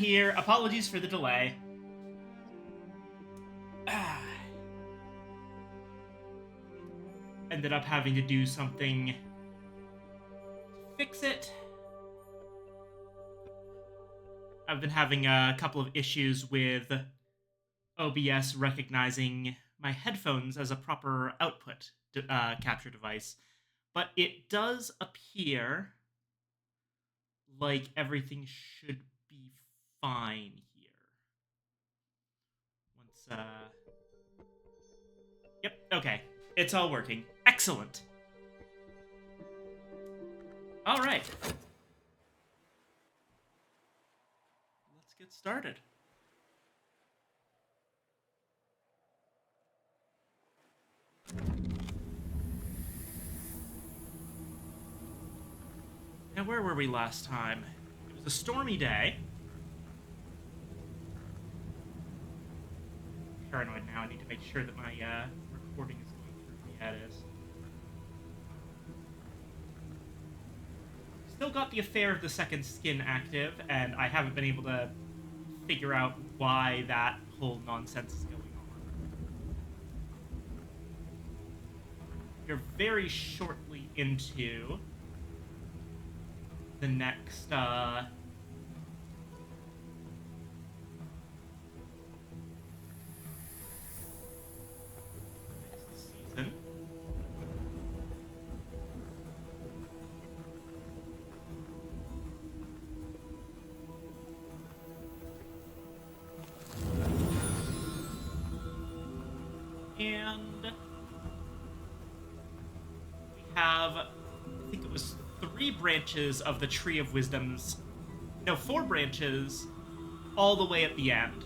here. Apologies for the delay. Ended up having to do something to fix it. I've been having a couple of issues with OBS recognizing my headphones as a proper output capture device. But it does appear like everything should be fine here. Yep, okay. It's all working. Excellent. All right. Let's get started. Now, where were we last time? It was a stormy day. Paranoid now. I need to make sure that my recording is going through. Yeah, it is. Still got the Affair of the Second Skin active, and I haven't been able to figure out why that whole nonsense is going on. You're very shortly into the next season. And we have, I think it was 3 branches of the Tree of Wisdoms. No, 4 branches all the way at the end.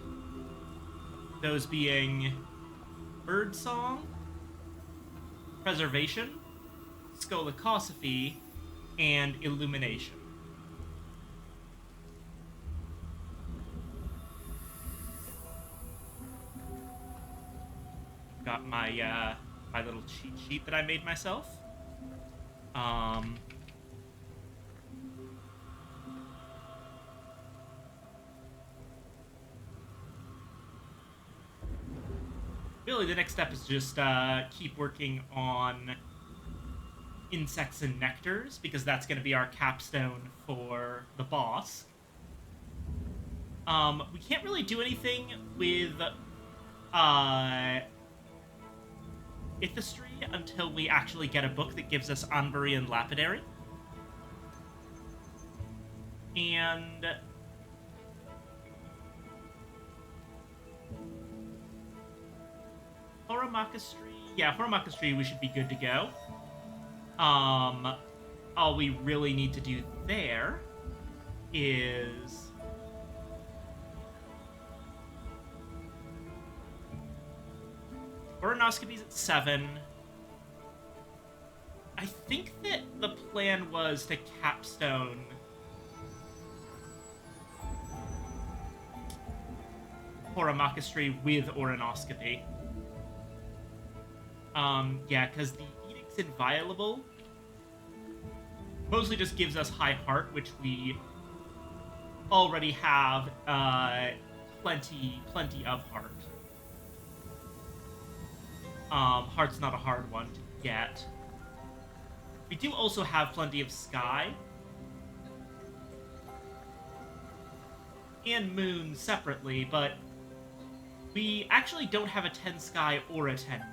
Those being Birdsong, Preservation, Skolakosophy, and Illumination. Got my my little cheat sheet that I made myself. Really, the next step is just keep working on insects and nectars, because that's going to be our capstone for the boss. We can't really do anything with Ithistry until we actually get a book that gives us Anbari and Lapidary. And Horomakastri, yeah, Horomakastri, we should be good to go. All we really need to do there is Coronoscopy's at 7. I think that the plan was to capstone Horomakastri with Oronoscopy. Yeah, because the Edict's Inviolable mostly just gives us High Heart, which we already have plenty of Heart. Heart's not a hard one to get. We do also have plenty of Sky. And Moon separately, but we actually don't have a 10 Sky or a 10 Moon,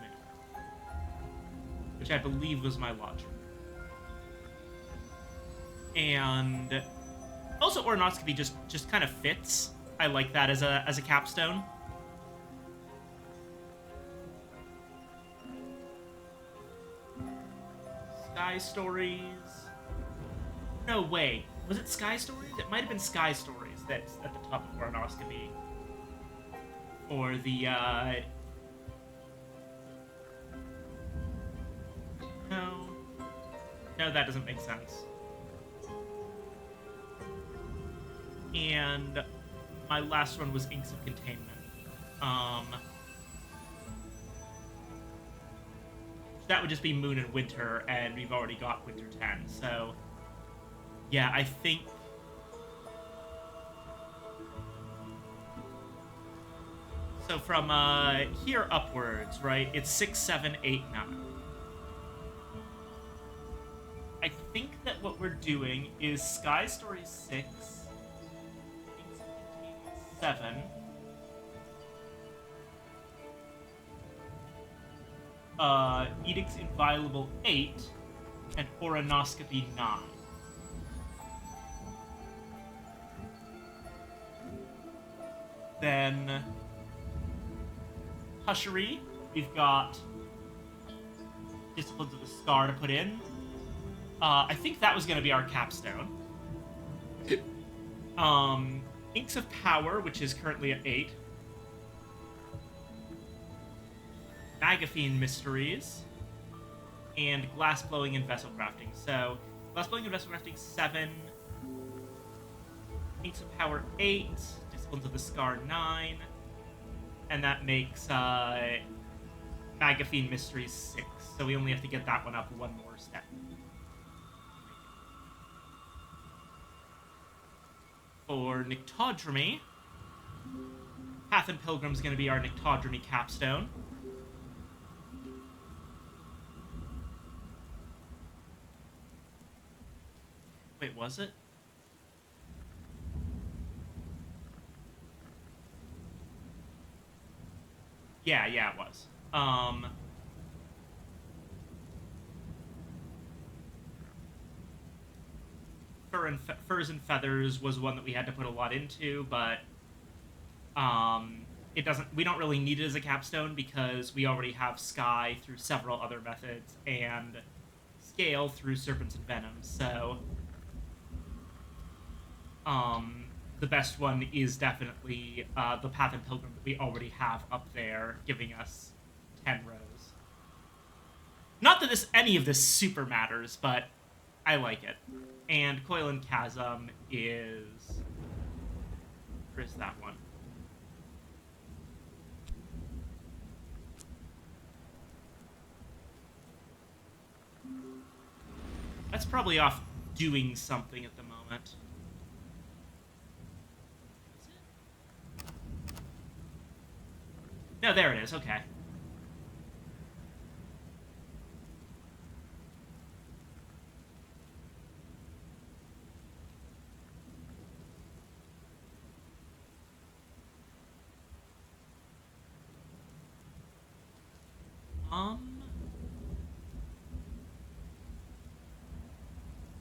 which I believe was my logic. And also Oronoscopy just kind of fits. I like that as a capstone. Sky Stories. No, wait. Was it Sky Stories? It might have been Sky Stories that's at the top of Oronoscopy. Or the, No. No, that doesn't make sense. And my last one was Inks of Containment. That would just be Moon and Winter, and we've already got Winter 10, so yeah, I think So from here upwards, right? It's 6, 7, 8, 9. I think that what we're doing is Sky Story 6, Inks of Containment 7, Edicts Inviolable 8, and Oronoscopy 9. Then Hushery, we've got Disciplines of the Scar to put in. I think that was going to be our capstone. Inks of Power, which is currently at 8. Magaphine Mysteries. And Glassblowing and Vessel Crafting. So, Glassblowing and Vessel Crafting 7. Inks of Power 8. Disciplines of the Scar 9. And that makes Magaphine Mysteries 6. So we only have to get that one up one more step. For Nyctodromy, Path and Pilgrim is going to be our Nyctodromy capstone. Wait, was it? Yeah, it was. Furs and Feathers was one that we had to put a lot into, but it doesn't. We don't really need it as a capstone because we already have Sky through several other methods and Scale through Serpents and Venom. So, the best one is definitely the Path and Pilgrim that we already have up there, giving us 10 rows. Not that any of this super matters, but I like it. And Coil and Chasm is... Where is that one? That's probably off doing something at the moment. No, there it is. Okay.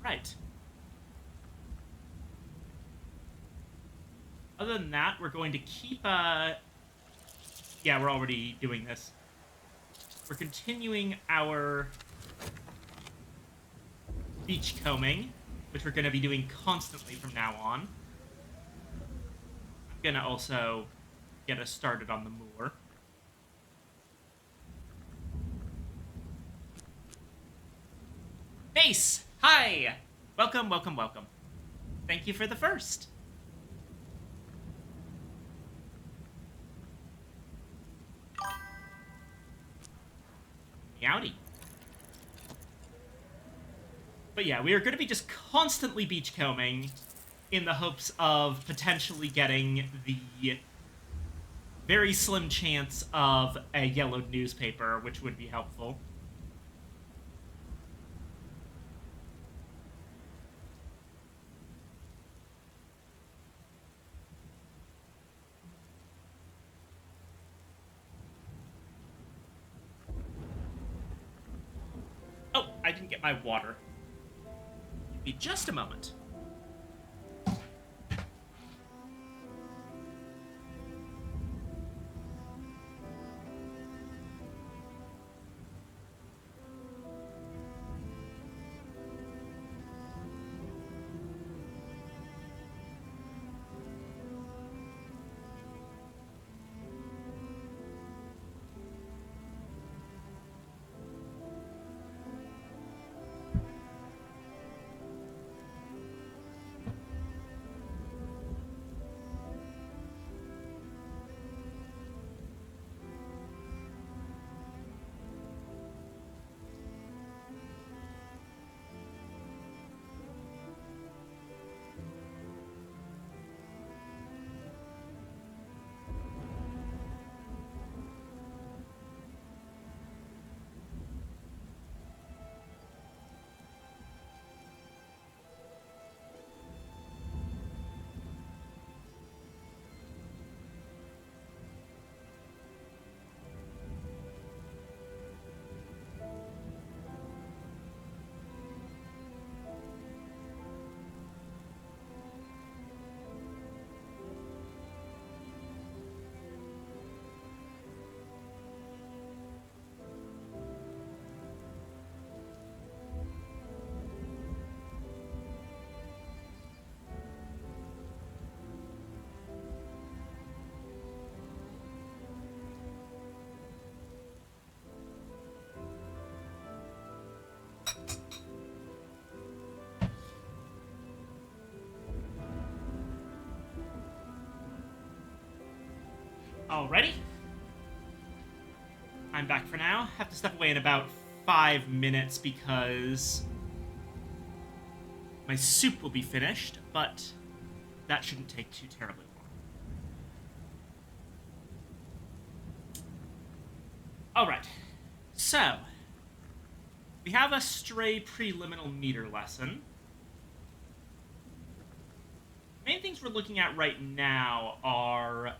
Right. Other than that, we're going to keep, yeah, we're already doing this. We're continuing our beachcombing, which we're going to be doing constantly from now on. I'm going to also get us started on the moor. Base! Hi! Welcome, welcome, welcome. Thank you for the first. Meowdy. But yeah, we are going to be just constantly beachcombing in the hopes of potentially getting the very slim chance of a yellowed newspaper, which would be helpful. Oh, I didn't get my water. Give me just a moment. Alrighty. I'm back for now. Have to step away in about 5 minutes because my soup will be finished, but that shouldn't take too terribly long. Alright. So, we have a stray preliminal meter lesson. Main things we're looking at right now are a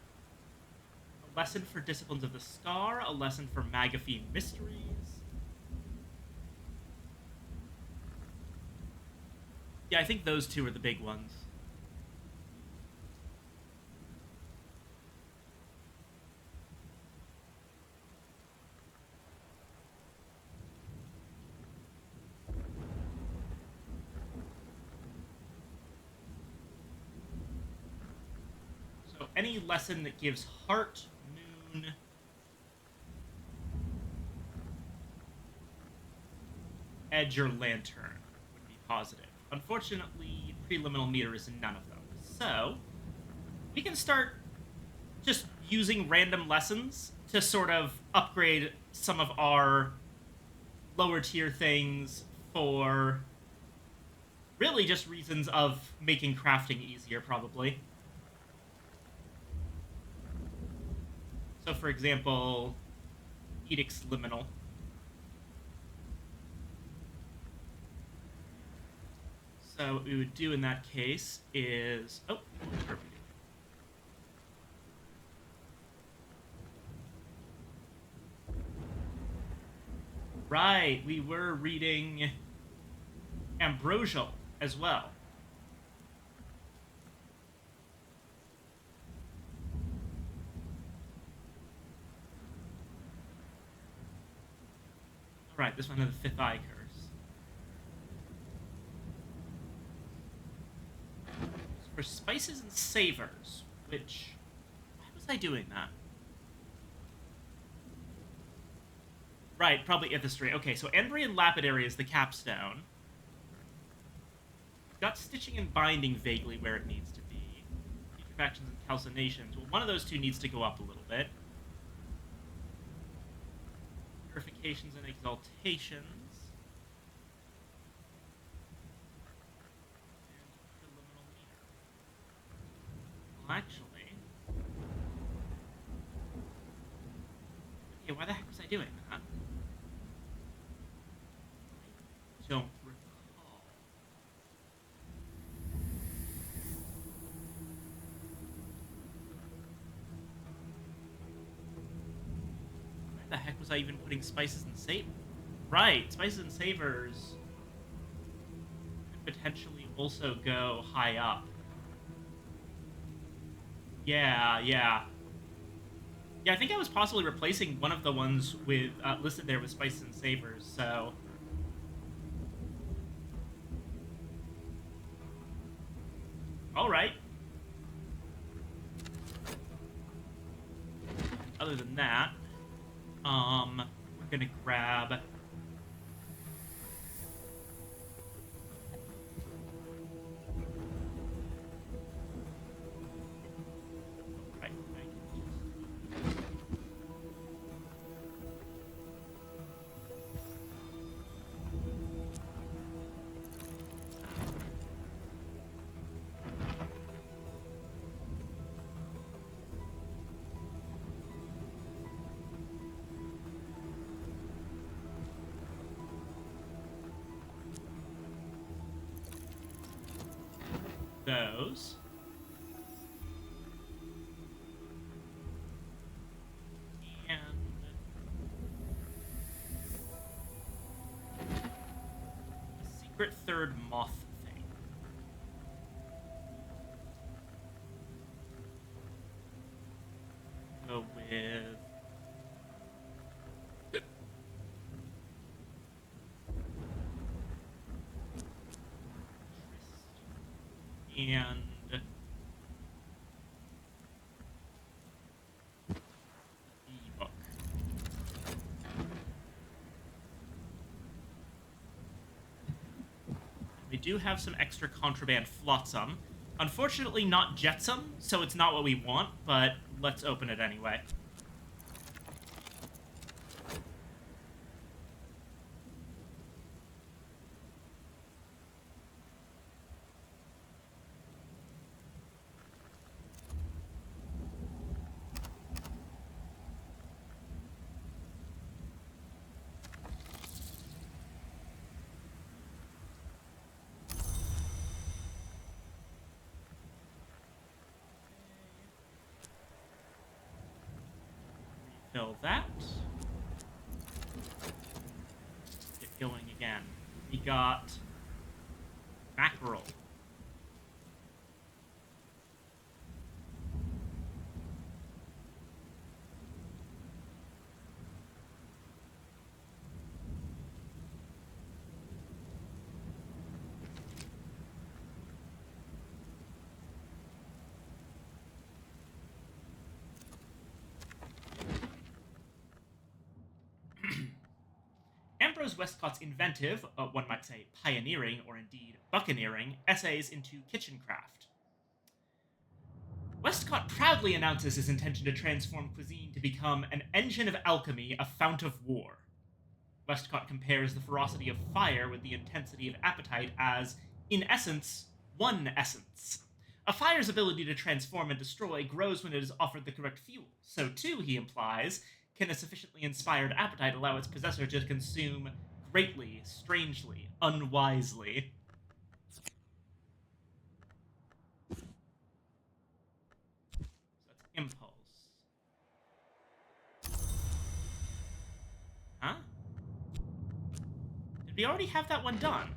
lesson for Disciplines of the Scar, a lesson for Magafine Mysteries. Yeah, I think those two are the big ones. So any lesson that gives Heart, Moon, Edge, or Lantern would be positive. Unfortunately, Preliminal Meter is none of them. So, we can start just using random lessons to sort of upgrade some of our lower tier things for really just reasons of making crafting easier, probably. So, for example, Edict's Liminal. So what we would do in that case is... Oh, what are we doing? Right, we were reading Ambrosial as well. Alright, this one has the Fifth Eye Curse. For Spices and Savors, which... Why was I doing that? Right, probably Ithistry. Okay, so Andrian Lapidary is the capstone. Got Stitching and Binding vaguely where it needs to be. Putrefactions and Calcinations. Well, one of those two needs to go up a little bit. Purifications and Exaltations. And Preliminal Meter. Well, actually... Okay, why the heck was I doing that? I don't recall. Why the heck was I even putting Spices and Savors? Right, Spices and Savors could potentially also go high up. Yeah. Yeah, I think I was possibly replacing one of the ones with listed there with Spices and Savors, so... Alright. Other than that, we're gonna grab... Right. Those. And a secret third moth thing. Go with... And... E-book. We do have some extra contraband flotsam. Unfortunately, not Jetsam, so it's not what we want, but let's open it anyway. Refill that. Get going again. We got mackerel. Ambrose Westcott's inventive, one might say pioneering, or indeed buccaneering, essays into kitchencraft. Westcott proudly announces his intention to transform cuisine to become an engine of alchemy, a fount of war. Westcott compares the ferocity of fire with the intensity of appetite as, in essence, one essence. A fire's ability to transform and destroy grows when it is offered the correct fuel. So, too, he implies, can a sufficiently inspired appetite allow its possessor to consume greatly, strangely, unwisely. So that's impulse. Huh? Did we already have that one done?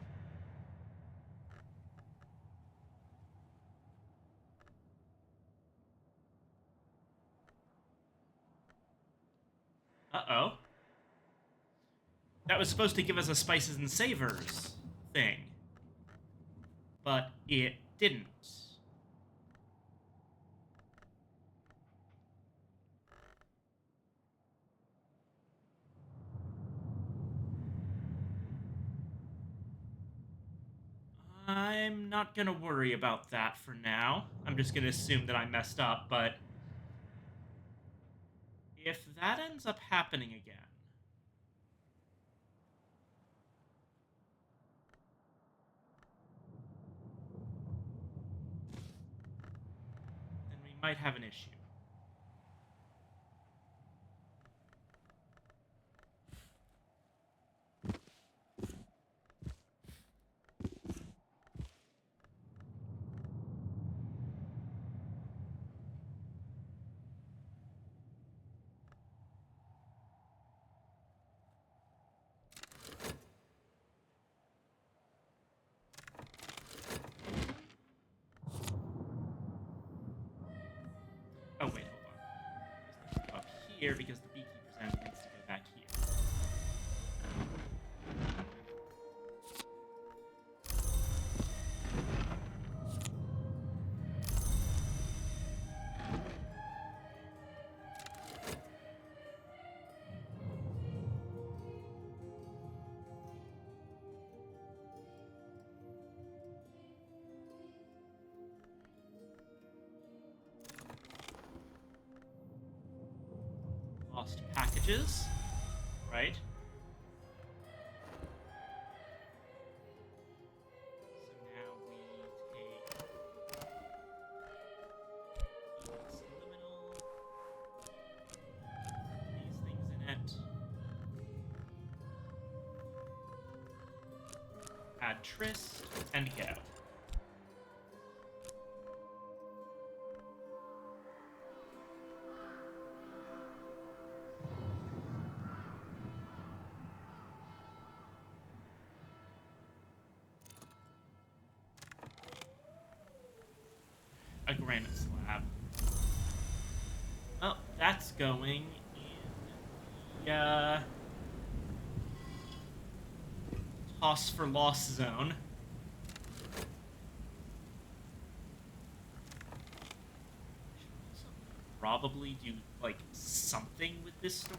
Uh-oh. That was supposed to give us a spices and savors thing. But it didn't. I'm not gonna worry about that for now. I'm just gonna assume that I messed up, but if that ends up happening again, then we might have an issue. Oh, wait, hold on. This needs to go up here because the beekeeper's end needs to go back here. Lost packages, right? So now we take subliminal, these things in it, add Trist, and go. A granite slab. Oh, that's going in the toss for loss zone. Probably do like something with this storm.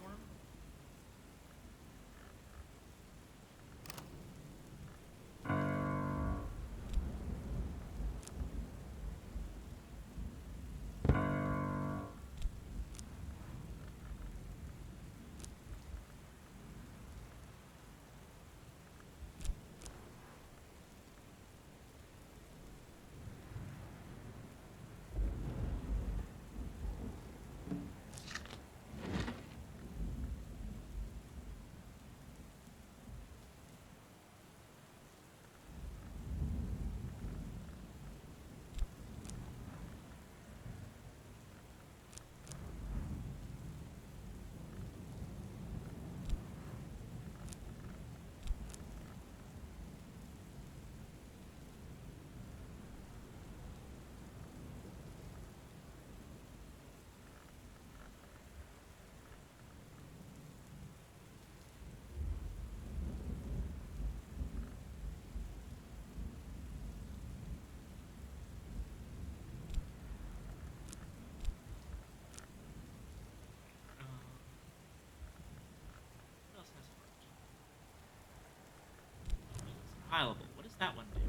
Compilable. What does that one do?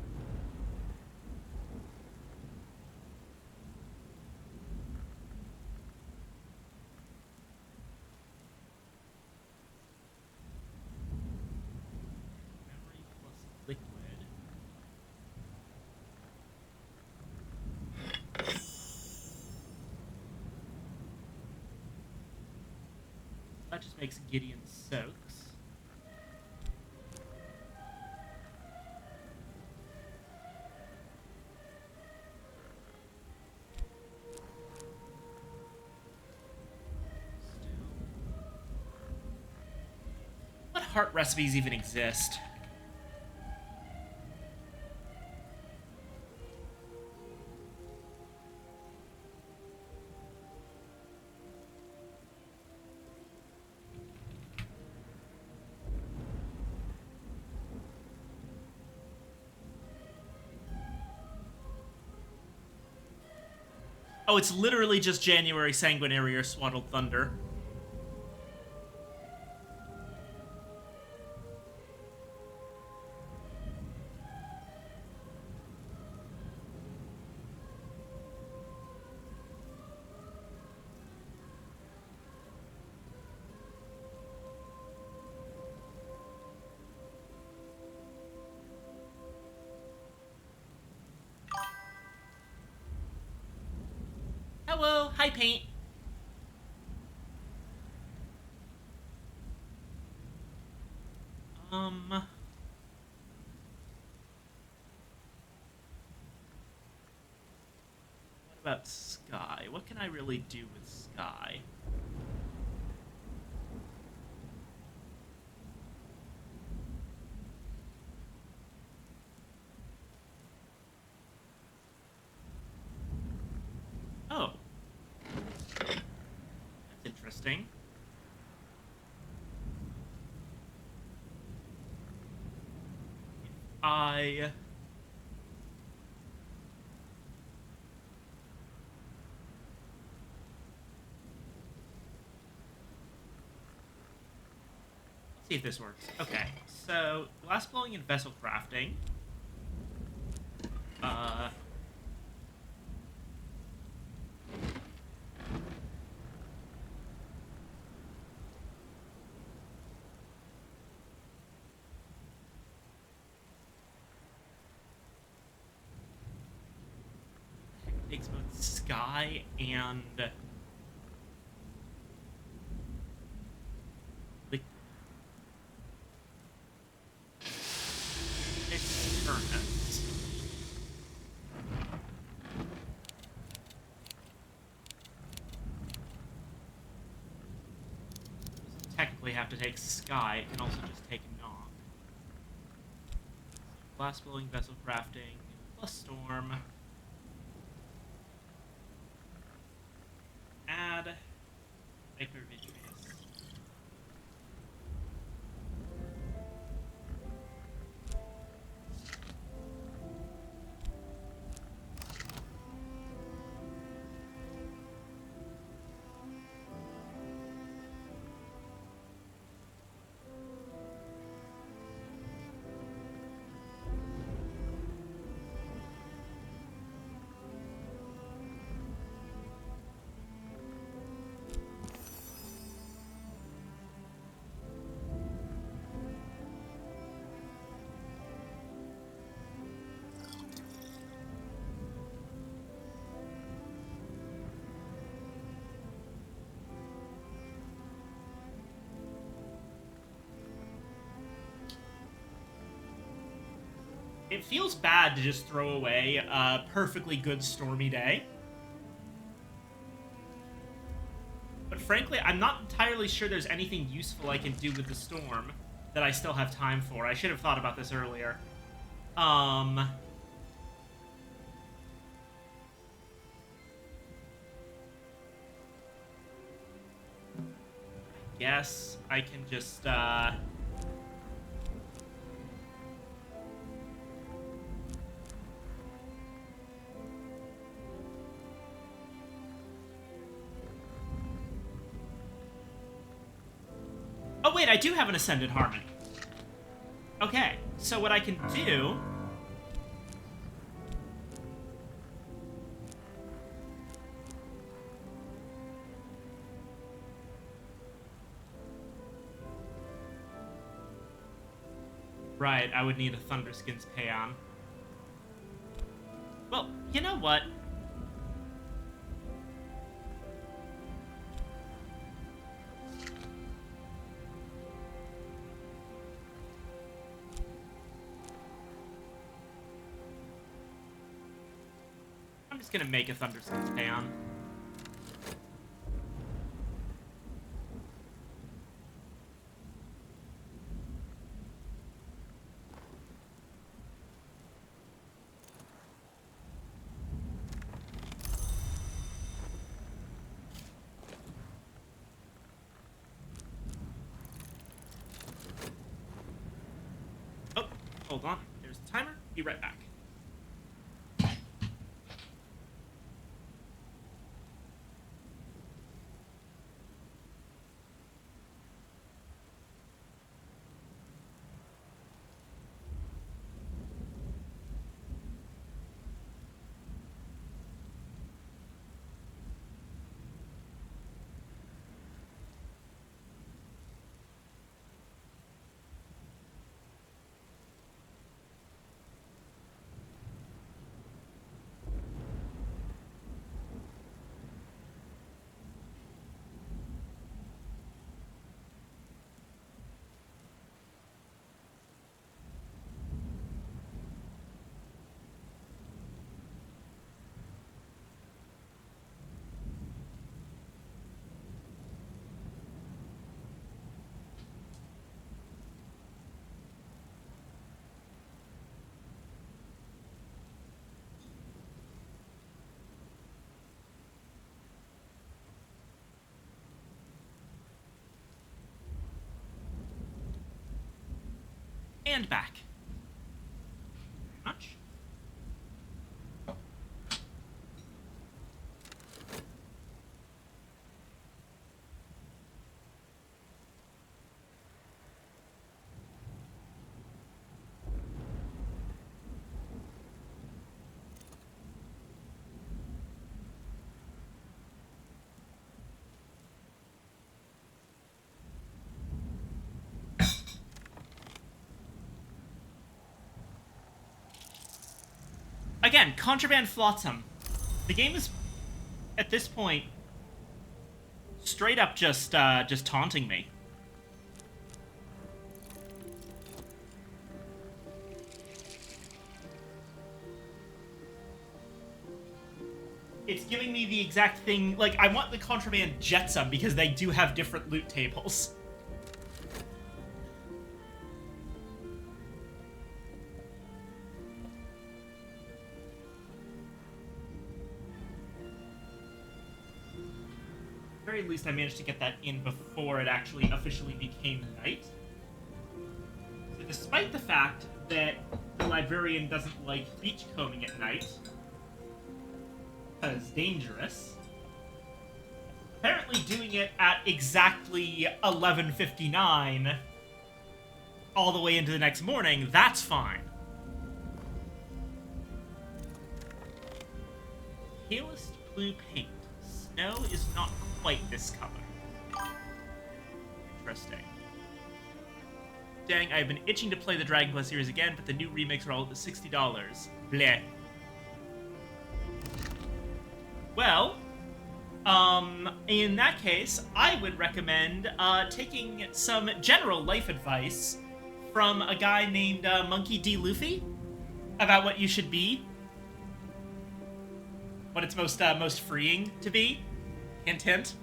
Memory plus liquid. That just makes Gideon soaks. What heart recipes even exist? Oh, it's literally just January Sanguinary or Swaddled Thunder. Hello, hi Paint. What about Sky? What can I really do with Sky? Oh, that's interesting. I Let's see if this works. Okay, so glass blowing and vessel crafting. Uh, takes both Sky and liquid. It's furnace. Doesn't technically have to take Sky. It can also just take Knock. Glass blowing, vessel crafting, plus Storm. Add Hypervicious. It feels bad to just throw away a perfectly good stormy day. But frankly, I'm not entirely sure there's anything useful I can do with the storm that I still have time for. I should have thought about this earlier. I guess I can just, Oh, wait, I do have an Ascended Harmony. Okay, So what I can do... Right, I would need a Thunderskins Payon. Well, you know what? I'm just gonna make a Thunderskins Payon. Oh, hold on. There's the timer. Be right back. And back. Much. Again, Contraband Flotsam. The game is, at this point, straight up just taunting me. It's giving me the exact thing, like, I want the Contraband Jetsam because they do have different loot tables. At the very least, I managed to get that in before it actually officially became night. So despite the fact that the librarian doesn't like beachcombing at night, because dangerous, apparently doing it at exactly 11:59 all the way into the next morning, that's fine. Palest blue paint. Snow is not quite this color. Interesting. Dang, I've been itching to play the Dragon Quest series again, but the new remakes are all at $60. Bleh. Well, in that case, I would recommend taking some general life advice from a guy named Monkey D. Luffy about what you should be, what it's most freeing to be. Hint, hint.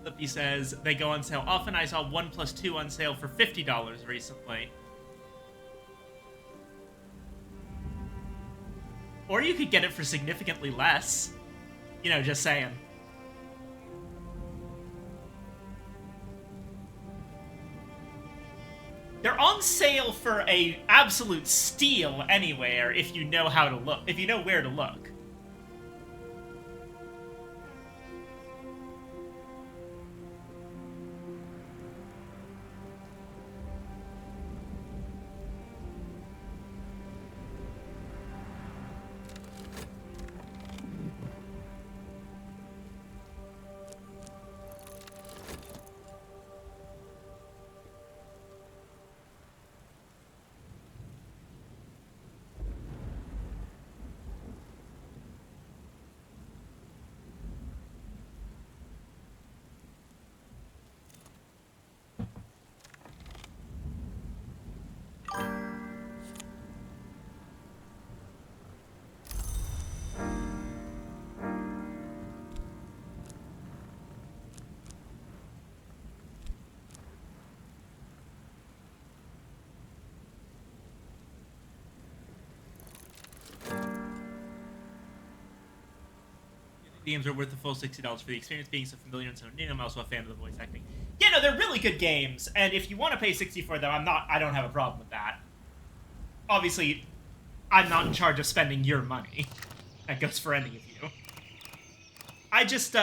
Lippy says they go on sale often. I saw 1+2 on sale for $50 recently. Or you could get it for significantly less. You know, just saying. They're on sale for a absolute steal anywhere if you know how to look, if you know where to look. Games are worth the full $60 for the experience, being so familiar and so new. I'm also a fan of the voice acting. Yeah, no, they're really good games, and if you want to pay $60 for them, I don't have a problem with that. Obviously, I'm not in charge of spending your money. That goes for any of you. I just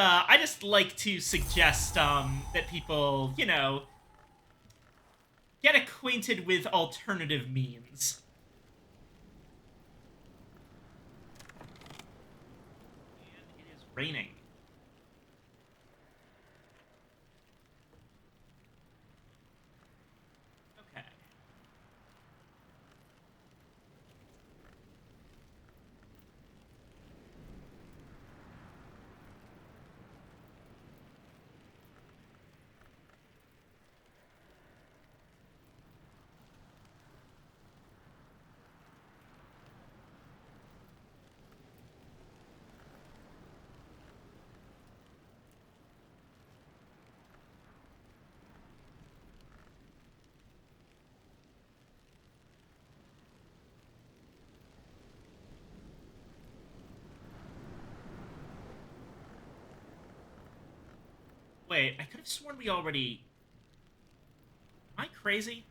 like to suggest, that people, you know, get acquainted with alternative means. And it is raining. Okay. Wait, I could have sworn we already... Am I crazy?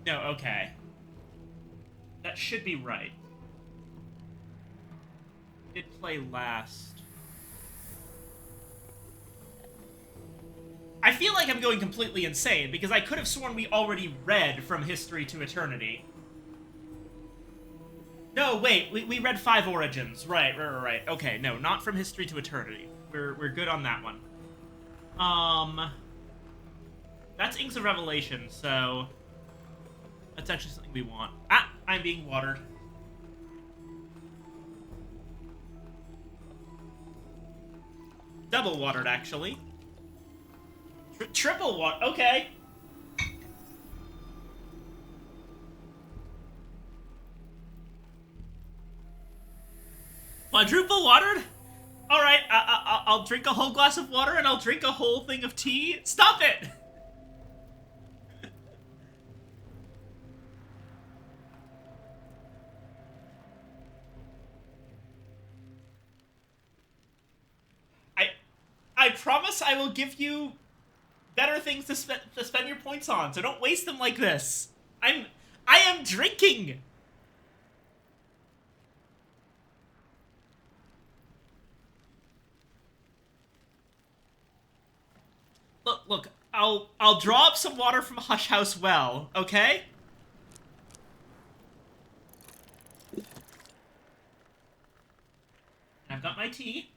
No, okay. That should be right. Did play last. I feel like I'm going completely insane, because I could have sworn we already read From History to Eternity. No, wait, we read 5 Origins. Right. Okay, no, not From History to Eternity. We're good on that one. That's Inks of Revelation, so... That's actually something we want. Ah! I'm being watered. Double watered, actually. Triple water. Okay. Quadruple watered? Alright, I'll drink a whole glass of water and I'll drink a whole thing of tea. Stop it! I promise I will give you better things to spend your points on, so don't waste them like this. I am drinking! Look, I'll draw up some water from Hush House well, okay? And I've got my tea.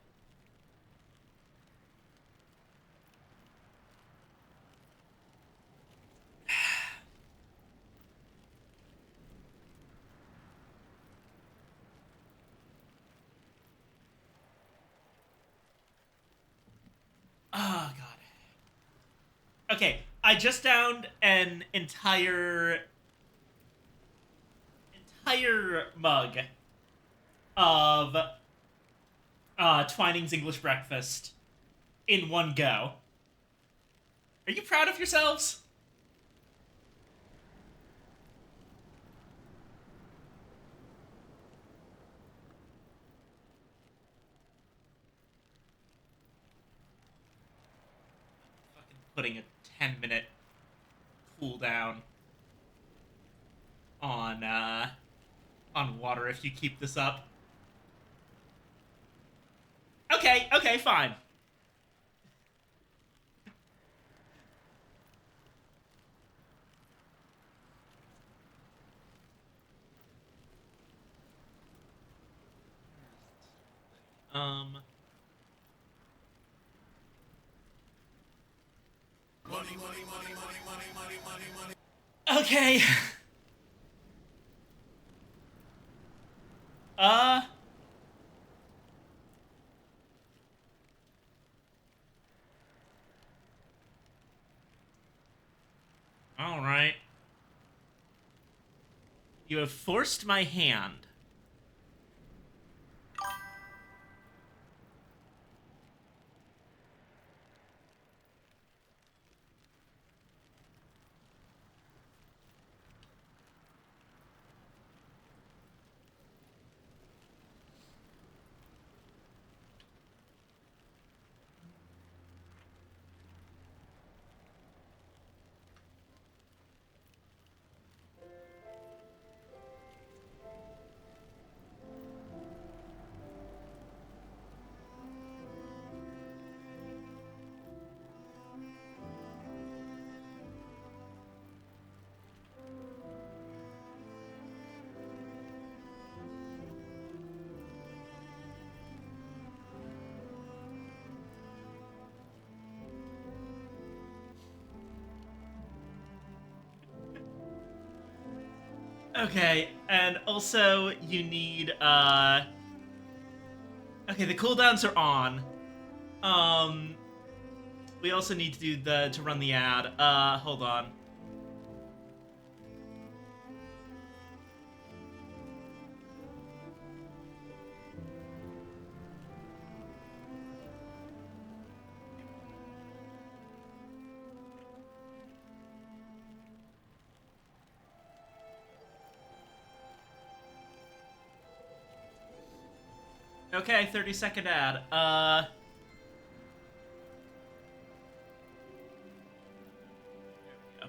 Oh god. Okay, I just downed an entire mug of Twining's English breakfast in one go. Are you proud of yourselves? Fucking putting a 10-minute cooldown on water if you keep this up. Okay, okay, fine. Um. Okay. Uh. All right. You have forced my hand. Okay, and also you need okay, the cooldowns are on. Um we also need to do the to run the ad. Hold on. Okay, 30-second ad. There we go.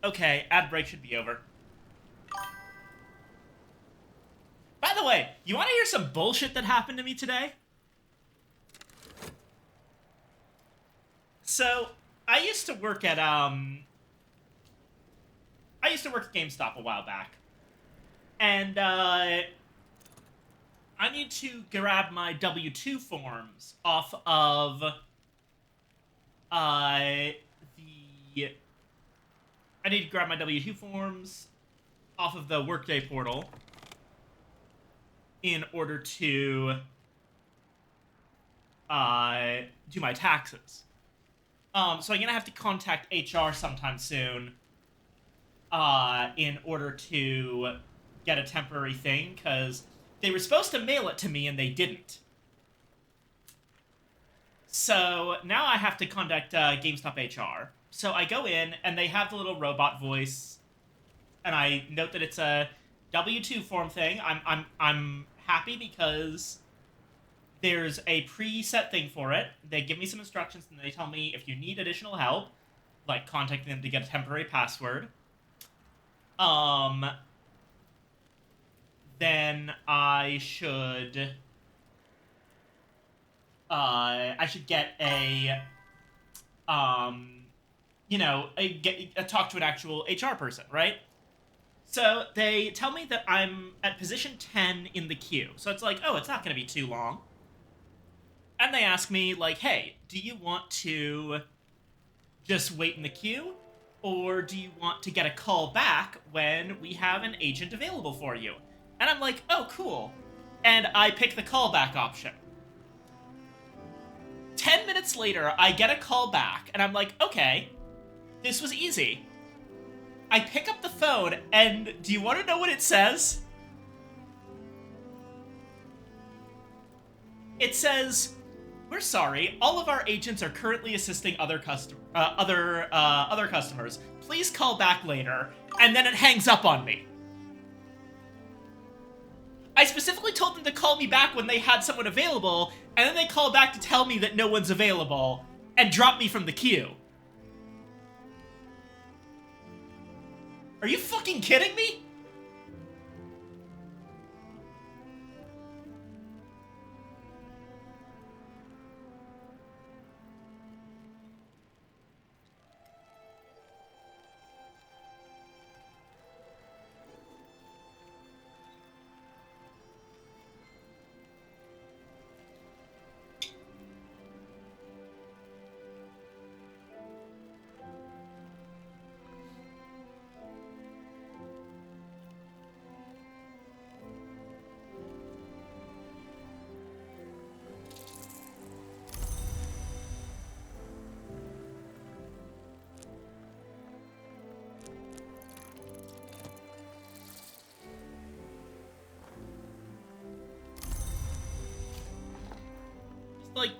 Okay, ad break should be over. By the way, you want to hear some bullshit that happened to me today? So, I used to work at GameStop a while back. And I need to grab my W-2 forms off of the I need to grab my W-2 forms off of the Workday portal in order to do my taxes. So I'm gonna have to contact HR sometime soon in order to get a temporary thing, because they were supposed to mail it to me and they didn't. So now I have to contact GameStop HR. So I go in and they have the little robot voice, and I note that it's a W-2 form thing. I'm happy because there's a preset thing for it. They give me some instructions and they tell me if you need additional help, like contacting them to get a temporary password, then I should get a talk to an actual HR person, right? So they tell me that I'm at position 10 in the queue. So it's like, oh, it's not going to be too long. And they ask me, like, hey, do you want to just wait in the queue? Or do you want to get a call back when we have an agent available for you? And I'm like, oh, cool. And I pick the callback option. 10 minutes later, I get a call back, and I'm like, okay, this was easy. I pick up the phone, and do you want to know what it says? It says, "We're sorry. All of our agents are currently assisting other customers. Please call back later." And then it hangs up on me. I specifically told them to call me back when they had someone available, and then they call back to tell me that no one's available and drop me from the queue. Are you fucking kidding me? Like,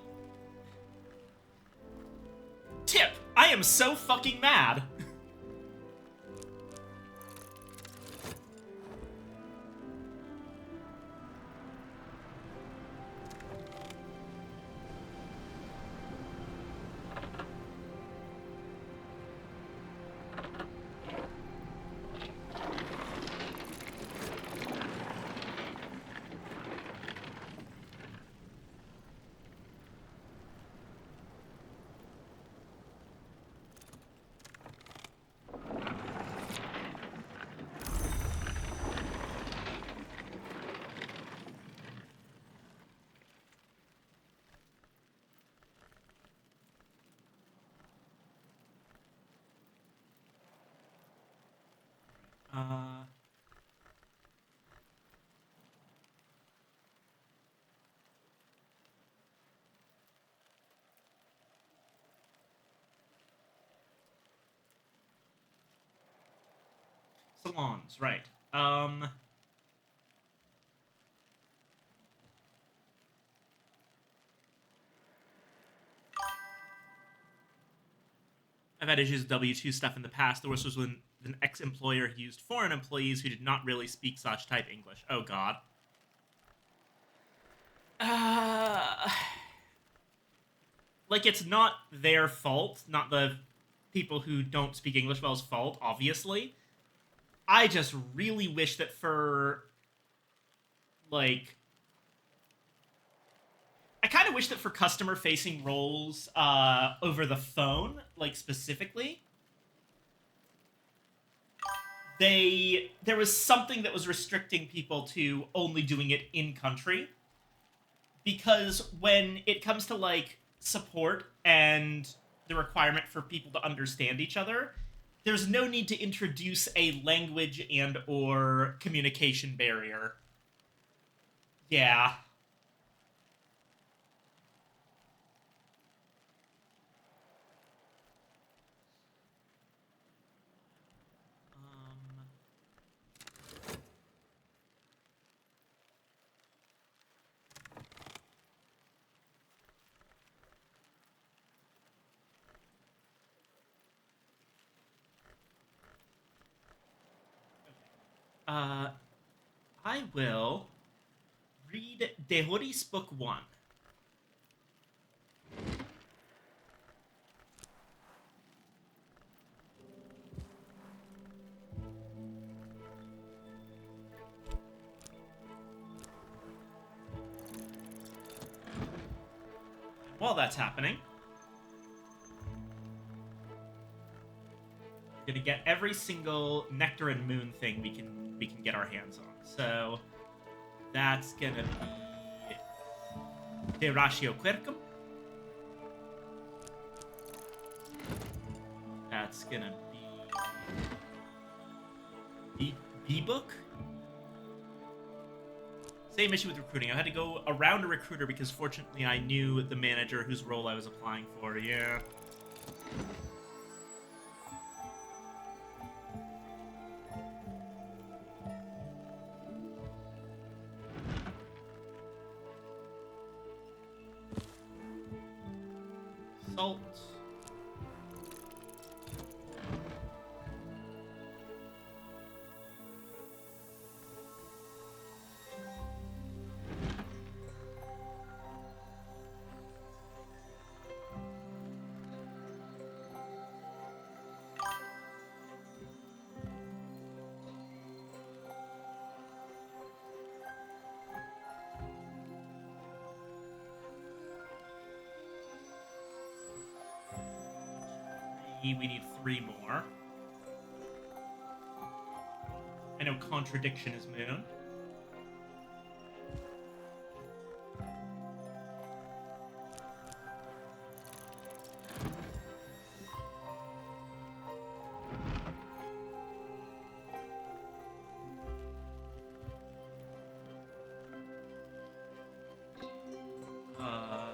Tip, I am so fucking mad. Salons, right. I've had issues with W-2 stuff in the past. The worst was when an ex-employer used foreign employees who did not really speak such type English. Oh, God. Like, it's not their fault, not the people who don't speak English well's fault, obviously. I just really wish that for like I kind of wish that for customer facing roles over the phone, like specifically, there was something that was restricting people to only doing it in country, because when it comes to like support and the requirement for people to understand each other, there's no need to introduce a language and or communication barrier. Yeah. Um, uh, I will read Dehoris Book 1. While that's happening, we're gonna get every single Nectar and Moon thing we can get our hands on. So that's gonna be Deratio Quercum. That's gonna be B-Book. Same issue with recruiting. I had to go around a recruiter because fortunately I knew the manager whose role I was applying for. Yeah. Salt. We need 3 more. I know Contradiction is Moon.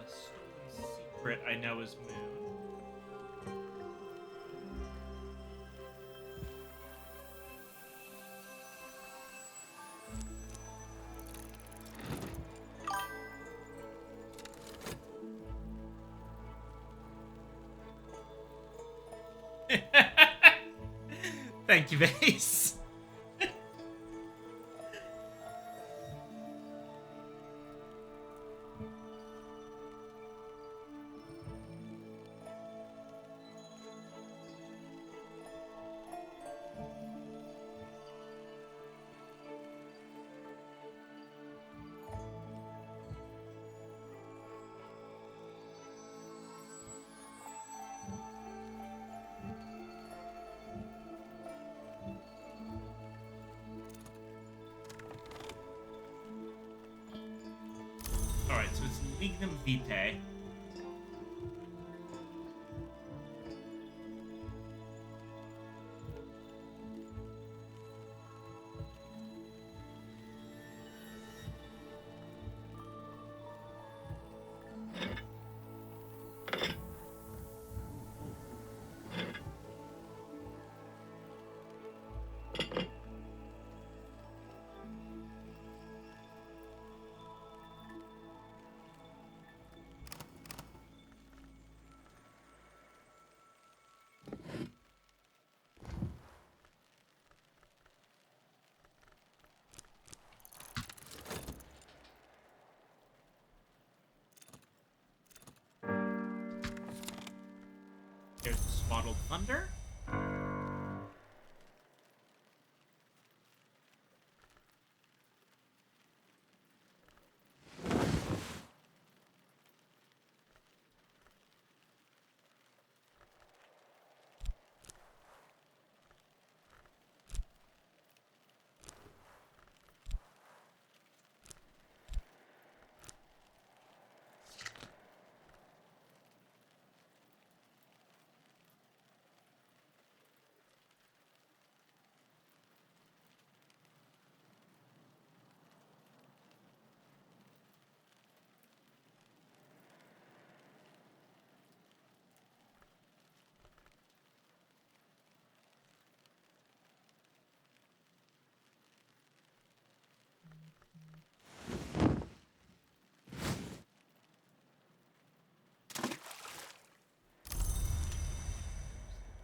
Stolen Secret I know is Moon. Thank you, Base. Alright, so it's Lignum Vitae. Bottled Thunder.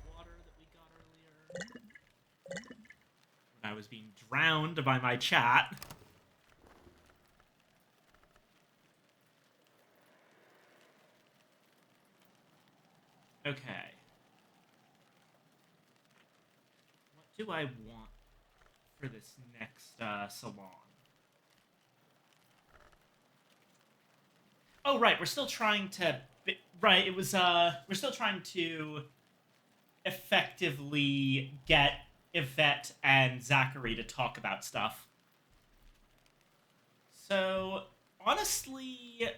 Water that we got earlier. When I was being drowned by my chat. Okay. What do I want for this next salon? Oh, right. We're still trying to. Right. It was. We're still trying to effectively get Yvette and Zachary to talk about stuff. So, honestly,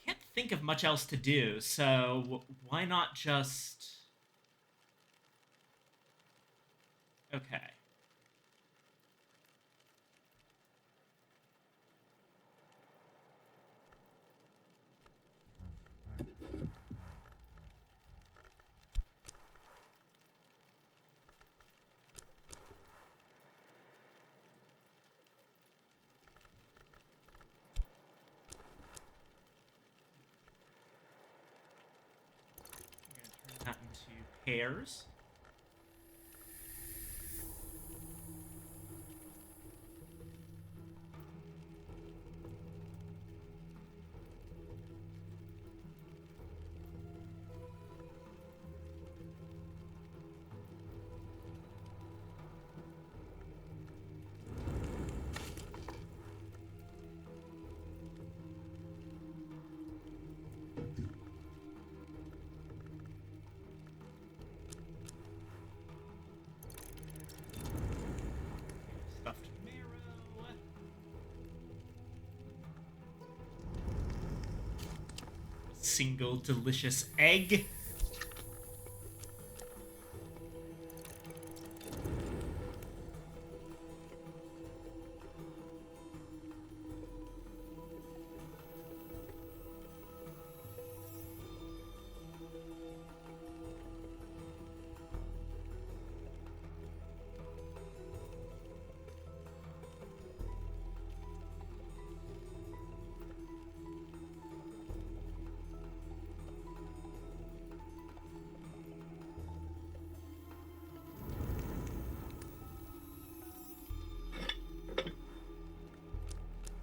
can't think of much else to do. So, why not just. Okay. I'm going to turn that into pairs. Stuffed marrow. Single delicious egg.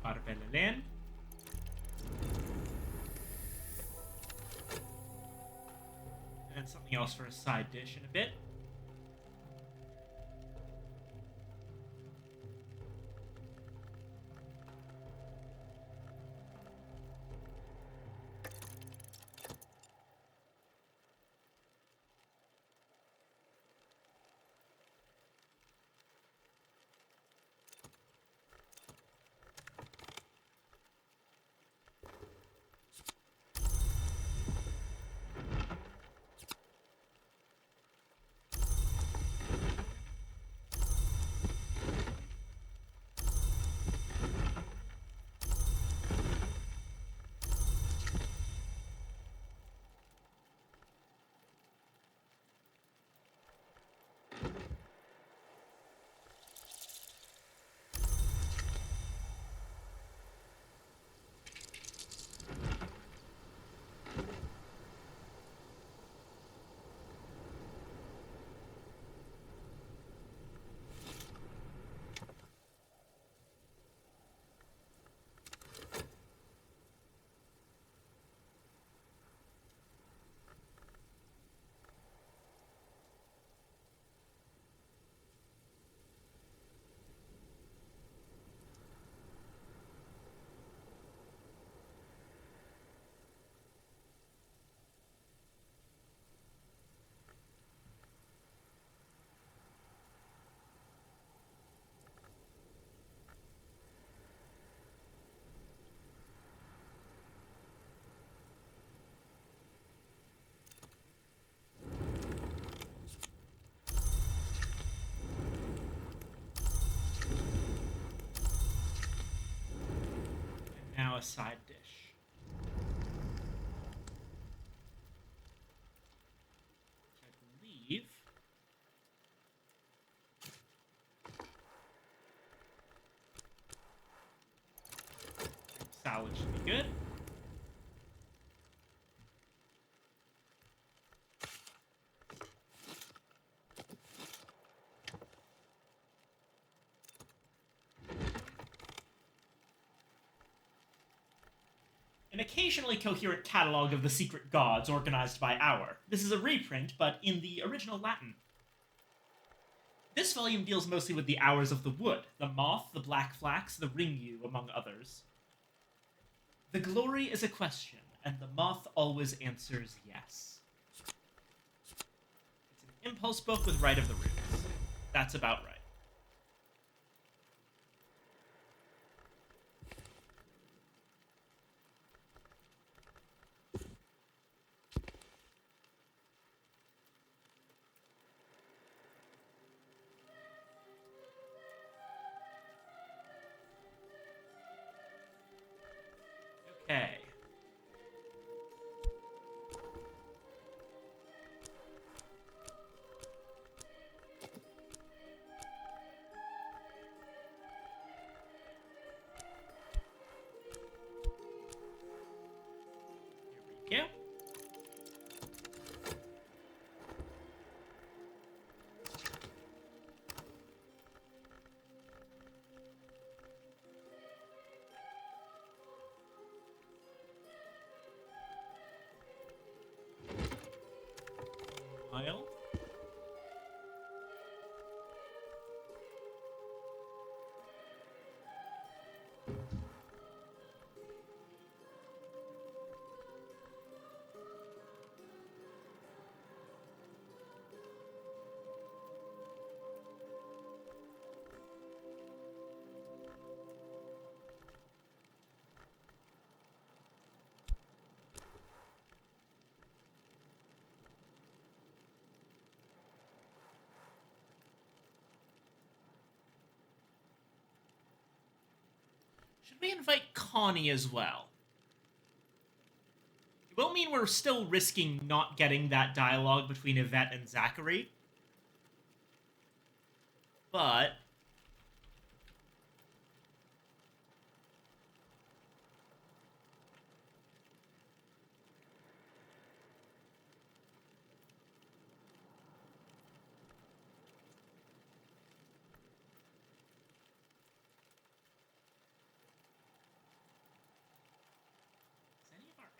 Barbelelen. And something else for a side dish in a bit. a side dish. Which I believe... salad should be good. An occasionally coherent catalog of the secret gods organized by Hour. This is a reprint, but in the original Latin. This volume deals mostly with the Hours of the Wood, the Moth, the Black Flax, the Ringyu, among others. The glory is a question, and the Moth always answers yes. It's an impulse book with Rite of the Runes. That's about right. Okay. Here we go. While. Should we invite Connie as well? It will mean we're still risking not getting that dialogue between Yvette and Zachary. But...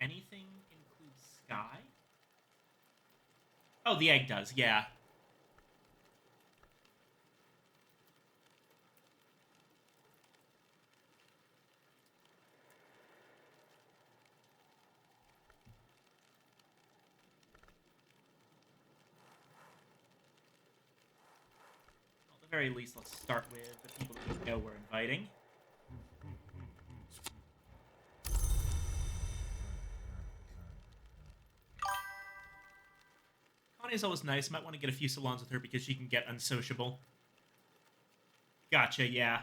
anything include Sky? Oh, the egg does, yeah. Well, at the very least, let's start with the people that we know we're inviting. Connie's always nice. Might want to get a few salons with her because she can get unsociable. Gotcha, yeah.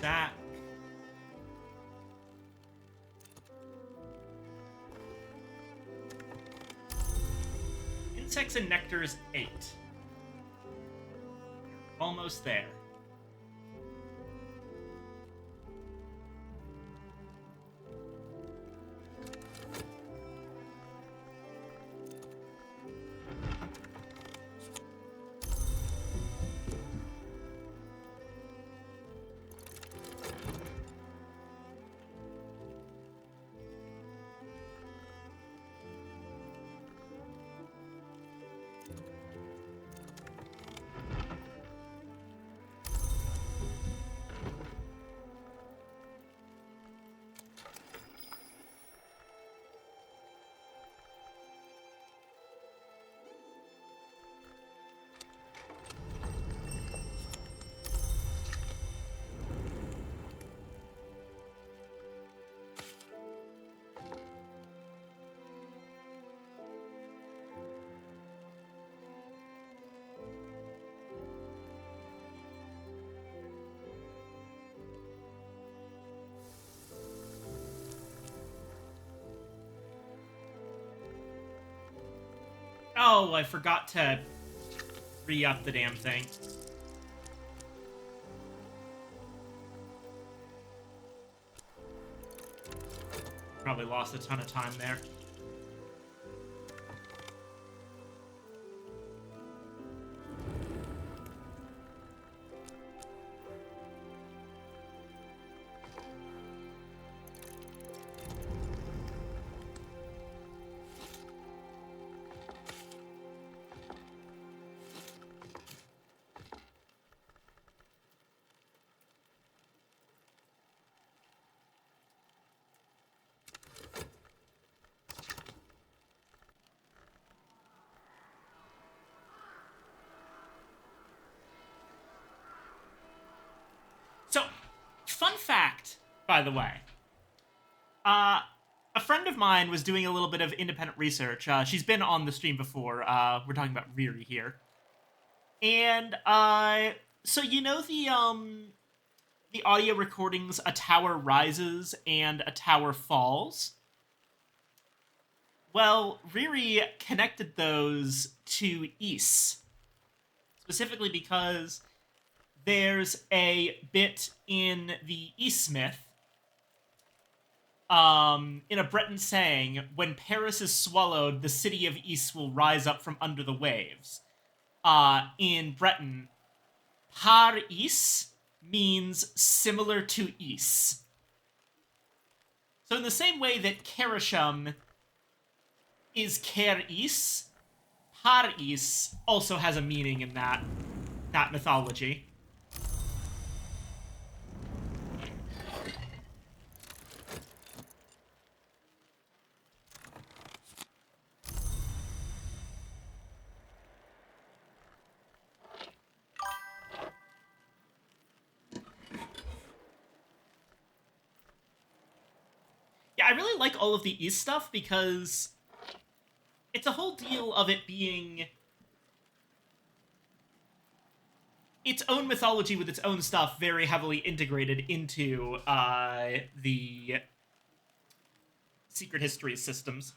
Zach. Insects and nectars 8. Almost there. Oh, I forgot to re-up the damn thing. Probably lost a ton of time there. So, fun fact, by the way. A friend of mine was doing a little bit of independent research. She's been on the stream before. We're talking about Riri here. And, so you know the audio recordings A Tower Rises and A Tower Falls? Well, Riri connected those to Ys, specifically because there's a bit in the Ys myth, in a Breton saying, when Paris is swallowed, the city of Ys will rise up from under the waves. In Breton, Par Ys means similar to Ys. So in the same way that Kerisham is Ker Ys, Par Ys also has a meaning in that mythology. Yeah, I really like all of the Ys stuff because it's a whole deal of it being its own mythology with its own stuff very heavily integrated into the secret history systems.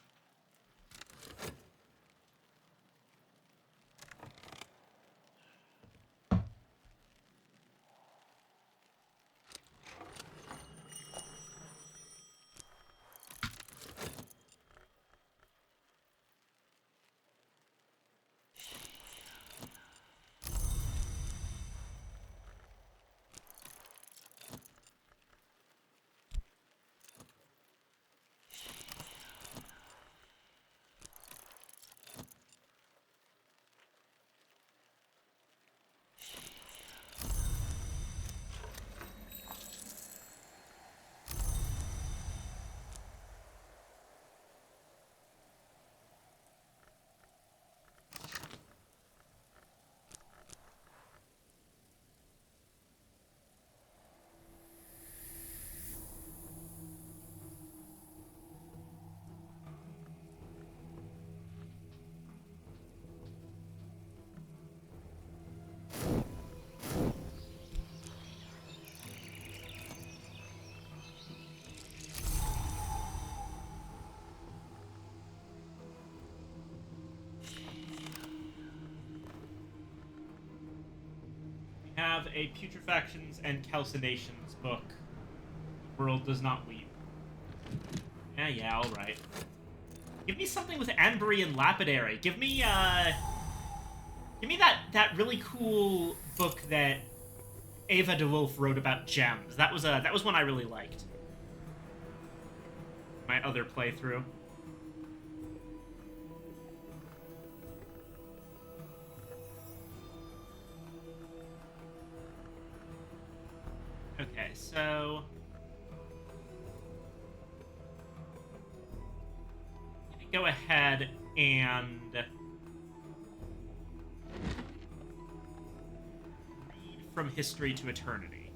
We have a Putrefactions and Calcinations book. The world does not weep. Yeah, alright. Give me something with Anbury and Lapidary. Give me that really cool book that Ava DeWolf wrote about gems. That was one I really liked. My other playthrough. Okay, so go ahead and read From History to Eternity.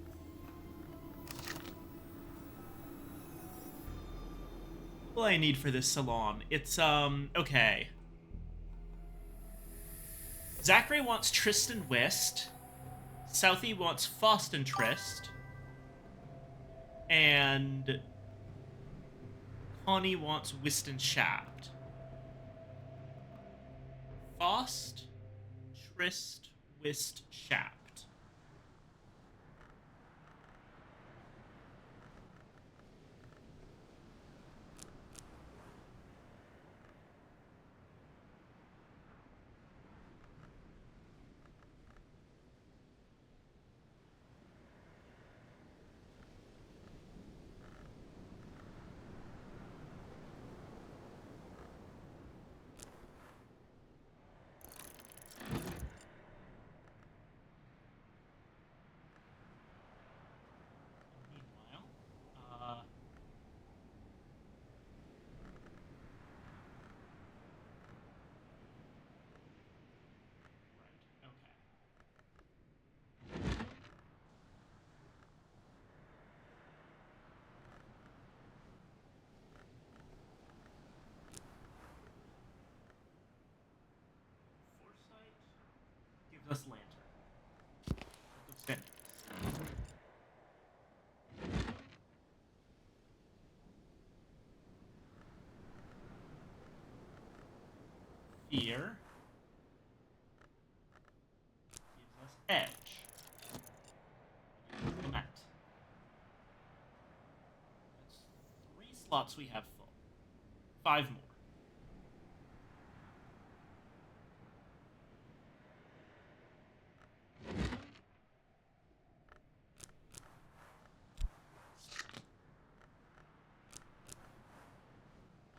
What will I need for this salon? It's, okay. Zachary wants Tristan Wist. Southie wants Faustin Trist. And Connie wants Whiston Shaft. Faust, Trist, Whist, Shapt. Meanwhile, right, okay. Foresight gives us Lantern. We'll go spend this. Fear gives us Edge. Lament. That's 3 slots we have full. 5 more.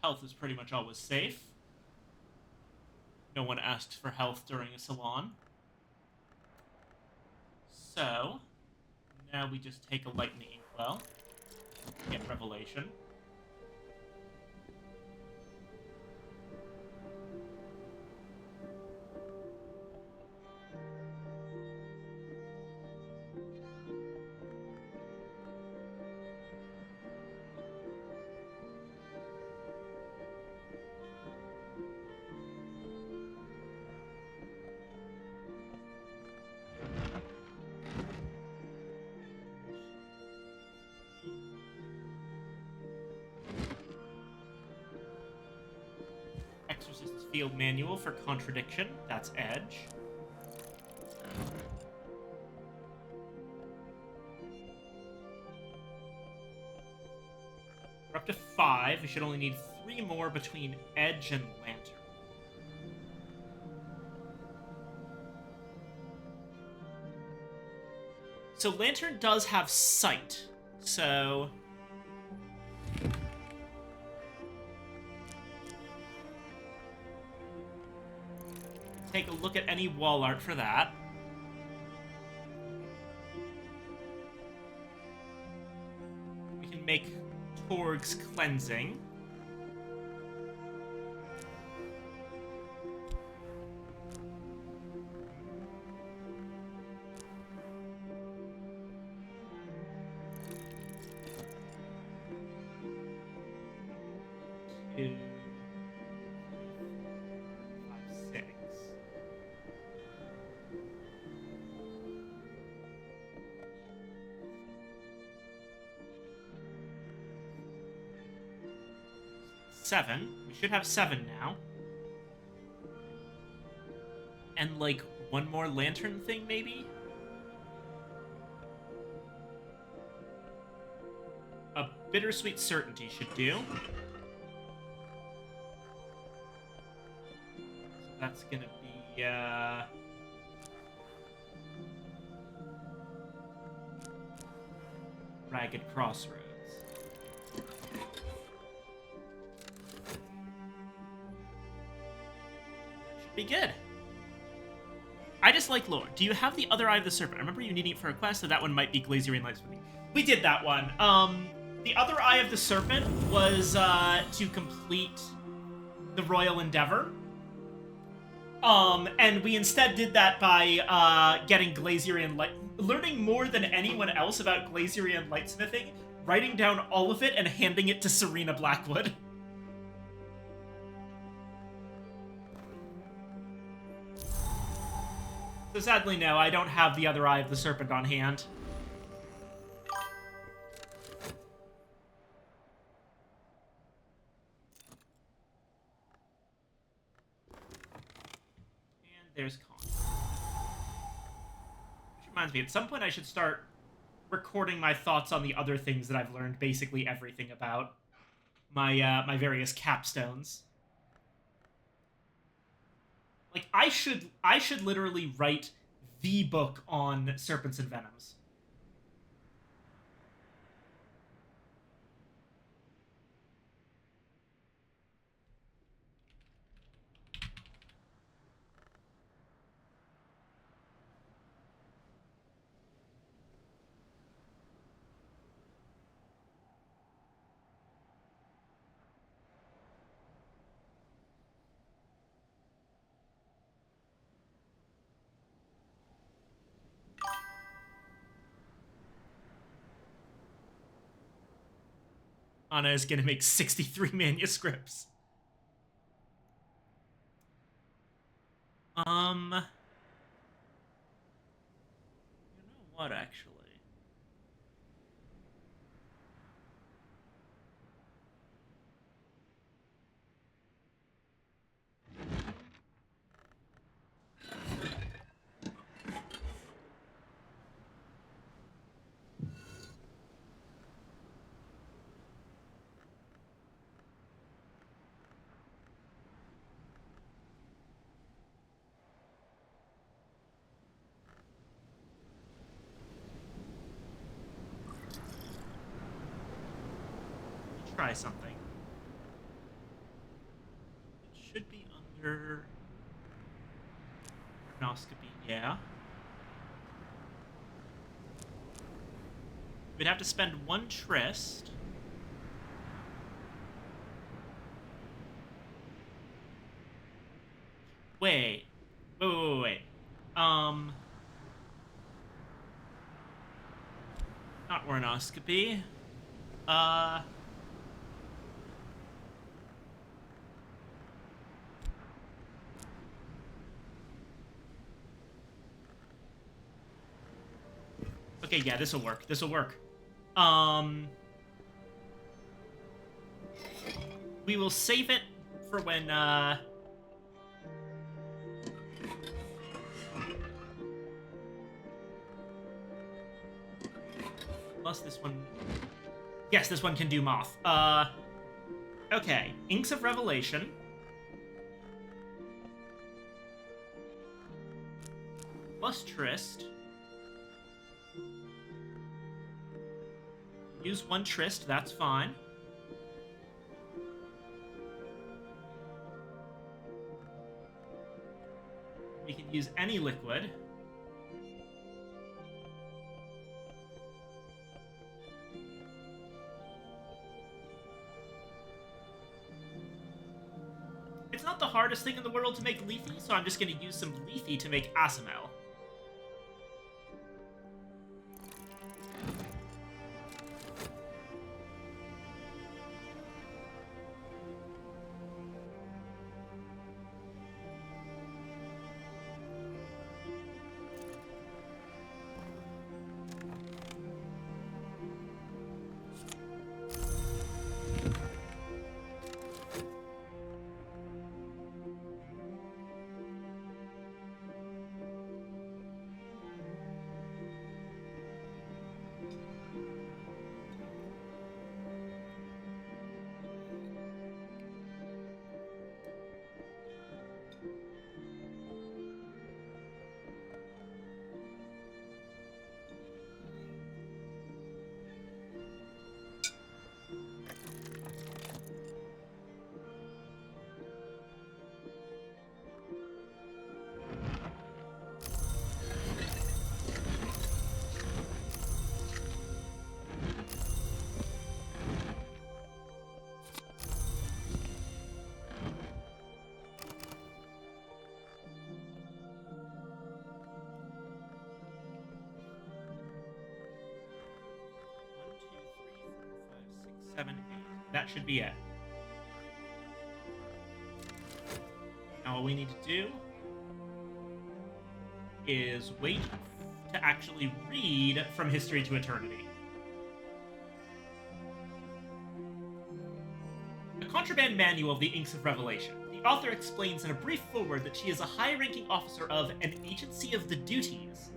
Health is pretty much always safe. No one asked for health during a salon. So, now we just take a lightning inkwell. Get Revelation. Exorcist's Field Manual for Contradiction. That's Edge. We're up to 5. We should only need 3 more between Edge and Lantern. So Lantern does have sight. So take a look at any wall art for that. We can make Torg's Cleansing. Two, 5, 6. Seven. We should have 7 now. And, like, one more lantern thing, maybe? A Bittersweet Certainty should do. So that's gonna be, Ragged Crossroads. Should be good. I just like lore. Do you have the other Eye of the Serpent? I remember you needing it for a quest, so that one might be Glazerian Lights with me. We did that one. The other Eye of the Serpent was to complete the Royal Endeavor. And we instead did that by getting Glazerian Light, learning more than anyone else about Glazerian Lightsmithing, writing down all of it and handing it to Serena Blackwood. So sadly, no, I don't have the other Eye of the Serpent on hand. there's con. Which reminds me, at some point I should start recording my thoughts on the other things that I've learned basically everything about. My various capstones. Like I should literally write the book on serpents and venoms. Anna is gonna make 63 manuscripts. You know what, actually? Try something. It should be under endoscopy, yeah. We'd have to spend one tryst. Wait. Wait. Not ornoscopy. Okay, yeah, this'll work. This'll work. We will save it for when, plus this one... Yes, this one can do Moth. Okay. Inks of Revelation. Plus Tryst. Use one Tryst, that's fine. We can use any liquid. It's not the hardest thing in the world to make Lethe, so I'm just going to use some Lethe to make Asamel. That should be it. Now all we need to do is wait to actually read From History to Eternity. A Contraband Manual of the Inks of Revelation. The The author explains in a brief foreword that she is a high-ranking officer of an agency of the duties,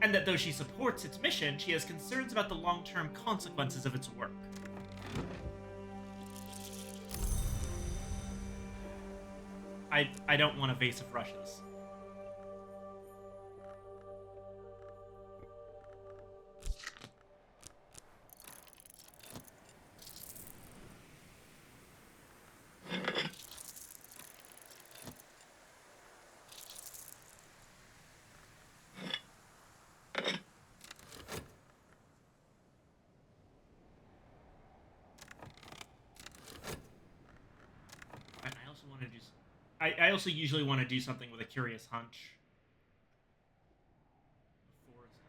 and that though she supports its mission, she has concerns about the long-term consequences of its work. I don't want a vase of rushes. And I also want to do. I also usually want to do something with a curious hunch.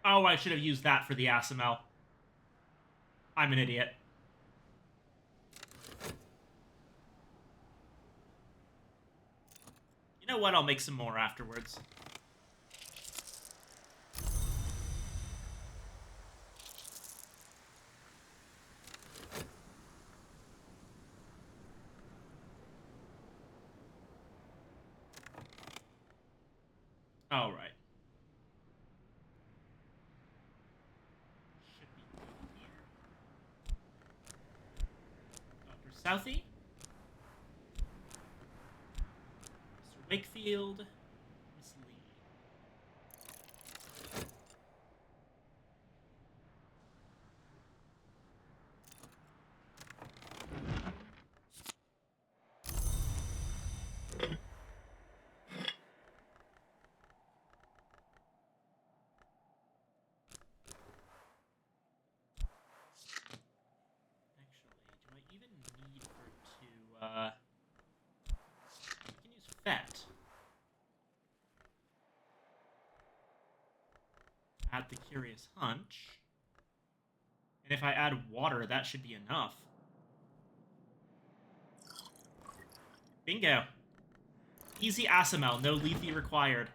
Oh, I should have used that for the Asimel. I'm an idiot. You know what? I'll make some more afterwards. All right. Should be here. Dr. Southey. Mr. Wakefield. Miss Lee. Actually, do I even need her to, I can use Fet. Add the Curious Hunch. And if I add water, that should be enough. Bingo. Easy Asimel, no Lethe required.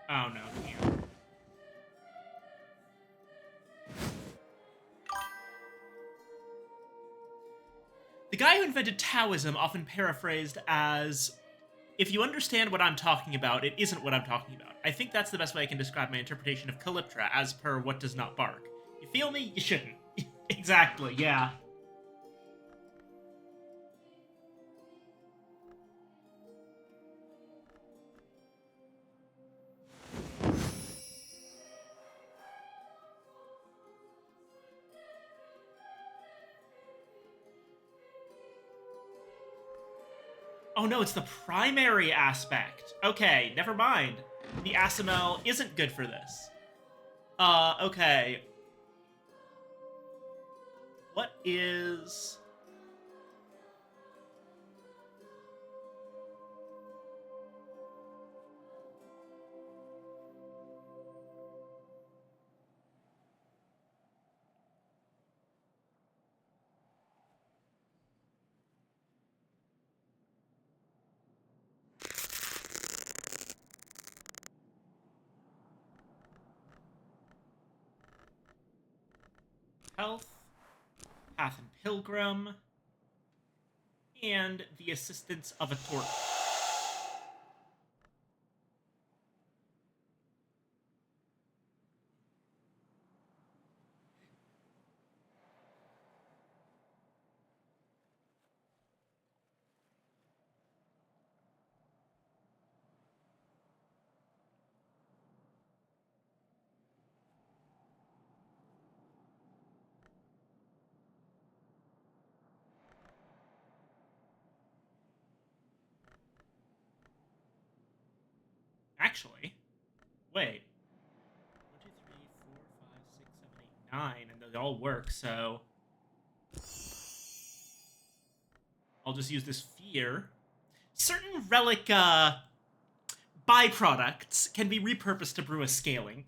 Oh no, can't. The guy who invented Taoism often paraphrased as, if you understand what I'm talking about, it isn't what I'm talking about. I think that's the best way I can describe my interpretation of Calyptra, as per What Does Not Bark. You feel me? You shouldn't. Exactly, yeah. Oh no, it's the primary aspect. Okay, never mind. The Asimel isn't good for this. Okay. What is... Health, Path and Pilgrim, and the assistance of a torch. actually. Wait. 1, 2, 3, 4, 5, 6, 7, 8, 9, and they all work, so I'll just use this fear. Certain relic byproducts can be repurposed to brew a scaling.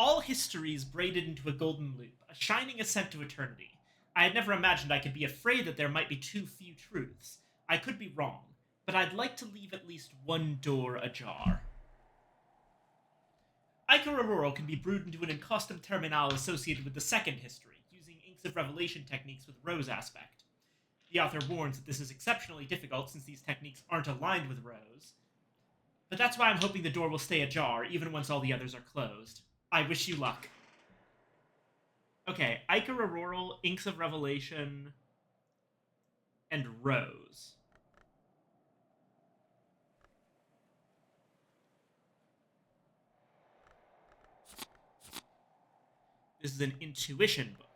All histories braided into a golden loop, a shining ascent to eternity. I had never imagined I could be afraid that there might be too few truths. I could be wrong, but I'd like to leave at least one door ajar. Ichor Auroral can be brewed into an encostum terminal associated with the second history, using Inks of Revelation techniques with Rose aspect. The author warns that this is exceptionally difficult since these techniques aren't aligned with Rose. But that's why I'm hoping the door will stay ajar, even once all the others are closed. I wish you luck. Okay, Ichor Auroral, Inks of Revelation, and Rose. This is an intuition book.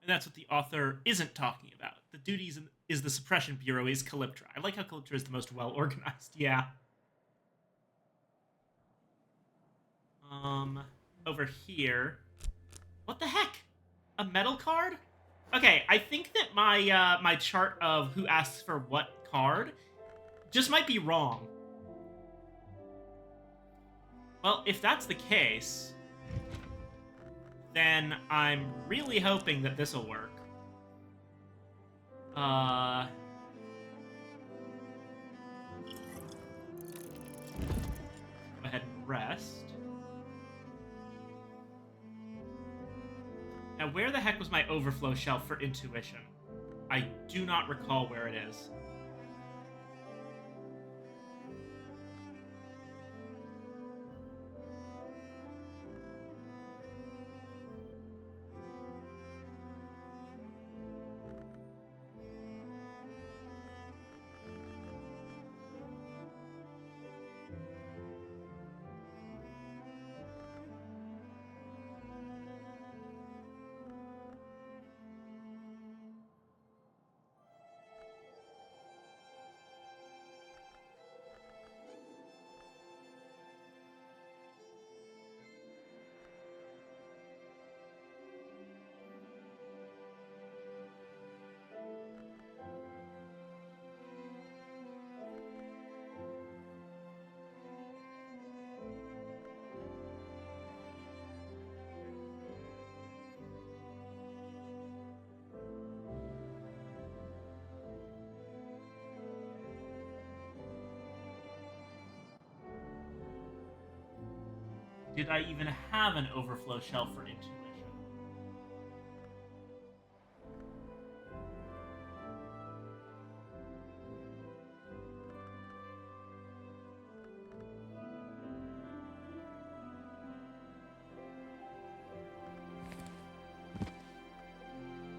And that's what the author isn't talking about. The duties is the Suppression Bureau is Calyptra. I like how Calyptra is the most well-organized. Yeah. Over here. What the heck? A metal card? Okay, I think that my chart of who asks for what card just might be wrong. Well, if that's the case, then I'm really hoping that this will work. Go ahead and rest. Now, where the heck was my overflow shelf for intuition? I do not recall where it is. Did I even have an overflow shelf for intuition?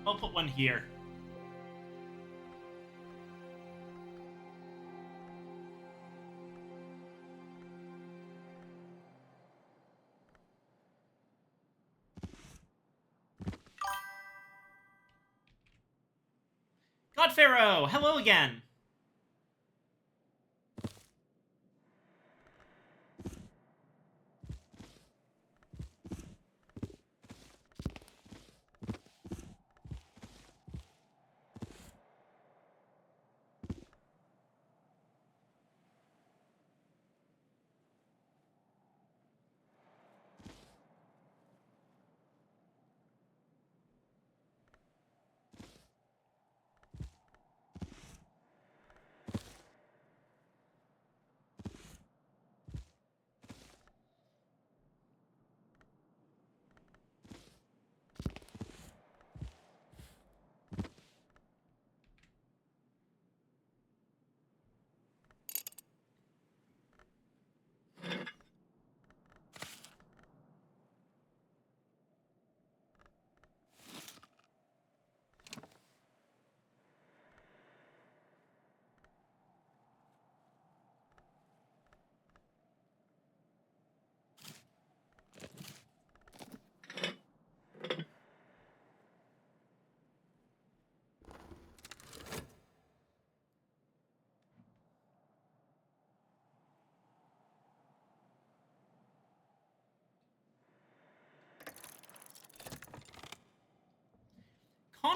I'll put one here. Godpharaoh, hello again.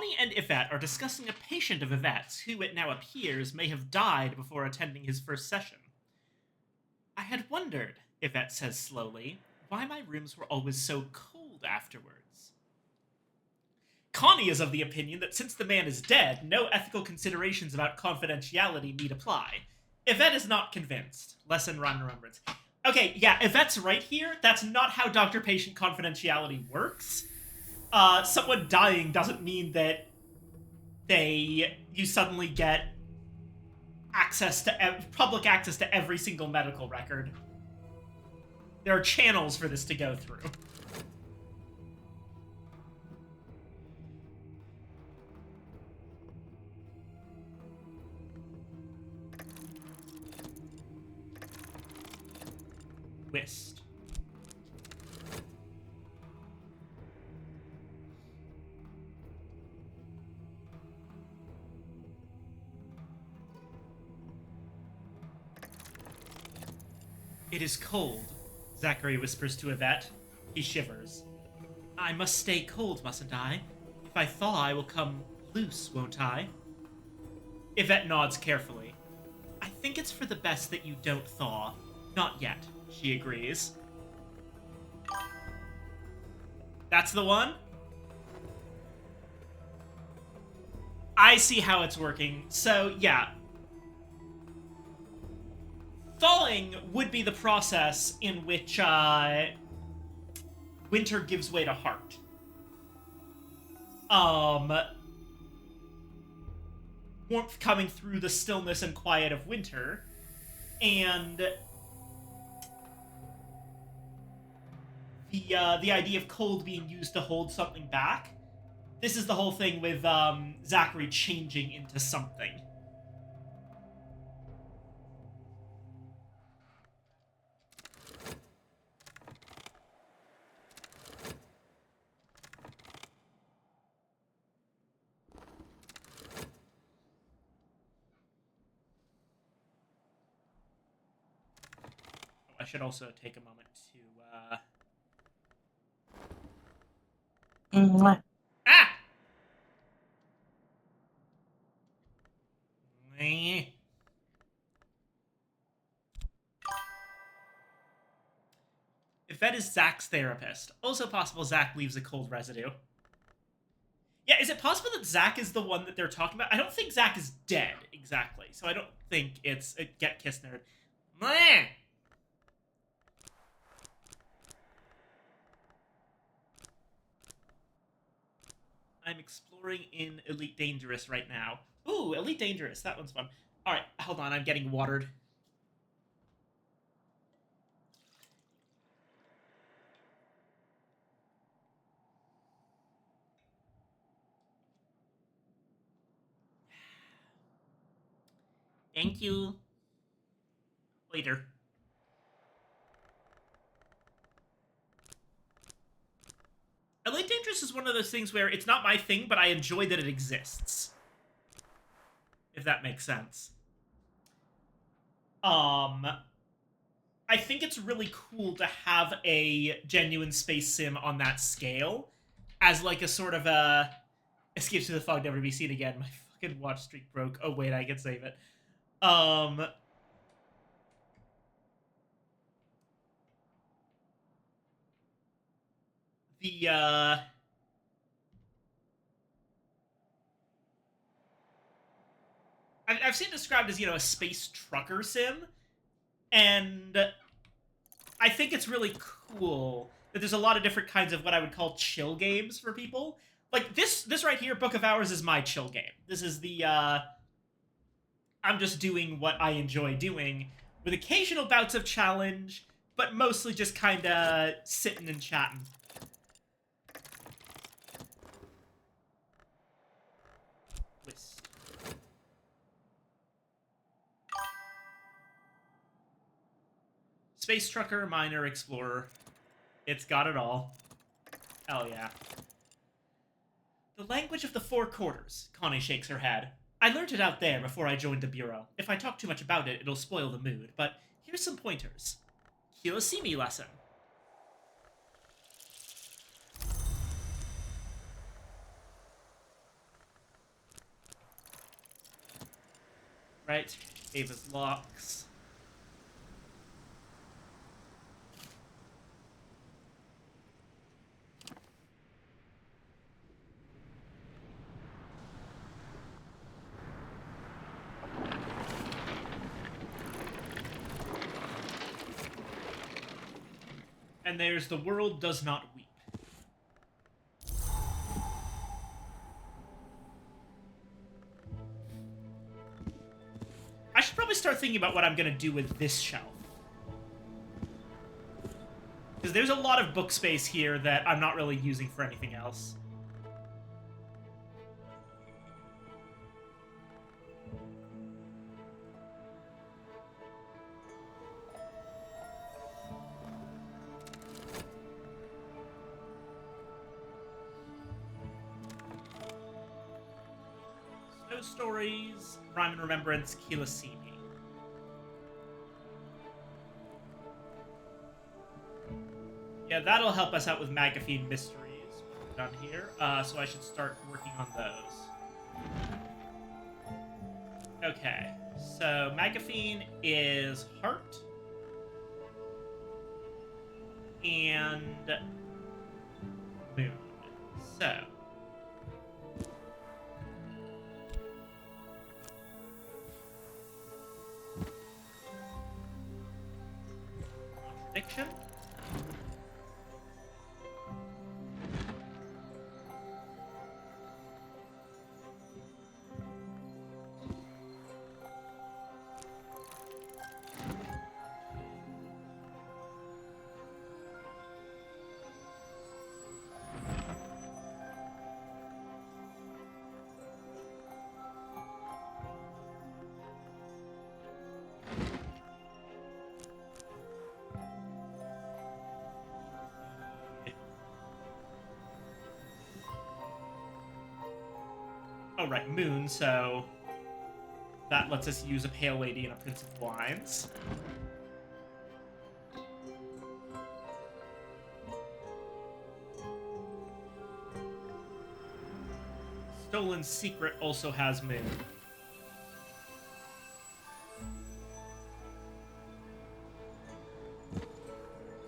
Connie and Yvette are discussing a patient of Yvette's who, it now appears, may have died before attending his first session. I had wondered, Yvette says slowly, why my rooms were always so cold afterwards. Connie is of the opinion that since the man is dead, no ethical considerations about confidentiality need apply. Yvette is not convinced. Lesson Ron remembrance. Okay, yeah, Yvette's right here. That's not how doctor-patient confidentiality works. Someone dying doesn't mean that you suddenly get public access to every single medical record. There are channels for this to go through. Twist. It is cold, Zachary whispers to Yvette. He shivers. I must stay cold, mustn't I? If I thaw, I will come loose, won't I? Yvette nods carefully. I think it's for the best that you don't thaw. Not yet, she agrees. That's the one? I see how it's working. So, yeah. Thawing would be the process in which winter gives way to heart. Warmth coming through the stillness and quiet of winter, and the idea of cold being used to hold something back. This is the whole thing with Zachary changing into something. I should also take a moment to Mwah. Ah! Meh. Yvette is Zach's therapist. Also possible Zach leaves a cold residue. Yeah, is it possible that Zach is the one that they're talking about? I don't think Zach is dead, exactly. So I don't think it's a Get Kiss Nerd. Meh. I'm exploring in Elite Dangerous right now. Ooh, Elite Dangerous. That one's fun. All right, hold on. I'm getting watered. Thank you. Later. Elite Dangerous is one of those things where it's not my thing, but I enjoy that it exists. If that makes sense. I think it's really cool to have a genuine space sim on that scale as like a sort of a Escapes to the Fog, Never Be Seen Again. My fucking watch streak broke. Oh wait, I can save it. I've seen it described as, a space trucker sim, and I think it's really cool that there's a lot of different kinds of what I would call chill games for people. Like, this right here, Book of Hours, is my chill game. This is the, I'm just doing what I enjoy doing, with occasional bouts of challenge, but mostly just kinda sitting and chatting. Twist. Space trucker, miner, explorer. It's got it all. Hell yeah. The language of the four quarters, Connie shakes her head. I learned it out there before I joined the Bureau. If I talk too much about it, it'll spoil the mood, but here's some pointers. Kirosimi lesson. Right. Ava's locks. And there's The World Does Not Weep. I should probably start thinking about what I'm going to do with this shelf. Because there's a lot of book space here that I'm not really using for anything else. Snow Stories, Rhyme and Remembrance, Kilasimi. Yeah, that'll help us out with Magafine Mysteries done here. So I should start working on those. Okay, so Magafine is Heart. And Moon. So contradiction. Oh, right, Moon, so that lets us use a Pale Lady and a Prince of Wines. Stolen Secret also has Moon.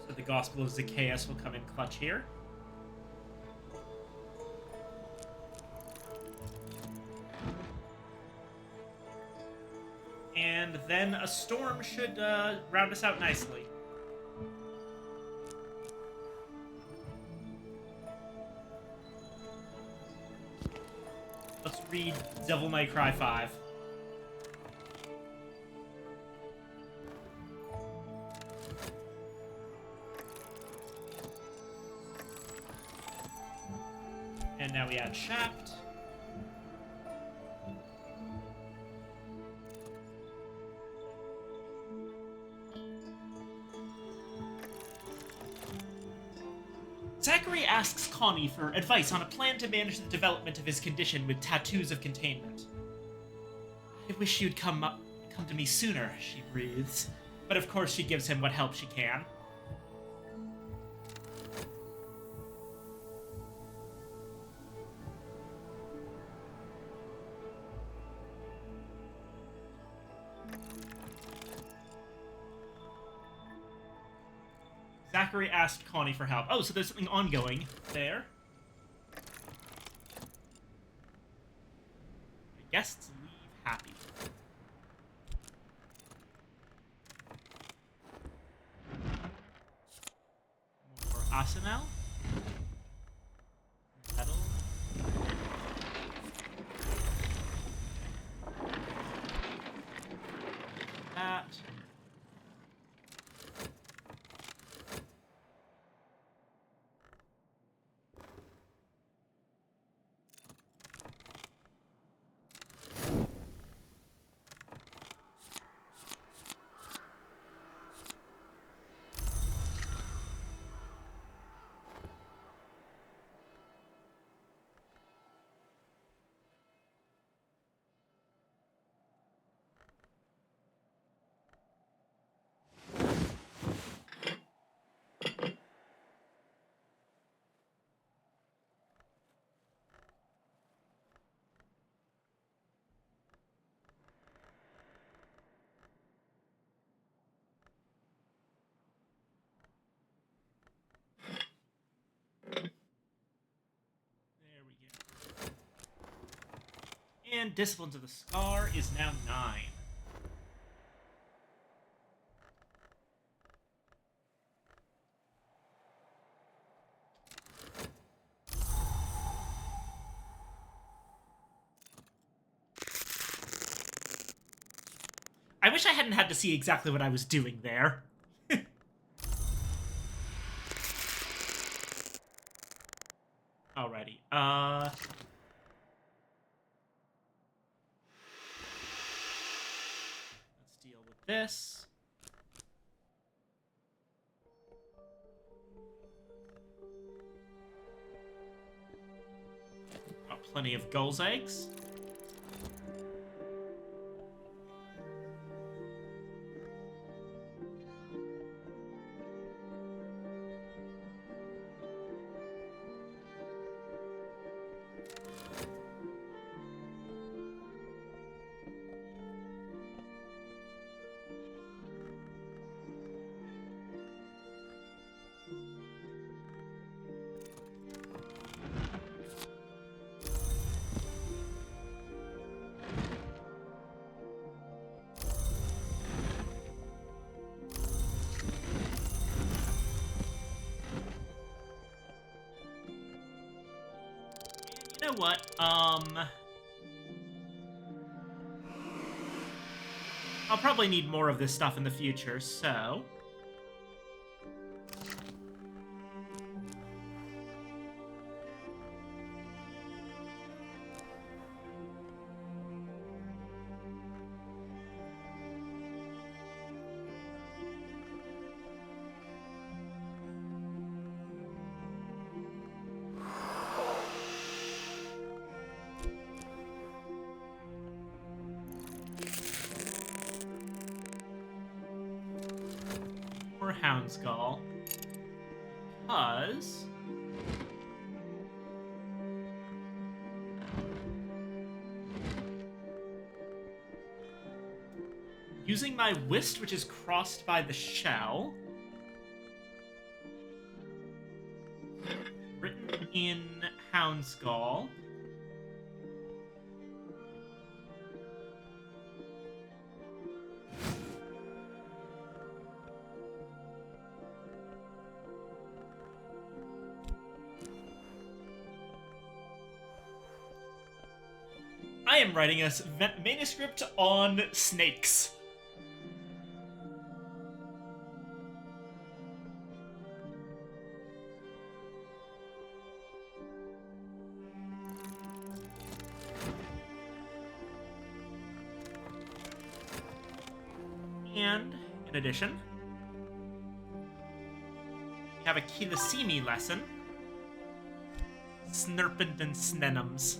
So the Gospel of Zacchaeus will come in clutch here. And then a storm should round us out nicely. Let's read Devil May Cry 5. And now we add Shaft. Zachary asks Connie for advice on a plan to manage the development of his condition with tattoos of containment. I wish you'd come to me sooner, she breathes. But of course she gives him what help she can. Zachary asked Connie for help. Oh, so there's something ongoing there. Guests leave happy. More Asanel. Metal. That. And Discipline to the Scar is now 9. I wish I hadn't had to see exactly what I was doing there. Alrighty. Let's deal with this. Got plenty of Gull's eggs. You know what? I'll probably need more of this stuff in the future, so... Houndskull, because using my Whist, which is crossed by the shell, written in Houndskull, I am writing a manuscript on snakes. And, in addition, we have a Kilisimi lesson. Snurpent and Snenums.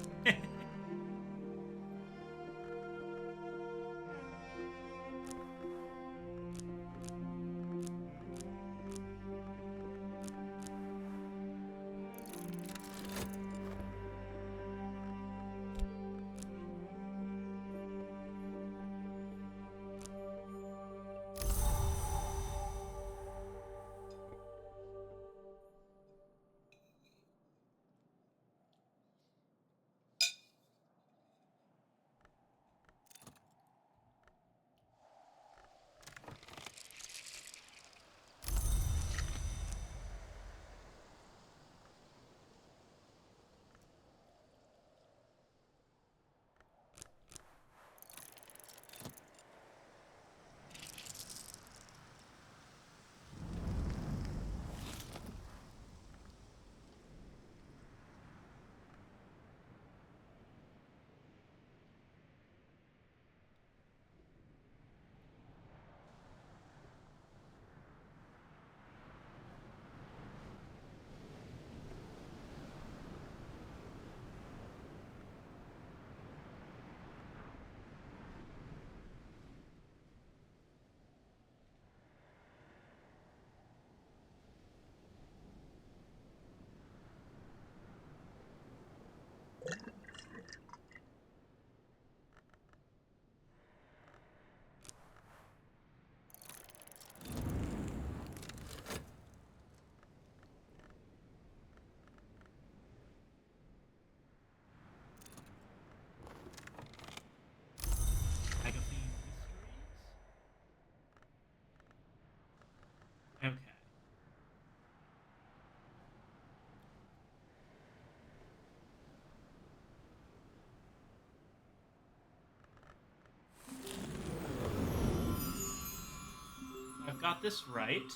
got this right.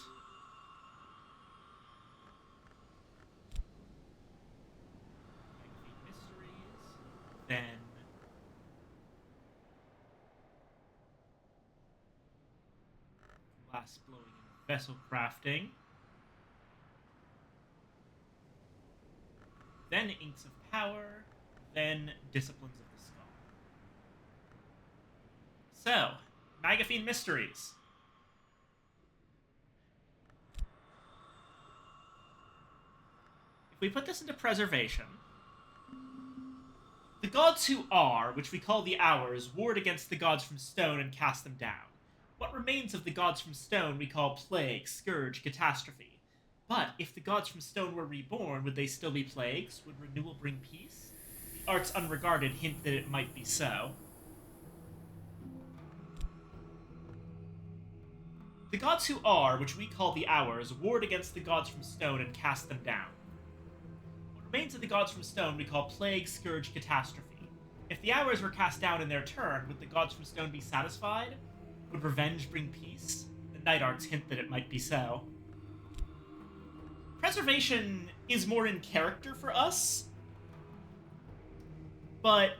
Magazine Mysteries. Then glass blowing and vessel crafting. Then Inks of Power. Then Disciplines of the Skull. So, Magaphine Mysteries. If we put this into preservation, the gods who are, which we call the hours, ward against the gods from stone and cast them down. What remains of the gods from stone we call plague, scourge, catastrophe. But if the gods from stone were reborn, would they still be plagues? Would renewal bring peace? The arts unregarded hint that it might be so. The gods who are, which we call the hours, ward against the gods from stone and cast them down. What remains of the gods from stone we call plague, scourge, catastrophe. If the hours were cast down in their turn, would the gods from stone be satisfied? Would revenge bring peace? The night arts hint that it might be so. Preservation is more in character for us, but,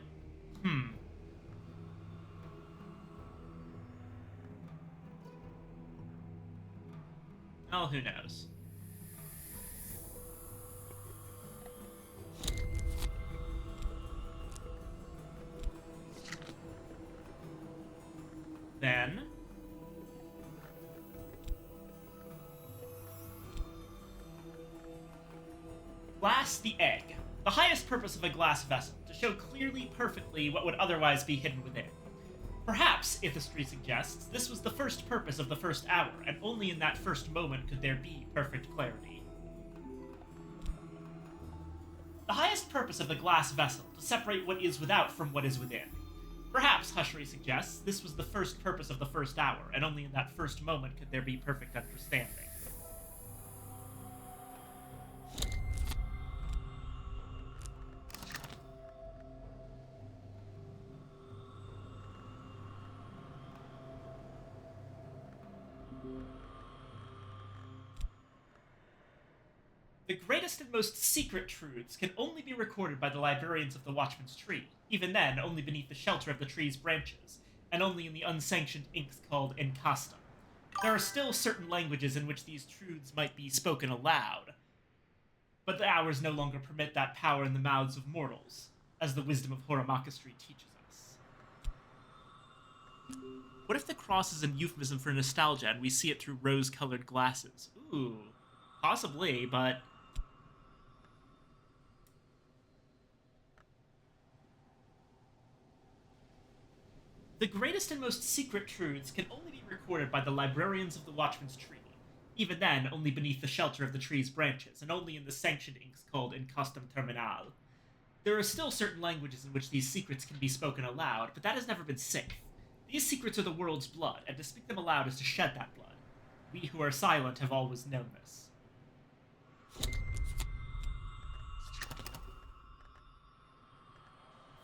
oh, who knows? Then glass the egg. The highest purpose of a glass vessel, to show clearly, perfectly what would otherwise be hidden within. Perhaps, Ithistry suggests, this was the first purpose of the first hour, and only in that first moment could there be perfect clarity. The highest purpose of the glass vessel, to separate what is without from what is within. Perhaps, Hushery suggests, this was the first purpose of the first hour, and only in that first moment could there be perfect understanding. The greatest and most secret truths can only be recorded by the librarians of the Watchman's Tree, even then only beneath the shelter of the tree's branches, and only in the unsanctioned inks called Encasta. There are still certain languages in which these truths might be spoken aloud, but the hours no longer permit that power in the mouths of mortals, as the wisdom of Horamakastri teaches us. What if the cross is a euphemism for nostalgia and we see it through rose-colored glasses? Ooh, possibly, but the greatest and most secret truths can only be recorded by the librarians of the Watchman's Tree, even then only beneath the shelter of the tree's branches, and only in the sanctioned inks called Encastum Terminal. There are still certain languages in which these secrets can be spoken aloud, but that has never been safe. These secrets are the world's blood, and to speak them aloud is to shed that blood. We who are silent have always known this.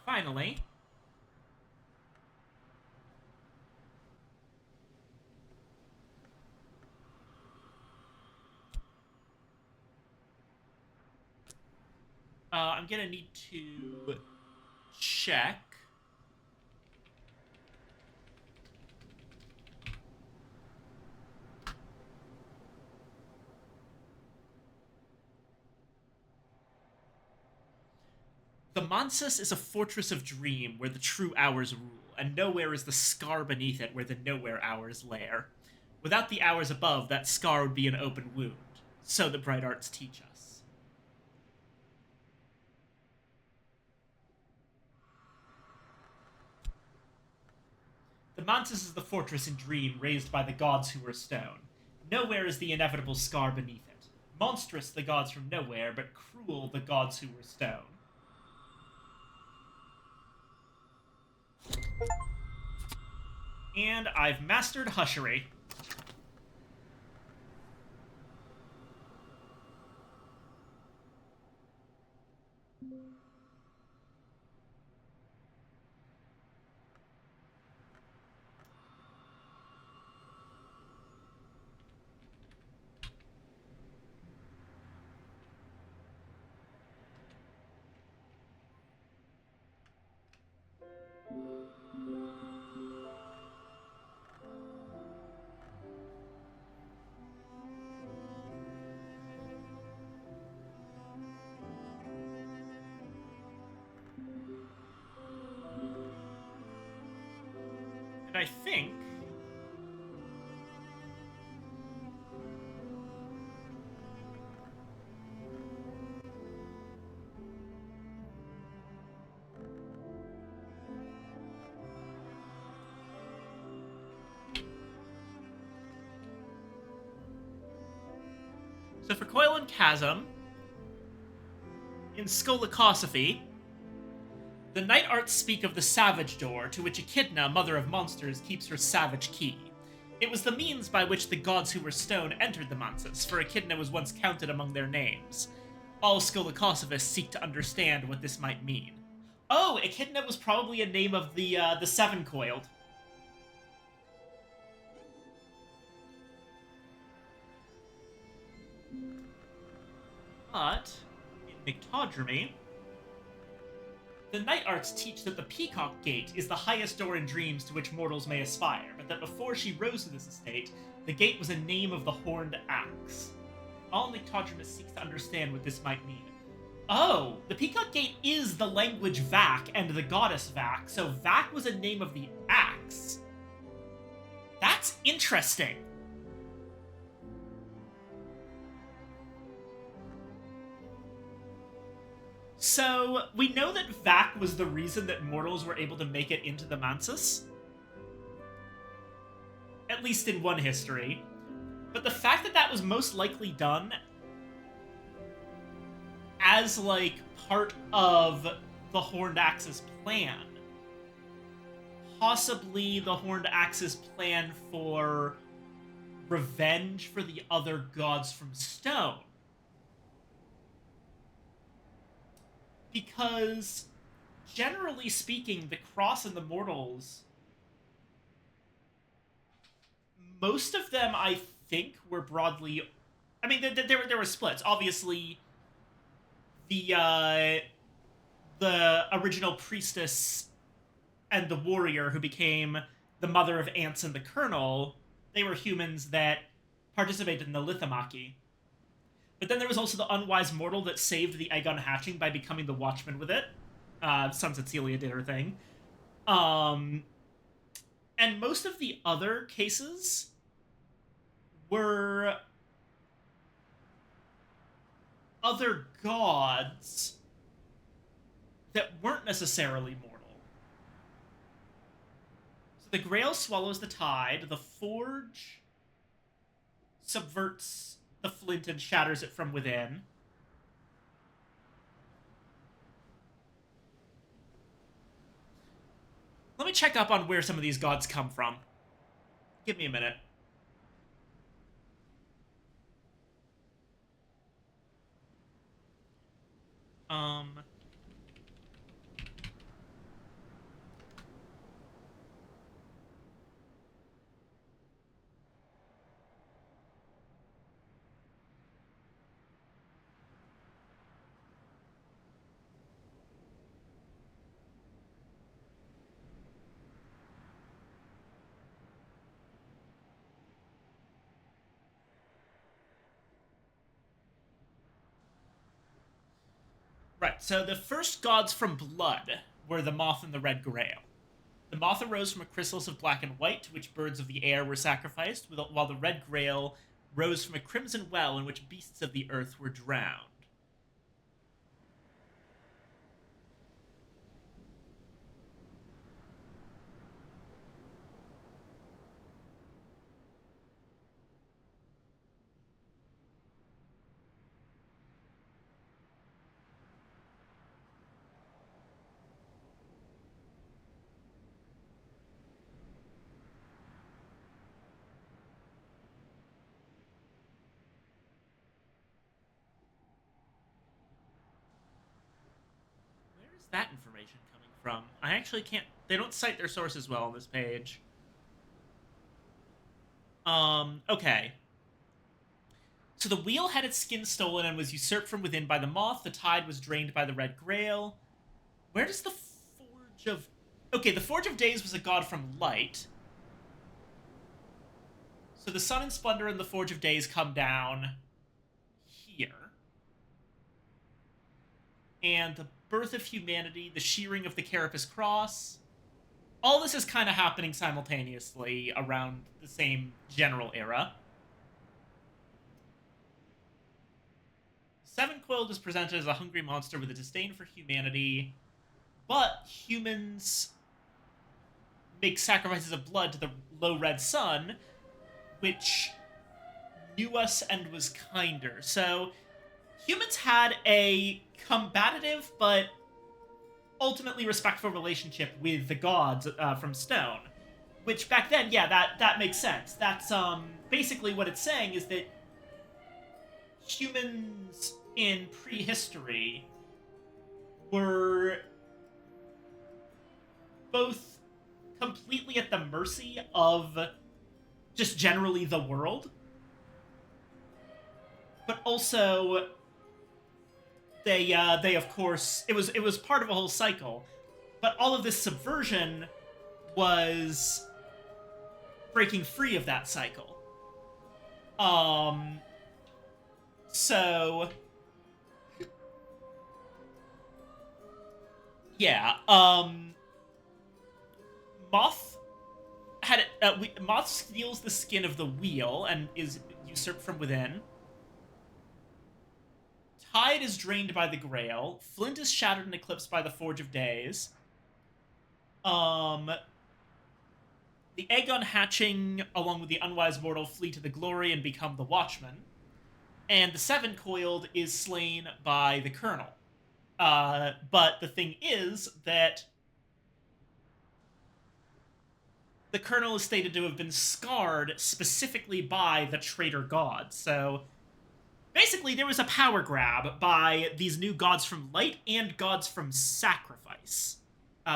Finally, I'm gonna need to check. The Mansus is a fortress of dream where the true hours rule, and nowhere is the scar beneath it where the nowhere hours lair. Without the hours above, that scar would be an open wound. So the bright arts teach us. The Mantis is the fortress in dream raised by the gods who were stone. Nowhere is the inevitable scar beneath it. Monstrous the gods from nowhere, but cruel the gods who were stone. And I've mastered Hushery. And I think... So for Coil and Chasm, in Skolakosophy, the Night Arts speak of the Savage Door, to which Echidna, mother of monsters, keeps her savage key. It was the means by which the gods who were stone entered the Mansus, for Echidna was once counted among their names. All Skolakosophists seek to understand what this might mean. Oh, Echidna was probably a name of the Seven-Coiled. But, in Nyctodromy, the Night Arts teach that the Peacock Gate is the highest door in dreams to which mortals may aspire, but that before she rose to this estate, the gate was a name of the Horned Axe. All Nyctodromists seek to understand what this might mean. Oh, the Peacock Gate is the language Vac and the goddess Vac, so Vac was a name of the axe. That's interesting. So, we know that Vac was the reason that mortals were able to make it into the Mansus. At least in one history. But the fact that that was most likely done as, like, part of the Horned Axe's plan. Possibly the Horned Axe's plan for revenge for the other gods from stone. Because, generally speaking, the Cross and the Mortals, most of them, I think, were broadly... I mean, there were splits. Obviously, the original priestess and the warrior who became the mother of Ants and the Colonel, they were humans that participated in the Lithomachy. But then there was also the unwise mortal that saved the egg on hatching by becoming the watchman with it. Sun Cecilia did her thing. And most of the other cases were other gods that weren't necessarily mortal. So the Grail swallows the tide, the Forge subverts the flint and shatters it from within. Let me check up on where some of these gods come from. Give me a minute. Right, so the first gods from blood were the Moth and the Red Grail. The Moth arose from a chrysalis of black and white, to which birds of the air were sacrificed, while the Red Grail rose from a crimson well in which beasts of the earth were drowned. Where is that information coming from? I actually can't... They don't cite their sources well on this page. Okay. So the wheel had its skin stolen and was usurped from within by the Moth. The tide was drained by the Red Grail. Where does the Forge of... Okay, the Forge of Days was a god from light. So the Sun and Splendor and the Forge of Days come down here. And the Birth of Humanity, the Shearing of the Carapace Cross. all this is kind of happening simultaneously around the same general era. Seven Coiled is presented as a hungry monster with a disdain for humanity, but humans make sacrifices of blood to the low red sun, which knew us and was kinder. So humans had a combative but ultimately respectful relationship with the gods from Stone. Which back then, yeah, that makes sense. That's basically what it's saying is that humans in prehistory were both completely at the mercy of just generally the world, but also they of course it was part of a whole cycle, but all of this subversion was breaking free of that cycle. Um, so yeah, Moth Moth steals the skin of the wheel and is usurped from within. Tide is drained by the Grail. Flint is shattered and eclipsed by the Forge of Days. The Aegon hatching, along with the unwise mortal, flee to the glory and become the Watchmen. And the Seven Coiled is slain by the Colonel. But the thing is that the Colonel is stated to have been scarred specifically by the traitor god. So basically, there was a power grab by these new gods from light and gods from sacrifice.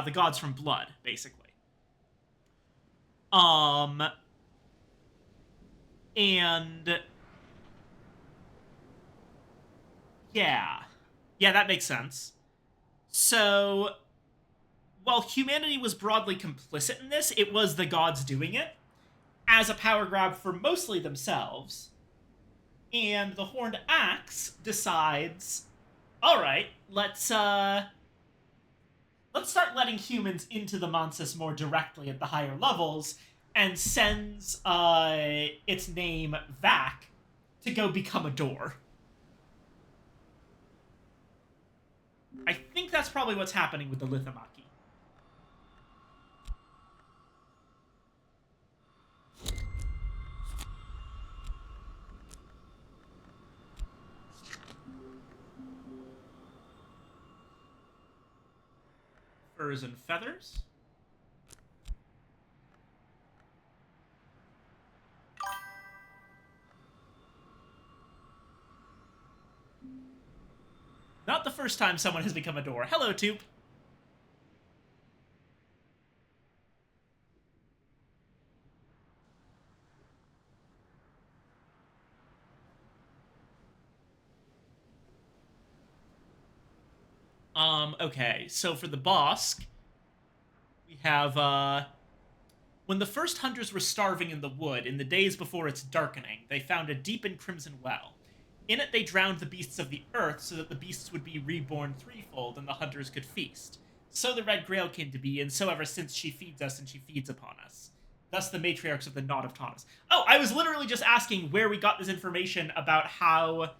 The gods from blood, basically. And yeah. Yeah, that makes sense. So, while humanity was broadly complicit in this, it was the gods doing it as a power grab for mostly themselves. And the Horned Axe decides, all right, let's start letting humans into the Mansus more directly at the higher levels, and sends its name Vac to go become a door. I think that's probably what's happening with the Lithomaki. Furs and feathers. Not the first time someone has become a door. Hello, Toop. Okay, so for the Bosk, we have, when the first hunters were starving in the wood, in the days before its darkening, they found a deep and crimson well. In it they drowned the beasts of the earth so that the beasts would be reborn threefold and the hunters could feast. So the Red Grail came to be, and so ever since she feeds us and she feeds upon us. Thus the matriarchs of the Knot have taught us. Oh, I was literally just asking where we got this information about how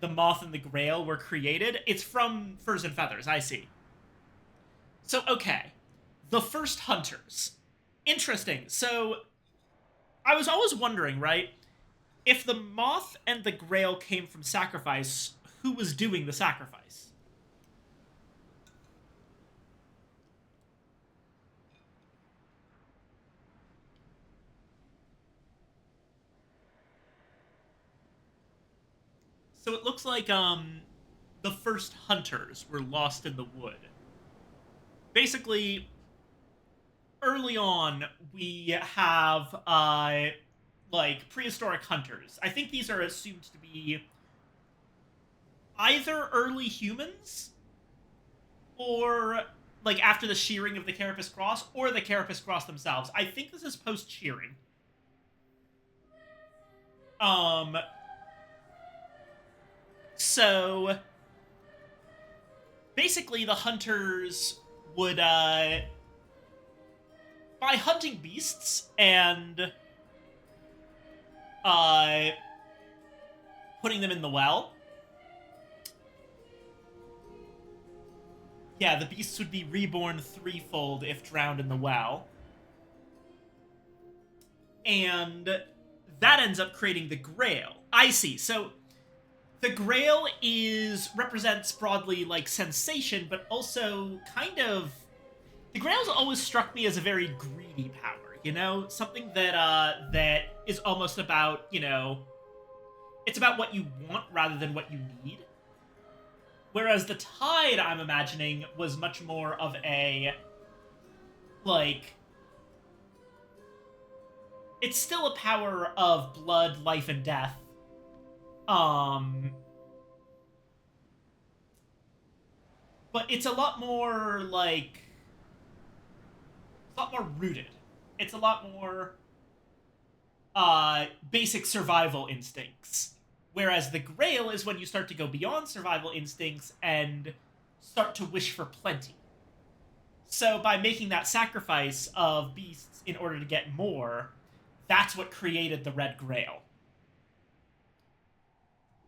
the Moth and the Grail were created. It's from Furs and Feathers, I see. So, okay. The first hunters. Interesting. So, I was always wondering, right? If the Moth and the Grail came from sacrifice, who was doing the sacrifice? So it looks like the first hunters were lost in the wood. Basically, early on we have like prehistoric hunters. I think these are assumed to be either early humans or like after the shearing of the Carapace Cross, or the Carapace Cross themselves. I think this is post shearing. Um so basically the hunters would by hunting beasts and uh, putting them in the well, yeah, the beasts would be reborn threefold if drowned in the well. And that ends up creating the Grail. I see. So the Grail represents broadly like sensation, but also kind of the Grail's always struck me as a very greedy power. Something that is almost about it's about what you want rather than what you need. Whereas the Tide, I'm imagining, was much more of a like it's still a power of blood, life, and death. But it's a lot more like it's a lot more rooted. It's a lot more basic survival instincts. Whereas the Grail is when you start to go beyond survival instincts and start to wish for plenty. So by making that sacrifice of beasts in order to get more, that's what created the Red Grail.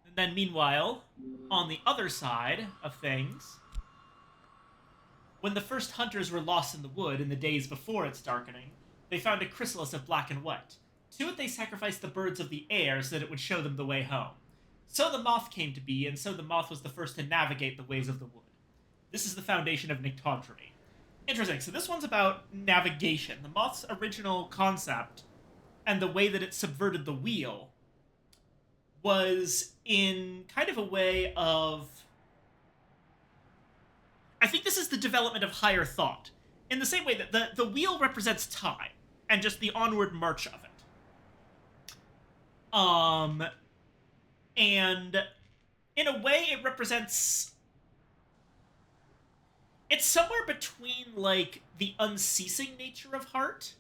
And then meanwhile, on the other side of things, when the first hunters were lost in the wood in the days before its darkening, they found a chrysalis of black and white. To it they sacrificed the birds of the air so that it would show them the way home. So the moth came to be, and so the moth was the first to navigate the ways of the wood. This is the foundation of Nyctogamy. Interesting, so this one's about navigation. The moth's original concept, and the way that it subverted the wheel, was in kind of a way of... I think this is the development of higher thought, in the same way that the wheel represents time, and just the onward march of it. And in a way it represents... It's somewhere between, like, the unceasing nature of heart.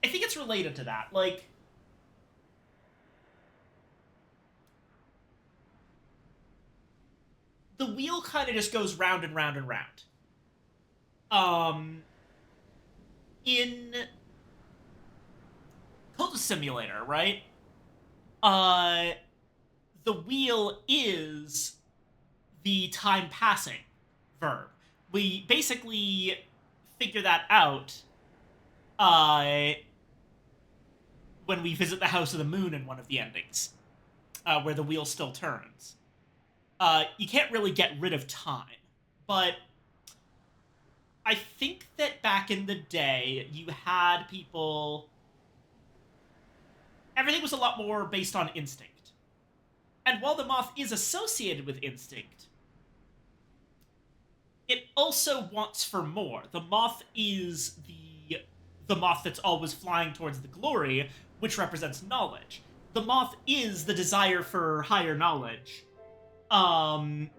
I think it's related to that. Like, the wheel kind of just goes round and round and round. In Cultist Simulator, right? The wheel is the time passing verb. We basically figure that out when we visit the House of the Moon in one of the endings, where the wheel still turns. You can't really get rid of time, but I think that back in the day, you had people... Everything was a lot more based on instinct. And while the moth is associated with instinct, it also wants for more. The moth is the moth that's always flying towards the glory, which represents knowledge. The moth is the desire for higher knowledge. And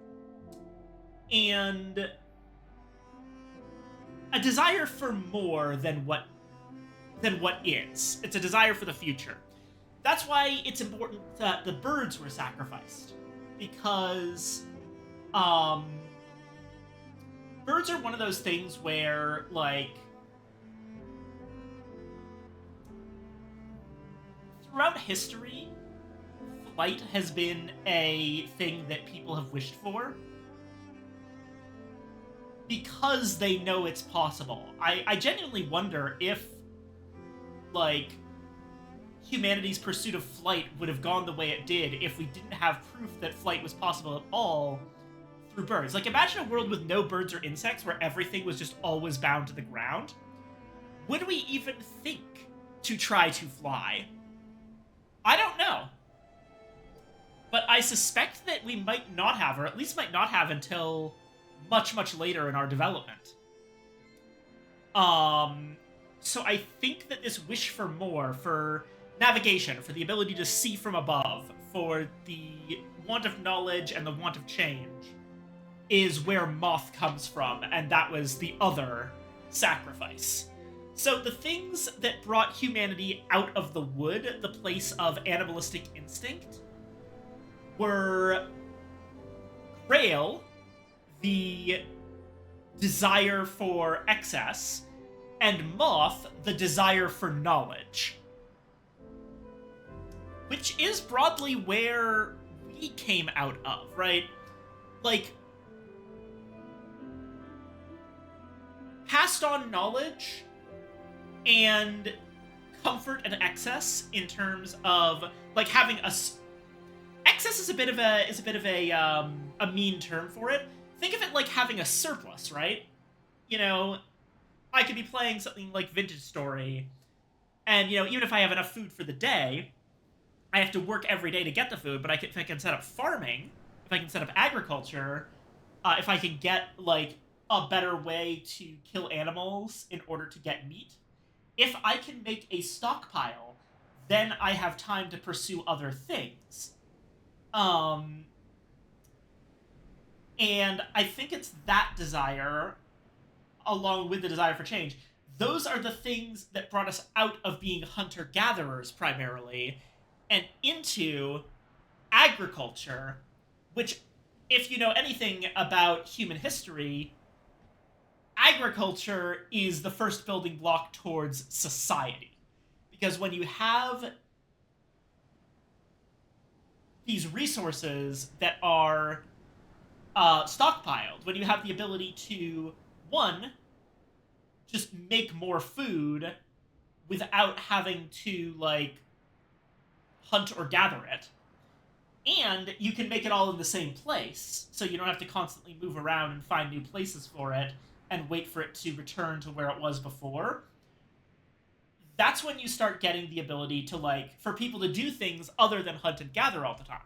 a desire for more than what is. It's a desire for the future. That's why it's important that the birds were sacrificed. Because, birds are one of those things where, like, throughout history, flight has been a thing that people have wished for. Because they know it's possible. I genuinely wonder if, like, humanity's pursuit of flight would have gone the way it did if we didn't have proof that flight was possible at all through birds. Like, imagine a world with no birds or insects where everything was just always bound to the ground. Would we even think to try to fly? I don't know. But I suspect that we might not have, or at least might not have until much, much later in our development. So I think that this wish for more, for navigation, for the ability to see from above, for the want of knowledge and the want of change, is where Moth comes from, and that was the other sacrifice. So the things that brought humanity out of the wood, the place of animalistic instinct, were Grail, the desire for excess, and Moth, the desire for knowledge. Which is broadly where we came out of, right? Like, passed on knowledge and comfort and excess in terms of like having excess is a bit of a mean term for it. Think of it like having a surplus, right? You know, I could be playing something like Vintage Story, and you know, even if I have enough food for the day, I have to work every day to get the food. But if I can set up farming, if I can set up agriculture, if I can get like a better way to kill animals in order to get meat, if I can make a stockpile, then I have time to pursue other things. And I think it's that desire, along with the desire for change, those are the things that brought us out of being hunter-gatherers primarily and into agriculture, which, if you know anything about human history, agriculture is the first building block towards society. Because when you have these resources that are stockpiled, when you have the ability to, one, just make more food without having to, like, hunt or gather it, and you can make it all in the same place, so you don't have to constantly move around and find new places for it and wait for it to return to where it was before, that's when you start getting the ability to, like, for people to do things other than hunt and gather all the time.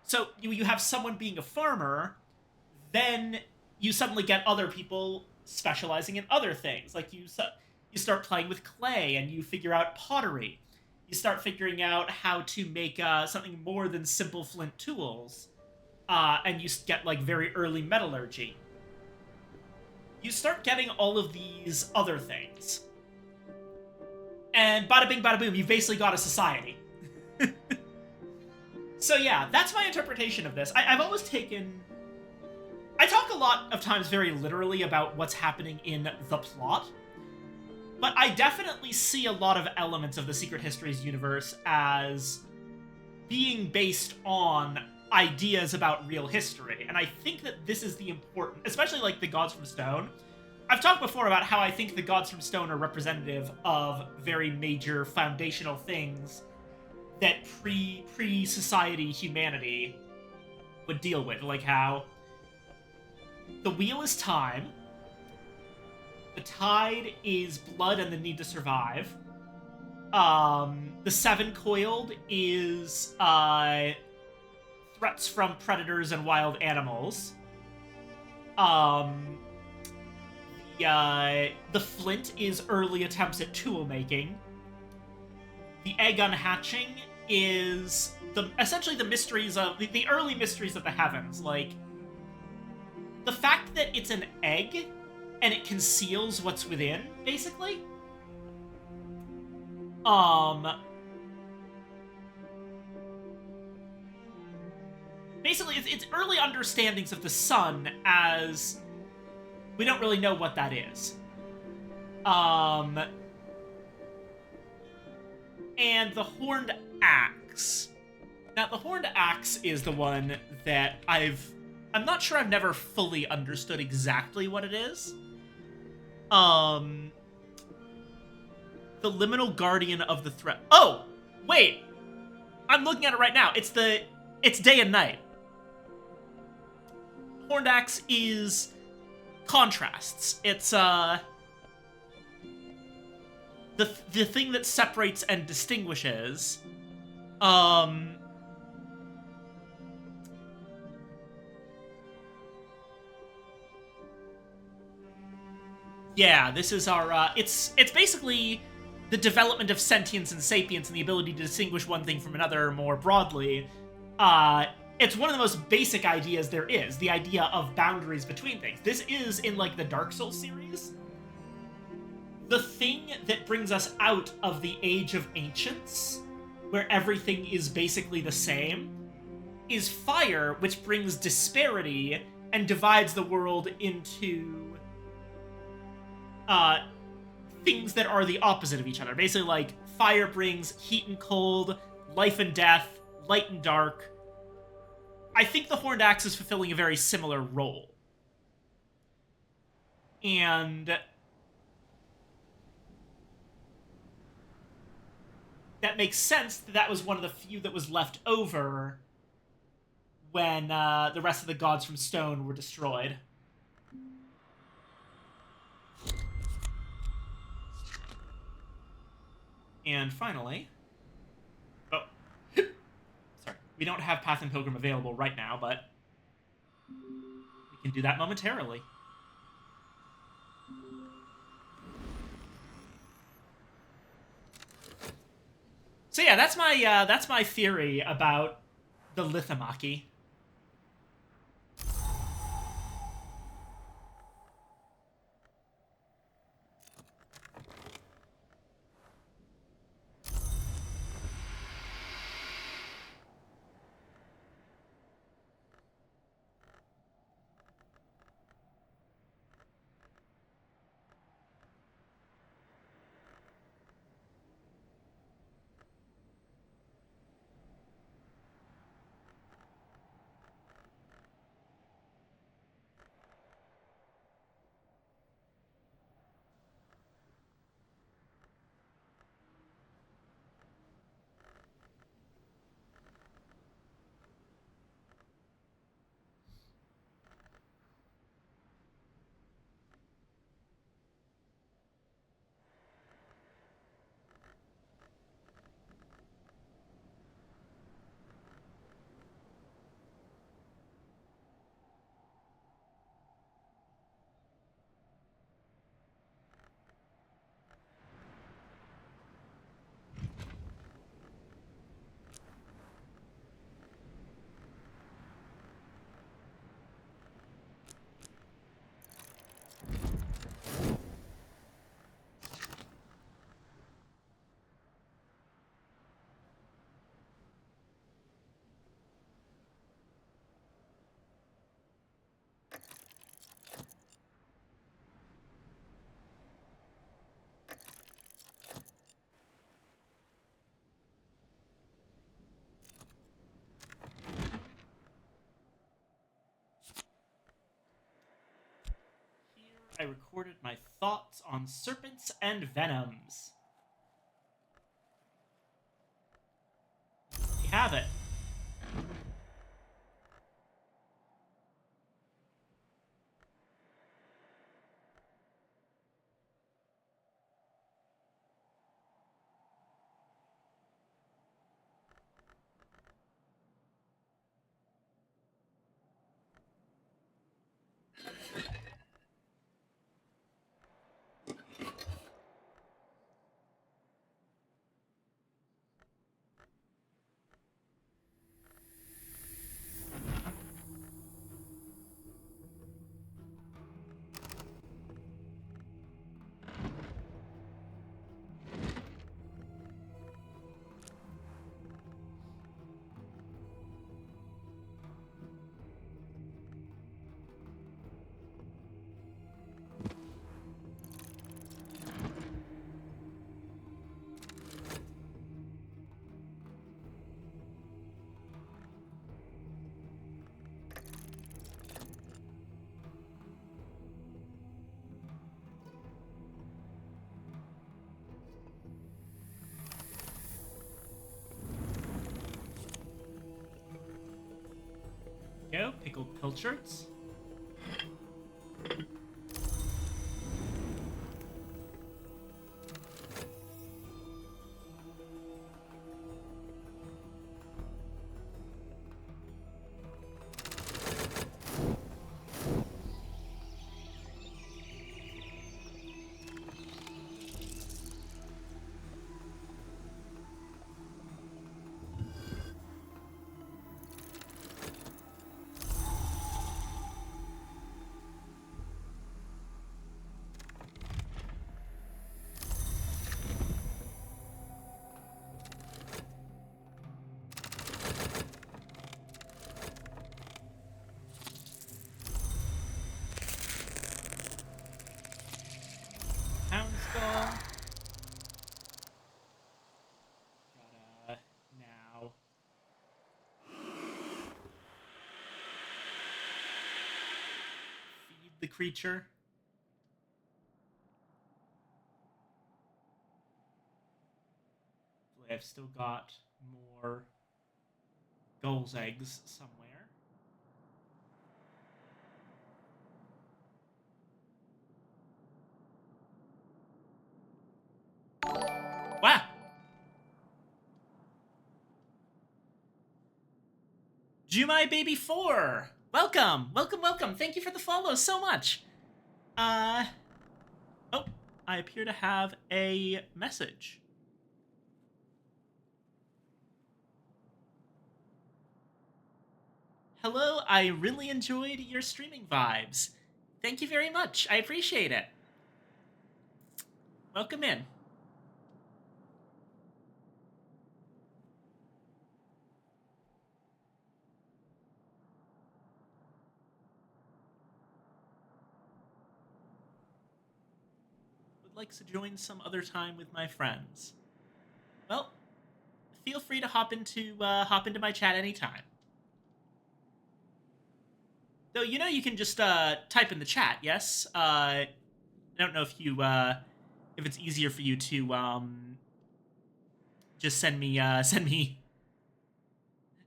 So you have someone being a farmer, then you suddenly get other people specializing in other things. Like, you start playing with clay, and you figure out pottery. You start figuring out how to make something more than simple flint tools. And you get, like, very early metallurgy. You start getting all of these other things. And bada bing, bada boom, you've basically got a society. So yeah, that's my interpretation of this. I've always taken... I talk a lot of times very literally about what's happening in the plot, but I definitely see a lot of elements of the Secret Histories universe as being based on ideas about real history, and I think that this is the important... Especially, like, the Gods from Stone. I've talked before about how I think the Gods from Stone are representative of very major foundational things that pre-society humanity would deal with, like how the wheel is time, the tide is blood and the need to survive, the seven-coiled is threats from predators and wild animals, the flint is early attempts at tool making, the egg unhatching is essentially the mysteries of the early mysteries of the heavens, like the fact that it's an egg and it conceals what's within, basically. Basically, it's early understandings of the sun, as we don't really know what that is. And the Horned Axe. Now, the Horned Axe is the one that I'm not sure, I've never fully understood exactly what it is. The Liminal Guardian of the Threat. Oh! Wait! I'm looking at it right now. It's day and night. Horned Axe is contrasts. It's, the thing that separates and distinguishes, yeah, this is our, it's basically the development of sentience and sapience and the ability to distinguish one thing from another more broadly. It's one of the most basic ideas there is, the idea of boundaries between things. This is, in, like, the Dark Souls series, the thing that brings us out of the Age of Ancients, where everything is basically the same, is fire, which brings disparity and divides the world into things that are the opposite of each other. Basically, like, fire brings heat and cold, life and death, light and dark. I think the Horned Axe is fulfilling a very similar role. And that makes sense that was one of the few that was left over when the rest of the gods from stone were destroyed. And finally... Oh. Sorry. We don't have Path and Pilgrim available right now, but we can do that momentarily. So yeah, that's my theory about the Lithamaki. I recorded my thoughts on serpents and venoms. We have it. Go, pickled pilchards. the creature. I've still got more Gull's eggs somewhere. Wow! Jumai Baby 4! Welcome! Welcome, welcome! Thank you for the follow so much! Oh, I appear to have a message. Hello, I really enjoyed your streaming vibes. Thank you very much. I appreciate it. Welcome in. Would like to join some other time with my friends. Well, feel free to hop into my chat anytime. Though you can just type in the chat. Yes. I don't know if you if it's easier for you to just send me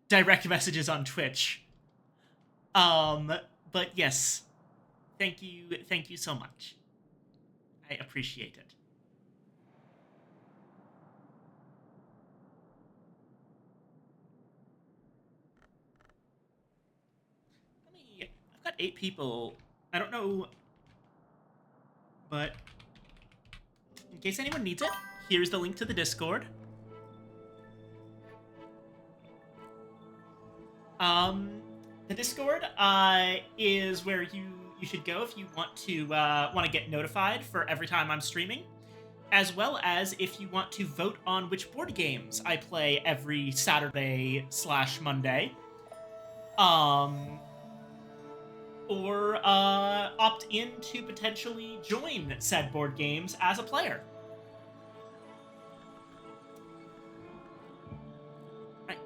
direct messages on Twitch. But yes, thank you so much. I appreciate it. I've got 8 people. I don't know, but in case anyone needs it, here's the link to the Discord. The Discord is where you should go if you want to get notified for every time I'm streaming, as well as if you want to vote on which board games I play every Saturday/Monday. Or opt in to potentially join said board games as a player. Right.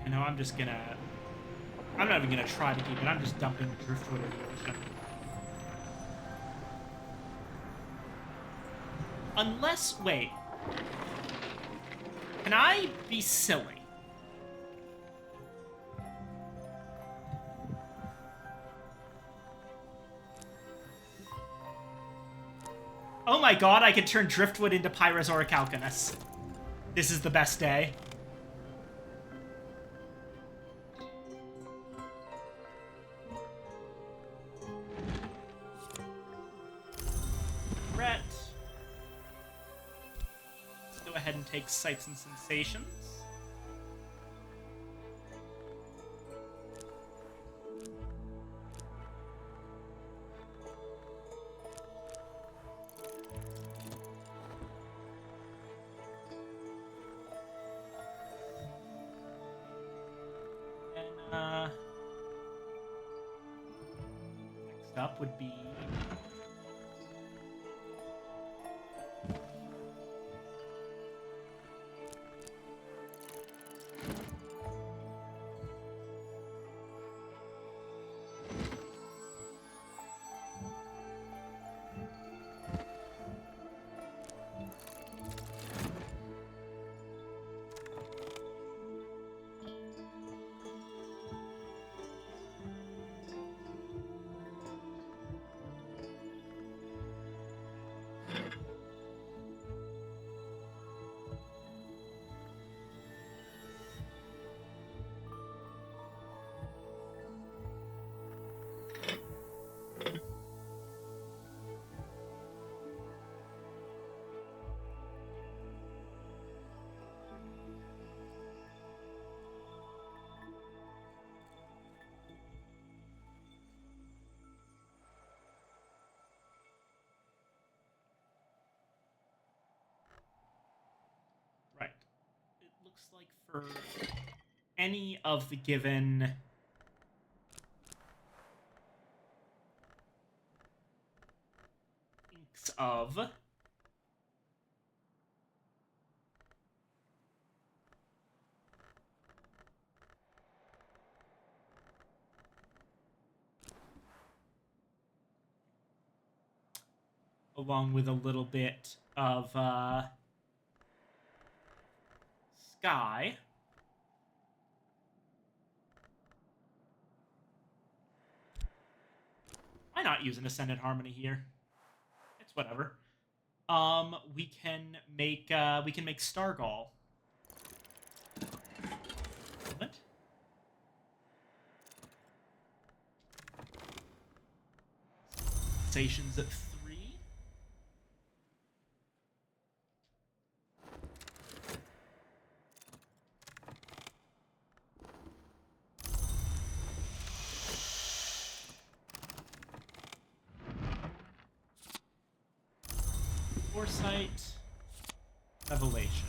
You know, I'm not even gonna try to keep it. I'm just dumping the driftwood in the ocean. Unless, wait. Can I be silly? Oh my god, I can turn driftwood into Pyrosauric Alchemist. This is the best day. Brett. Let's go ahead and take Sights and Sensations. Next up would be looks like for any of the given inks of, along with a little bit of sky. Why not use an Ascendant Harmony here? It's whatever. We can make Stargall. What? Stations at 3. Foresight, Revelation.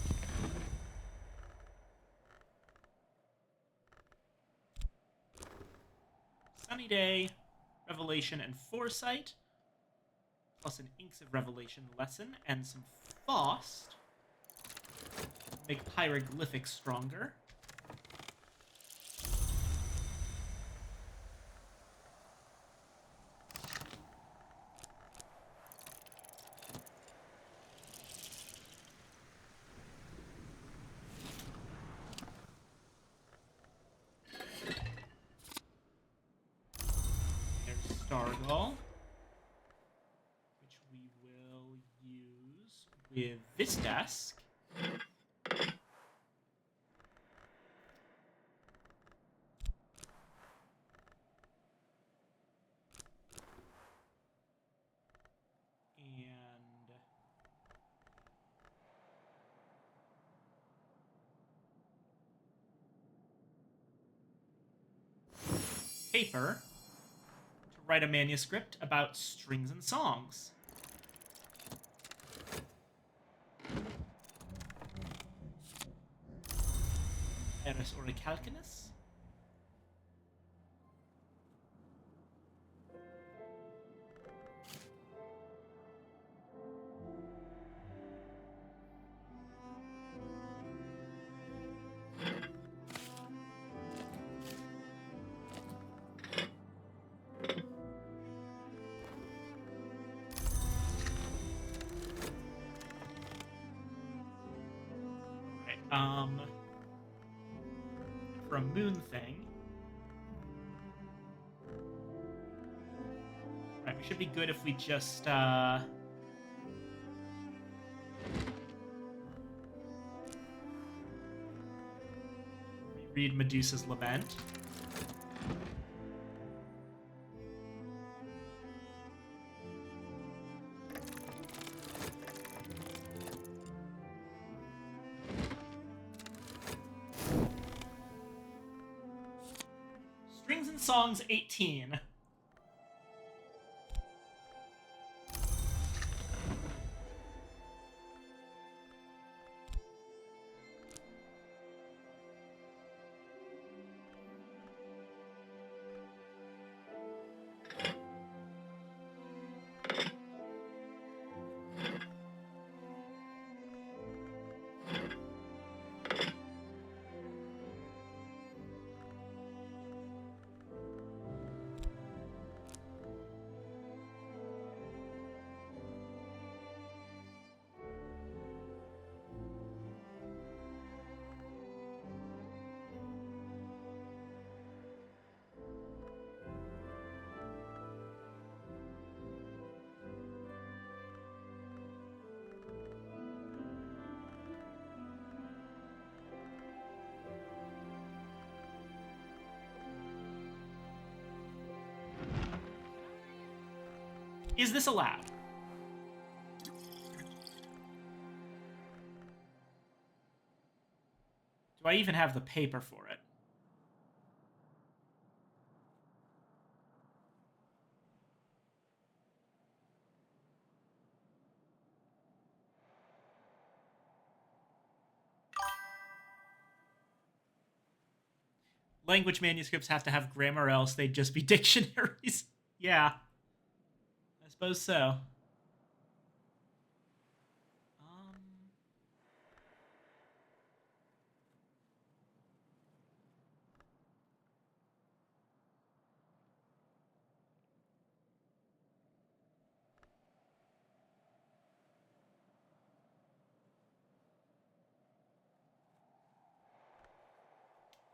Sunny Day, Revelation, and Foresight, plus an Inks of Revelation lesson and some Faust. Make Hieroglyphics stronger. Stargall, which we will use with this desk. And paper to write a manuscript about strings and songs. Eris Orichalcinus. For a moon thing. Right, we should be good if we just read Medusa's Lament. Songs 18. Is this allowed? Do I even have the paper for it? Language manuscripts have to have grammar, or else they'd just be dictionaries. Yeah, I suppose so.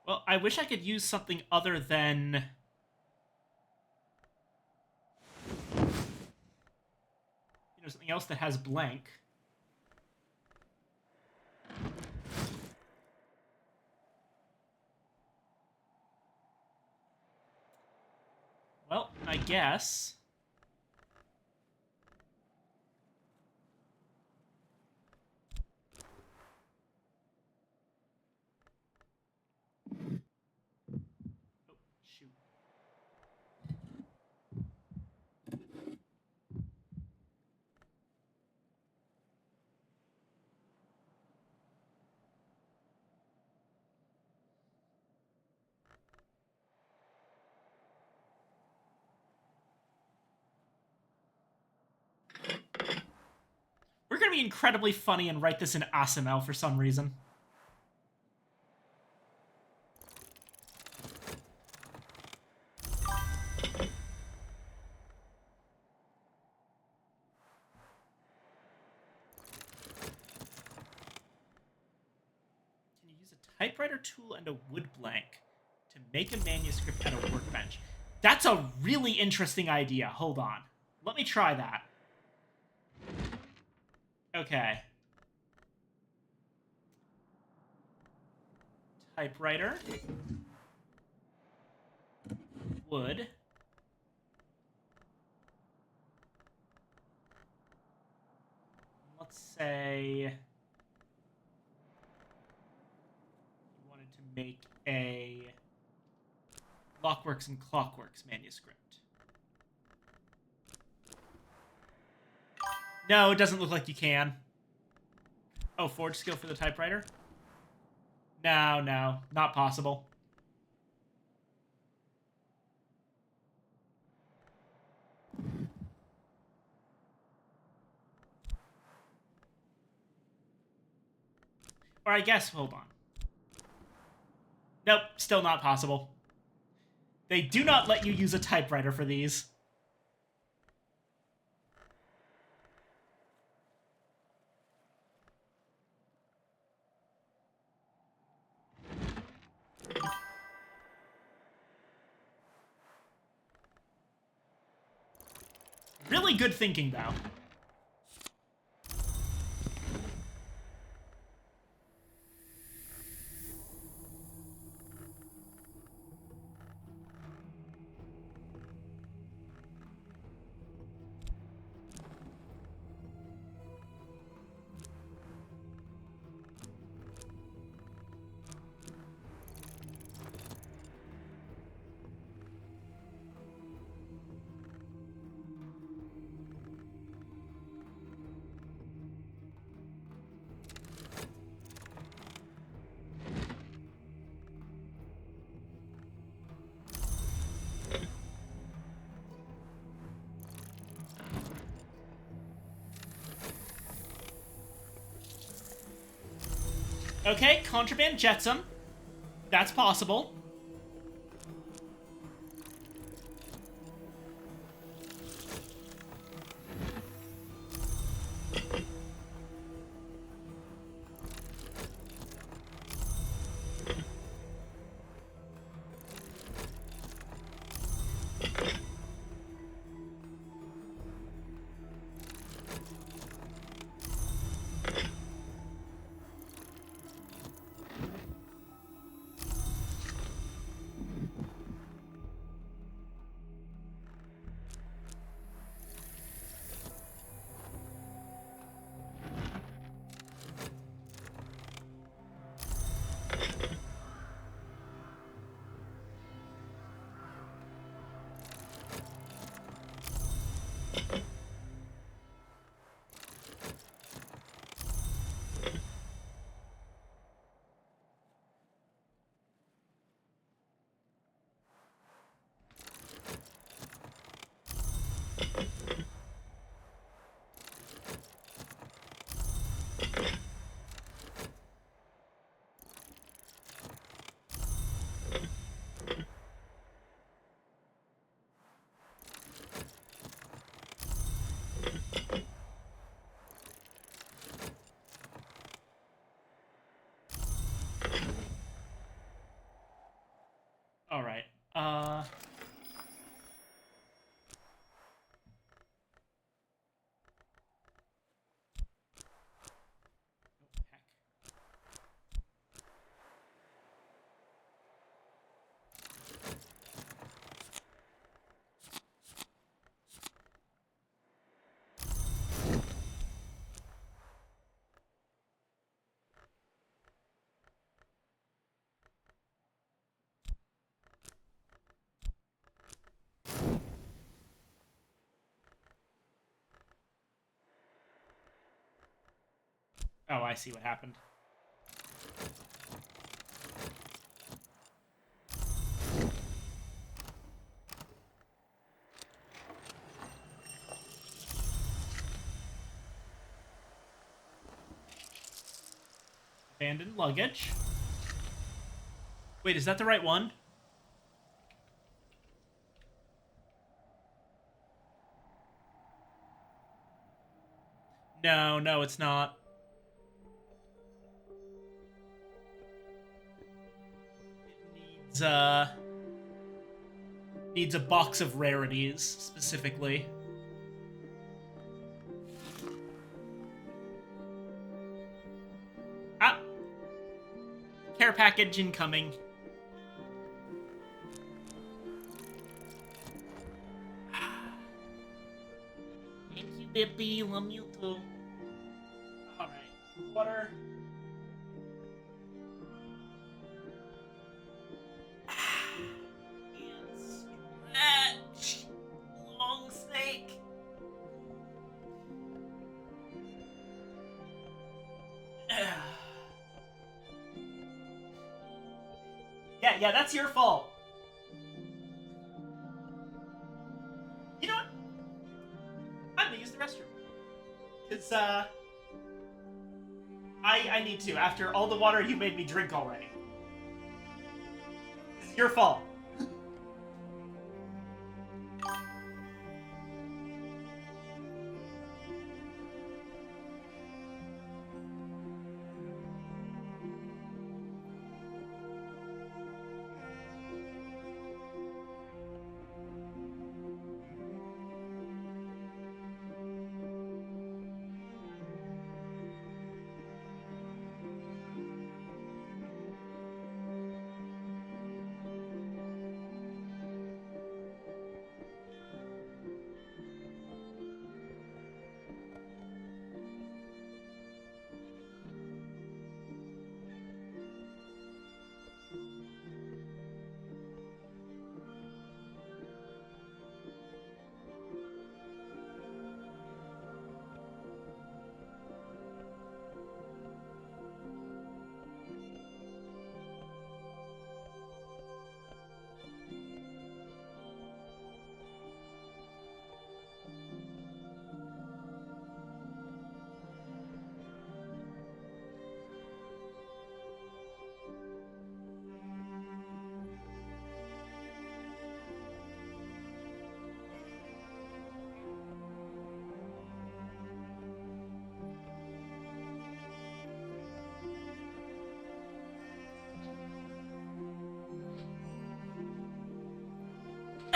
Well, I wish I could use something other than... something else that has blank. Well, I guess... We're going to be incredibly funny and write this in ASML for some reason. Can you use a typewriter tool and a wood blank to make a manuscript at a workbench? That's a really interesting idea. Hold on. Let me try that. Okay. Typewriter. Wood. Let's say you wanted to make a Lockworks and Clockworks manuscript. No, it doesn't look like you can. Oh, forge skill for the typewriter? No, not possible. Or I guess, hold on. Nope, still not possible. They do not let you use a typewriter for these. Really good thinking, though. Okay, contraband jetsam. That's possible. Oh, I see what happened. Abandoned luggage. Wait, is that the right one? No, no, it's not. It needs a box of rarities specifically. Ah, care package incoming. Thank you, Bippy. Love you too. All right, water. And stretch. Long snake. Yeah, that's your fault. You know what? I'm gonna use the restroom. Cause I need to after all the water you made me drink already. It's your fault.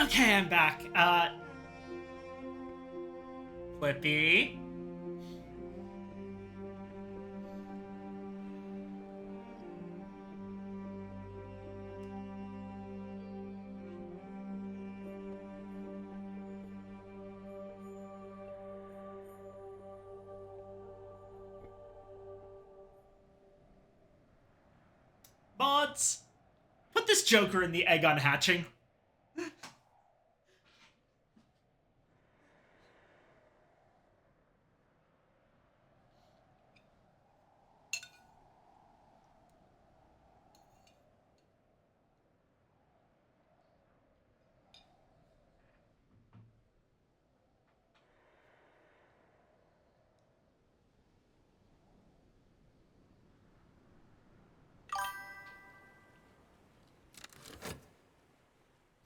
Okay, I'm back. Flippy. Mods, put this Joker in the egg on hatching.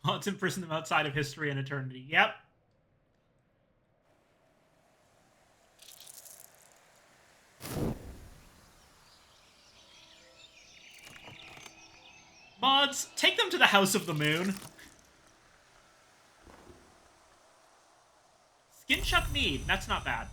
Mods imprison them outside of history and eternity. Yep. Mods, take them to the House of the Moon. Skinchuck Mead. That's not bad.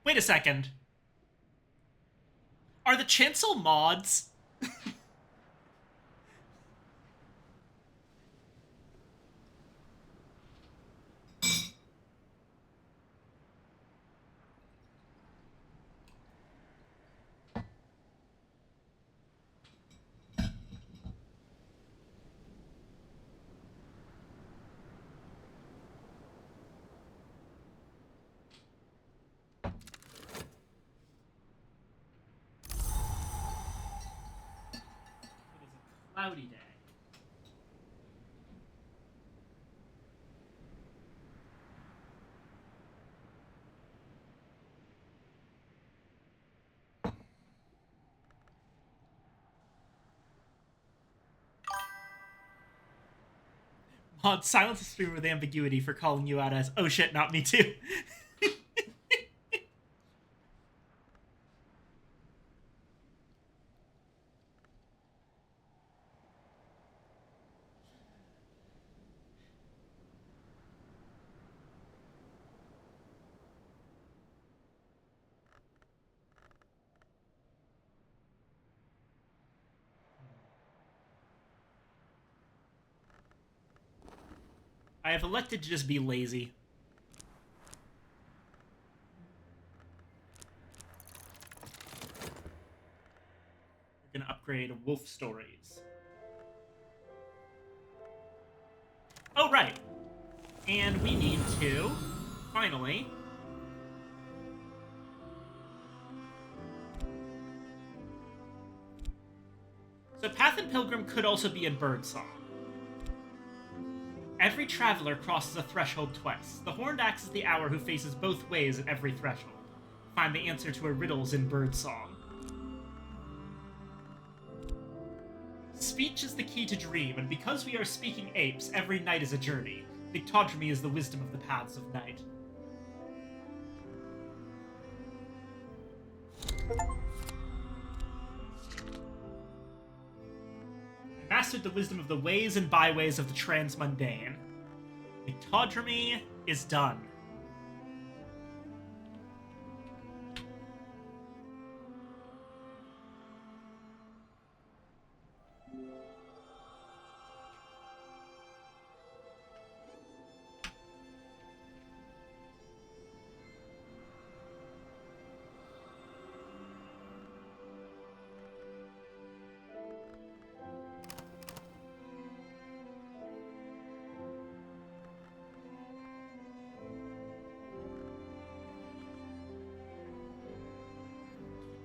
Wait a second. Are the chancel mods? It is a cloudy day. Mod, silence the streamer with ambiguity for calling you out as, oh shit, not me too. I have elected to just be lazy. We're gonna upgrade Wolf Stories. Oh, right. And we need to, finally, so Path and Pilgrim could also be in Birdsong. Every traveler crosses a threshold twice. The horned axe is the hour who faces both ways at every threshold. Find the answer to her riddles in Birdsong. Speech is the key to dream, and because we are speaking apes, every night is a journey. Pictodrome is the wisdom of the paths of night. I mastered the wisdom of the ways and byways of the transmundane. Pictodrome is done.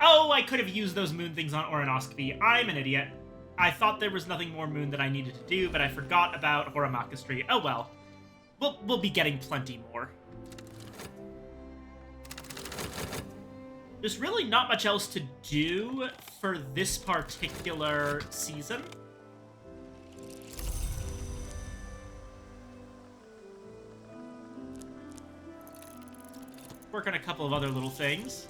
Oh, I could have used those moon things on Oronoscopy. I'm an idiot. I thought there was nothing more moon that I needed to do, but I forgot about Horamakastri. Oh well. We'll be getting plenty more. There's really not much else to do for this particular season. Work on a couple of other little things.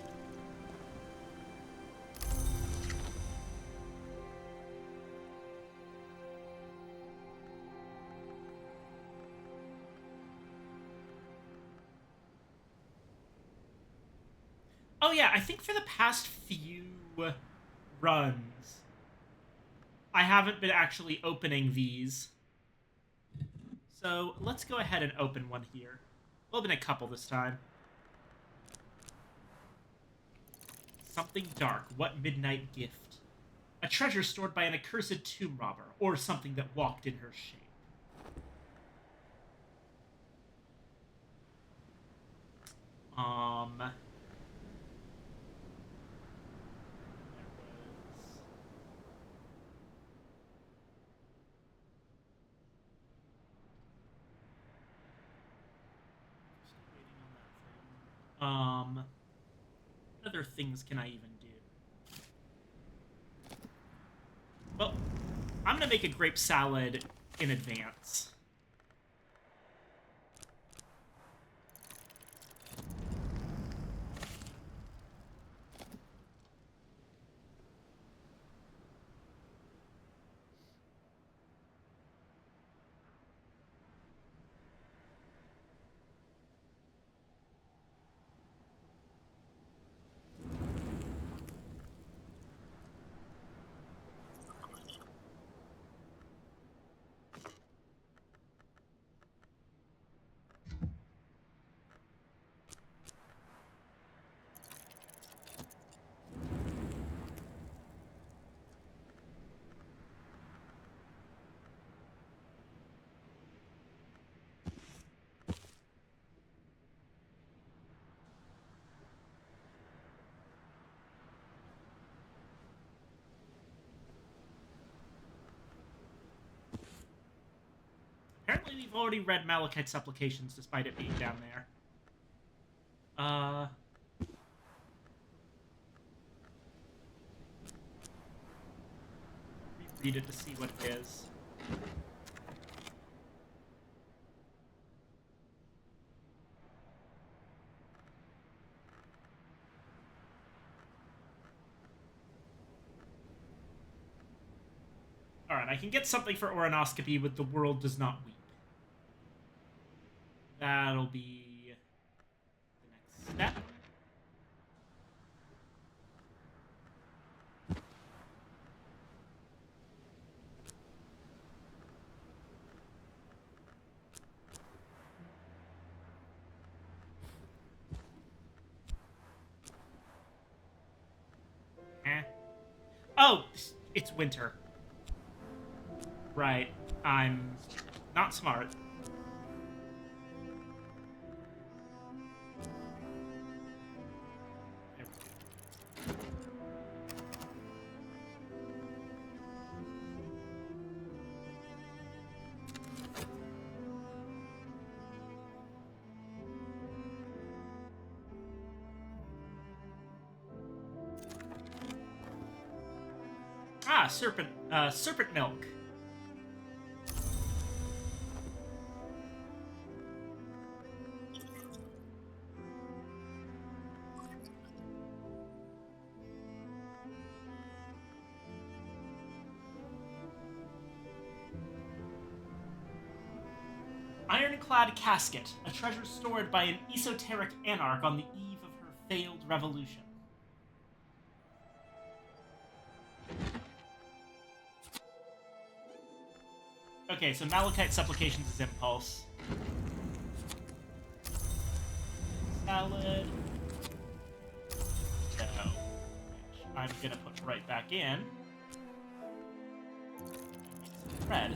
Oh yeah, I think for the past few runs, I haven't been actually opening these. So let's go ahead and open one here. We'll open a couple this time. Something dark. What midnight gift? A treasure stored by an accursed tomb robber, or something that walked in her shape. What other things can I even do? Well, I'm gonna make a grape salad in advance. Apparently we've already read Malachite Supplications despite it being down there. Reread it to see what it is. Alright, I can get something for Oronoscopy with The World Does Not Weep. That'll be the next step. Oh, it's winter. Right. I'm not smart. Ah, serpent milk. Ironclad Casket, a treasure stored by an esoteric anarch on the eve of her failed revolution. Okay, so Malachite Supplications is Impulse. Salad. No. Which I'm gonna put right back in. Red.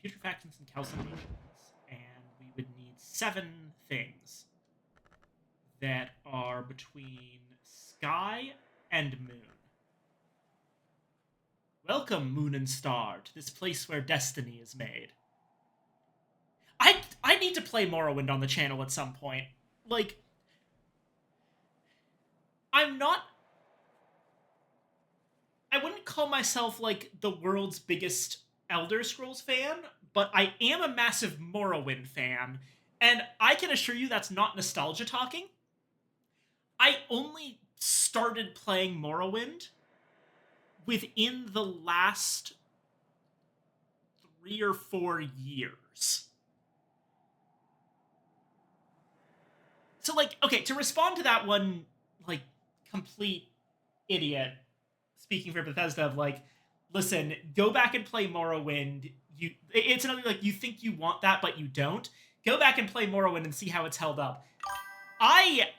Putrefactions and calcinations, and we would need 7 things that are between sky and moon. Welcome, moon and star, to this place where destiny is made. I need to play Morrowind on the channel at some point. Like, I wouldn't call myself, like, the world's biggest Elder Scrolls fan, but I am a massive Morrowind fan, and I can assure you that's not nostalgia talking. I only started playing Morrowind within the last 3 or 4 years. So, like, okay, to respond to that one, like, complete idiot speaking for Bethesda of, like, listen, go back and play Morrowind. It's another, like, you think you want that, but you don't. Go back and play Morrowind and see how it's held up. I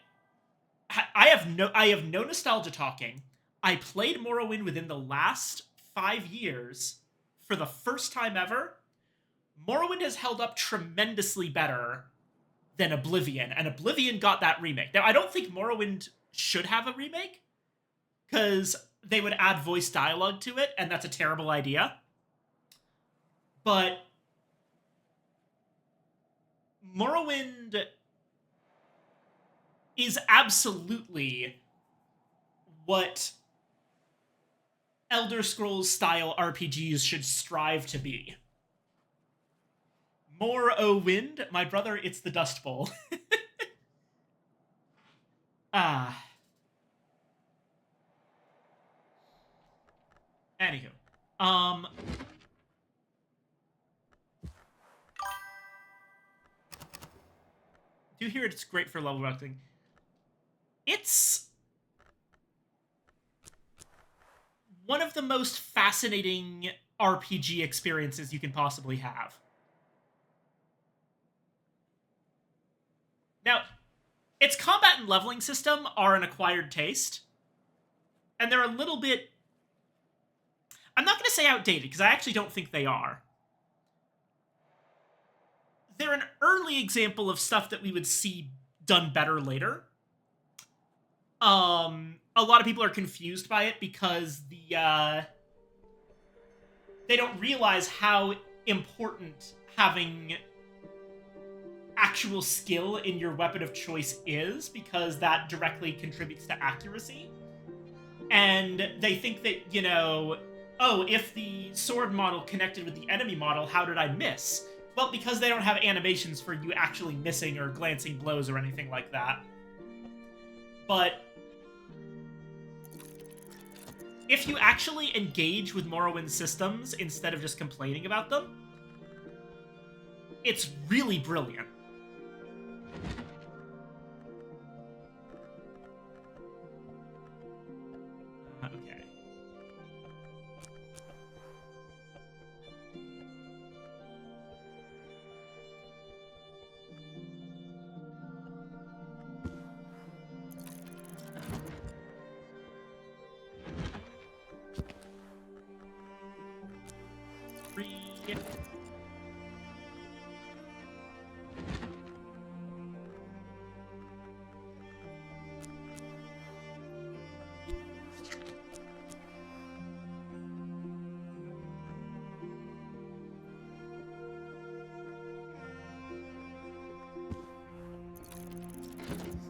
have no nostalgia talking. I played Morrowind within the last 5 years for the first time ever. Morrowind has held up tremendously better than Oblivion, and Oblivion got that remake. Now, I don't think Morrowind should have a remake, because they would add voice dialogue to it, and that's a terrible idea. But Morrowind is absolutely what Elder Scrolls style RPGs should strive to be. Morrowind, my brother, it's the Dust Bowl. Ah. Anywho. Do you hear it's great for level upping? It's one of the most fascinating RPG experiences you can possibly have. Now, its combat and leveling system are an acquired taste, and they're a little bit... I'm not going to say outdated, because I actually don't think they are. They're an early example of stuff that we would see done better later. A lot of people are confused by it because they don't realize how important having actual skill in your weapon of choice is, because that directly contributes to accuracy. And they think that, you know, oh, if the sword model connected with the enemy model, how did I miss? Well, because they don't have animations for you actually missing or glancing blows or anything like that. But if you actually engage with Morrowind systems instead of just complaining about them, it's really brilliant. Okay.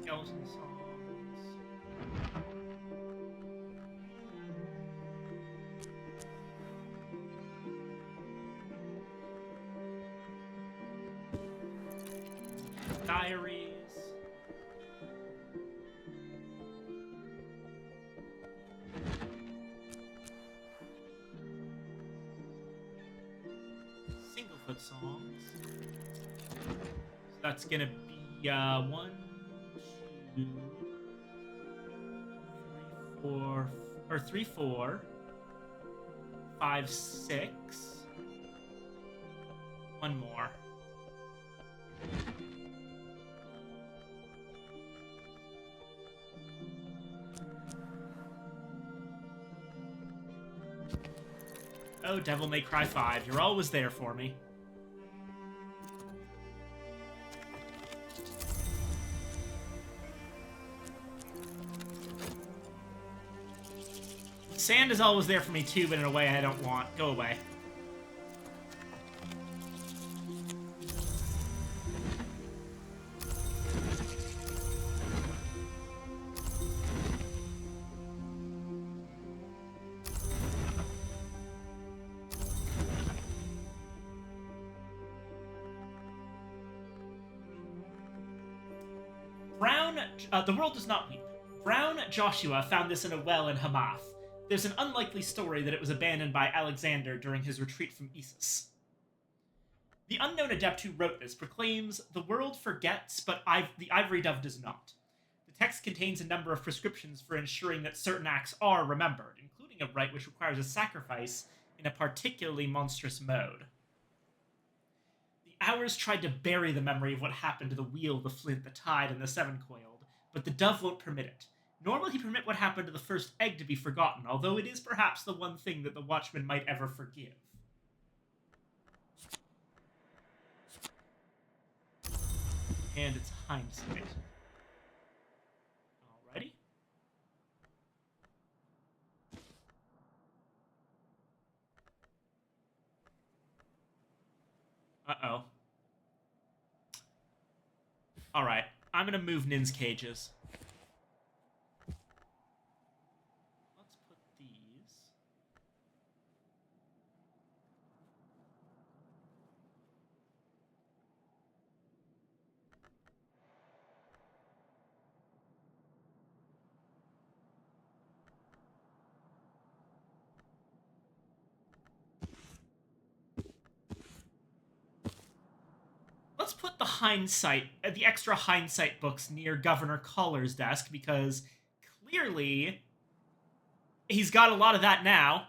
Skeleton songs. Diaries. Singlefoot songs. So that's gonna be 1, 2, 3, 4, or 3, 4, 5, 6. One more. Oh, Devil May Cry 5, you're always there for me. Sand is always there for me too, but in a way I don't want. Go away. The world does not weep. Brown Joshua found this in a well in Hamath. There's an unlikely story that it was abandoned by Alexander during his retreat from Essos. The unknown adept who wrote this proclaims, "The world forgets, but the ivory dove does not." The text contains a number of prescriptions for ensuring that certain acts are remembered, including a rite which requires a sacrifice in a particularly monstrous mode. The Hours tried to bury the memory of what happened to the wheel, the flint, the tide, and the seven-coiled, but the dove won't permit it. Nor will he permit what happened to the first egg to be forgotten, although it is perhaps the one thing that the Watchman might ever forgive. And it's hindsight. Alrighty. Alright, I'm gonna move Nin's cages. Let's put these... Let's put the extra hindsight books near Governor Collar's desk, because clearly he's got a lot of that now.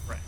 Right.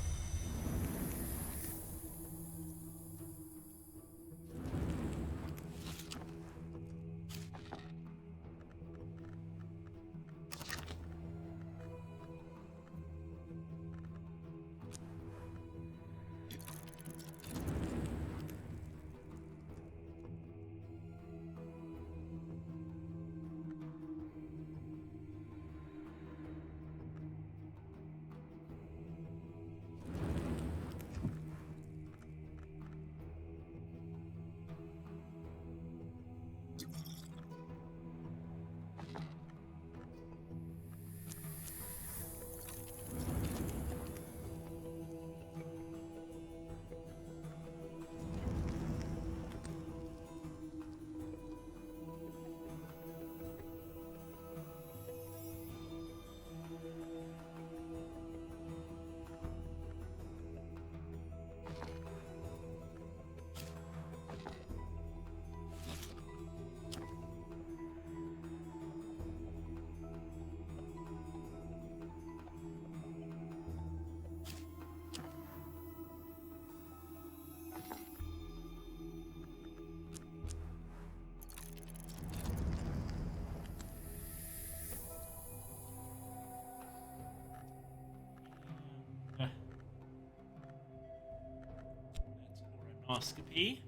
That's oronoscopy.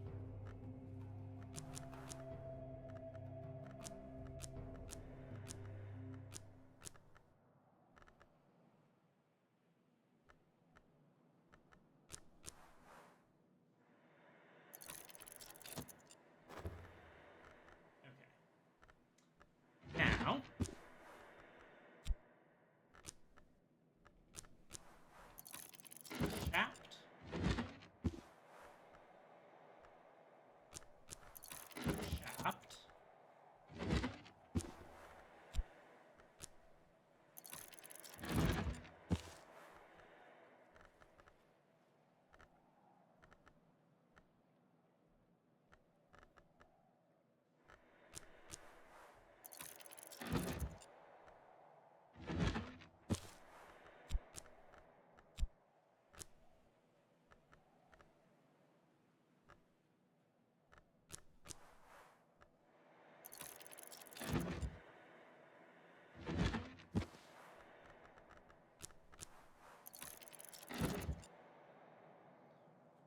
Okay. Now, shaft. Shaft.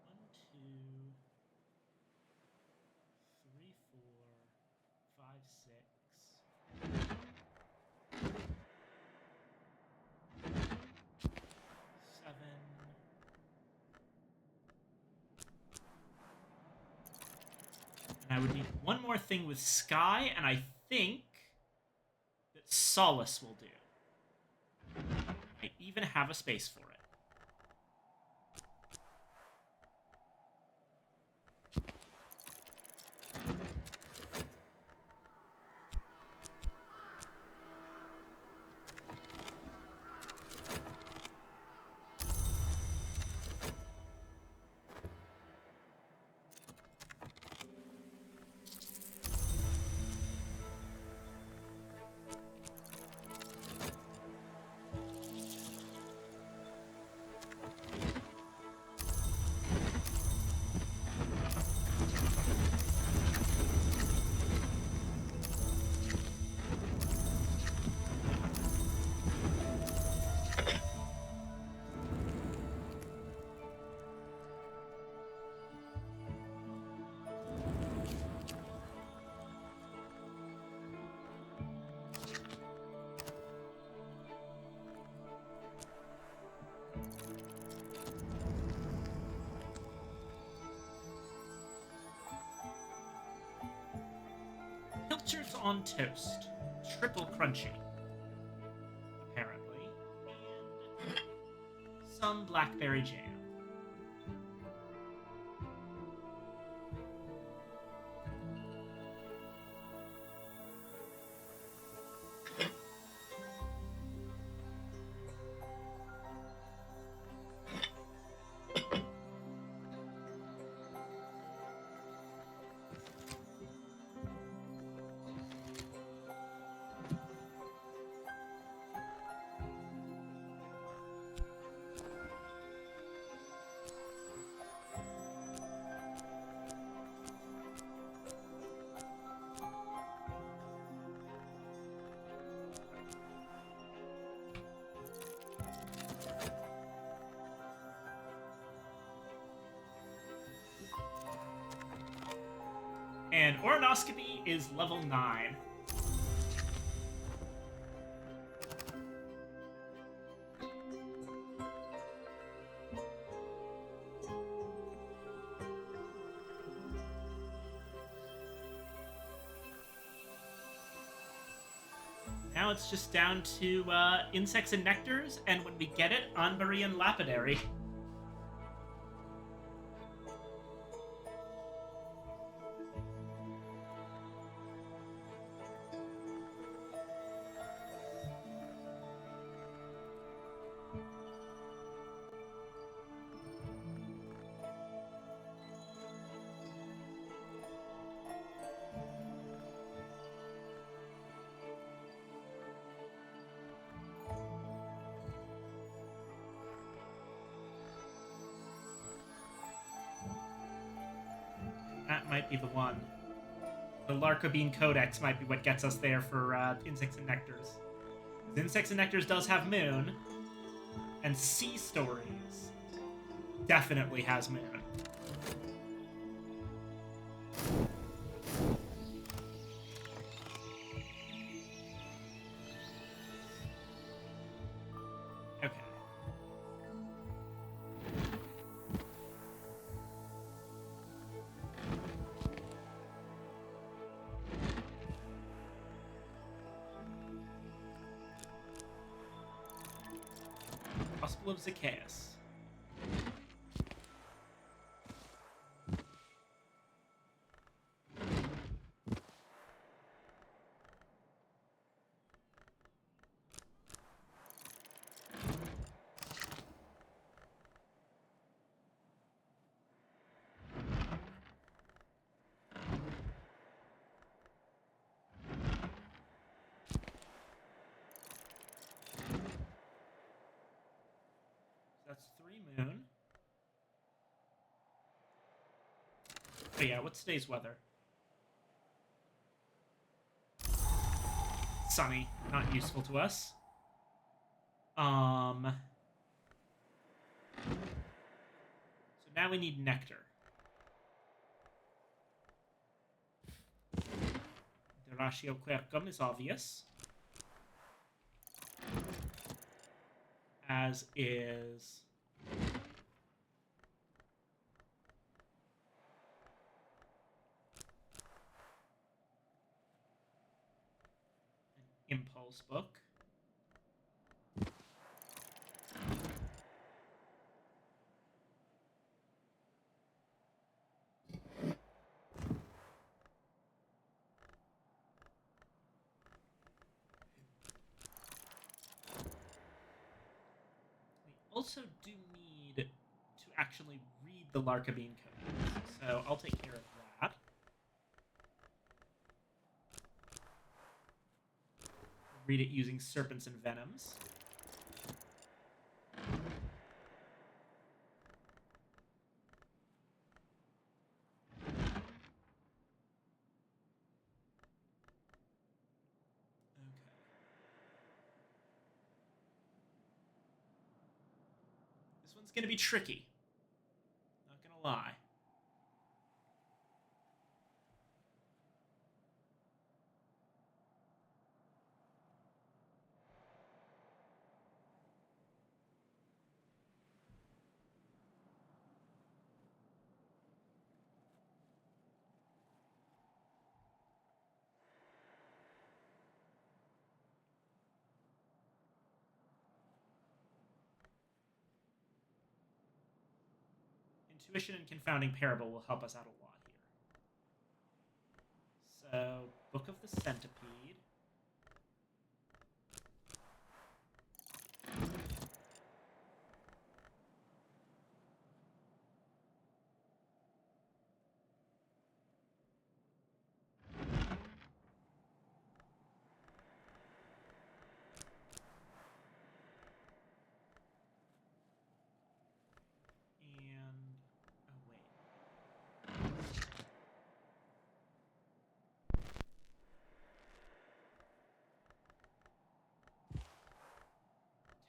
One, two, three, 4, 5, 6, 7. And I would need one more thing with Sky, and I think that Solace will do. I even have a space for it. on toast. Triple crunchy, apparently. And some blackberry jam. And Oronoscopy is level 9. Now it's just down to insects and nectars, and when we get it, Anbari and Lapidary. That might be the one. The Larkabine Codex might be what gets us there for Insects and Nectars. Insects and Nectars does have Moon, and Sea Stories definitely has Moon. Okay. Hospital of Zacchaeus. That's 3 Moon. Oh yeah, what's today's weather? Sunny, not useful to us. So now we need nectar. The Ratio Quercum is obvious. As is... an impulse book. We also do need to actually read the Larkabine Codex, so I'll take care of that. Read it using Serpents and Venoms. This one's going to be tricky. Not going to lie. Intuition and Confounding Parable will help us out a lot here. So, Book of the Centipede.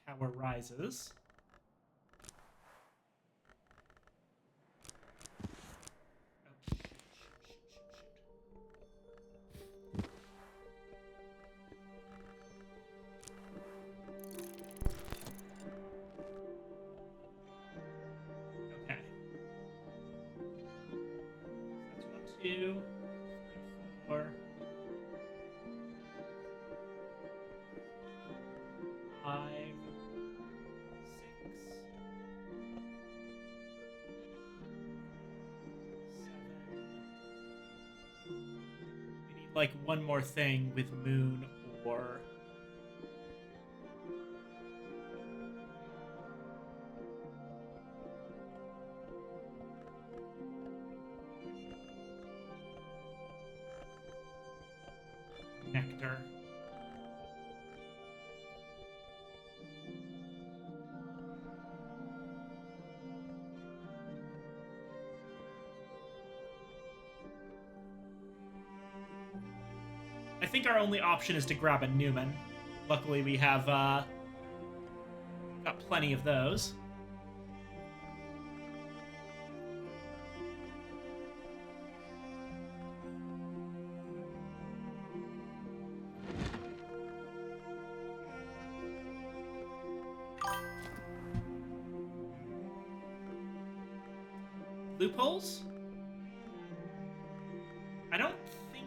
Tower Rises. Okay. That's 1, 2, 3, 4. 5, 6, 7. We need like one more thing with Moon or Nectar. I think our only option is to grab a Newman. Luckily, we have got plenty of those. Loopholes? I don't think,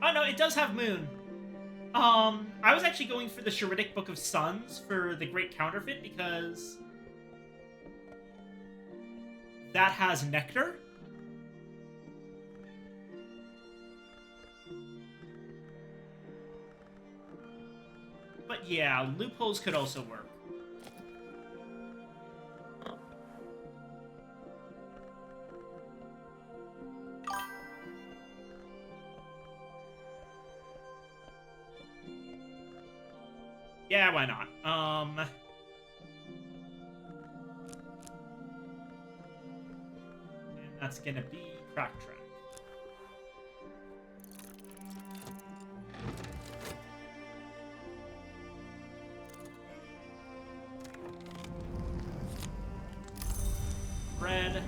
Oh, no, it does have Moon. I was actually going for the Charitic Book of Suns for the Great Counterfeit because that has Nectar. But yeah, Loopholes could also work. Yeah, why not? And that's gonna be Crack Track. Red.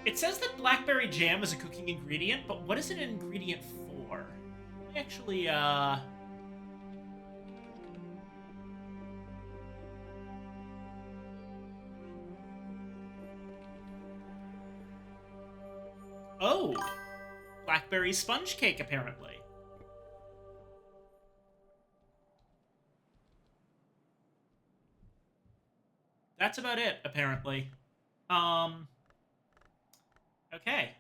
It says that blackberry jam is a cooking ingredient, but what is it an ingredient for? Actually, Oh! Blackberry sponge cake, apparently. That's about it, apparently. Okay.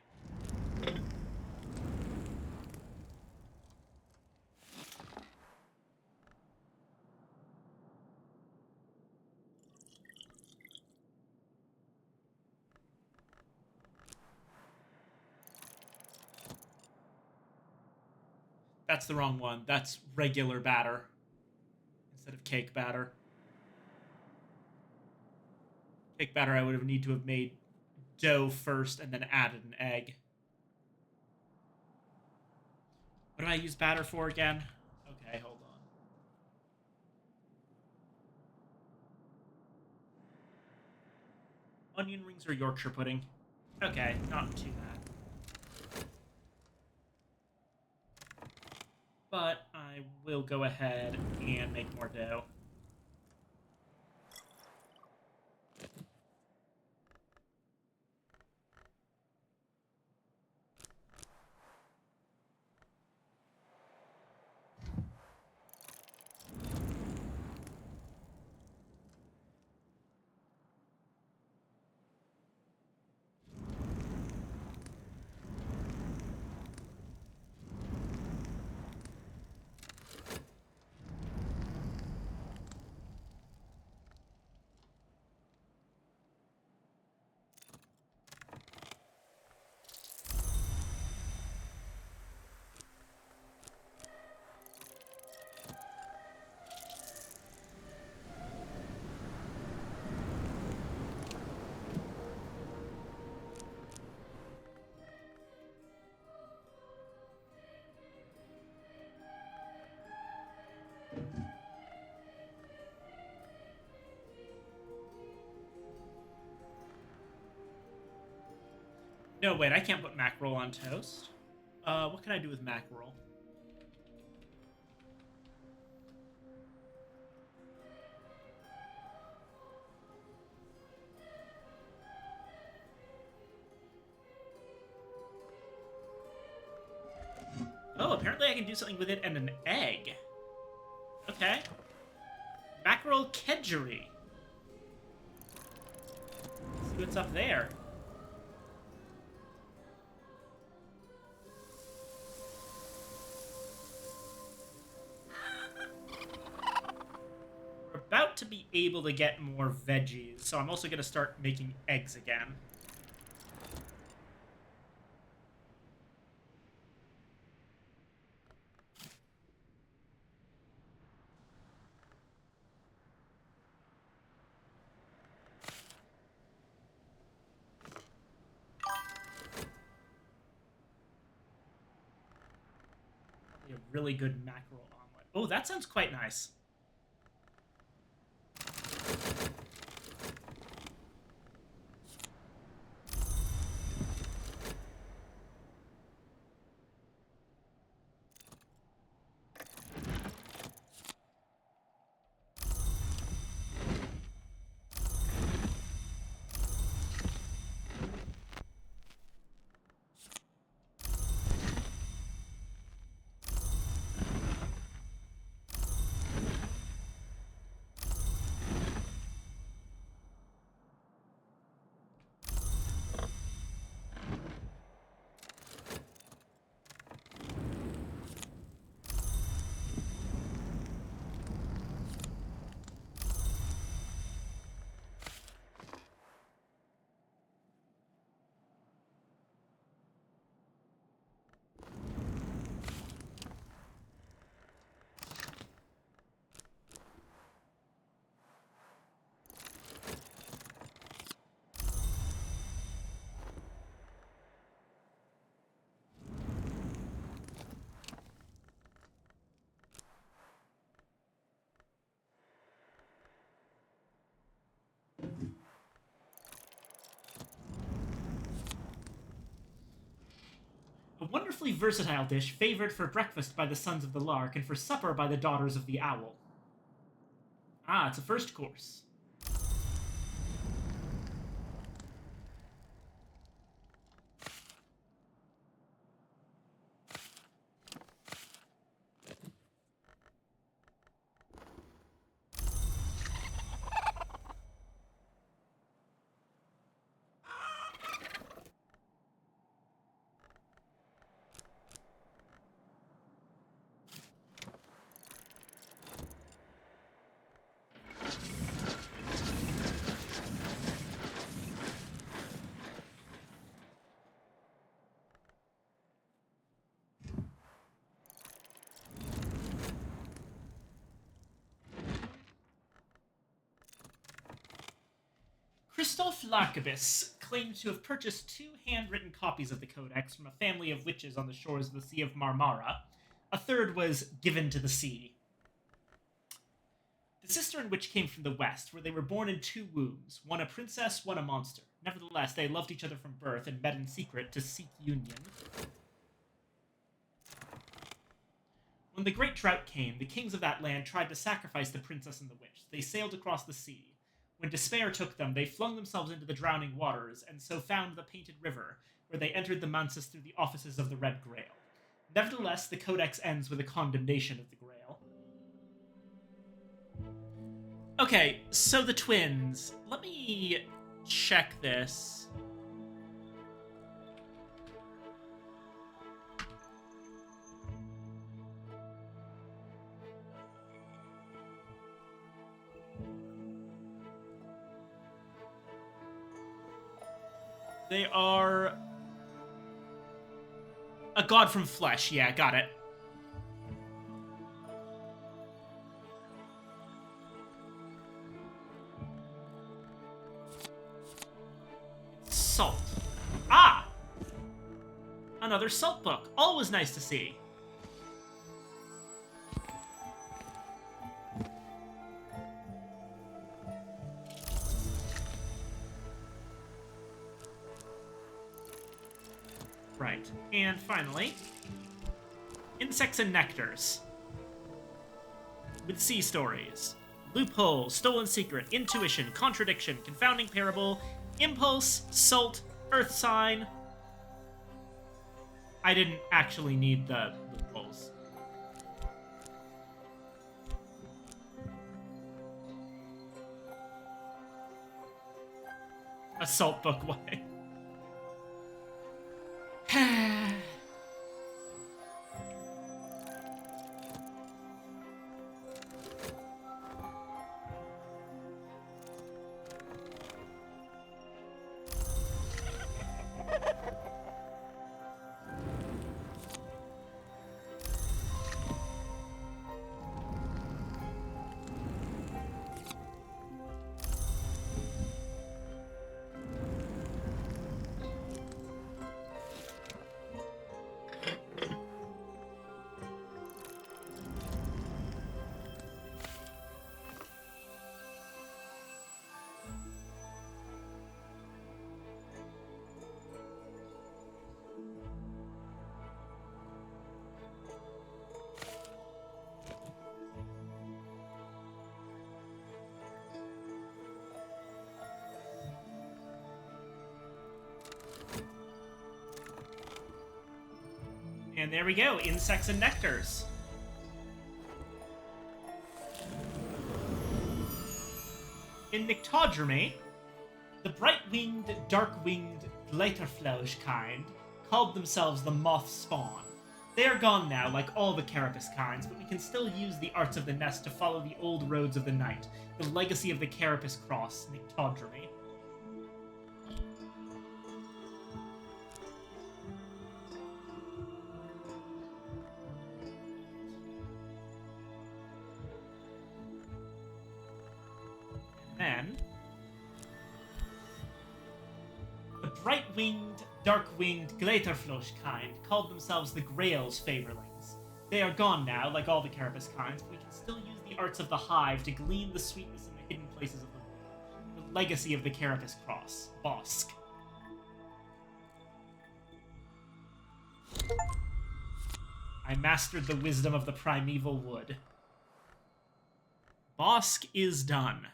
That's the wrong one. That's regular batter instead of cake batter. Cake batter, I would have need to have made dough first and then added an egg. What do I use batter for again? Okay, hold on. Onion rings or Yorkshire pudding? Okay, not too bad. But I will go ahead and make more dough. No, wait, I can't put mackerel on toast. What can I do with mackerel? Oh, apparently I can do something with it and an egg. Okay. Mackerel kedgeree. Let's see what's up there. We're about to be able to get more veggies, so I'm also going to start making eggs again. A really good mackerel omelet. Oh, that sounds quite nice. A wonderfully versatile dish favored for breakfast by the sons of the lark and for supper by the daughters of the owl. Ah, it's a first course. Christophe Larquebus claimed to have purchased 2 handwritten copies of the Codex from a family of witches on the shores of the Sea of Marmara. A third was given to the sea. The sister and witch came from the west, where they were born in 2 wombs, one a princess, one a monster. Nevertheless, they loved each other from birth and met in secret to seek union. When the great drought came, the kings of that land tried to sacrifice the princess and the witch. They sailed across the sea. When despair took them, they flung themselves into the drowning waters, and so found the Painted River, where they entered the Mansus through the offices of the Red Grail. Nevertheless, the Codex ends with a condemnation of the Grail. Okay, so the twins. Let me check this. They are a god from flesh. Yeah, got it. Salt. Ah! Another salt book. Always nice to see. Right. And finally, insects and nectars. With sea stories. Loophole, stolen secret, intuition, contradiction, confounding parable, impulse, salt, earth sign. I didn't actually need the loopholes. A salt book way. And there we go, insects and nectars. In Nyctodromy, the bright-winged, dark-winged Gleiterfloge kind called themselves the Moth Spawn. They are gone now, like all the Carapace kinds, but we can still use the arts of the nest to follow the old roads of the night, the legacy of the Carapace Cross, Nyctodromy. Then, the bright-winged, dark-winged Gleiterfloge kind called themselves the Grail's Favorlings. They are gone now, like all the Carapace kinds, but we can still use the arts of the hive to glean the sweetness in the hidden places of the world. The legacy of the Carapace Cross, Bosk. I mastered the wisdom of the primeval wood. Bosk is done.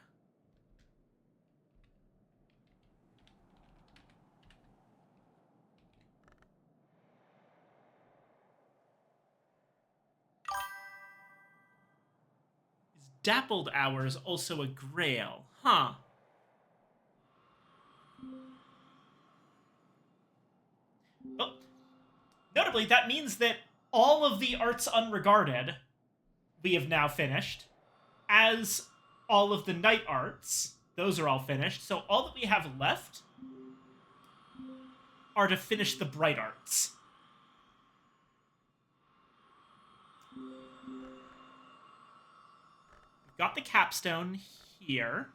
Dappled Hours also a grail, huh? Well, notably, that means that all of the arts unregarded we have now finished, as all of the night arts, those are all finished. So all that we have left are to finish the bright arts. Got the capstone here.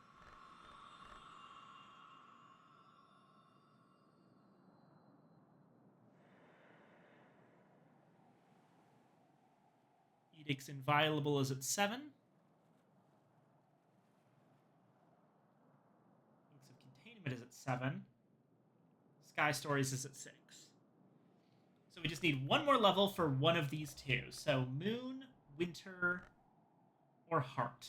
Edict's Inviolable is at 7. Books of Containment is at 7. Sky Stories is at 6. So we just need one more level for one of these two. So Moon, Winter, or Heart.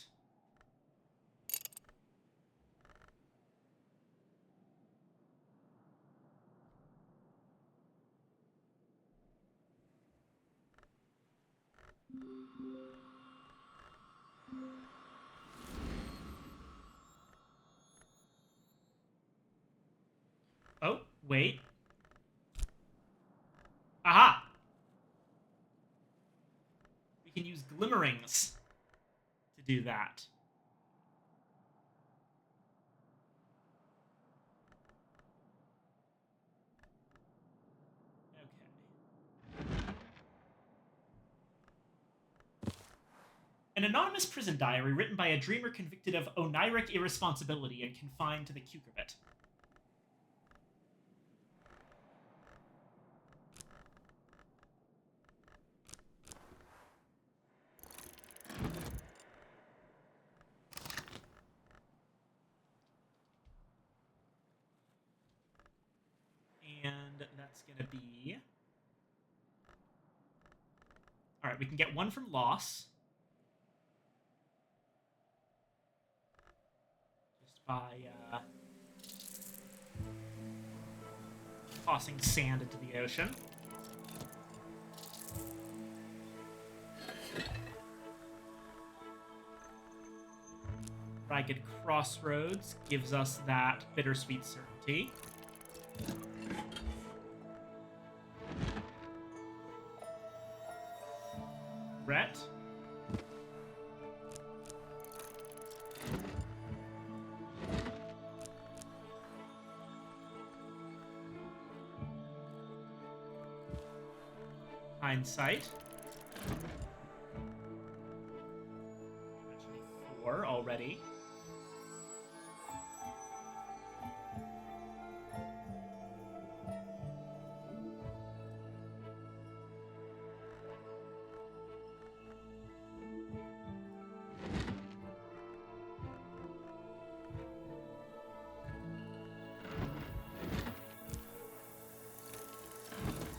Oh, wait. Aha! We can use Glimmerings to do that. Okay. An anonymous prison diary written by a dreamer convicted of oniric irresponsibility and confined to the cucurbit. And that's going to be All right, we can get one from loss. Just by tossing sand into the ocean. Ragged Crossroads gives us that bittersweet certainty. Brett. Hindsight. Actually, 4 already.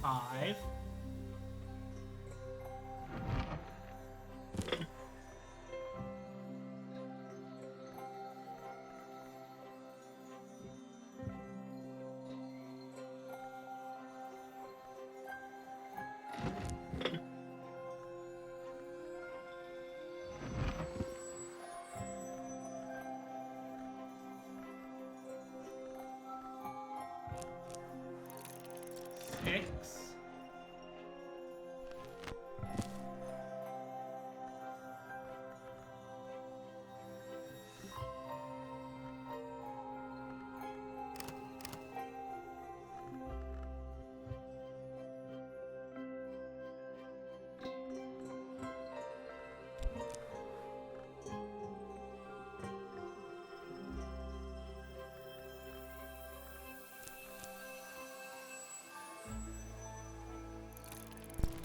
Five. Six.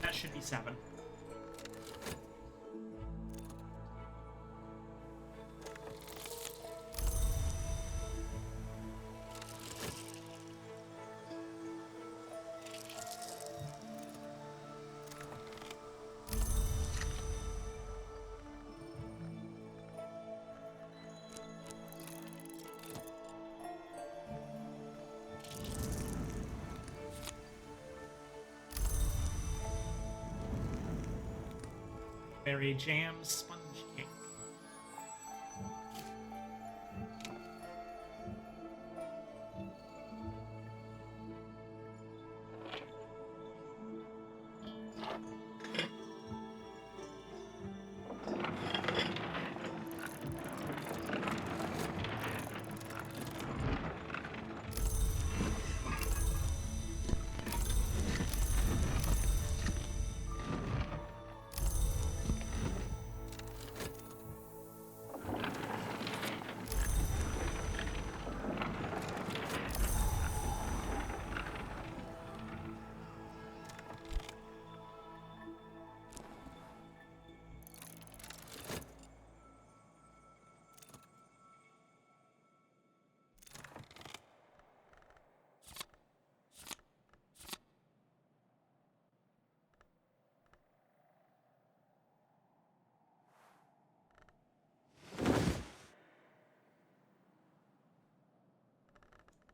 That should be 7. Berry Jam, Sponge Cake.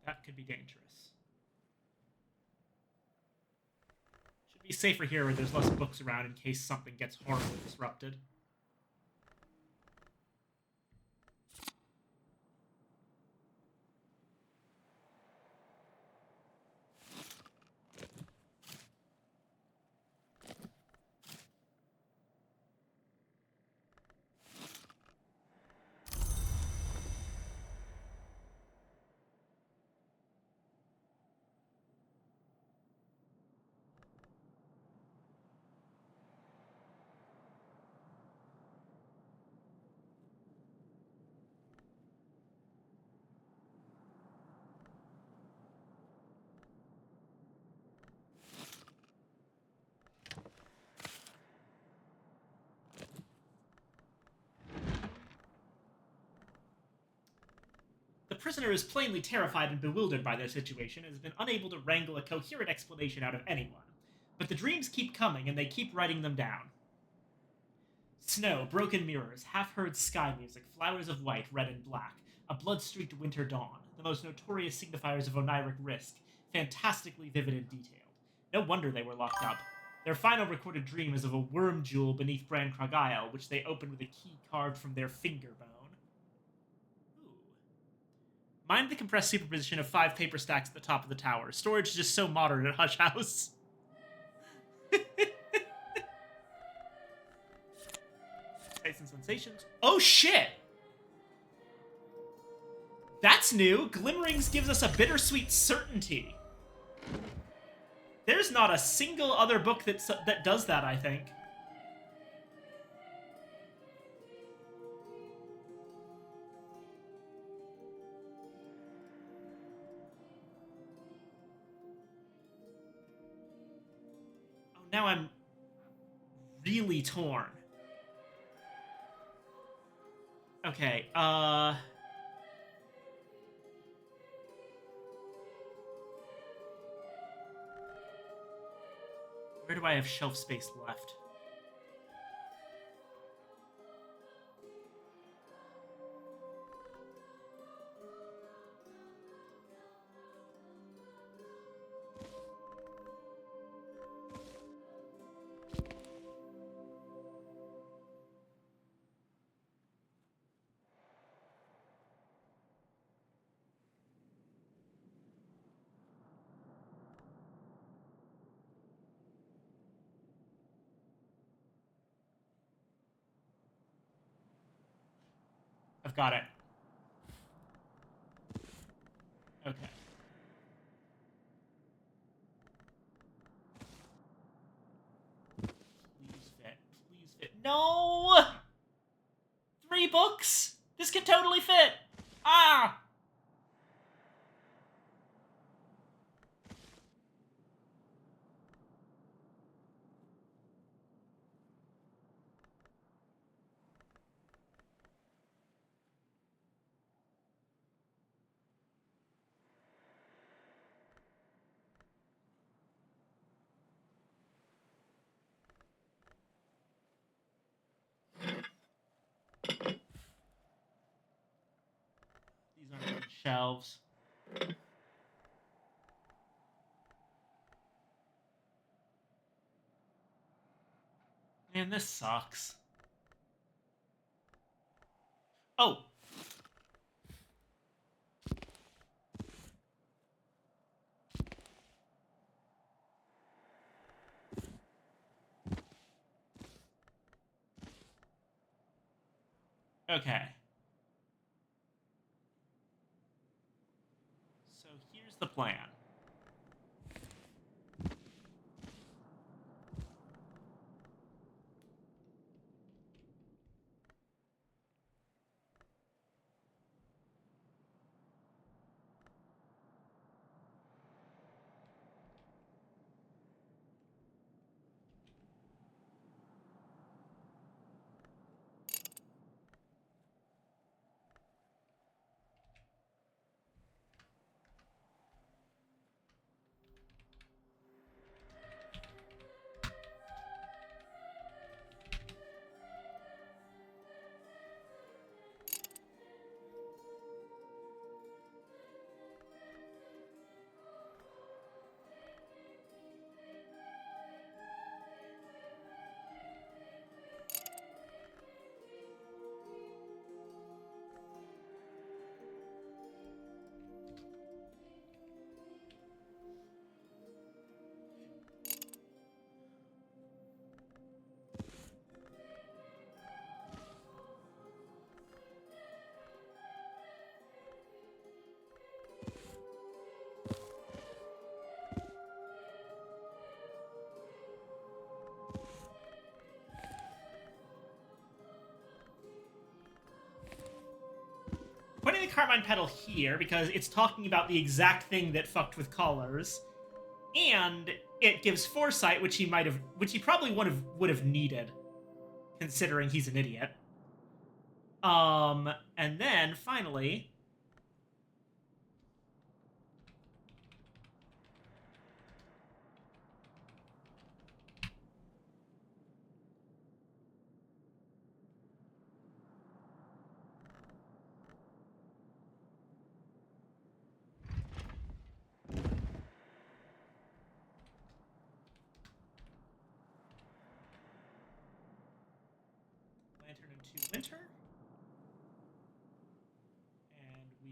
That could be dangerous. Should be safer here where there's less books around in case something gets horribly disrupted. The prisoner is plainly terrified and bewildered by their situation and has been unable to wrangle a coherent explanation out of anyone. But the dreams keep coming and they keep writing them down. Snow, broken mirrors, half-heard sky music, flowers of white, red and black, a blood-streaked winter dawn, the most notorious signifiers of Oniric risk, fantastically vivid and detailed. No wonder they were locked up. Their final recorded dream is of a worm jewel beneath Bran Kragile, which they opened with a key carved from their finger bone. Ooh. Mind the compressed superposition of 5 paper stacks at the top of the tower. Storage is just so modern at Hush House. Taste and sensations. Oh shit! That's new. Glimmerings gives us a bittersweet certainty. There's not a single other book that does that, I think. Oh, now I'm really torn. Okay, where do I have shelf space left? I've got it. Okay. Please fit. Please fit. No! 3 books? This can totally fit! Ah! These aren't good shelves. Man, this sucks. Oh! Okay. So here's the plan. Putting the Carmine Petal here because it's talking about the exact thing that fucked with Collars, and it gives foresight, which he probably would have needed, considering he's an idiot. And then finally,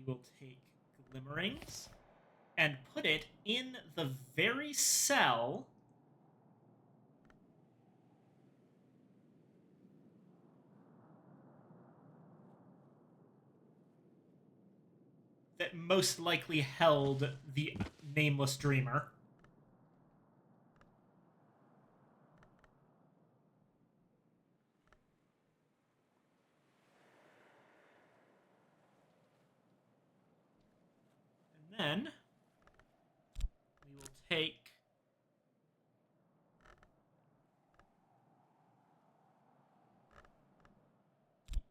will take Glimmerings and put it in the very cell that most likely held the Nameless Dreamer. And then we will take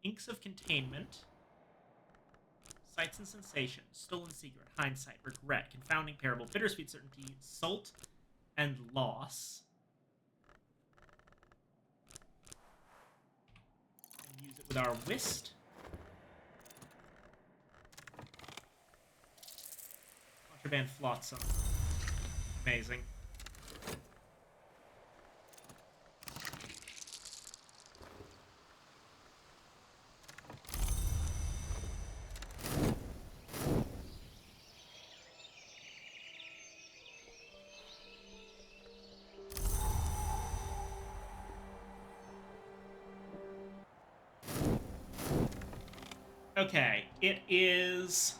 Inks of Containment, Sights and Sensations, Stolen Secret, Hindsight, Regret, Confounding Parable, Bittersweet Certainty, Salt, and Loss. And use it with our Whist. Contraband Flotsam. Amazing. Okay, it is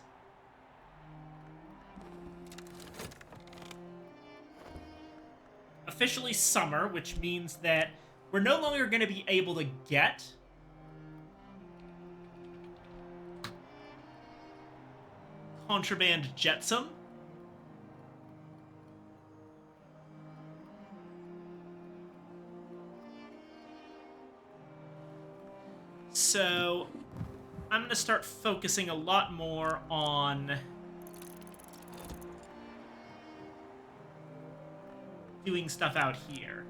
officially summer, which means that we're no longer going to be able to get Contraband Jetsam. So I'm going to start focusing a lot more on doing stuff out here.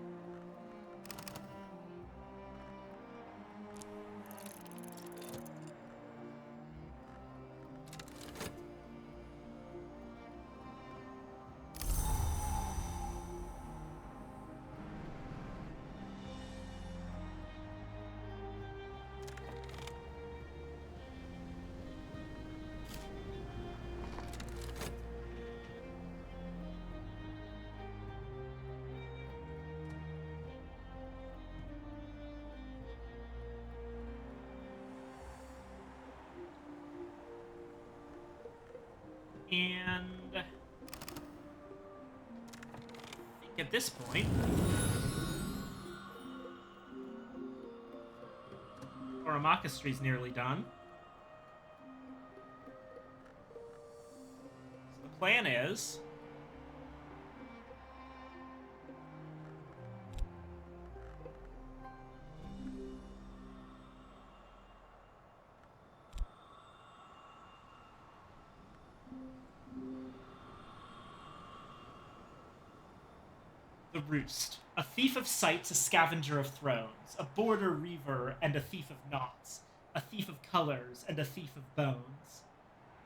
And I think at this point, Oromakistry's nearly done. So the plan is the Roost. A thief of sights, a scavenger of thrones, a border reaver, and a thief of knots, a thief of colors, and a thief of bones.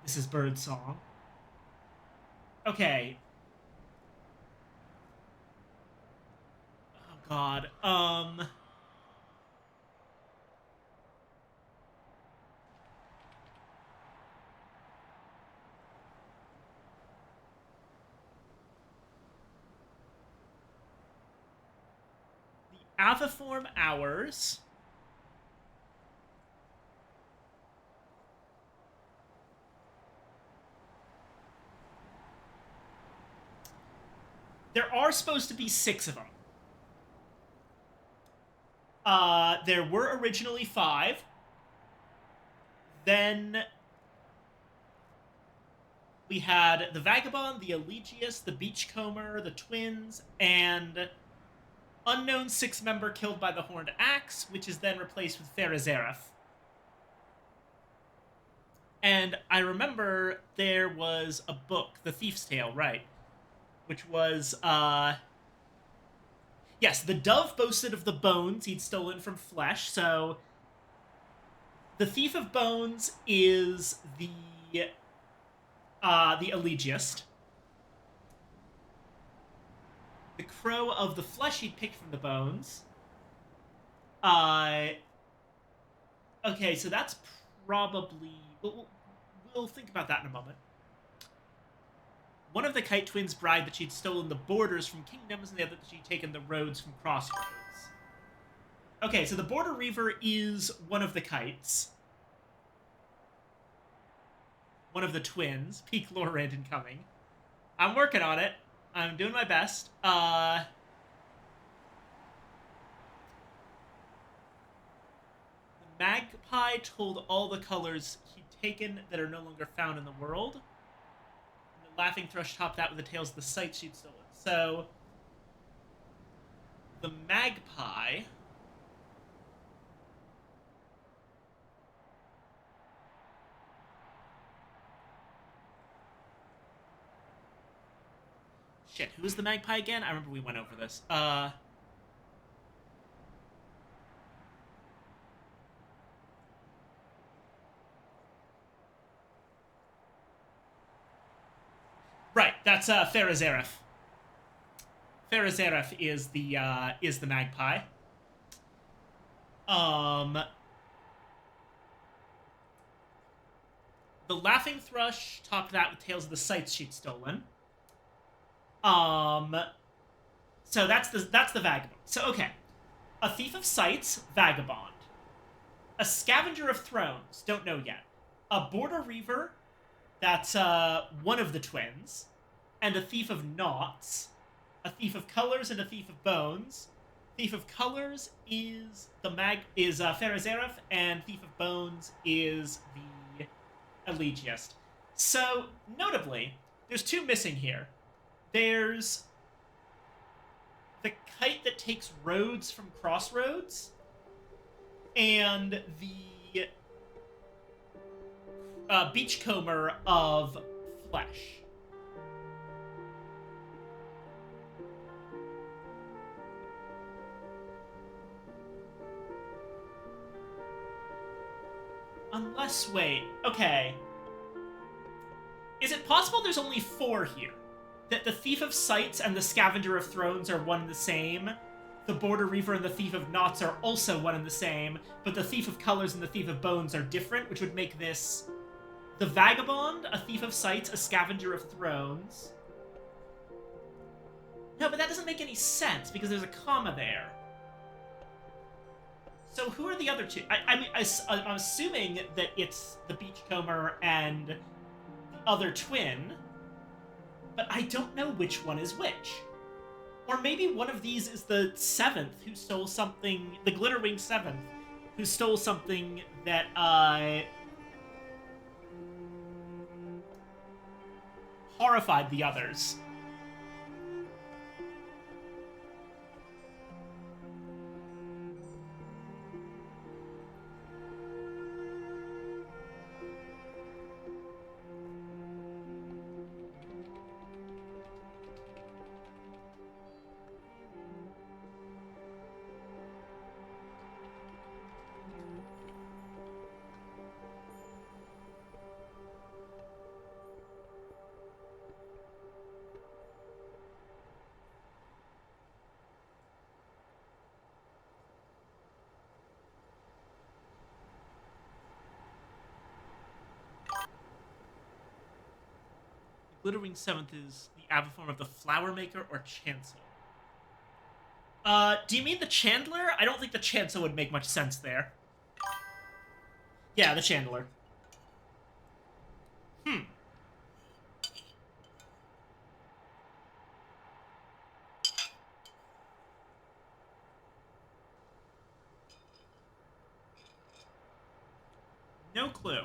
This is Birdsong. Okay. Oh, God. Aviform Hours. There are supposed to be 6 of them. There were originally 5. Then we had the Vagabond, the Elegius, the Beachcomber, the Twins, and unknown 6-member killed by the Horned Axe, which is then replaced with Pharazereth. And I remember there was a book, The Thief's Tale, right? Which was, yes, the dove boasted of the bones he'd stolen from Flesh, so the Thief of Bones is the Elegiast. The Crow of the Flesh he'd picked from the bones. Okay, so that's probably... We'll we'll think about that in a moment. One of the Kite Twins bragged that she'd stolen the borders from kingdoms, and the other that she'd taken the roads from crossroads. Okay, so the Border Reaver is one of the kites. One of the twins. Peak Lorand incoming. I'm working on it. I'm doing my best. The magpie told all the colors he'd taken that are no longer found in the world. And the laughing thrush topped that with the tales of the sights she'd stolen. So, the magpie... Shit, who is the magpie again? I remember we went over this. Right, that's Farazareth. Farazareth is the magpie. The laughing thrush topped that with tales of the sights she'd stolen. So that's the vagabond. So okay, a thief of sights, vagabond. A scavenger of thrones, don't know yet. A border reaver, that's one of the twins, and a thief of knots. A thief of colors and a thief of bones. Thief of colors is Farazareth, and thief of bones is the Elegiast. So notably, there's two missing here. There's the kite that takes roads from crossroads, and the beachcomber of flesh. Unless, wait, okay. Is it possible there's only 4 here? That the Thief of Sights and the Scavenger of Thrones are one and the same? The Border Reaver and the Thief of Knots are also one and the same, but the Thief of Colors and the Thief of Bones are different, which would make this the Vagabond, a Thief of Sights, a Scavenger of Thrones. No, but that doesn't make any sense, because there's a comma there. So who are the other two? I'm assuming that it's the Beachcomber and the other twin, but I don't know which one is which. Or maybe one of these is the 7th who stole something, the Glitterwing 7th, who stole something that, horrified the others. Glittering 7th is the avaform of the Flower Maker or Chancellor. Do you mean the Chandler? I don't think the Chancellor would make much sense there. Yeah, the Chandler. No clue.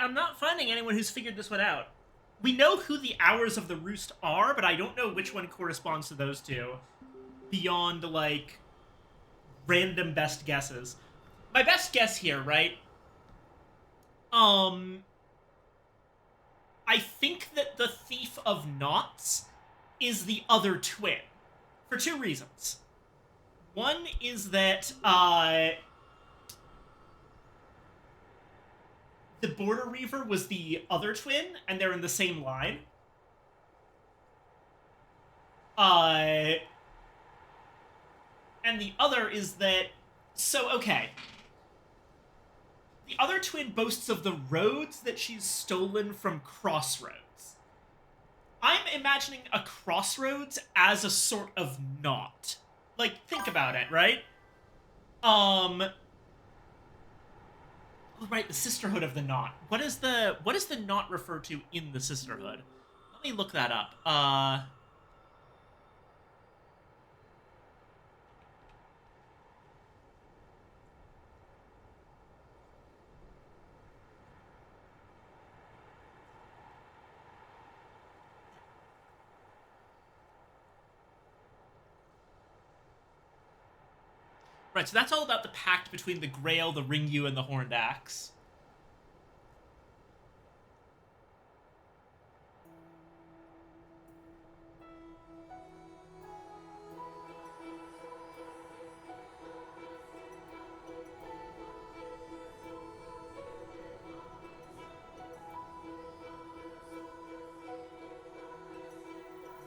I'm not finding anyone who's figured this one out. We know who the hours of the roost are, but I don't know which one corresponds to those two. Beyond, like, random best guesses. My best guess here, right? I think that the Thief of Knots is the other twin. For two reasons. One is that, the Border Reaver was the other twin, and they're in the same line. And the other is that... So, okay. The other twin boasts of the roads that she's stolen from Crossroads. I'm imagining a crossroads as a sort of knot. Like, think about it, right? Oh, right, the Sisterhood of the Knot. What does the knot refer to in the Sisterhood? Let me look that up. Right, so that's all about the pact between the Grail, the Ringyu, and the Horned Axe.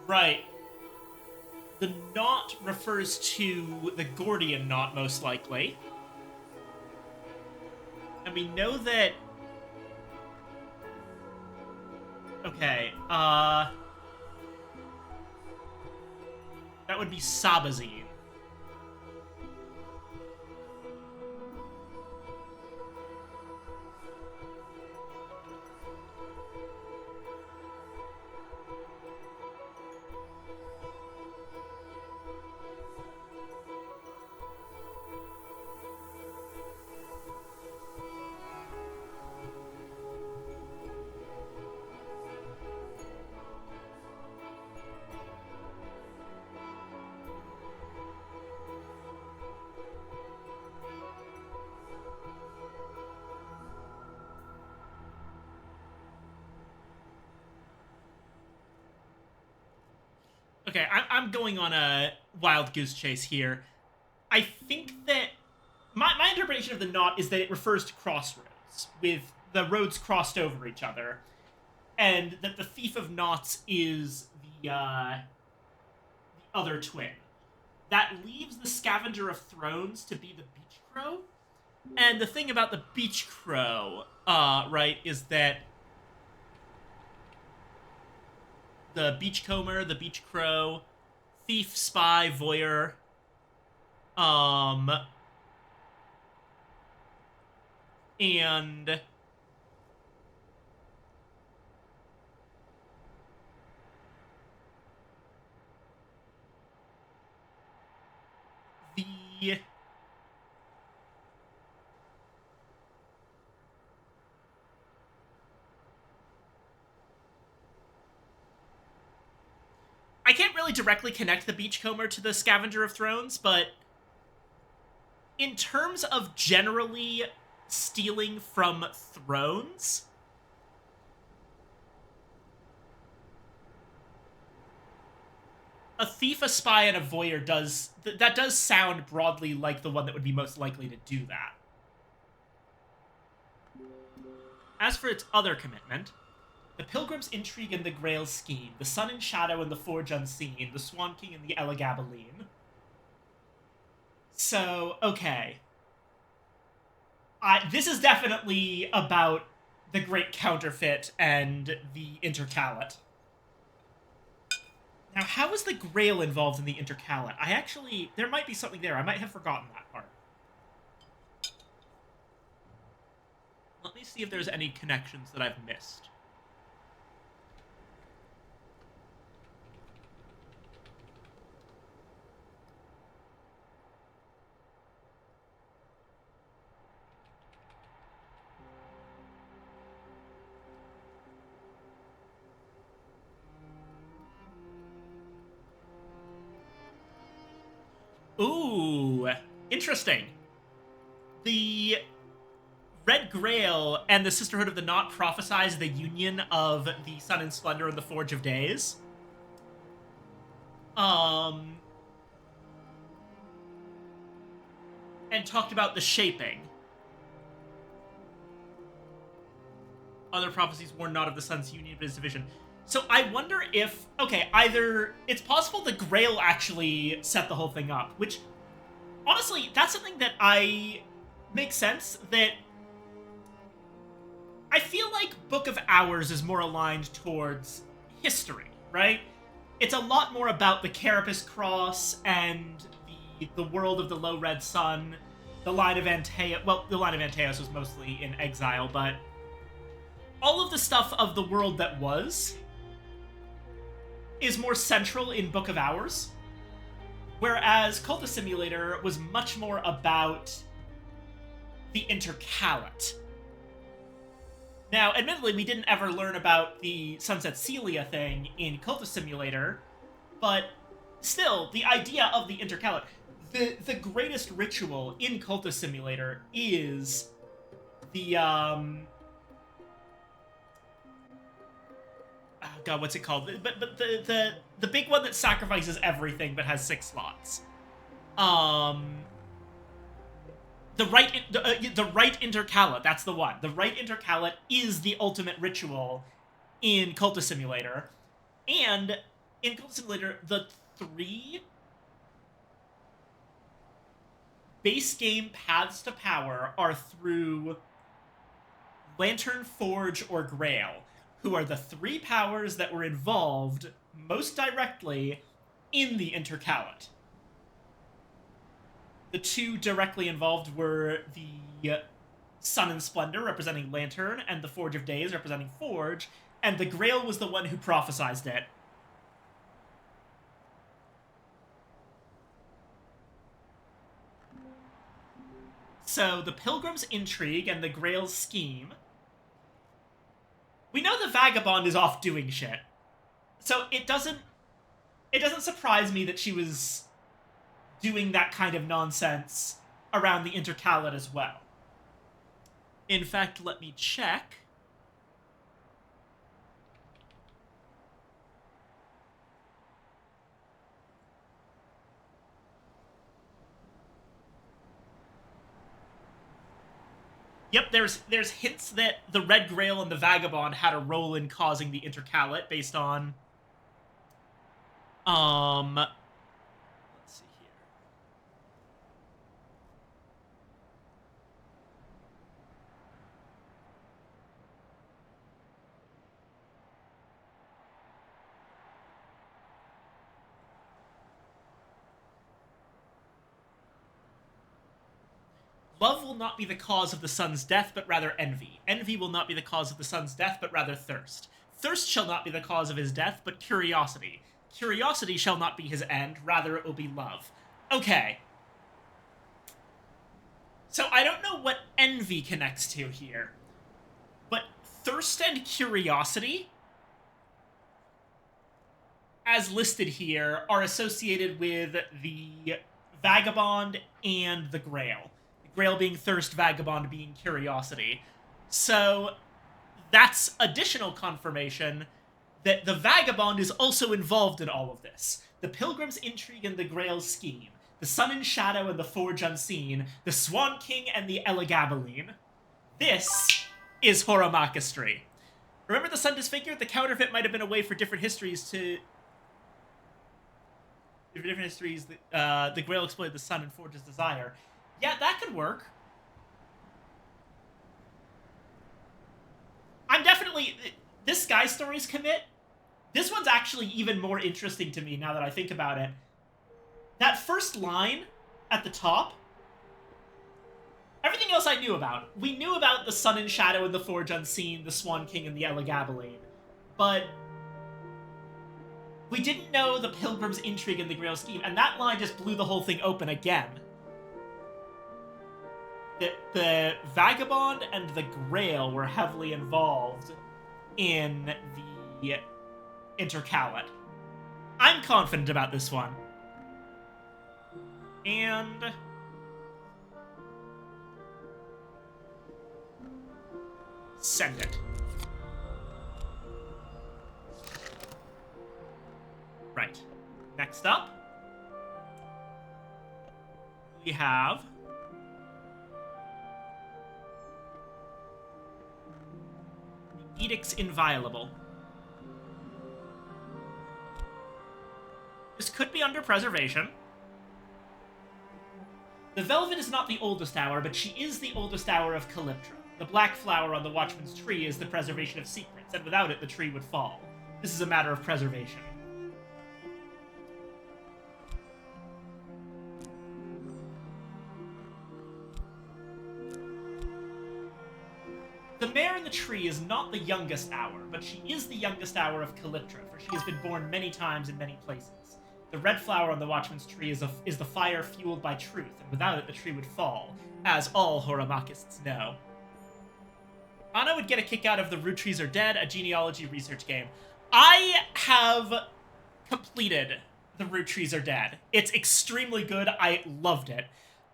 Right. The knot refers to the Gordian knot, most likely. And we know that... Okay, that would be Sabazine. Okay, I'm going on a wild goose chase here. I think that my interpretation of the knot is that it refers to crossroads, with the roads crossed over each other, and that the Thief of Knots is the other twin. That leaves the Scavenger of Thrones to be the Beach Crow. And the thing about the Beach Crow, right, is that the Beachcomber, the Beach Crow, thief, spy, voyeur, and the I can't really directly connect the Beachcomber to the Scavenger of Thrones, but in terms of generally stealing from thrones, a thief, a spy, and a voyeur that does sound broadly like the one that would be most likely to do that. As for its other commitment, the Pilgrim's Intrigue and the Grail's Scheme, the Sun in Shadow and the Forge Unseen, the Swan King and the Elagabalene. So, okay. This is definitely about the Great Counterfeit and the Intercalate. Now, how is the Grail involved in the Intercalate? There might be something there. I might have forgotten that part. Let me see if there's any connections that I've missed. Ooh, interesting. The Red Grail and the Sisterhood of the Knot prophesize the union of the Sun and Splendor and the Forge of Days. And talked about the shaping. Other prophecies warn not of the Sun's union, but his division. So I wonder if, okay, either it's possible the Grail actually set the whole thing up, which, honestly, that's something that makes sense, that I feel like Book of Hours is more aligned towards history, right? It's a lot more about the Carapace Cross and the world of the Low Red Sun, the Line of Antaeus. Well, the Line of Antaeus was mostly in exile, but all of the stuff of the world that was is more central in Book of Hours, whereas Cultist Simulator was much more about the Intercalate. Now, admittedly, we didn't ever learn about the Sunset Celia thing in Cultist Simulator, but still, the idea of the Intercalate, the greatest ritual in Cultist Simulator is the, oh god, what's it called? But the big one that sacrifices everything but has 6 slots. The Rite Intercalate, that's the one. The Rite Intercalate is the ultimate ritual in Cultist Simulator. And in Cultist Simulator, the 3 base game paths to power are through Lantern, Forge, or Grail, who are the 3 powers that were involved most directly in the Intercalate. The 2 directly involved were the Sun and Splendor, representing Lantern, and the Forge of Days, representing Forge, and the Grail was the one who prophesized it. So, the Pilgrim's Intrigue and the Grail's Scheme. We know the Vagabond is off doing shit. So, it doesn't surprise me that she was doing that kind of nonsense around the Intercalate as well. In fact, let me check. Yep, there's hints that the Red Grail and the Vagabond had a role in causing the Intercalate based on let's see here. Love will not be the cause of the sun's death, but rather envy. Envy will not be the cause of the sun's death, but rather thirst. Thirst shall not be the cause of his death, but curiosity. Curiosity shall not be his end, rather it will be love. Okay. So I don't know what envy connects to here, but thirst and curiosity, as listed here, are associated with the Vagabond and the Grail. The Grail being thirst, Vagabond being curiosity. So that's additional confirmation that the Vagabond is also involved in all of this. The Pilgrim's Intrigue and the Grail's Scheme, the Sun in Shadow and the Forge Unseen, the Swan King and the Elagabalene. This is Horomakistry. Remember the Sun Disfigured? The counterfeit might have been a way for different histories to... different histories, the Grail exploited the Sun and Forge's desire. Yeah, that could work. I'm definitely... This Sky Stories commit, this one's actually even more interesting to me now that I think about it. That first line at the top, everything else I knew about. We knew about the Sun in Shadow and the Forge Unseen, the Swan King and the Elagabalene, but we didn't know the Pilgrim's Intrigue and the Grail Scheme, and that line just blew the whole thing open again. The Vagabond and the Grail were heavily involved in the Intercalate. I'm confident about this one. And send it. Right. Next up, we have the Edicts Inviolable. This could be under preservation. The Velvet is not the oldest hour, but she is the oldest hour of Calyptra. The black flower on the Watchman's tree is the preservation of secrets, and without it, the tree would fall. This is a matter of preservation. The mare in the tree is not the youngest hour, but she is the youngest hour of Calyptra, for she has been born many times in many places. The red flower on the Watchman's tree is the fire fueled by truth, and without it the tree would fall, as all Horomachists know. Anna would get a kick out of The Root Trees Are Dead, a genealogy research game. I have completed The Root Trees Are Dead. It's extremely good. I loved it.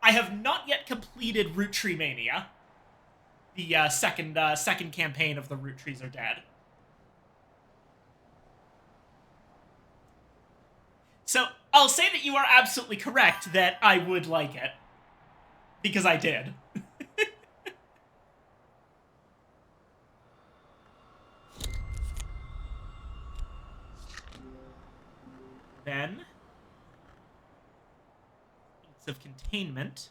I have not yet completed Root Tree Mania, the second campaign of The Root Trees Are Dead. So, I'll say that you are absolutely correct that I would like it. Because I did. Then, Inks of Containment.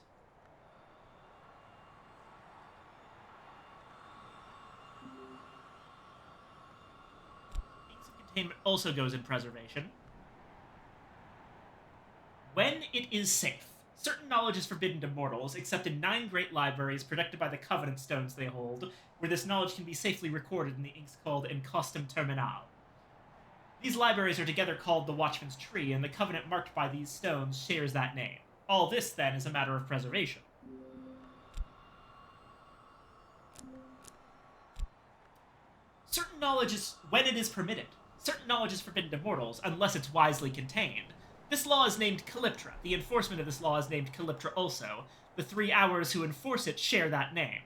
Inks of Containment also goes in preservation. When it is safe. Certain knowledge is forbidden to mortals, except in 9 great libraries protected by the Covenant stones they hold, where this knowledge can be safely recorded in the inks called Encostum Terminal. These libraries are together called the Watchman's Tree, and the Covenant marked by these stones shares that name. All this, then, is a matter of preservation. Certain knowledge is when it is permitted. Certain knowledge is forbidden to mortals, unless it's wisely contained. This law is named Calyptra. The enforcement of this law is named Calyptra also. The 3 hours who enforce it share that name.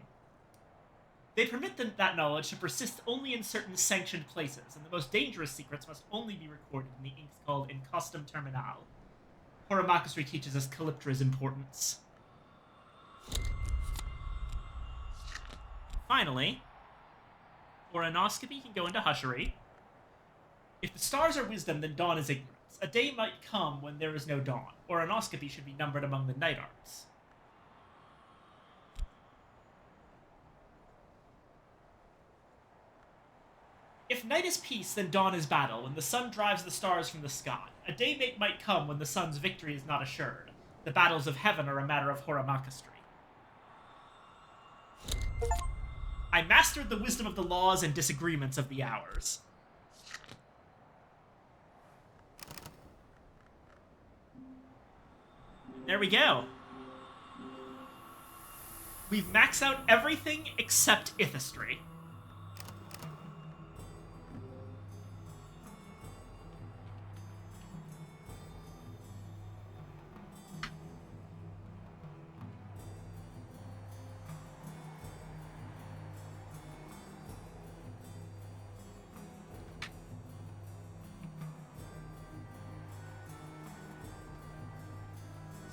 They permit that knowledge to persist only in certain sanctioned places, and the most dangerous secrets must only be recorded in the inks called Encostum Terminal. Horomakasri teaches us Calyptra's importance. Finally, Oranoscopy can go into Hushery. If the stars are wisdom, then dawn is ignorance. A day might come when there is no dawn. Oranoscopy should be numbered among the night arts. If night is peace, then dawn is battle, when the sun drives the stars from the sky. A day might come when the sun's victory is not assured. The battles of heaven are a matter of Horomakasri. I mastered the wisdom of the laws and disagreements of the hours. There we go. We've maxed out everything except Ithistry.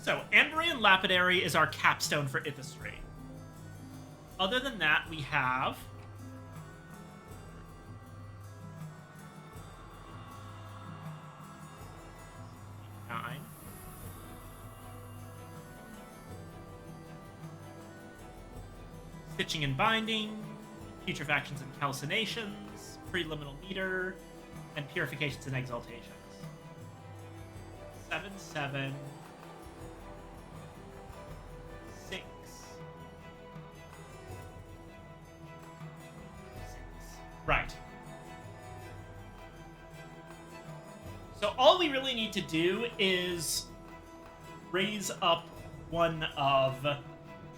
So, Ambrian Lapidary is our capstone for Ithistry. Other than that, we have... Stitching and Binding, Putrefactions and Calcinations, Preliminal Meter, and Purifications and Exaltations. 7, 7... 6. Right. So all we really need to do is raise up one of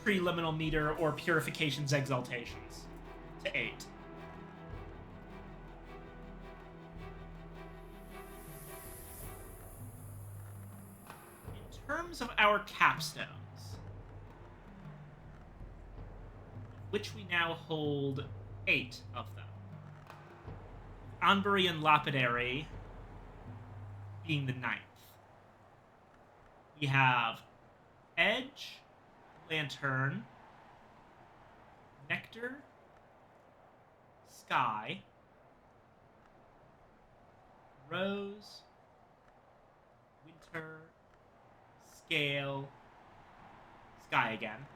Preliminal Meter or Purification's Exaltations to 8. terms of our capstones, which we now hold 8 of them, Anbury and Lapidary being the 9th. We have Edge, Lantern, Nectar, Sky, Rose, Winter, Scale, Sky again.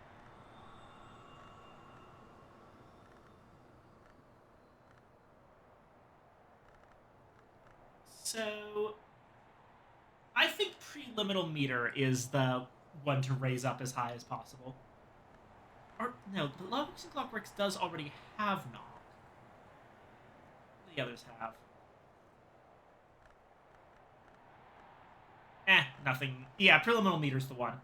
So, I think Preliminal Meter is the one to raise up as high as possible. Or, no, the Loveworks and Clockworks does already have Knock. What do the others have? Nothing. Yeah, Preliminal Meter's the one. And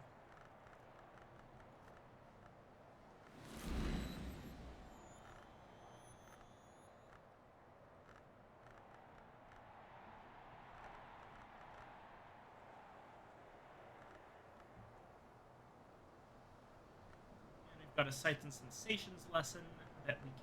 we've got a Sights and Sensations lesson that we can use.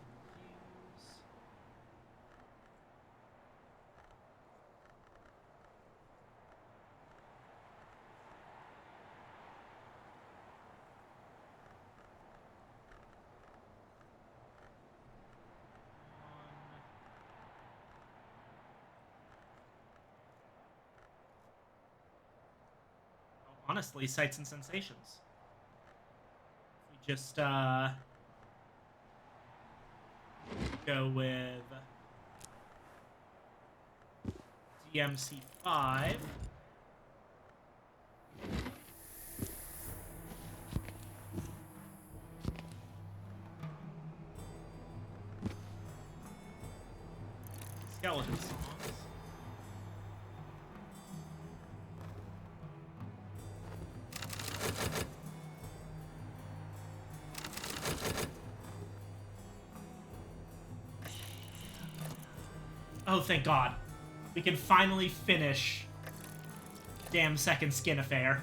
Honestly, Sights and Sensations. We just go with DMC5. Skeleton Songs. Oh, thank God. We can finally finish damn Second Skin Affair.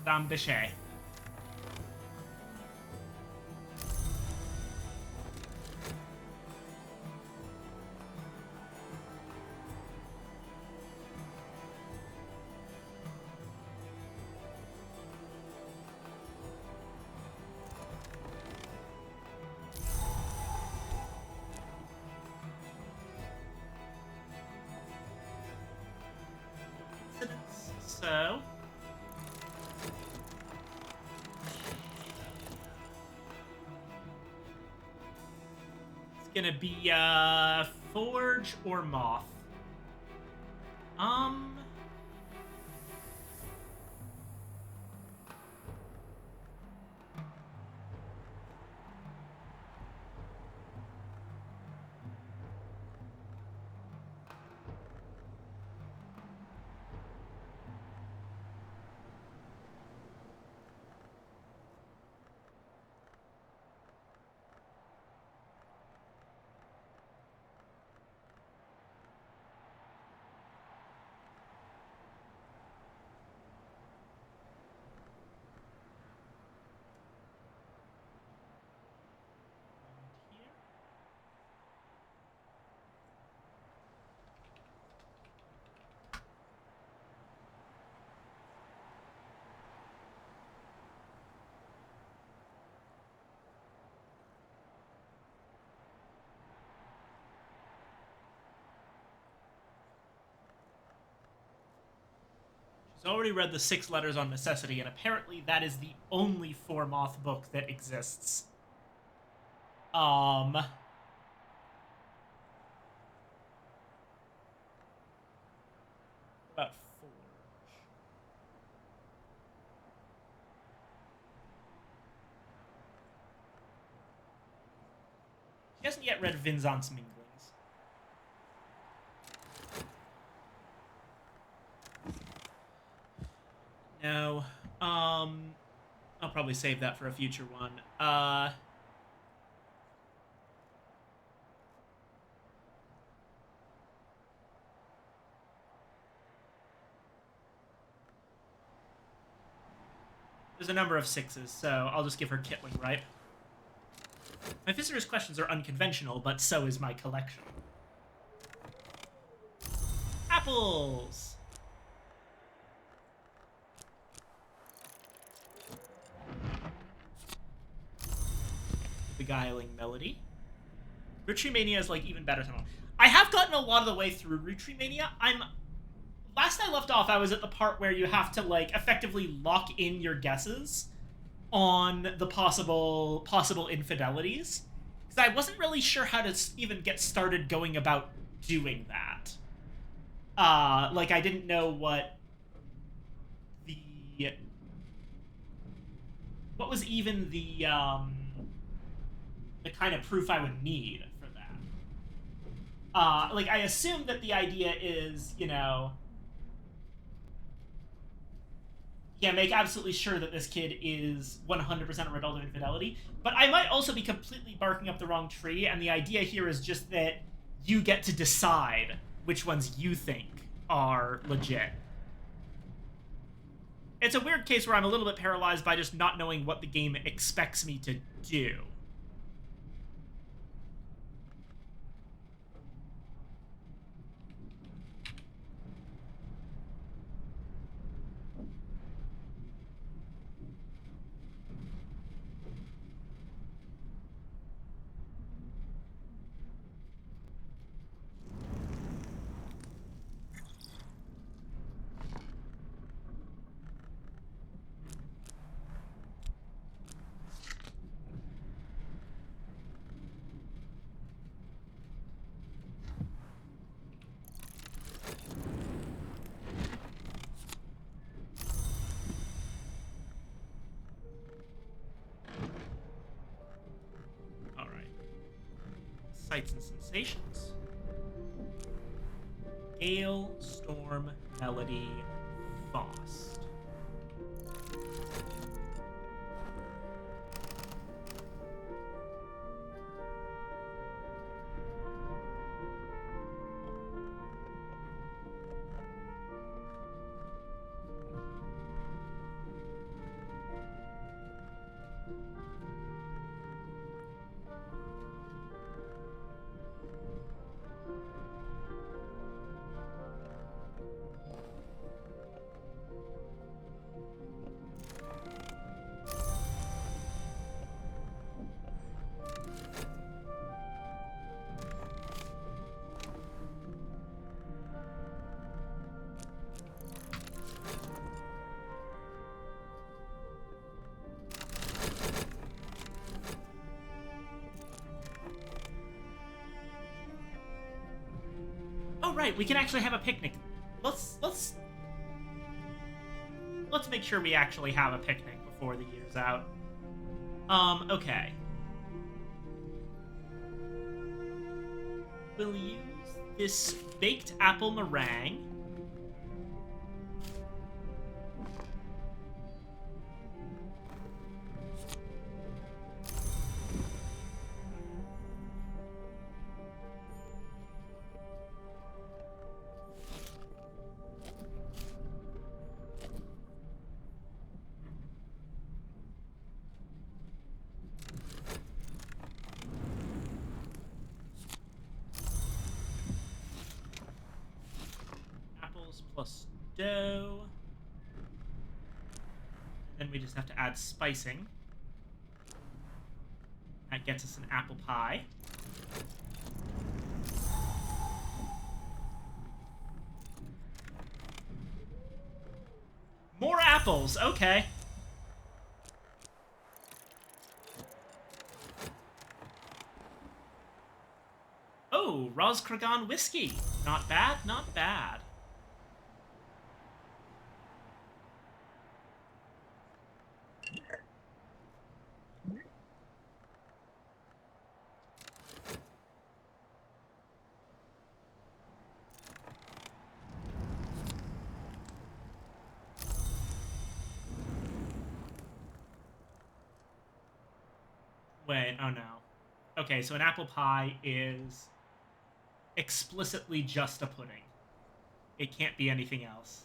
Madame Bichet. So it's gonna be Forge or Moth. She's already read the 6 Letters on Necessity, and apparently that is the only 4-Moth book that exists. About Forge. She hasn't yet read Vinzant's Minglings. No. I'll probably save that for a future one. There's a number of 6s, so I'll just give her Kitling, right? My visitor's questions are unconventional, but so is my collection. Apples! Beguiling Melody. Retreat Mania is like even better than all. I have gotten a lot of the way through Retreat Mania. Last I left off, I was at the part where you have to like effectively lock in your guesses on the possible infidelities, because I wasn't really sure how to even get started going about doing that. Like I didn't know what was even the kind of proof I would need for that. Like I assume that the idea is, you know, yeah, make absolutely sure that this kid is 100% a result of infidelity. But I might also be completely barking up the wrong tree, and the idea here is just that you get to decide which ones you think are legit. It's a weird case where I'm a little bit paralyzed by just not knowing what the game expects me to do. Sights and sensations. Gale, Storm, Melody, Faust. Oh right, we can actually have a picnic. Let's make sure we actually have a picnic before the year's out. Okay. We'll use this baked apple meringue. Plus dough. And then we just have to add spicing. That gets us an apple pie. More apples, okay. Oh, Roscragon whiskey. Not bad, not bad. Wait, oh no. Okay, so an apple pie is explicitly just a pudding. It can't be anything else.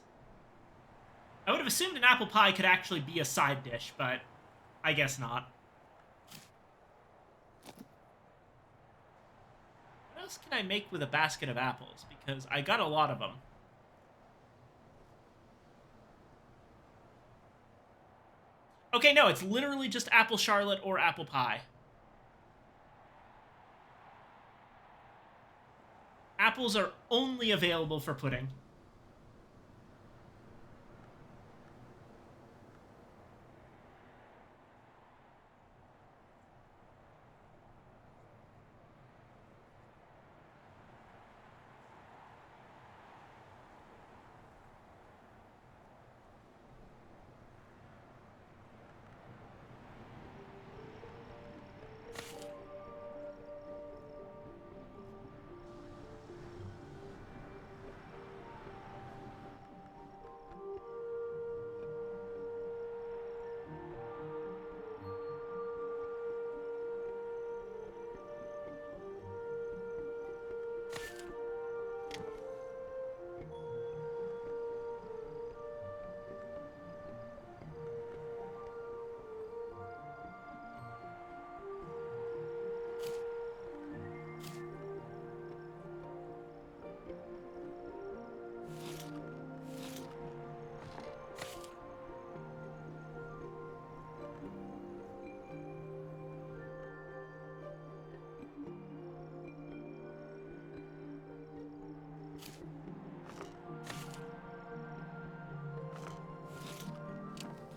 I would have assumed an apple pie could actually be a side dish, but I guess not. What else can I make with a basket of apples? Because I got a lot of them. Okay, no, it's literally just apple charlotte or apple pie. Apples are only available for pudding.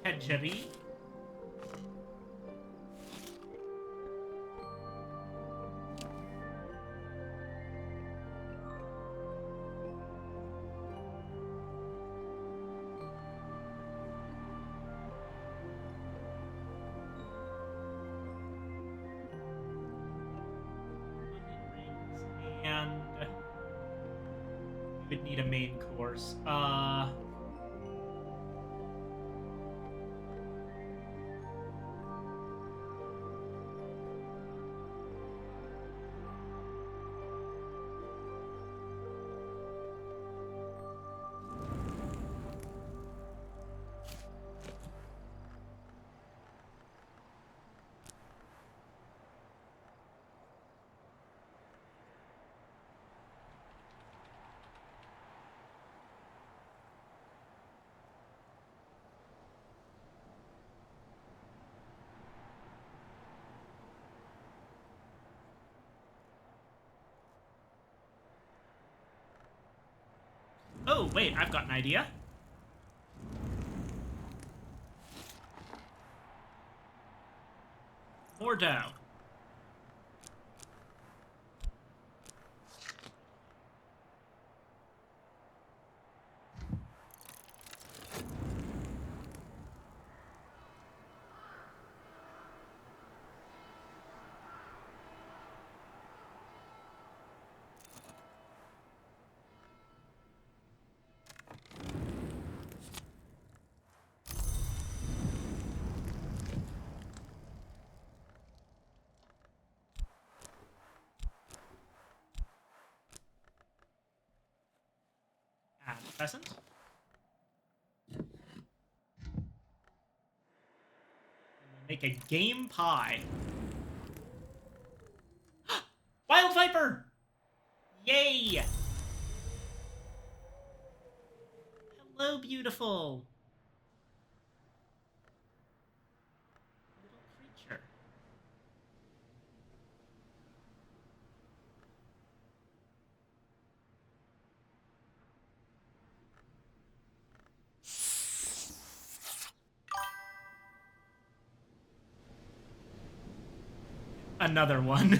Hedgery. And we would need a main course. Oh, wait, I've got an idea. More dough. Add pheasant. Make a game pie. Wild Viper! Yay! Hello, beautiful. Little creature. Another one.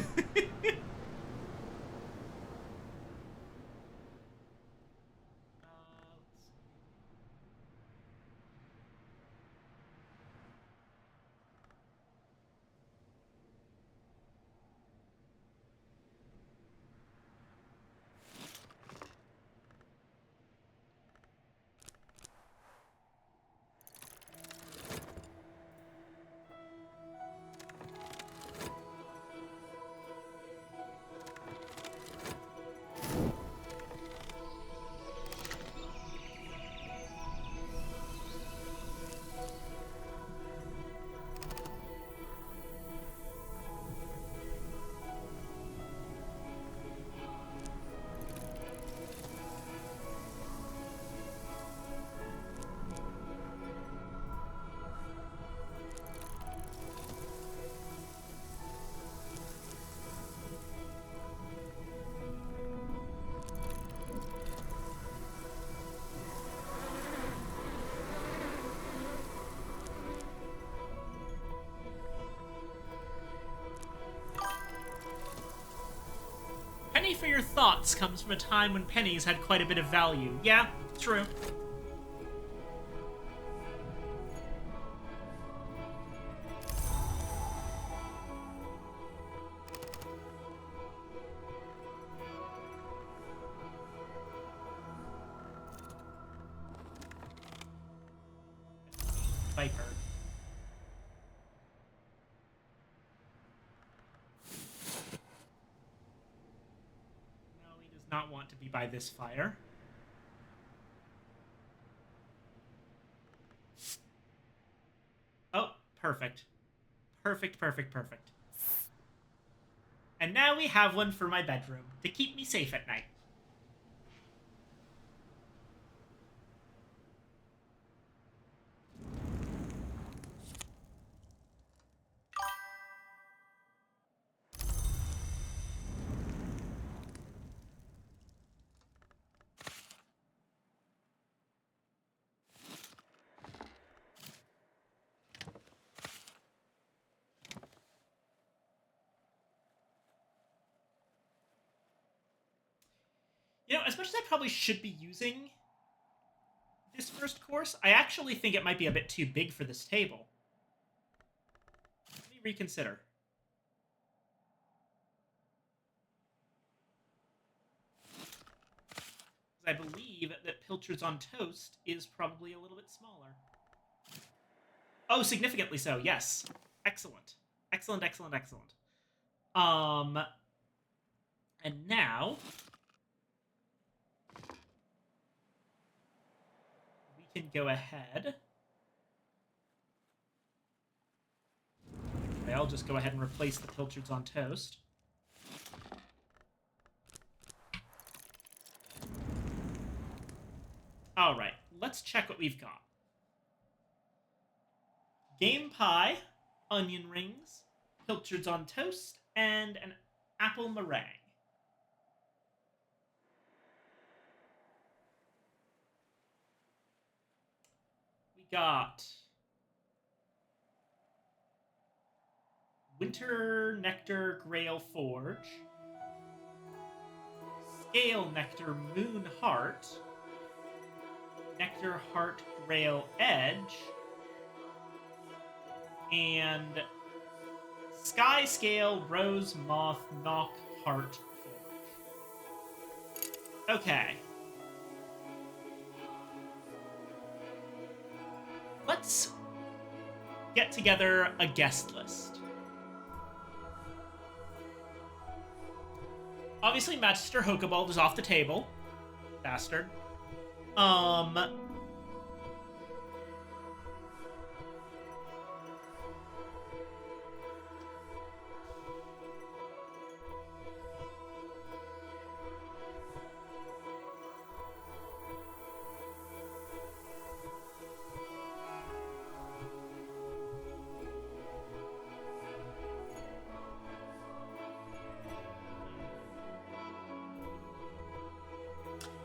your thoughts comes from a time when pennies had quite a bit of value. Yeah, true. Viper. No, he does not want to be by this fire. Oh, perfect. Perfect, perfect, perfect. And now we have one for my bedroom to keep me safe at night. You know, as much as I probably should be using this first course, I actually think it might be a bit too big for this table. Let me reconsider. I believe that Pilchards on Toast is probably a little bit smaller. Oh, significantly so, yes. Excellent. Excellent, excellent, excellent. And now we can go ahead. Okay, I'll just go ahead and replace the Pilchards on Toast. All right, let's check what we've got. Game pie, onion rings, Pilchards on Toast, and an apple meringue. We got Winter Nectar Grail Forge, Scale Nectar Moon Heart, Nectar Heart Grail Edge, and Sky Scale Rose Moth Knock Heart Forge. Okay. Let's get together a guest list. Obviously, Magister Hokebald is off the table. Bastard.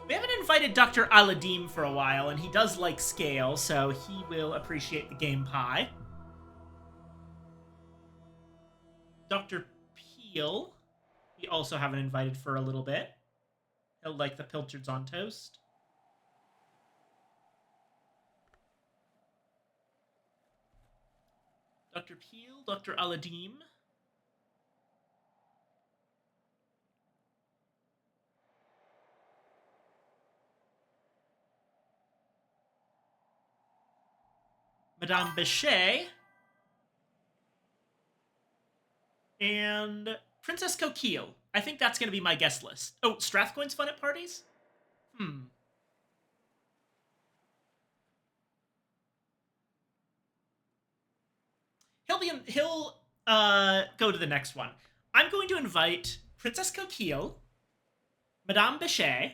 We haven't invited Dr. Aladim for a while, and he does like scale, so he will appreciate the game pie. Dr. Peel, we also haven't invited for a little bit. He'll like the Pilchards on Toast. Dr. Peel, Dr. Aladim. Madame Bechet, and Princess Coquille. I think that's going to be my guest list. Oh, Strathcoin's fun at parties? He'll go to the next one. I'm going to invite Princess Coquille, Madame Bechet,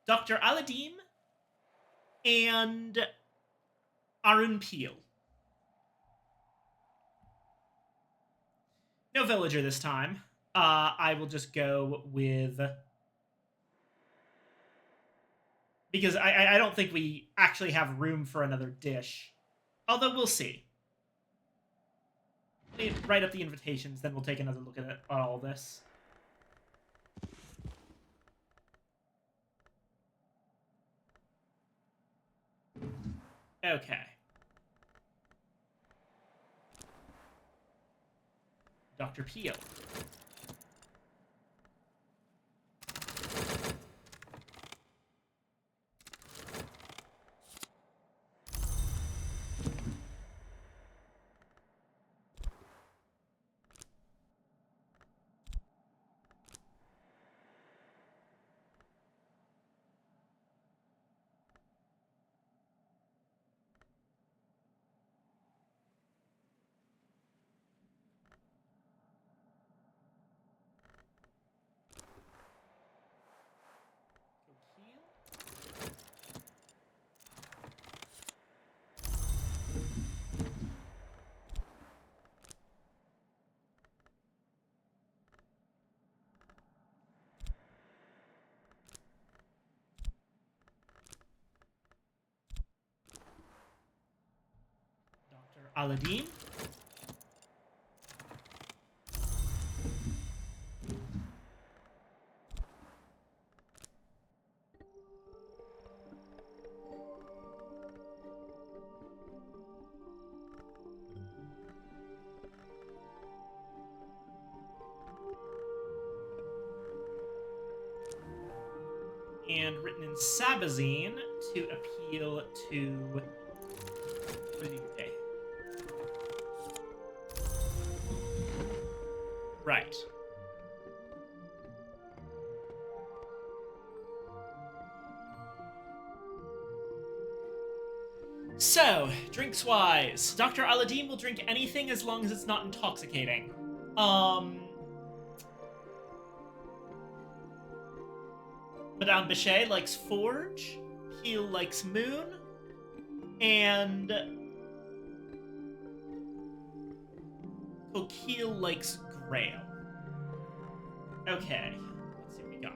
Dr. Aladim, and Arun Peel. No villager this time. I will just go with... Because I don't think we actually have room for another dish. Although we'll see. Write up the invitations, then we'll take another look at all this. Okay. Dr. Peel. Dr. Aladdin. And written in Sabazine to appeal to... Okay. Right. So, drinks-wise, Dr. Aladdin will drink anything as long as it's not intoxicating. Madame Bichet likes Forge, Peel likes Moon, and Coquille likes Grail. Okay, let's see what we got.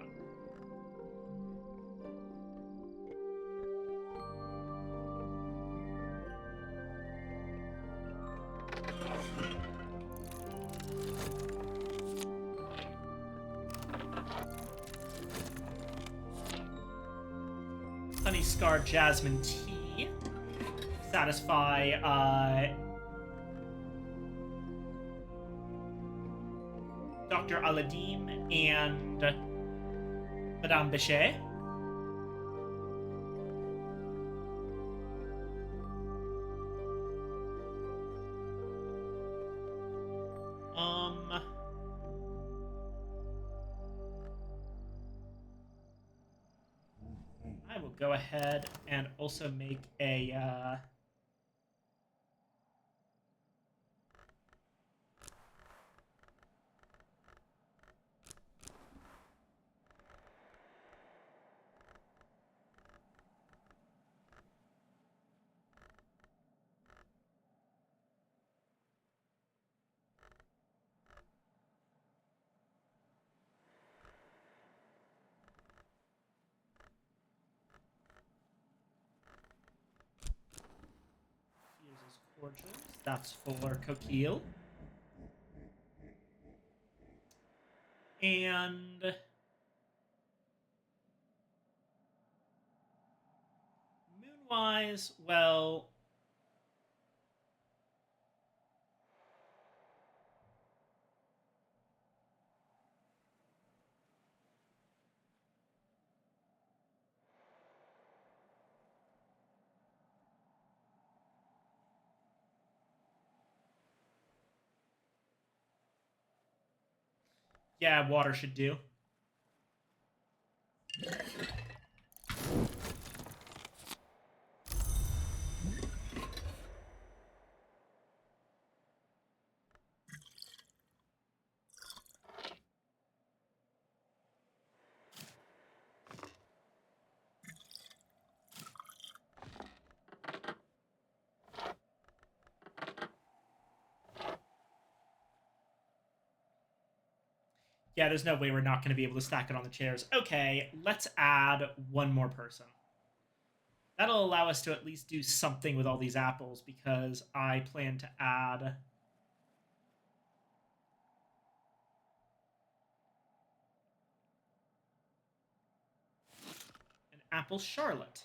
Honey Scar Jasmine Tea. Satisfy Dr. Aladdin and Madame Bichet. I will go ahead and also make a Fuses Cordials. That's for Coquille. And Moonwise, well, yeah, water should do. Yeah, there's no way we're not going to be able to stack it on the chairs. Okay, let's add one more person. That'll allow us to at least do something with all these apples, because I plan to add an apple Charlotte.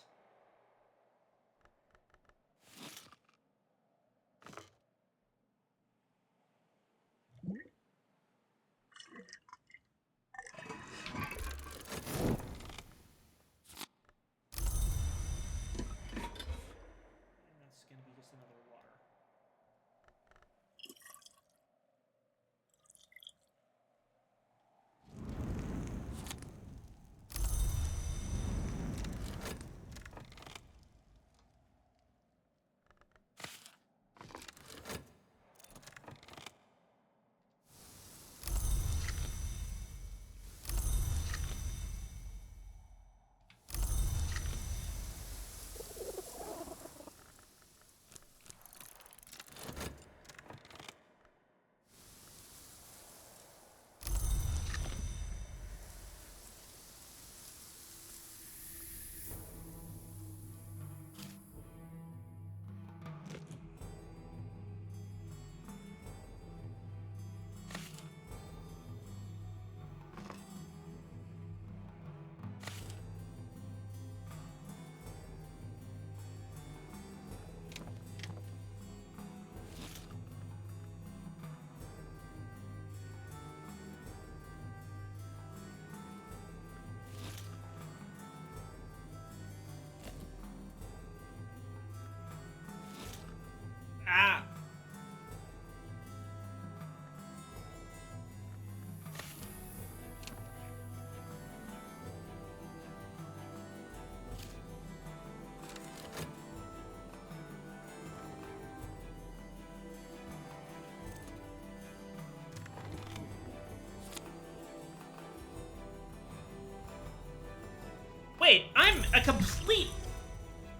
Wait, I'm a complete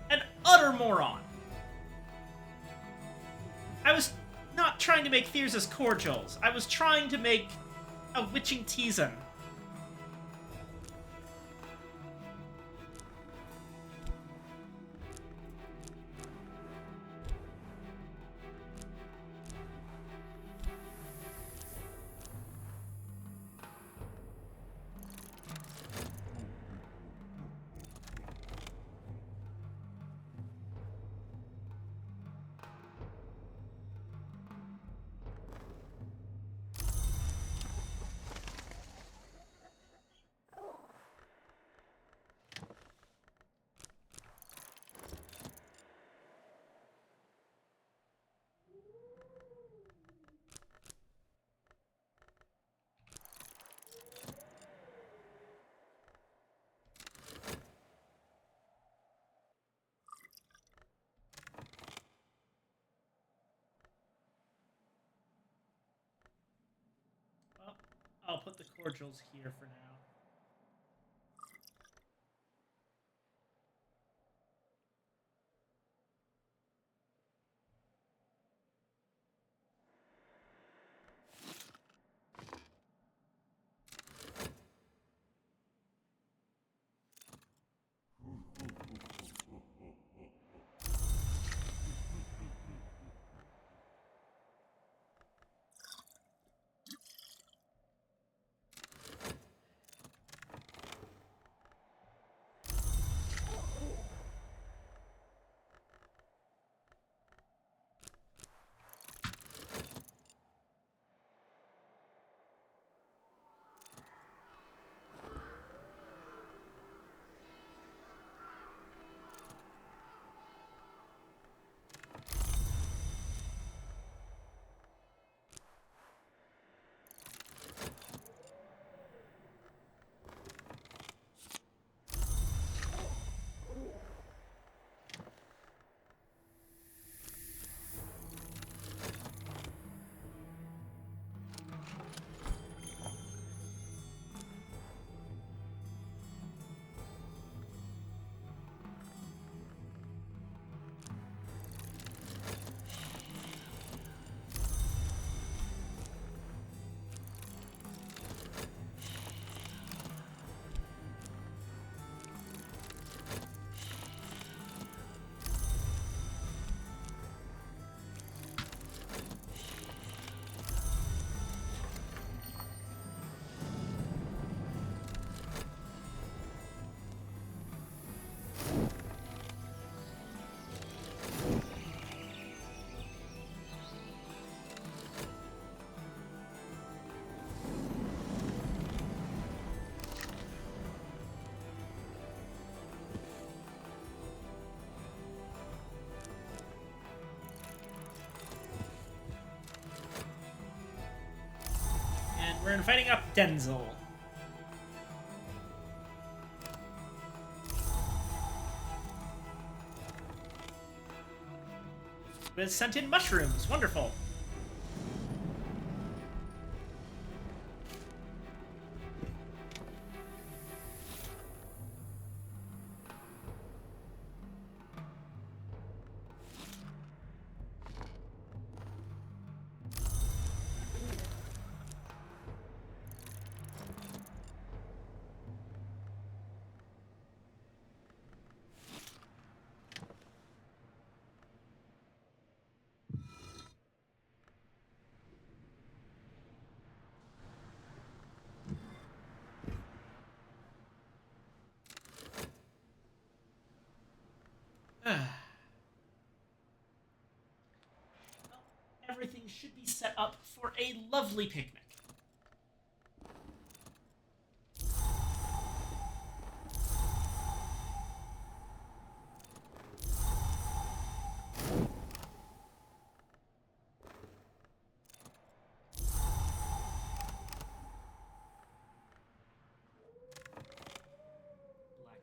and utter moron. I was not trying to make Thyrsa's cordials. I was trying to make a witching teason. Well, I'll put the cordials here for now. And we're inviting up Denzel. With scented mushrooms. Wonderful. Well, everything should be set up for a lovely picnic.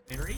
Blackberries.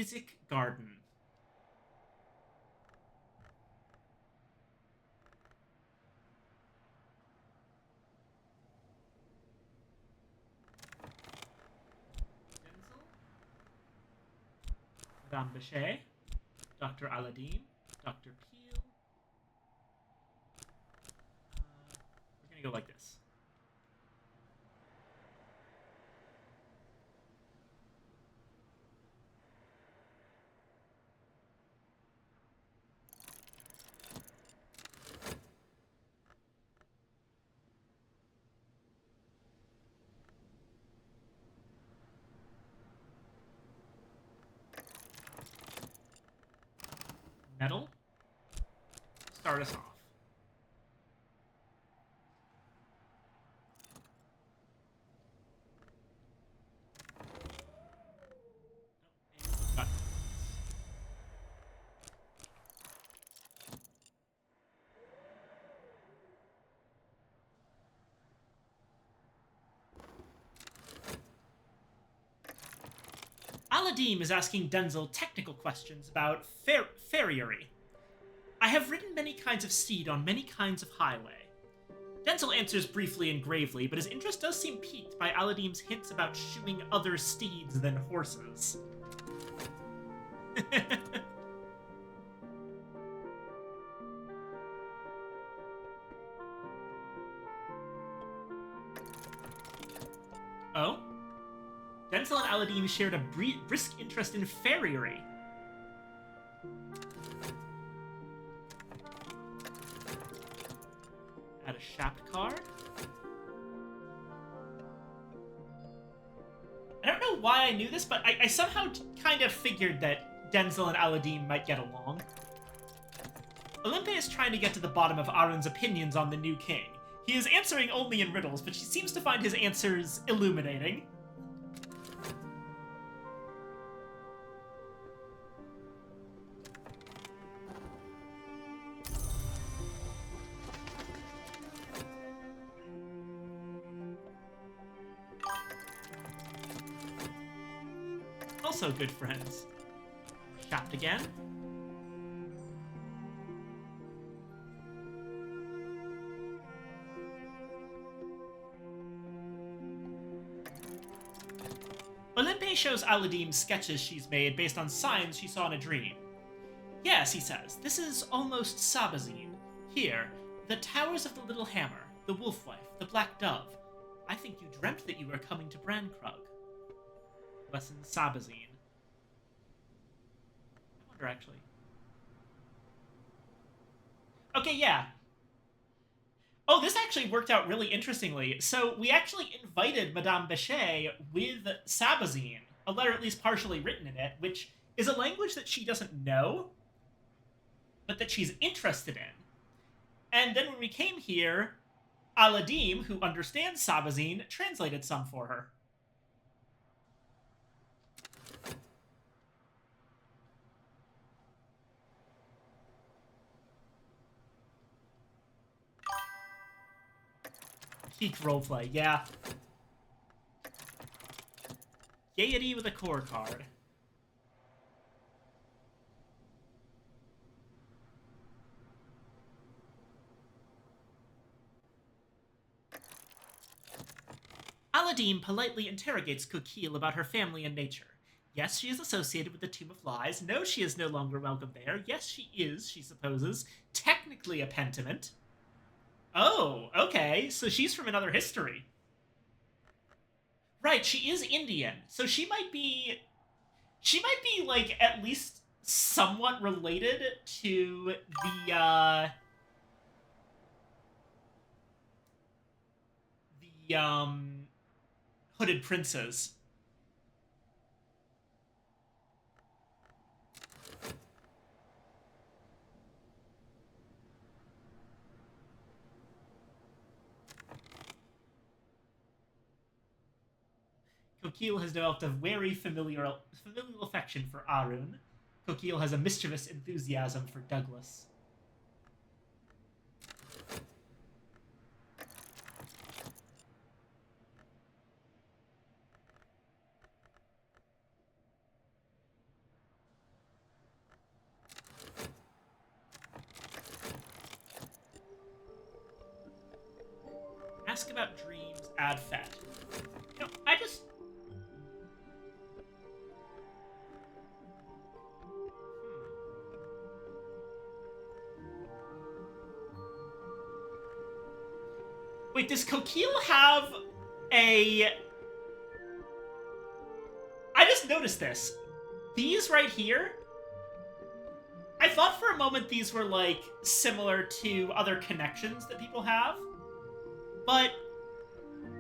Physic Garden. Denzel, Madame Bechet, Dr. Aladdin, Dr. Peel. We're gonna go like this. Metal. Start us off. Aladdin is asking Denzel technical questions about farriery. I have ridden many kinds of steed on many kinds of highway. Denzel answers briefly and gravely, but his interest does seem piqued by Aladdin's hints about shoeing other steeds than horses. Oh? Denzel and Aladdin shared a brisk interest in farriery. Add a Shapt card. I don't know why I knew this, but I somehow kind of figured that Denzel and Aladdin might get along. Olympe is trying to get to the bottom of Arun's opinions on the new king. He is answering only in riddles, but she seems to find his answers illuminating. Also good friends. Shapt again. Olympe shows Aladdin sketches she's made based on signs she saw in a dream. Yes, he says, this is almost Sabazine. Here, the towers of the Little Hammer, the Wolf-Wife, the Black Dove. I think you dreamt that you were coming to Brankrug. Lesson Sabazine. I wonder, actually. Okay, yeah. Oh, this actually worked out really interestingly. So we actually invited Madame Bechet with Sabazine, a letter at least partially written in it, which is a language that she doesn't know, but that she's interested in. And then when we came here, Aladdin, who understands Sabazine, translated some for her. Peak roleplay, yeah. Gaiety with a core card. Aladdin politely interrogates Coquille about her family and nature. Yes, she is associated with the Tomb of Lies. No, she is no longer welcome there. Yes, she is, she supposes, technically a pentiment. Oh, okay, so she's from another history. Right, she is Indian, so she might be, like, at least somewhat related to the Hooded Princes. Coquille has developed a very familial affection for Arun. Coquille has a mischievous enthusiasm for Douglas. Ask about dreams, add fat. You know, I just... Wait, does Coquille have a... I just noticed this. These right here, I thought for a moment these were, like, similar to other connections that people have. But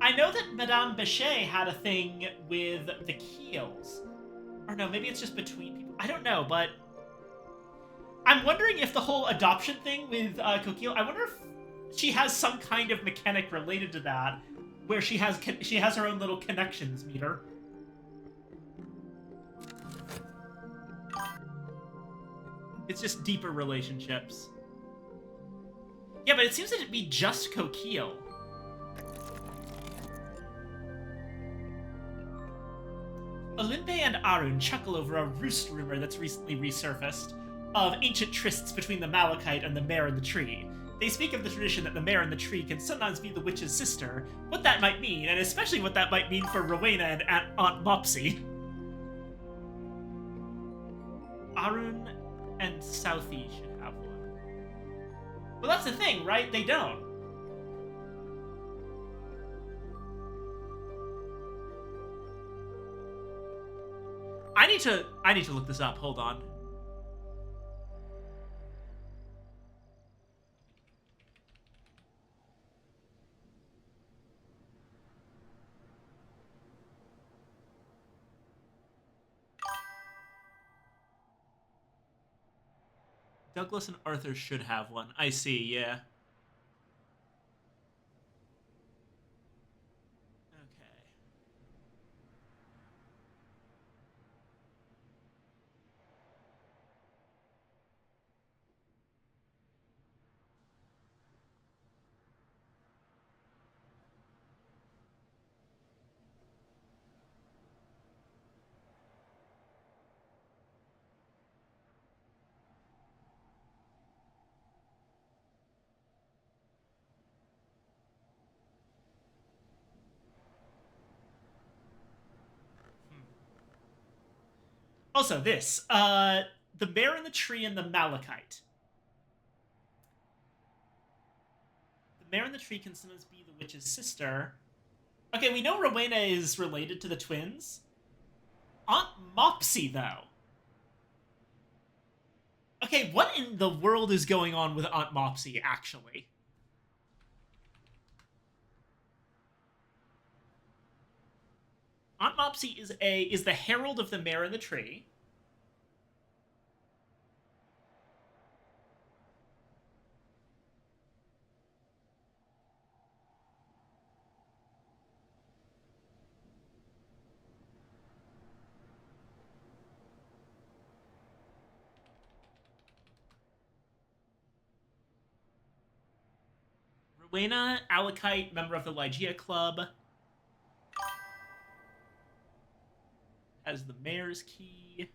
I know that Madame Bechet had a thing with the Keels. Or no, maybe it's just between people. I don't know, but I'm wondering if the whole adoption thing with Coquille, I wonder if she has some kind of mechanic related to that, where she has her own little connections meter. It's just deeper relationships. Yeah, but it seems to be just Coquille. Olimpe and Arun chuckle over a roost rumor that's recently resurfaced of ancient trysts between the Malachite and the mare in the tree. They speak of the tradition that the mare in the tree can sometimes be the witch's sister, what that might mean, and especially what that might mean for Rowena and Aunt Mopsy. Arun and Southie should have one. Well, that's the thing, right? They don't. I need to look this up. Hold on. Douglas and Arthur should have one. I see, yeah. Okay. Also, this. The mare in the tree and the Malachite. The mare in the tree can sometimes be the witch's sister. Okay, we know Rowena is related to the twins. Aunt Mopsy, though. Okay, what in the world is going on with Aunt Mopsy, actually? Aunt Mopsy is the herald of the mare in the tree. Rowena, Alakite, member of the Lygia Club. Has the mayor's key.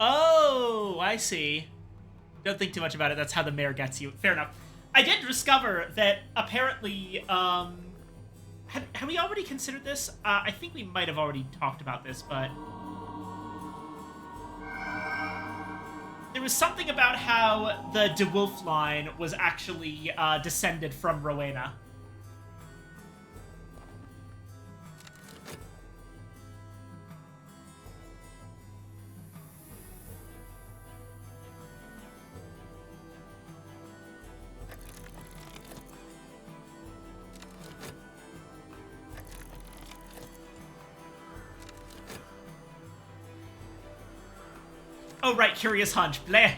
Oh, I see. Don't think too much about it. That's how the mayor gets you. Fair enough. I did discover that apparently, have we already considered this? I think we might have already talked about this, but there was something about how the De Wolf line was actually descended from Rowena. Oh, right, Curious Hunch. Bleh.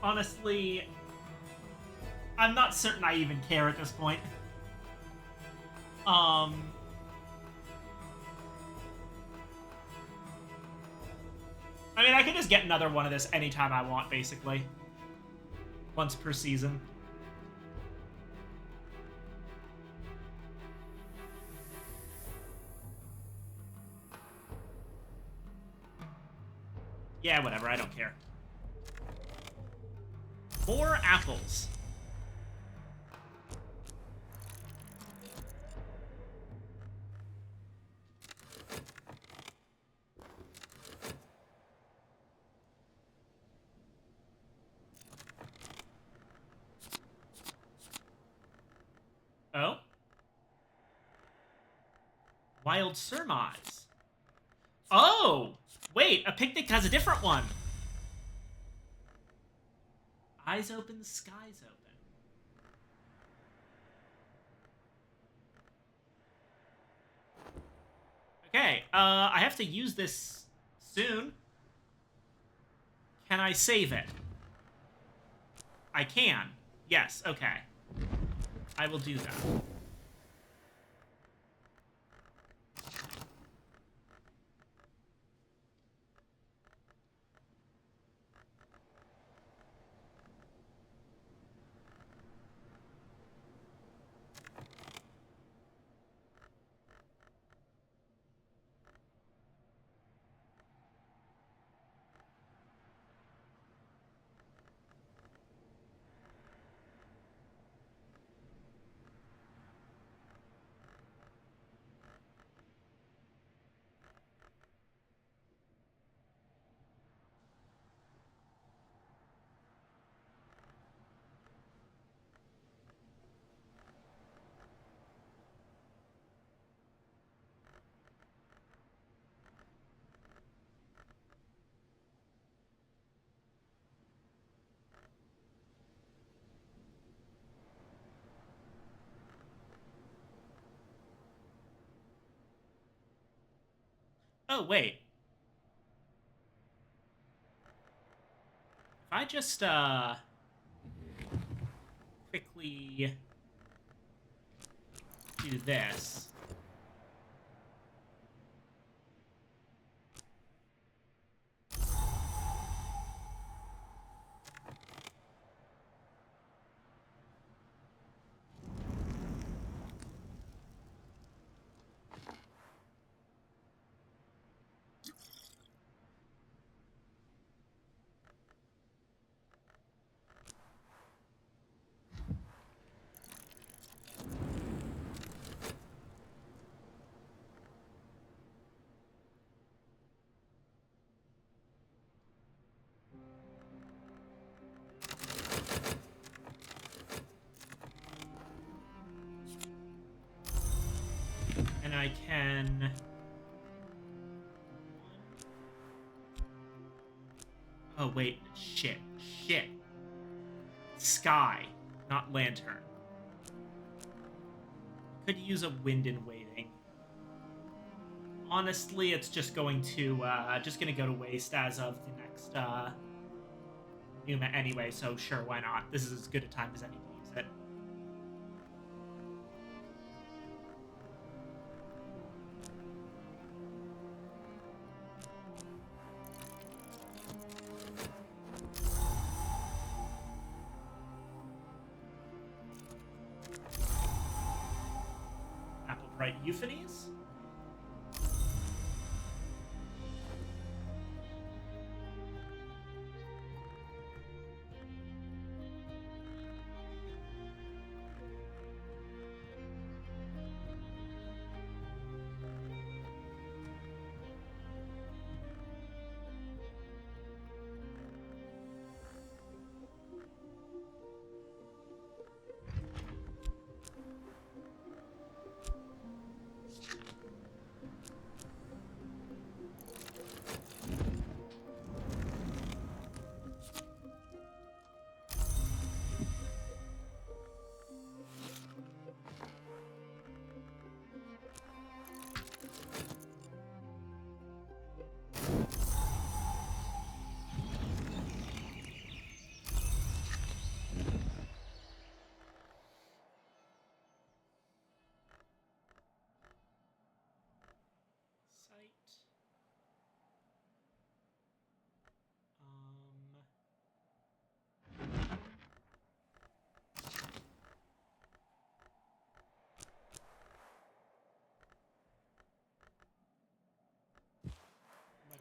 Honestly, I'm not certain I even care at this point. I mean, I can just get another one of this anytime I want, basically. Once per season. Yeah, whatever, I don't care. More apples. Oh? Wild surmise. Oh! Wait, a picnic has a different one. Eyes open, the skies open. Okay, I have to use this soon. Can I save it? I can. Yes, okay. I will do that. Oh, wait. If I just, quickly do this. And I can... Oh, wait. Shit. Shit. Sky, not lantern. Could use a wind in waiting. Honestly, it's just going to go to waste as of the next Numa anyway, so sure, why not? This is as good a time as any to use it. Applebright Euphonies?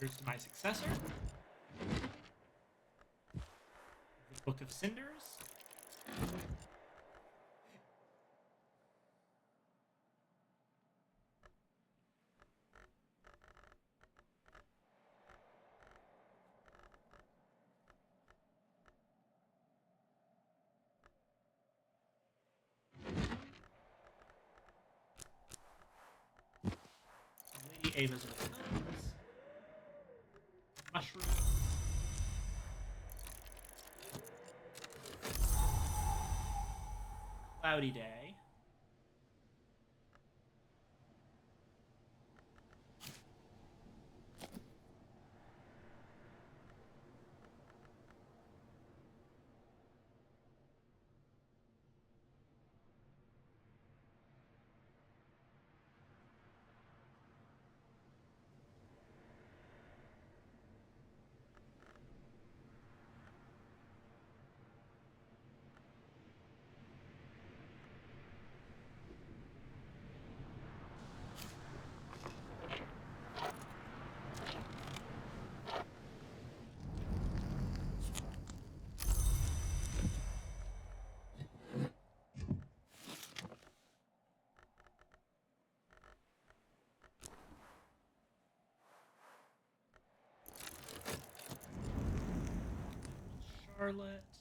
Here's to my successor. The Book of Cinders. Lady Ava's Returns. Mushroom. Cloudy Day. Charlotte.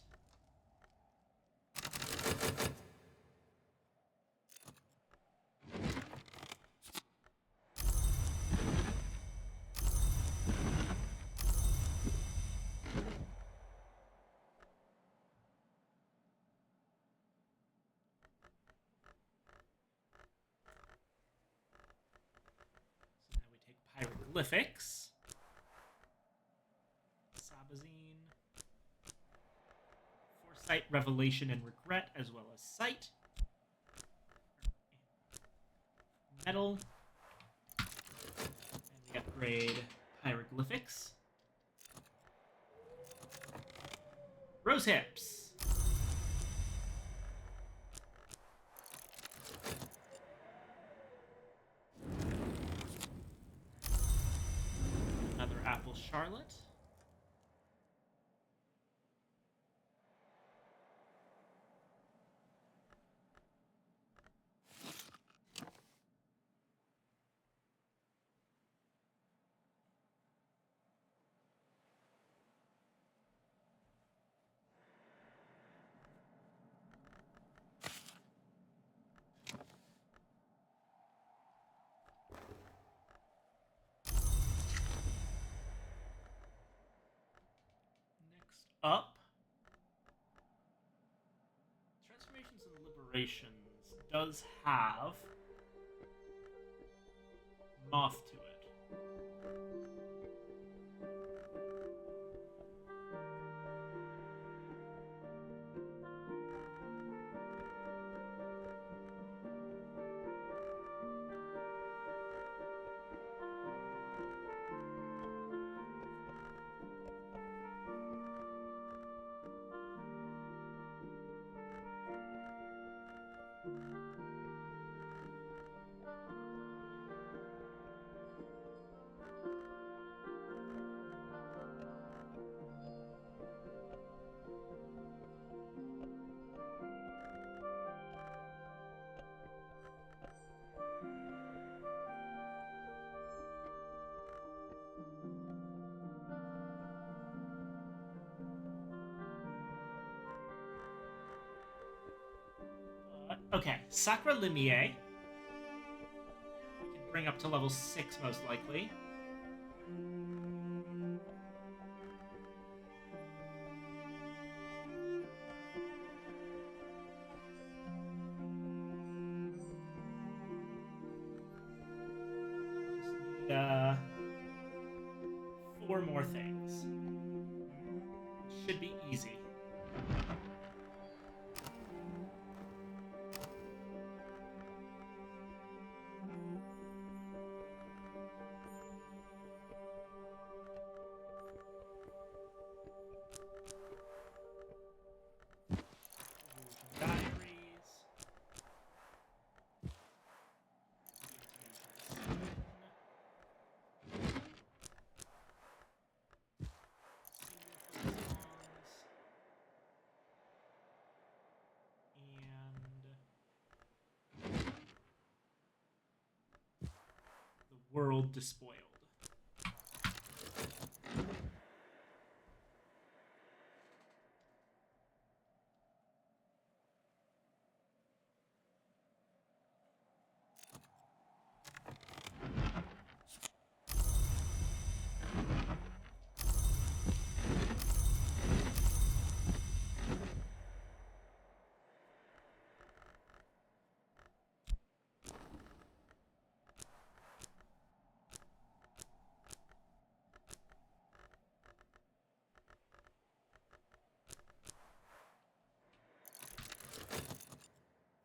So now we take Pyroglyphics. Sabazine. Foresight, Revelation, and Regret, as well as Sight. Metal. And we upgrade Pyroglyphics. Rose Hips. Another Apple Charlotte. Next up, Transformations and Liberations does have Moth to it. Okay, Sacra Limier. We can bring up to level 6 most likely. Just need 4 more things. Should be easy. World despoiled.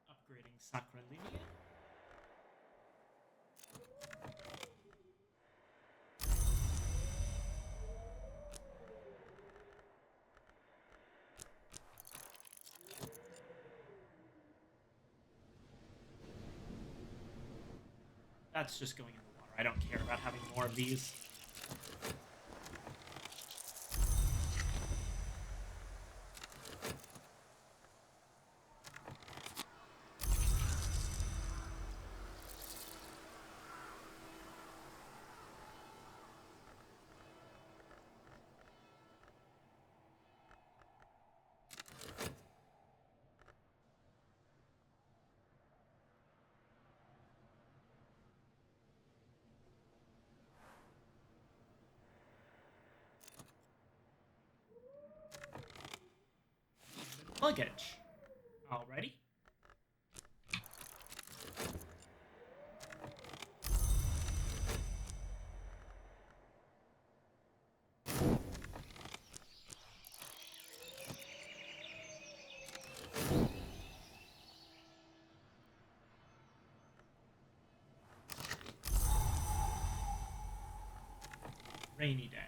Upgrading Sacralinia. That's just going in the water. I don't care about having more of these. Luggage. Alrighty. Rainy day.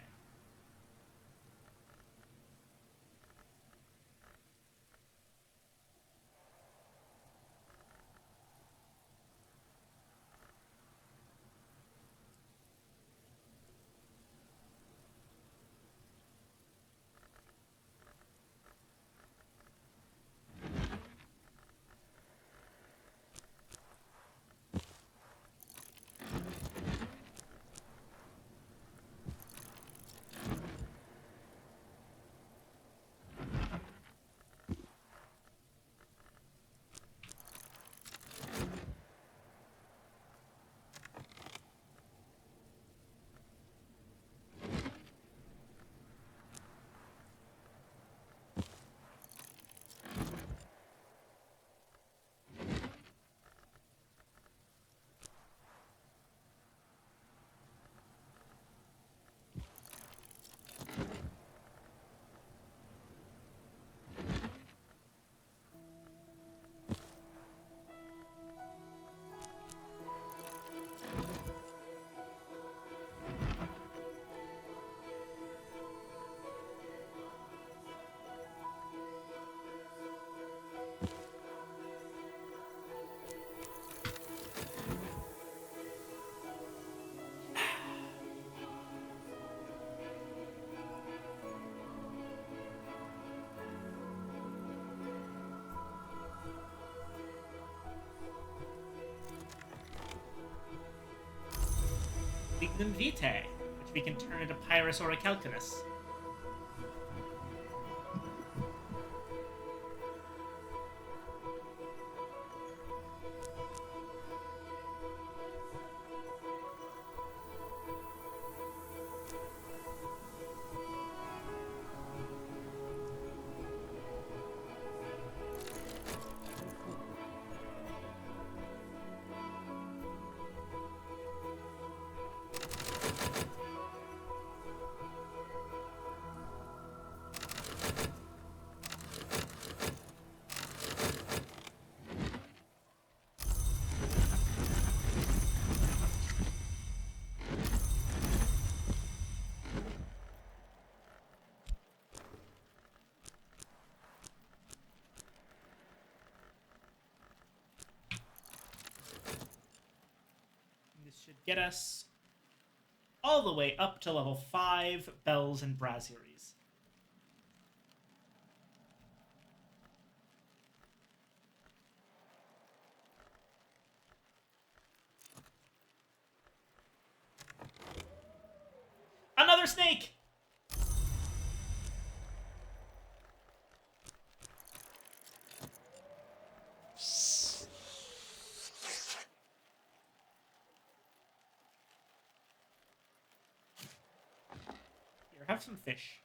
Lignum Vitae, which we can turn into Pyrus Orichalcunus. This should get us all the way up to level 5 bells and brasseries. snake! Here, have some fish.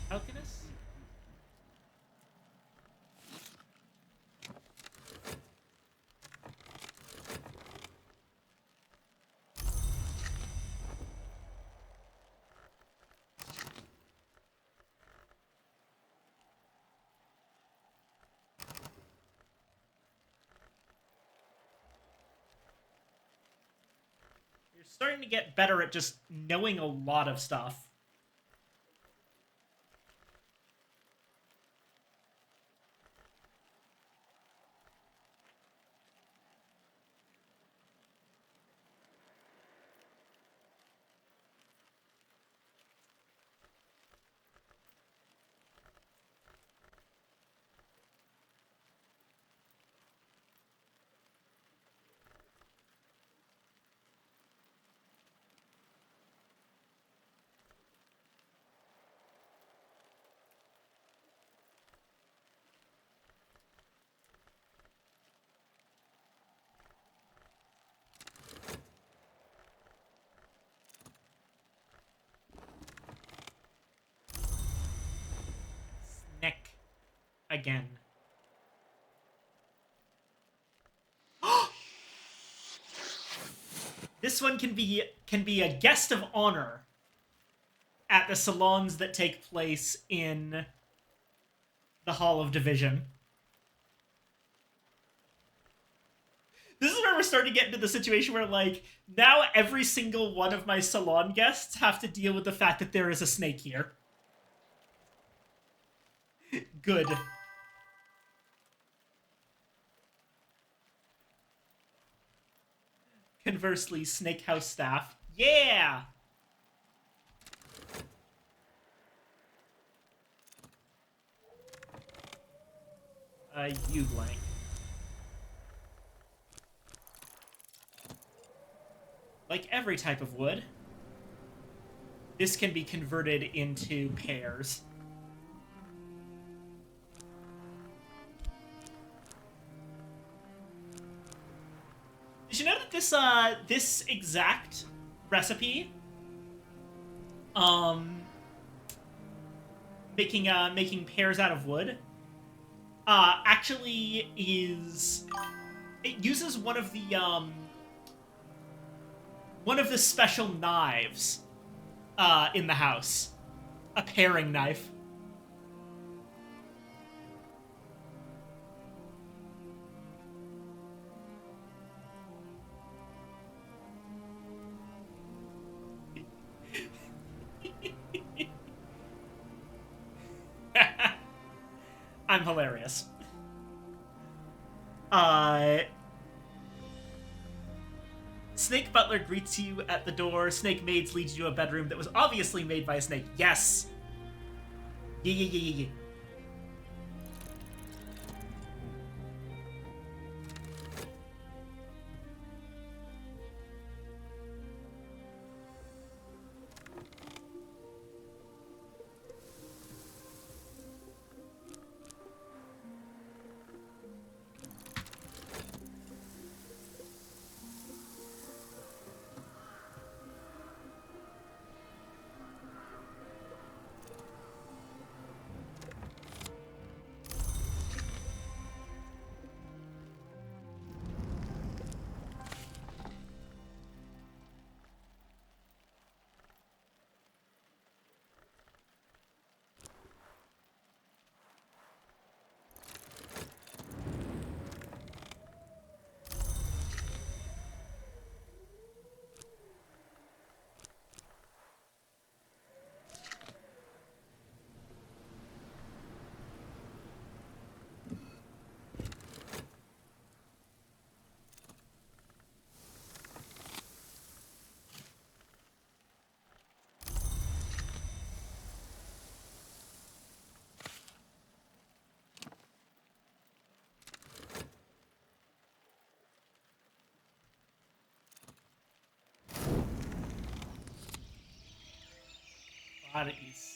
Alchemist? You're starting to get better at just knowing a lot of stuff. Snake. Again. This one can be a guest of honor at the salons that take place in the Hall of Division. This is where we're starting to get into the situation where, like, now every single one of my salon guests have to deal with the fact that there is a snake here. Good. Conversely, Snake House staff. Yeah! You blank. Like every type of wood, this can be converted into pears. Did you know that this exact recipe, making pears out of wood, actually it uses one of the special knives, in the house, a paring knife. I'm hilarious. Snake Butler greets you at the door. Snake Maids leads you to a bedroom that was obviously made by a snake. Yes! Yeah. Paris.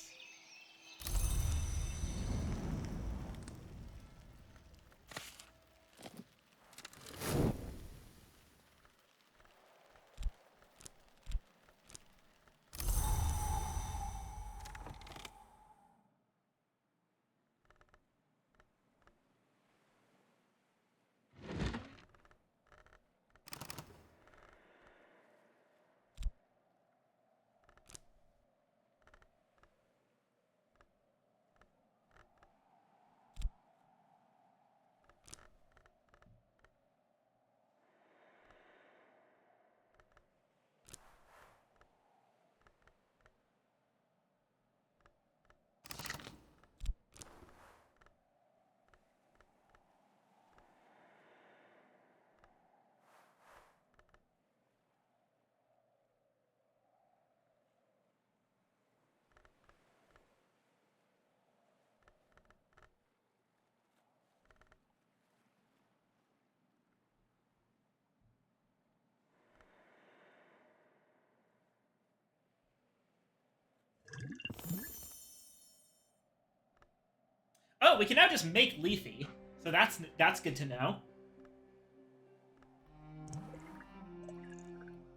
Oh, we can now just make Leafy, so that's good to know.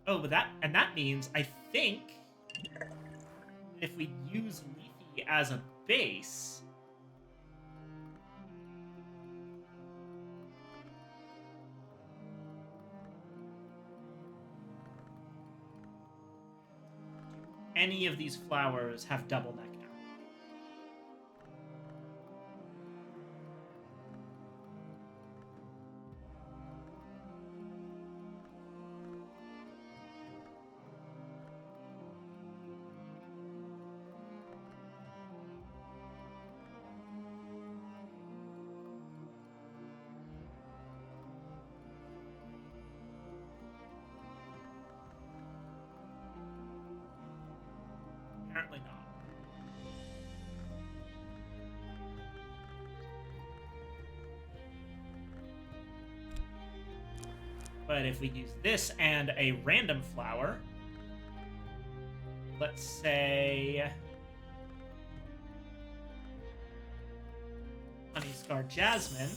Oh, but that means I think if we use Leafy as a base, any of these flowers have double nectar. Apparently not. But if we use this and a random flower, let's say Honey Scar Jasmine.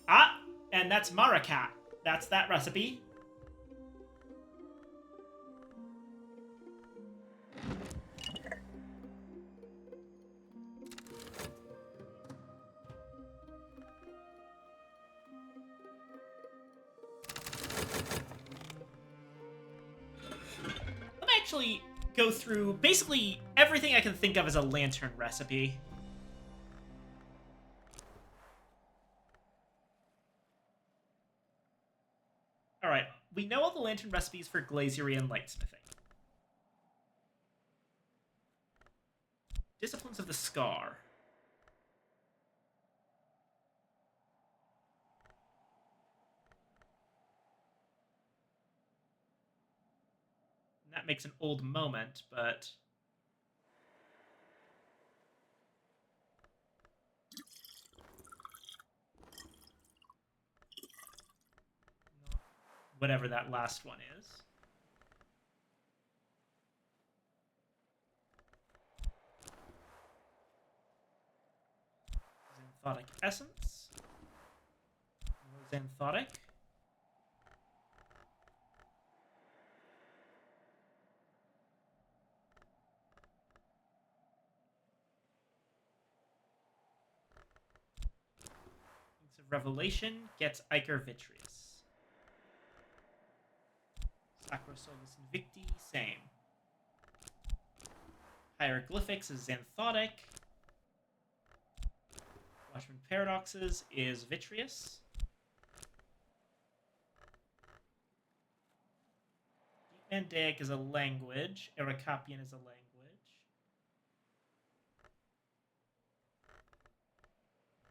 Ah, and that's Maracat. That's that recipe. Let me actually go through basically everything I can think of as a lantern recipe. Alright, we know all the lantern recipes for glaziery and lightsmithing. Disciplines of the Scar. And that makes an old moment, but... whatever that last one is. Xanthotic Essence. More Xanthotic. Wings of Revelation gets Ichor Vitreous. Sacro Solus Invicti, same. Hieroglyphics is Xanthotic. Watchman Paradoxes is Vitreous. Deep Mandaic is a language. Eracapian is a language.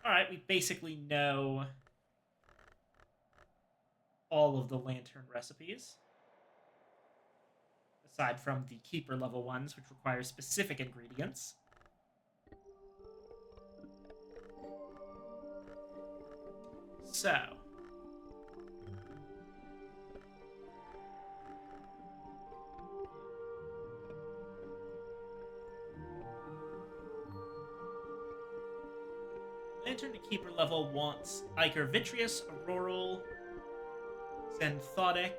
Alright, we basically know all of the lantern recipes. Aside from the Keeper level ones, which require specific ingredients. So. Lantern to Keeper level wants Ichor Vitreous, Auroral, Xanthotic.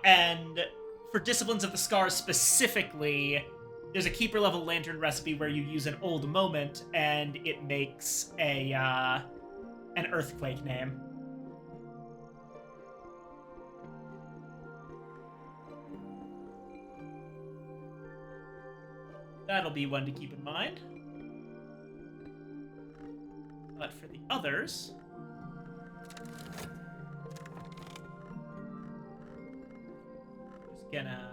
And for Disciplines of the Scars specifically, there's a Keeper level Lantern recipe where you use an Old Moment and it makes an Earthquake name. That'll be one to keep in mind. But for the others... just gonna...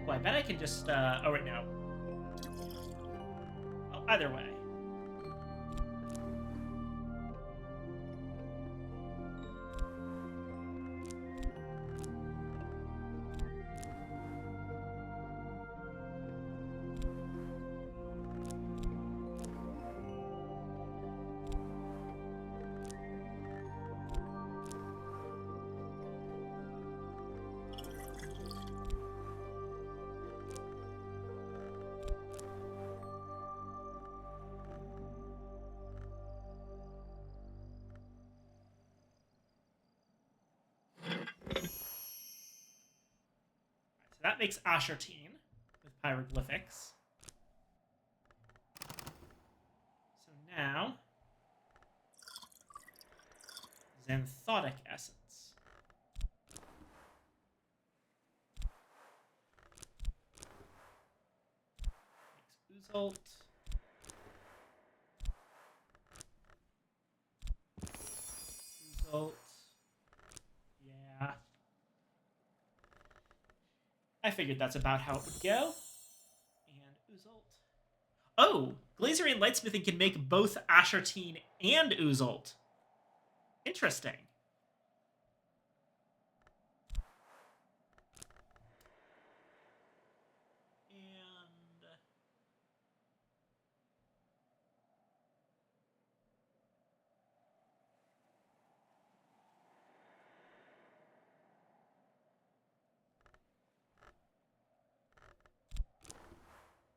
oh, I bet I can just... oh, wait, no. Well, either way. That makes Ashertine with Pyroglyphics. So now, Xanthotic Essence. Makes Uzult. Uzult. Yeah. I figured that's about how it would go. And Uzult. Oh! Glazerian Lightsmithing can make both Ashertine and Uzult. Interesting. And...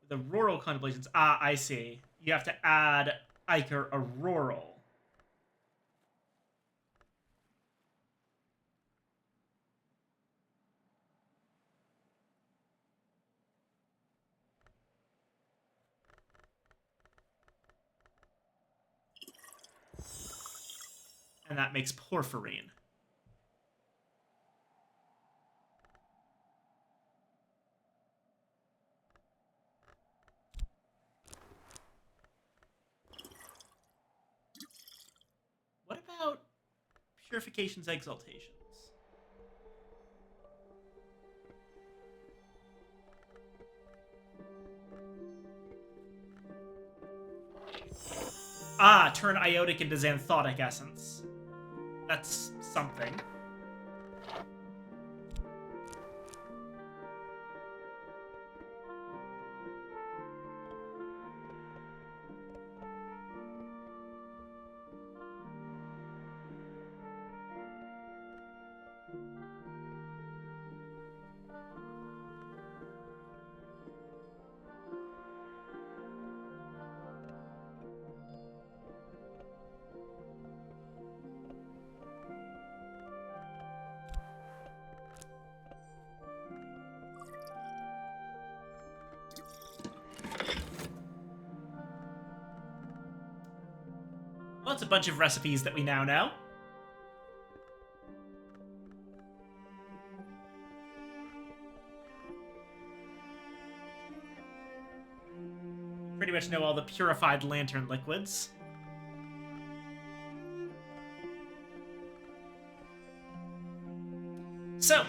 the Auroral Contemplations. Ah, I see. You have to add Ichor Auroral. And that makes Porphyrin. What about Purification's Exaltations? Ah, turn Iotic into Xanthotic Essence. That's something. Well, that's a bunch of recipes that we now know. Pretty much know all the purified lantern liquids. So,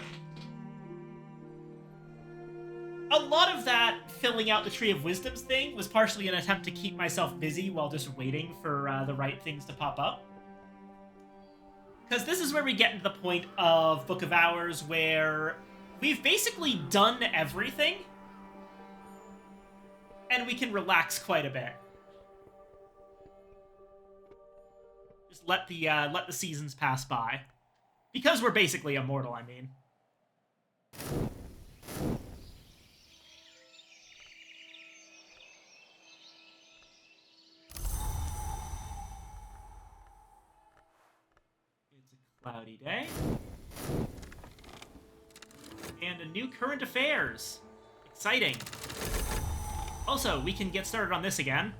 a lot of that filling out the Tree of Wisdoms thing was partially an attempt to keep myself busy while just waiting for the right things to pop up. Because this is where we get to the point of Book of Hours where we've basically done everything, and we can relax quite a bit. Just let the seasons pass by. Because we're basically immortal, I mean. It's a cloudy day. And a new current affairs. Exciting. Also, we can get started on this again.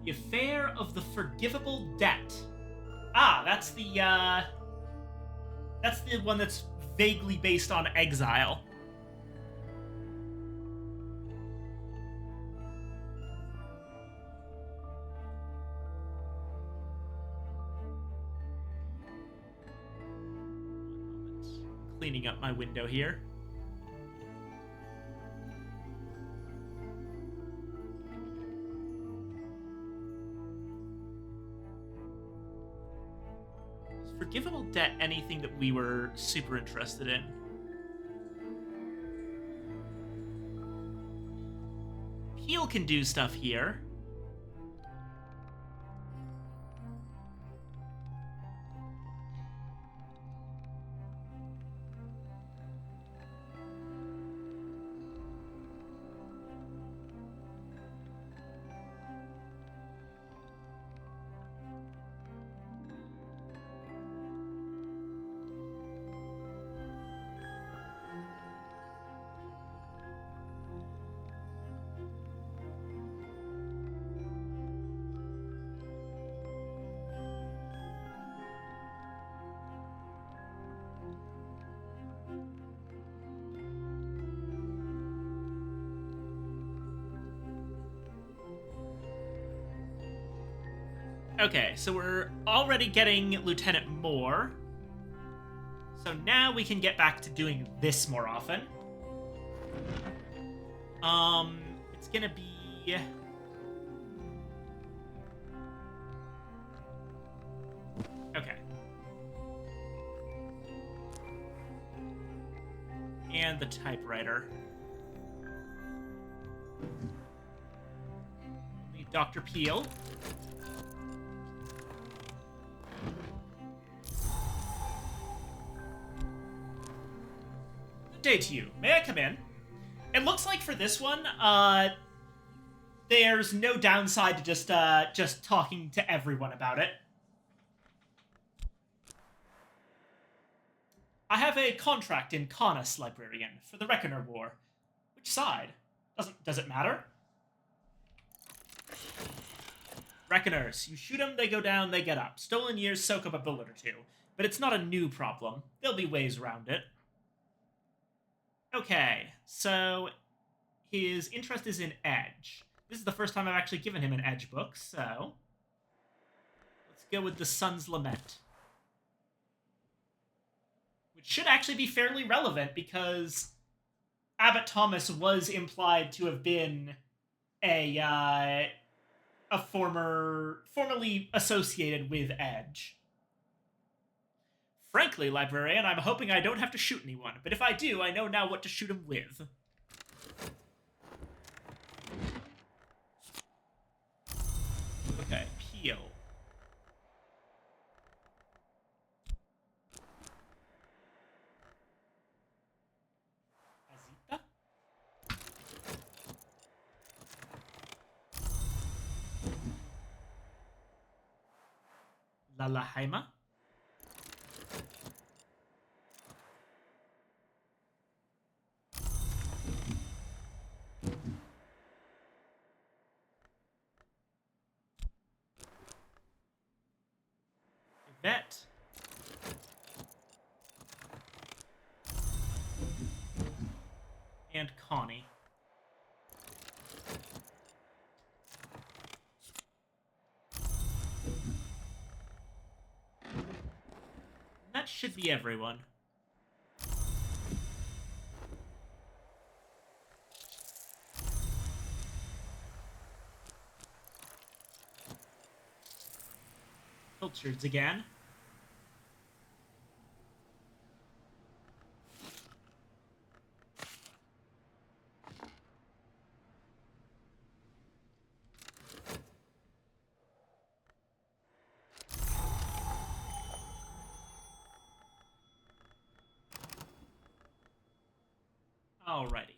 The Affair of the Forgivable Debt. Ah, that's the one that's vaguely based on Exile. Cleaning up my window here. Is Forgivable Debt anything that we were super interested in? Peel can do stuff here. Okay, so we're already getting Lieutenant Moore. So now we can get back to doing this more often. It's gonna be... Okay. And the typewriter. Need Dr. Peel. Day to you. May I come in? It looks like for this one, there's no downside to just talking to everyone about it. I have a contract in Caunus, Librarian, for the Reckoner War. Which side? Does it matter? Reckoners. You shoot them, they go down, they get up. Stolen years soak up a bullet or two. But it's not a new problem. There'll be ways around it. Okay, so his interest is in Edge. This is the first time I've actually given him an Edge book, so let's go with The Sun's Lament. Which should actually be fairly relevant because Abbot Thomas was implied to have been a formerly associated with Edge. Frankly, Librarian, I'm hoping I don't have to shoot anyone, but if I do, I know now what to shoot him with. Okay, Peel. Azita? Lalahaima? Yvette. And Connie. That should be everyone. Pilchards again. Alrighty.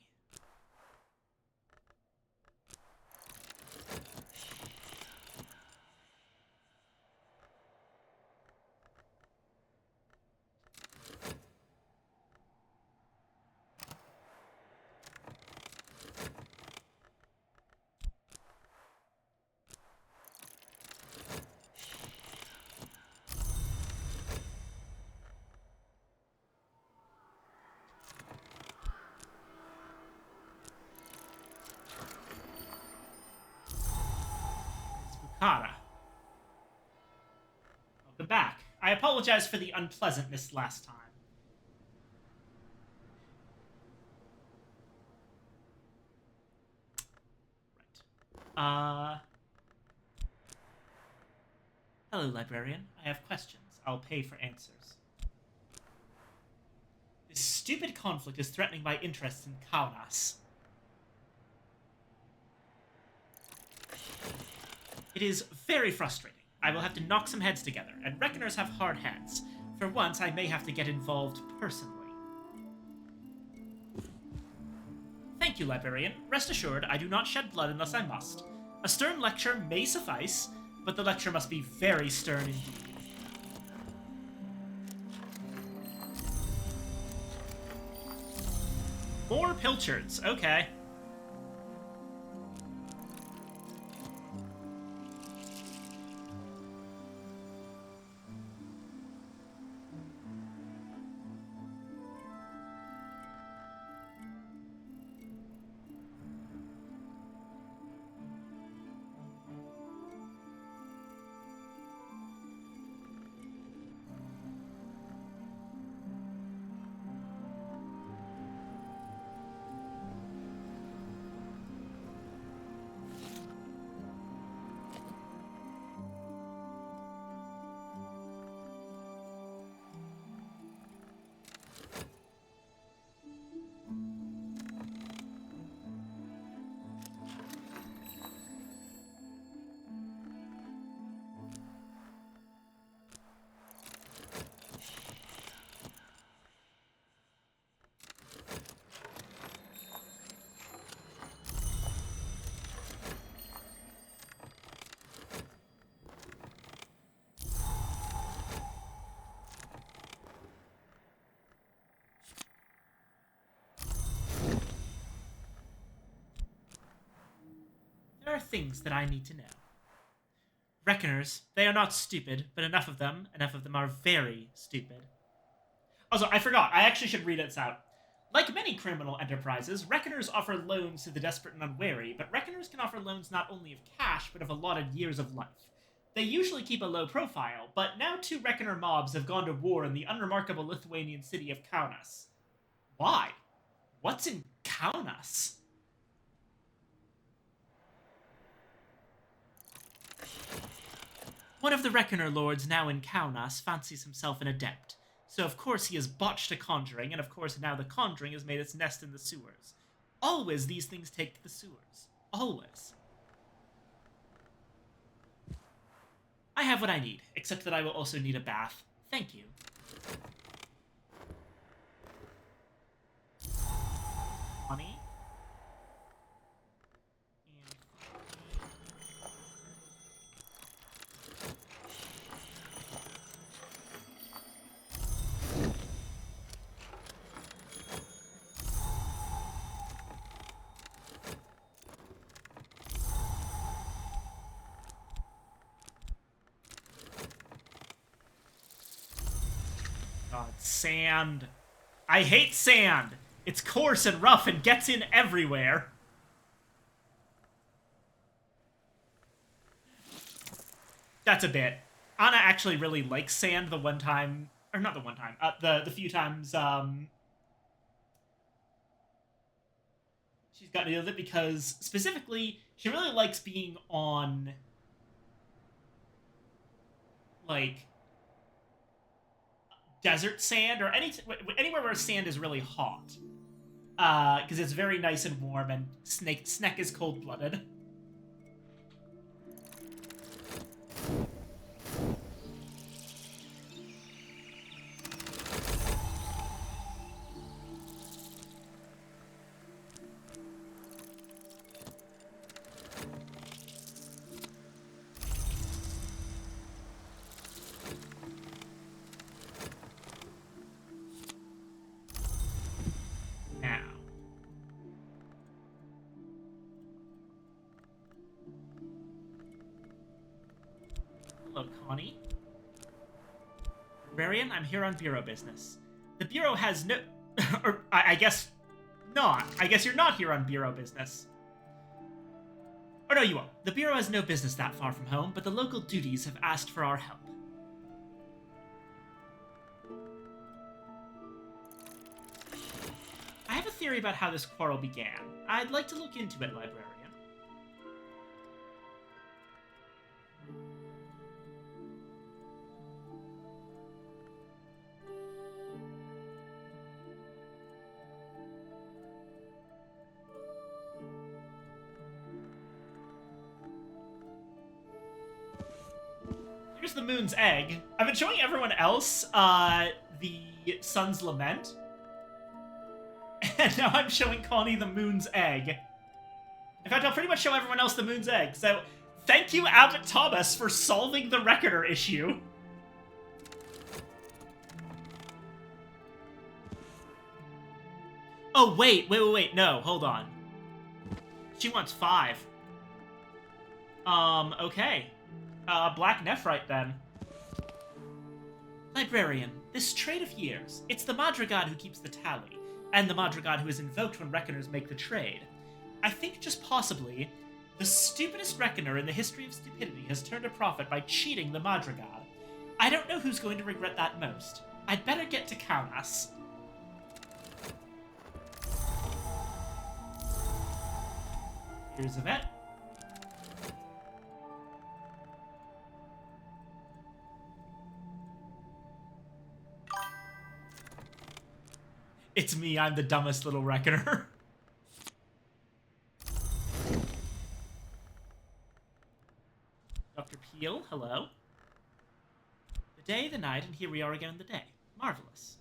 Spukara. Welcome back. I apologize for the unpleasantness last time. Right. Hello, librarian. I have questions. I'll pay for answers. This stupid conflict is threatening my interests in Kaunas. It is very frustrating. I will have to knock some heads together, and Reckoners have hard heads. For once, I may have to get involved personally. Thank you, librarian. Rest assured, I do not shed blood unless I must. A stern lecture may suffice, but the lecture must be very stern indeed. More pilchards, okay. There are things that I need to know. Reckoners, they are not stupid, but enough of them are very stupid. Also, I forgot, I actually should read this out. Like many criminal enterprises, Reckoners offer loans to the desperate and unwary, but Reckoners can offer loans not only of cash, but of allotted years of life. They usually keep a low profile, but now 2 Reckoner mobs have gone to war in the unremarkable Lithuanian city of Kaunas. Why? What's in Kaunas? One of the Reckoner lords now in Kaunas fancies himself an adept, so of course he has botched a conjuring, and of course now the conjuring has made its nest in the sewers. Always these things take to the sewers. Always. I have what I need, except that I will also need a bath. Thank you. Money. God, sand. I hate sand. It's coarse and rough and gets in everywhere. That's a bit. Anna actually really likes sand the one time, or not the one time, the few times she's gotten to deal with it, because specifically she really likes being on like desert sand or anywhere where sand is really hot, because it's very nice and warm, and Sneck is cold-blooded. Connie. Librarian, I'm here on bureau business. The bureau has no... or, I guess not. I guess you're not here on bureau business. Or no, you are. The bureau has no business that far from home, but the local duties have asked for our help. I have a theory about how this quarrel began. I'd like to look into it, librarian. Here's the Moon's Egg. I've been showing everyone else the Sun's Lament. And now I'm showing Connie the Moon's Egg. In fact, I'll pretty much show everyone else the Moon's Egg. So, thank you, Abbott Thomas, for solving the Reckoner issue. Oh, wait, no, hold on. She wants 5. Okay. Black Nephrite, then. Librarian, this trade of years, it's the Madrigal who keeps the tally, and the Madrigal who is invoked when Reckoners make the trade. I think just possibly, the stupidest Reckoner in the history of stupidity has turned a profit by cheating the Madrigal. I don't know who's going to regret that most. I'd better get to Kaunas. Here's Yvette. It's me, I'm the dumbest little Reckoner. Dr. Peel, hello. The day, the night, and here we are again in the day. Marvelous.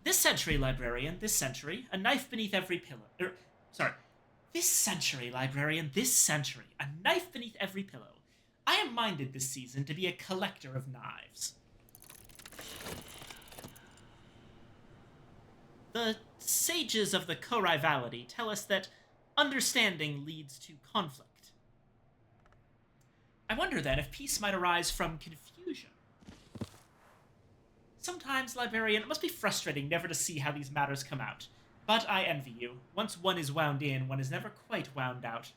This century, librarian, this century, a knife beneath every pillow. This century, librarian, this century, a knife beneath every pillow. I am minded this season to be a collector of knives. The sages of the co-rivality tell us that understanding leads to conflict. I wonder, then, if peace might arise from confusion. Sometimes, librarian, it must be frustrating never to see how these matters come out. But I envy you. Once one is wound in, one is never quite wound out.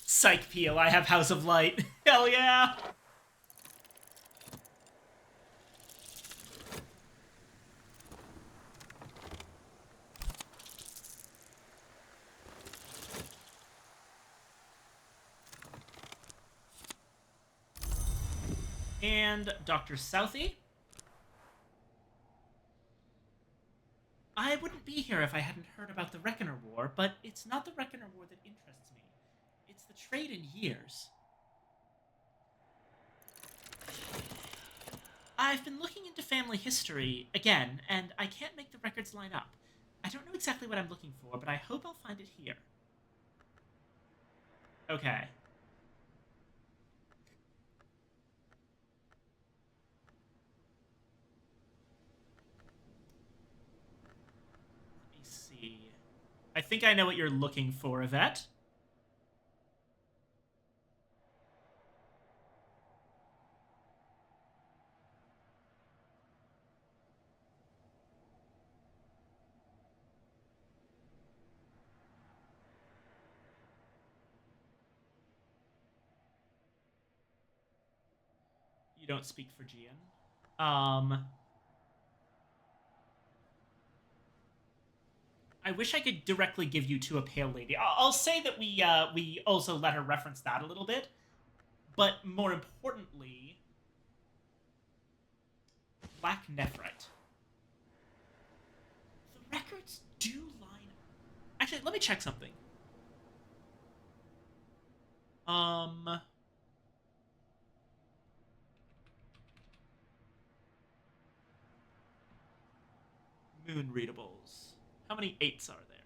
Psych Peel, I have House of Light. Hell yeah! And Dr. Southey. I wouldn't be here if I hadn't heard about the Reckoner War, but it's not the Reckoner War that interests me. It's the trade in years. I've been looking into family history again, and I can't make the records line up. I don't know exactly what I'm looking for, but I hope I'll find it here. Okay. Let me see. I think I know what you're looking for, Yvette. You don't speak Phrygian. I wish I could directly give you to a pale lady. I'll say that we also let her reference that a little bit, but more importantly, Black Nephrite. The records do line up. Actually, let me check something. Moon readables. How many 8s are there?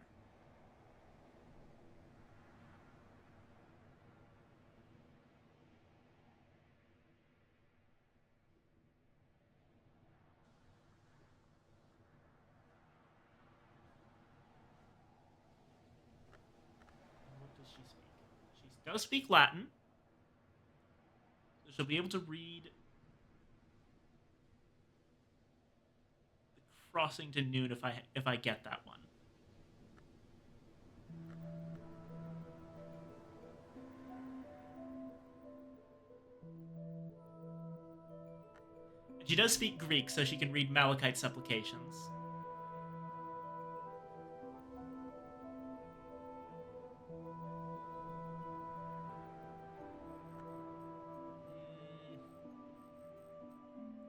does speak Latin, so she'll be able to read the Crossing to Noon if I get that one. She does speak Greek, so she can read Malachite supplications.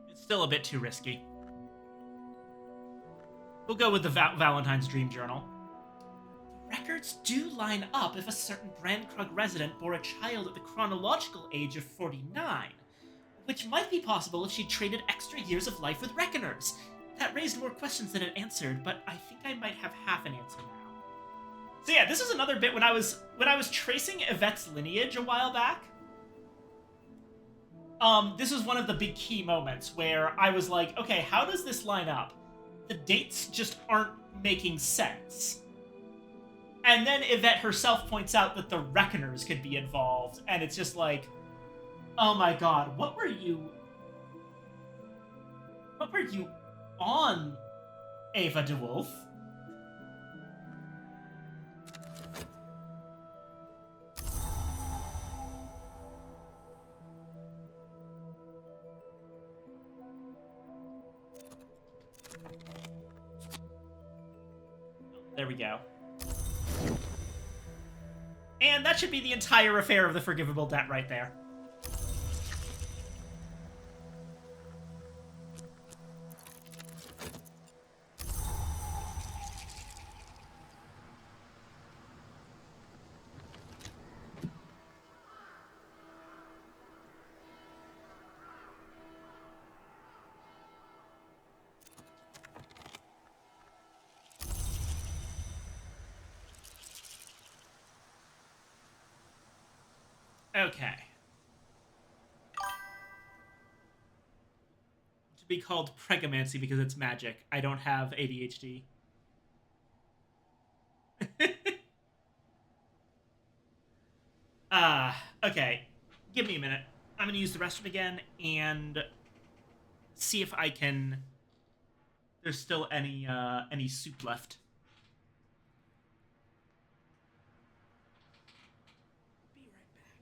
It's still a bit too risky. We'll go with the Valentine's Dream Journal. The records do line up if a certain Brandkrug resident bore a child at the chronological age of 49, which might be possible if she traded extra years of life with Reckoners. That raised more questions than it answered, but I think I might have half an answer now. So yeah, this is another bit when I was tracing Yvette's lineage a while back. This was one of the big key moments where I was like, okay, how does this line up? The dates just aren't making sense. And then Yvette herself points out that the Reckoners could be involved, and it's just like, oh my god, what were you on, Ava DeWolf? There we go. And that should be the entire affair of the forgivable debt right there. Okay. To be called pregomancy because it's magic. I don't have ADHD. Okay. Give me a minute. I'm gonna use the restroom again and see if I can. There's still any soup left. Be right back.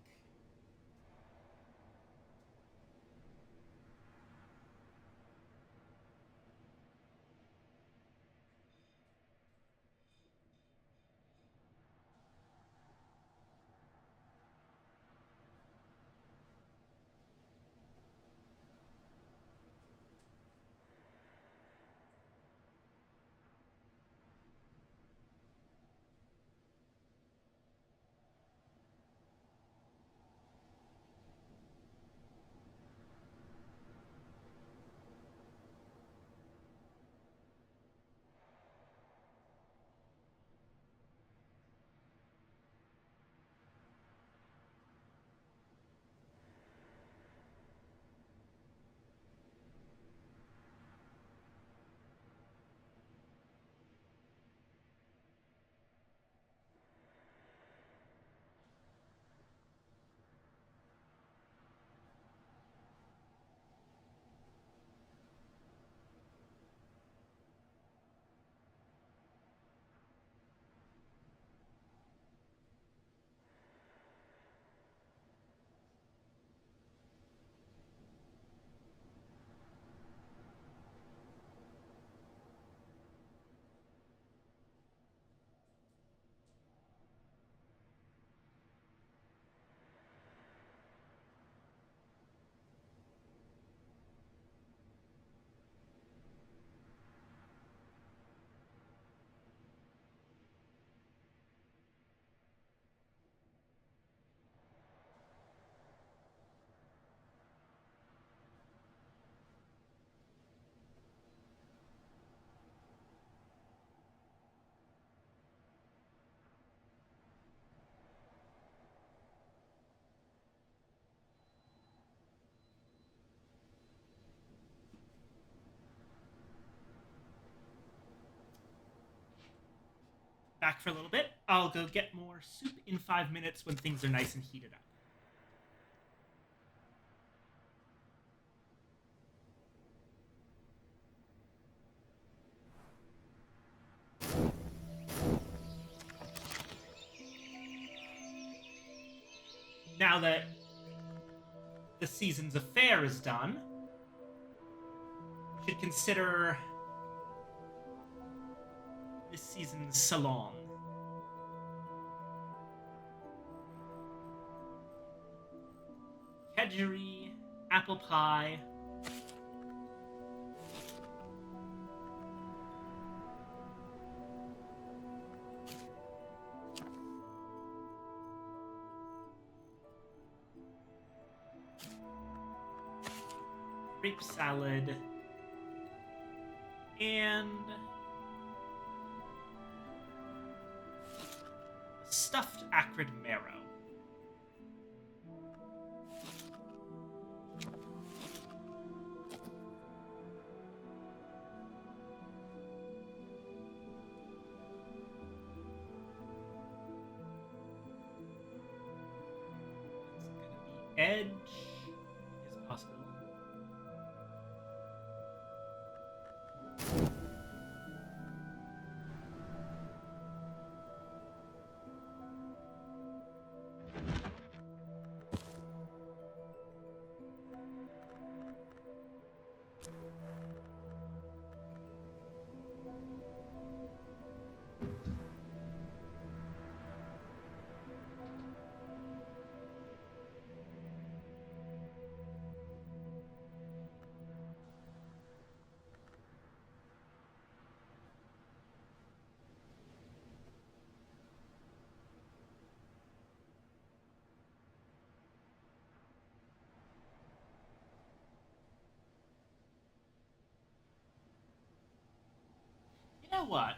back for a little bit. I'll go get more soup in 5 minutes when things are nice and heated up. Now that the season's affair is done, we should consider this season's salon. Kedgeree, apple pie, grape salad, and stuffed acrid marrow. It's gonna be edge is possible. You know what?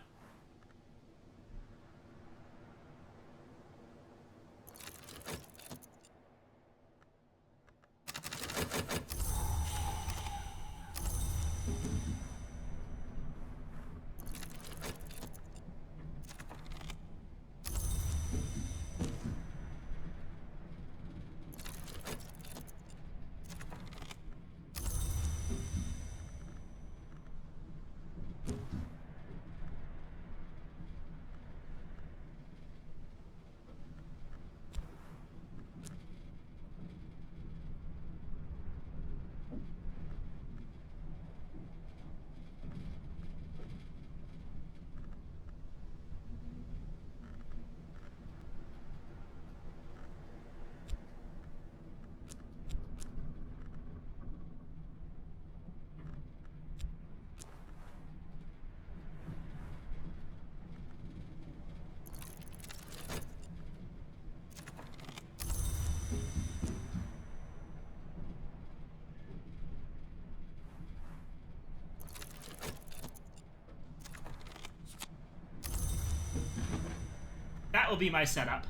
That will be my setup.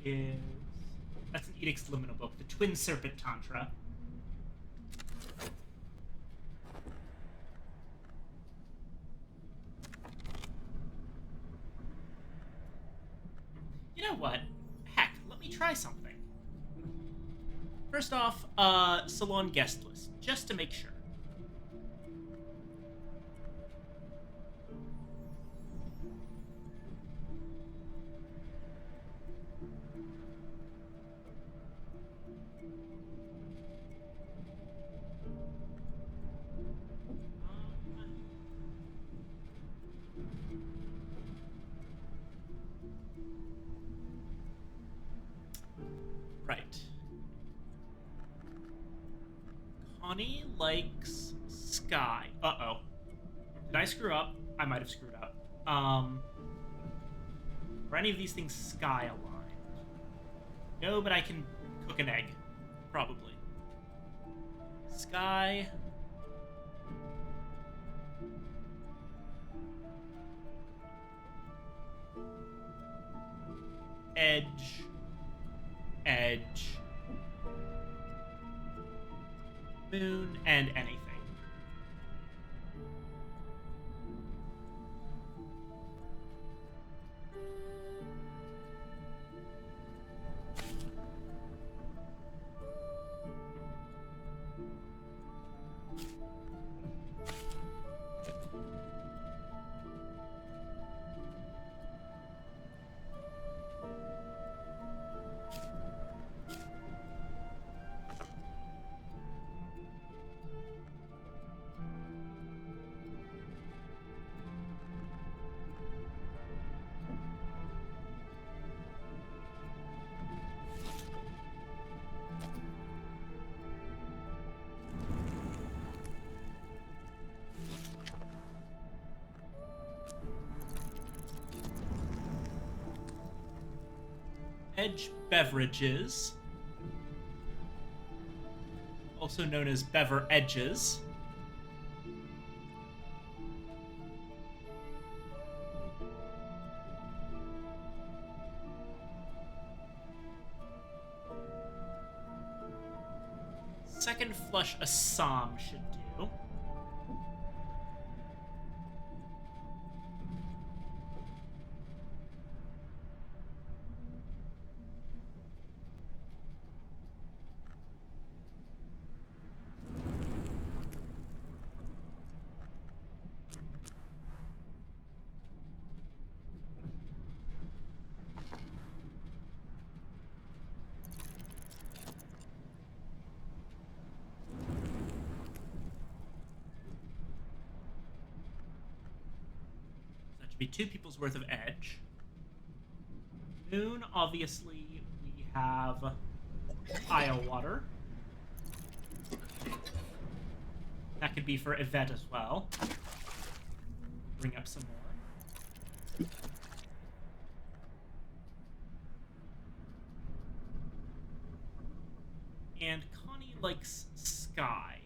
This is... That's an Edict's Liminal book, the Twin Serpent Tantra. You know what? Heck, let me try something. First off, salon guest list, just to make sure. Right. Connie likes Sky. Uh-oh. Did I screw up? I might have screwed up. Are any of these things Sky aligned? No, but I can cook an egg. Probably. Sky. Edge. Edge. Moon and anything. Edge Beverages, also known as Bever Edges. Second Flush Assam should do. Be 2 people's worth of edge. Moon, obviously, we have Isle Water. That could be for Yvette as well. Bring up some more. And Connie likes Sky,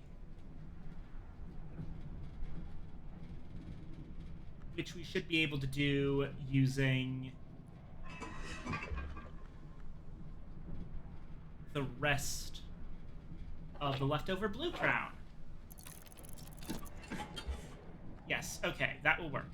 which we should be able to do using the rest of the leftover blue crown. Yes, okay, that will work.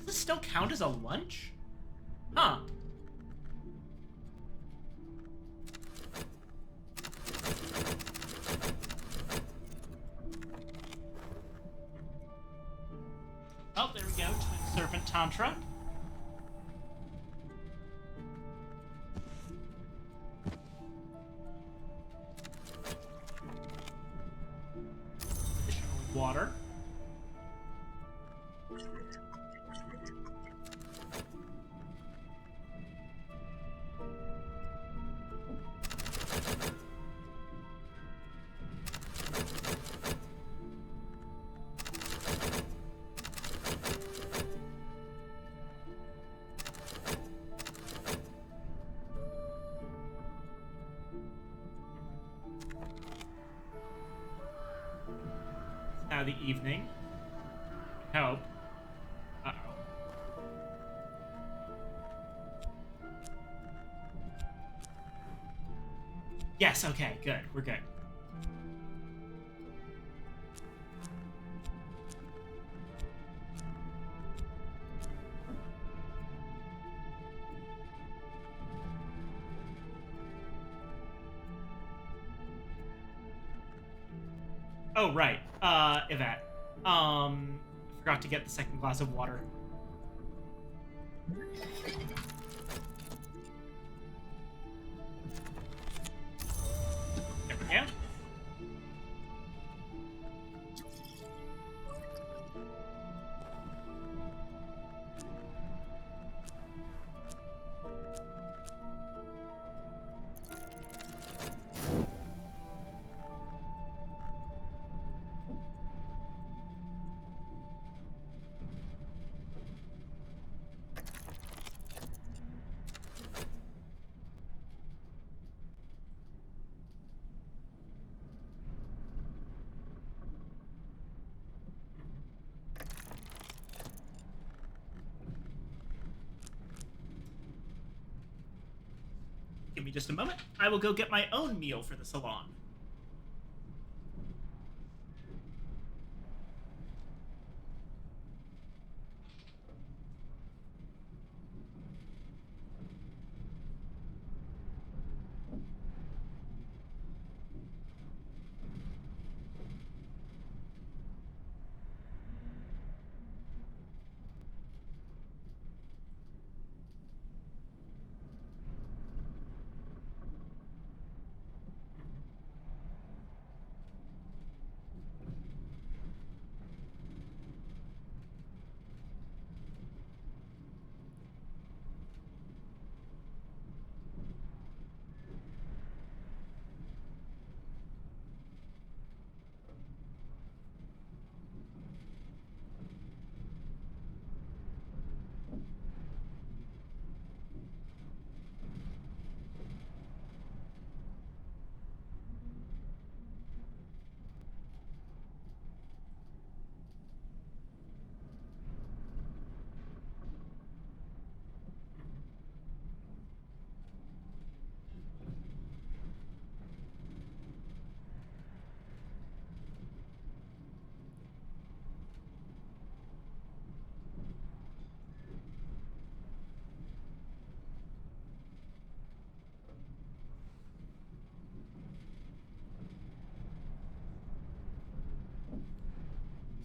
Still count as a lunch? Huh. Oh, there we go. Twin Serpent Tantra. Additional water. Now the evening. Help. Uh-oh. Yes, okay, good. We're good. Oh, right. Yvette. Forgot to get the second glass of water. There we go. Give me just a moment. I will go get my own meal for the salon.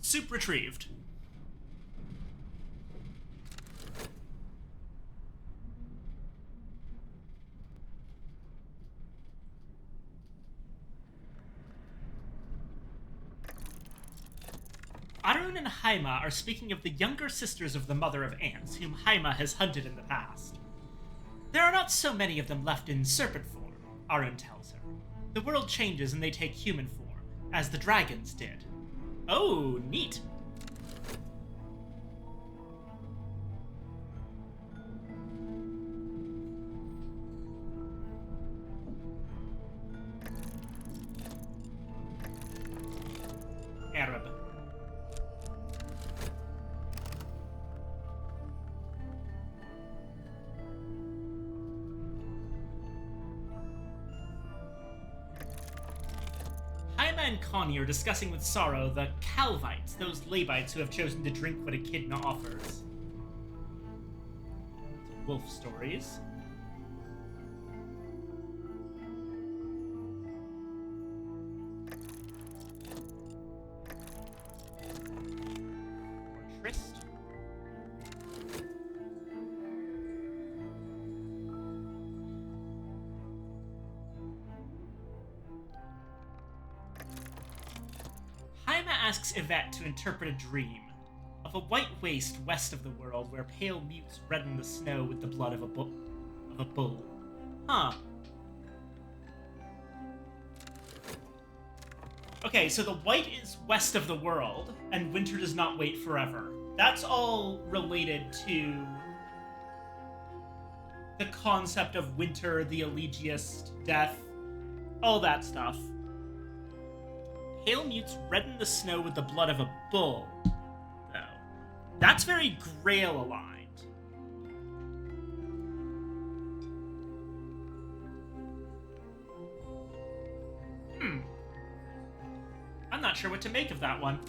Soup retrieved. Arun and Haima are speaking of the younger sisters of the Mother of Ants, whom Haima has hunted in the past. There are not so many of them left in serpent form, Arun tells her. The world changes and they take human form, as the dragons did. Oh, neat. Arab. Haima and Connie are discussing with sorrow the Calvites, those Labites who have chosen to drink what Echidna offers. Wolf stories. Trist. Haima asks Yvette to interpret a dream of a white waste west of the world where pale mutes redden the snow with the blood of a bull. Huh. Okay, so the white is west of the world, and winter does not wait forever. That's all related to the concept of winter, the Elegiast, death, all that stuff. Pale mutes redden the snow with the blood of a bull, though. That's very Grail aligned. I'm not sure what to make of that one.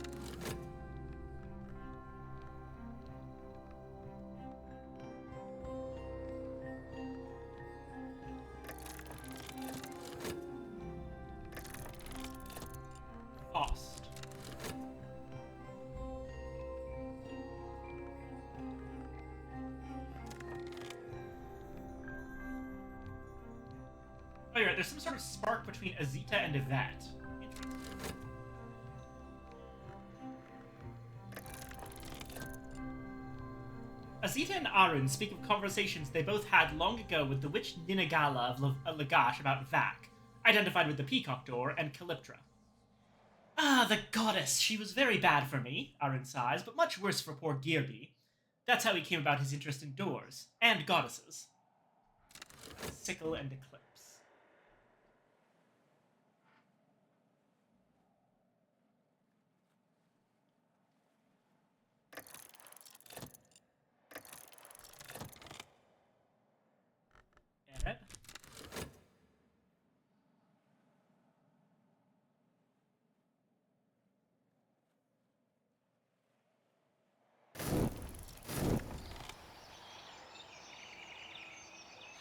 False. Oh, you're right. There's some sort of spark between Azita and Yvette. Interesting. Azita and Arun speak of conversations they both had long ago with the witch Ninagala of Lagash about Vac, identified with the Peacock Door, and Calyptra. Ah, the goddess! She was very bad for me, Arun sighs, but much worse for poor Gearby. That's how he came about his interest in doors, and goddesses. Sickle and Eclipse. Eret.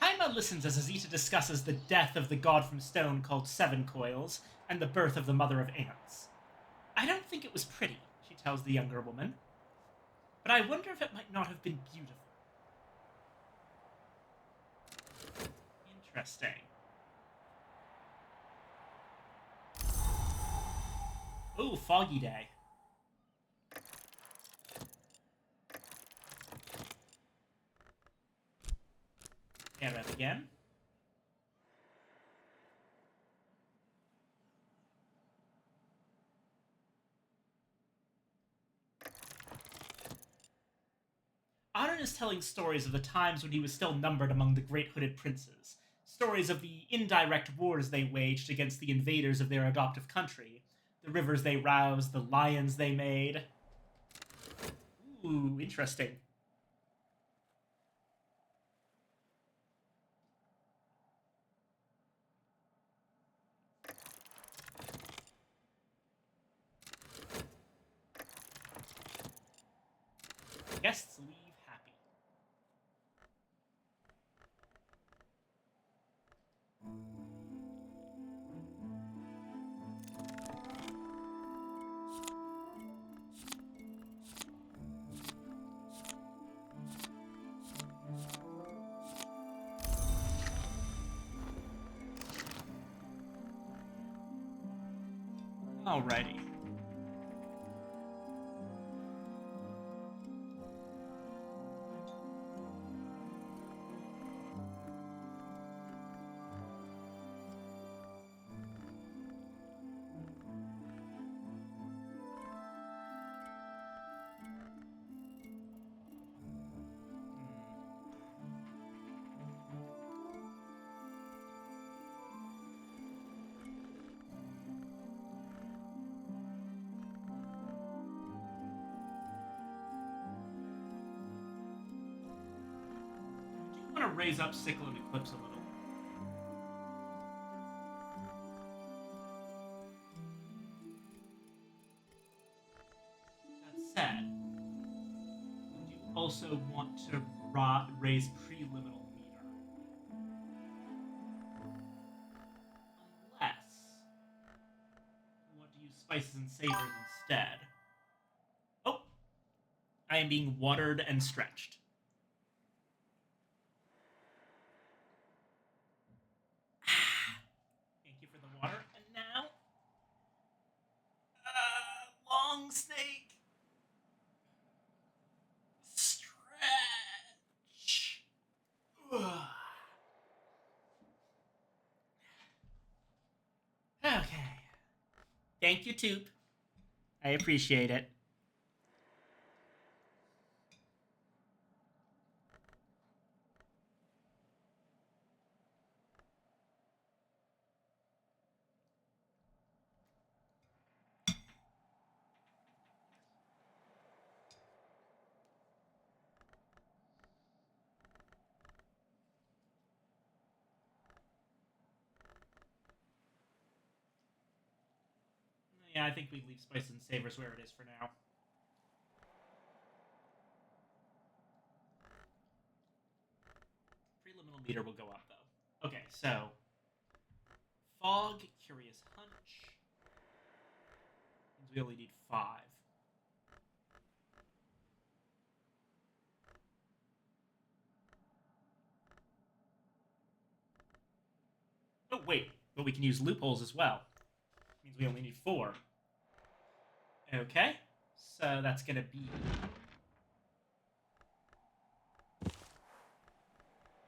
Haima listens as Azita discusses the death of the god from stone called Seven Coils and the birth of the mother of ants. I don't think it was pretty, she tells the younger woman, but I wonder if it might not have been beautiful. Interesting. Ooh, foggy day. Eret again. Arun is telling stories of the times when he was still numbered among the great hooded princes. Stories of the indirect wars they waged against the invaders of their adoptive country, the rivers they roused, the lions they made. Ooh, interesting. Guests leave happy. Alrighty. I want to raise up Sickle and Eclipse a little. That said, would you also want to raise preliminal meter? Unless you want to use spices and savors instead. Oh, I am being watered and stretched. Thank you for the water. And now, long snake. Stretch. Okay. Thank you, Toop. I appreciate it. Yeah, I think we leave Spices and Savors where it is for now. Preliminal meter will go up, though. Okay, so... Fog, Curious Hunch... means we only need 5. Oh, wait. But we can use loopholes as well. Means we only need 4. Okay. So that's going to be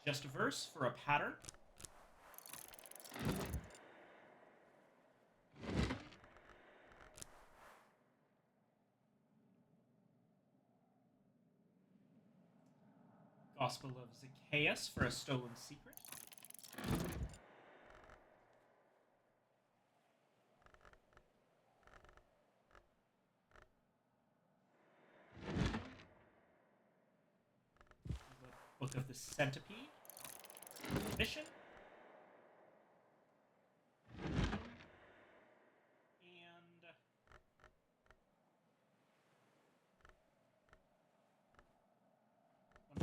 just a verse for a pattern. Gospel of Zacchaeus for a stolen secret. The Book of the Centipede. Mission. And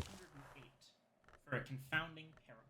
108 for a confounding parable.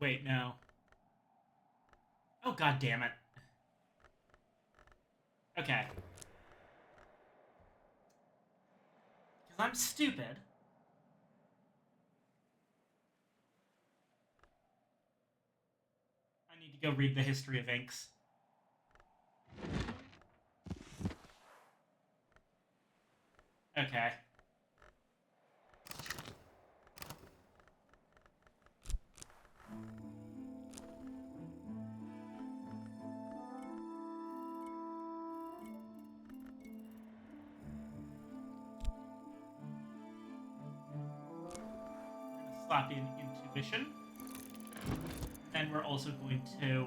Wait, no. Oh, god damn it. Okay. Because I'm stupid. I need to go read the history of inks. Okay. Slap in intuition. Then we're also going to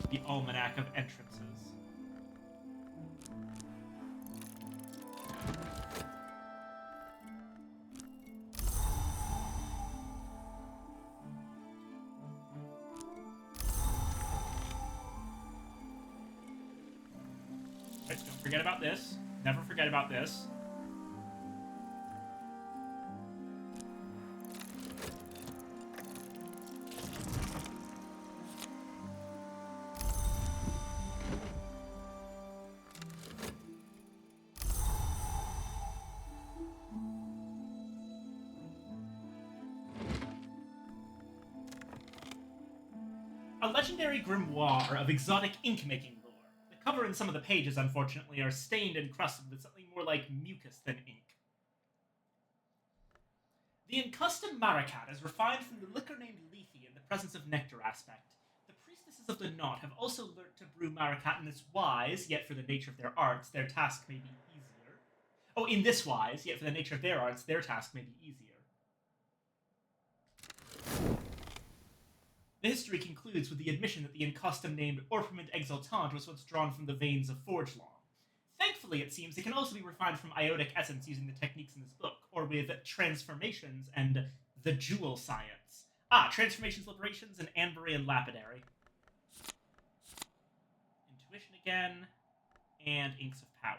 the Almanac of Entrances. Right, don't forget about this. Never forget about this. A legendary grimoire of exotic ink-making lore. The cover and some of the pages, unfortunately, are stained and crusted with something more like mucus than ink. The Encustom Maracat is refined from the liquor named Lethe in the presence of nectar aspect. The priestesses of the knot have also learnt to brew Maracat in this wise, yet for the nature of their arts, their task may be easier. Oh, in this wise, yet for the nature of their arts, their task may be easier. The history concludes with the admission that the Encustom named Orpiment Exultant was once drawn from the veins of Forgelong. Thankfully, it seems it can also be refined from iotic essence using the techniques in this book, or with transformations and the jewel science. Transformations, liberations, and Anbury and Lapidary. Intuition again, and Inks of Power.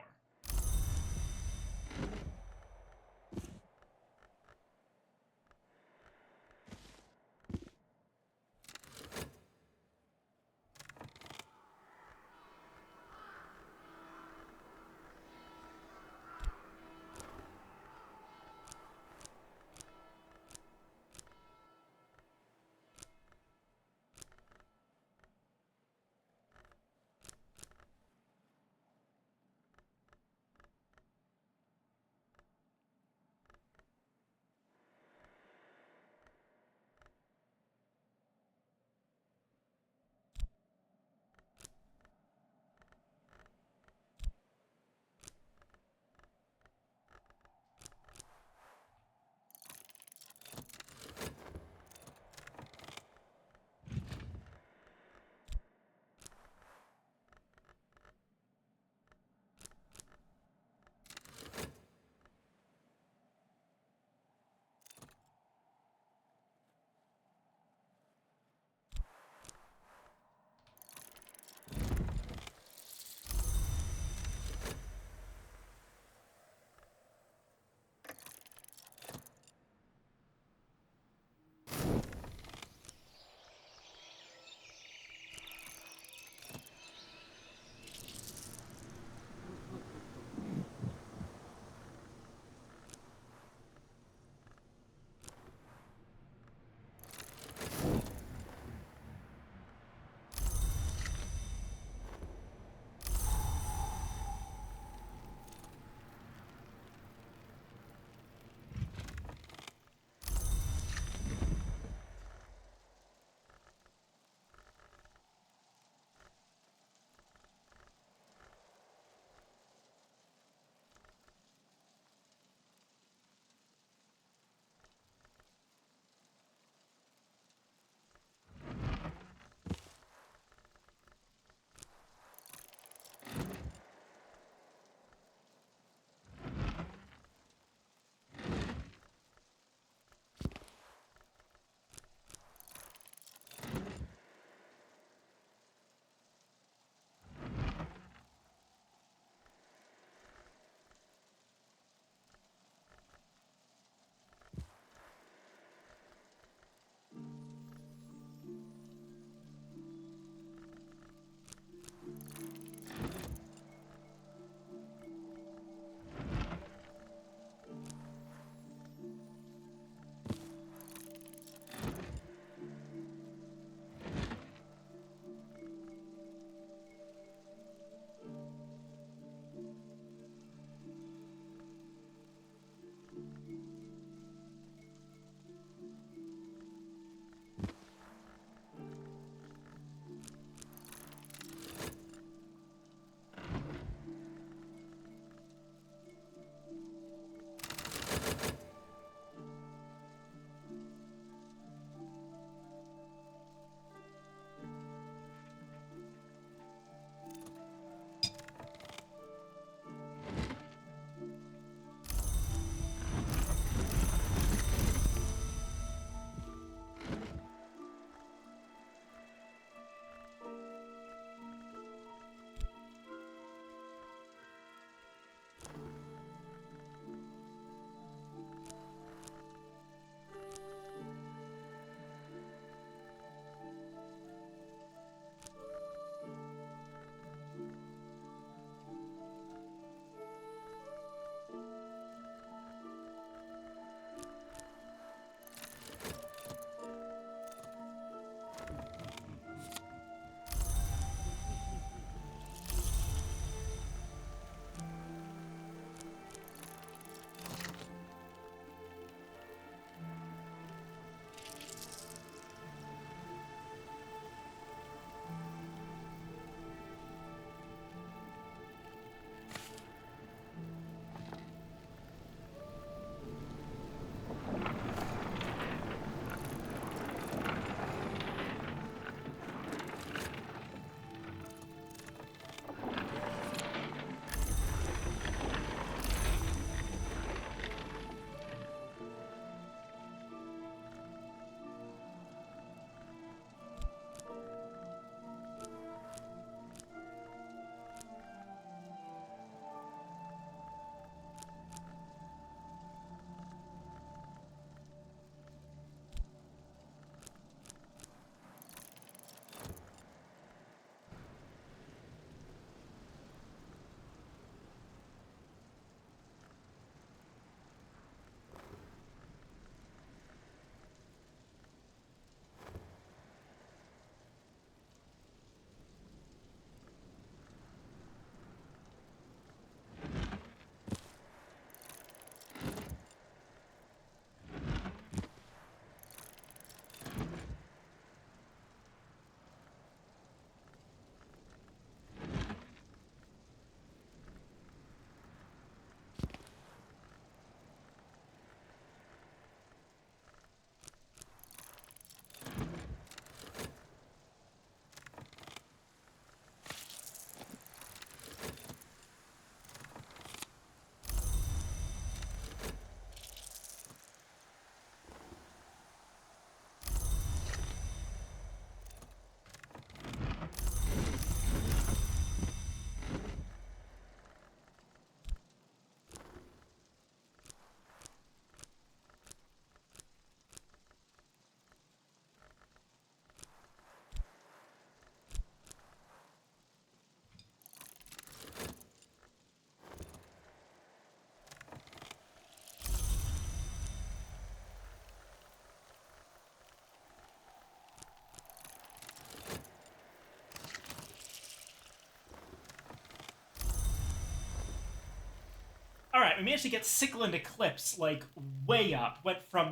Right, we managed to get Sickle and Eclipse like way up. Went from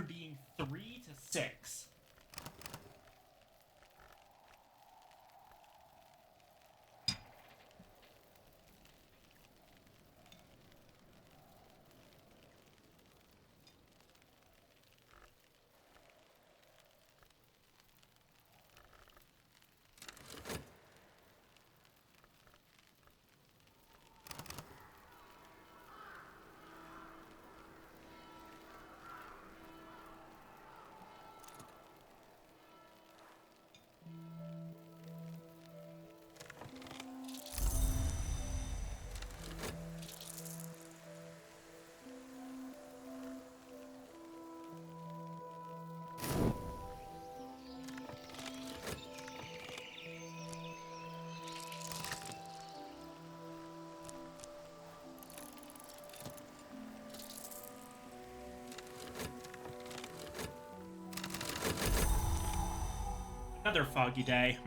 being 3 to 6. Another foggy day.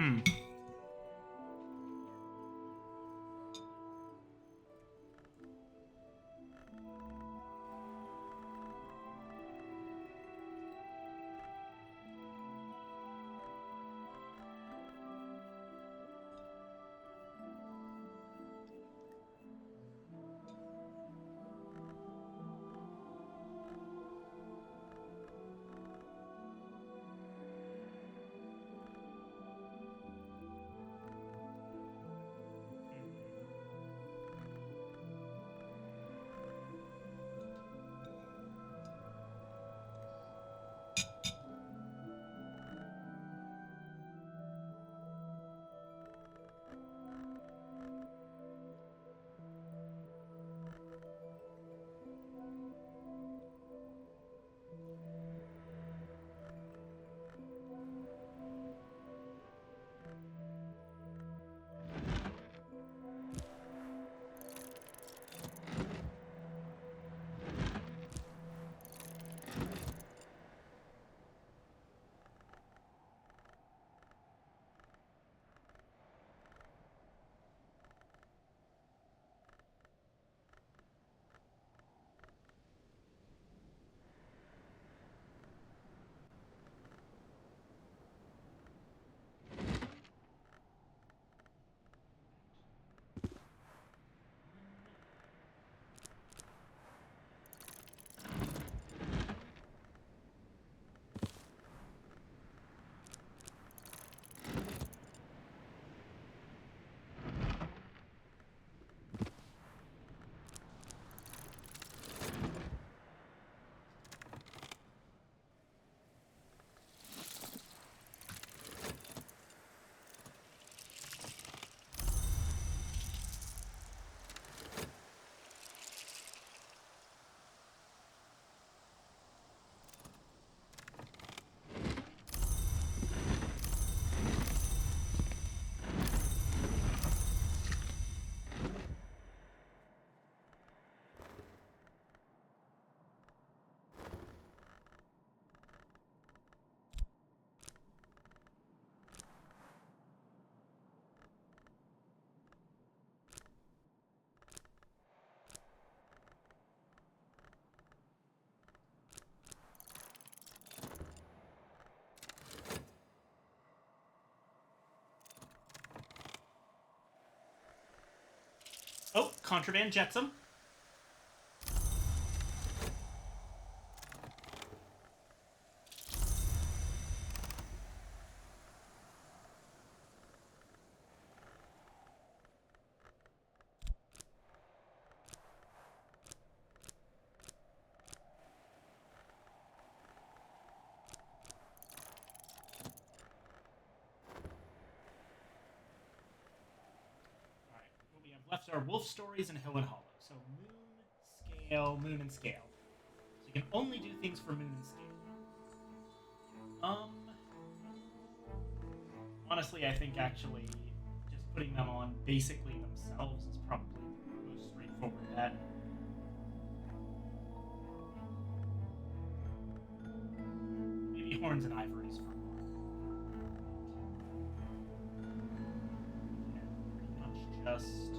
Oh, Contraband Jetsam. What we have left are Wolf Stories and Hill and Hollow. So Moon and Scale. So you can only do things for Moon and Scale. Honestly, I think actually just putting them on basically themselves is probably the most straightforward bet. Maybe Horns and Ivories for pretty much just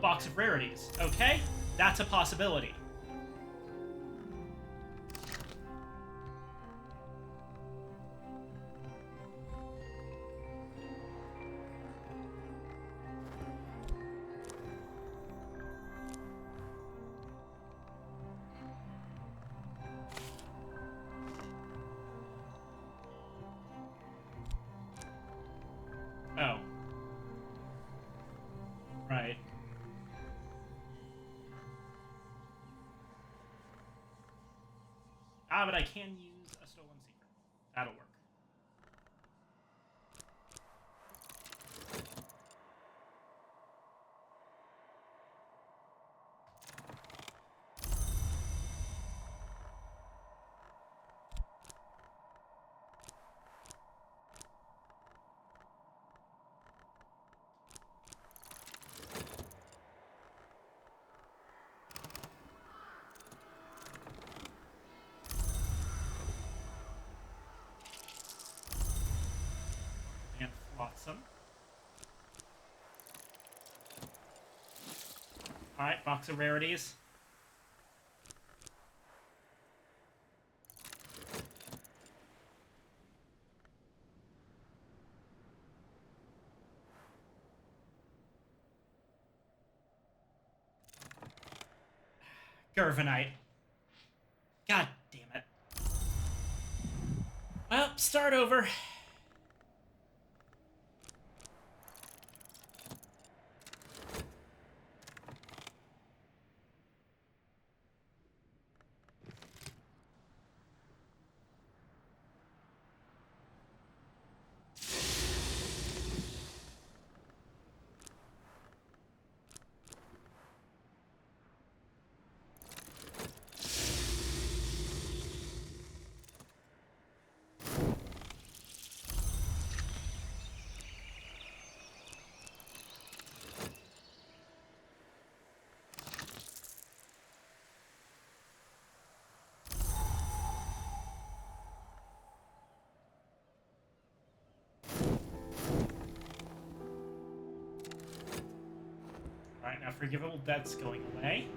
box of rarities. Okay, that's a possibility. Oh. Right. Ah, but I can use a stolen secret. That'll work. And Flotsam. Alright, box of rarities. Gervanite. God damn it. Well, start over. Alright, now forgivable debt's going away.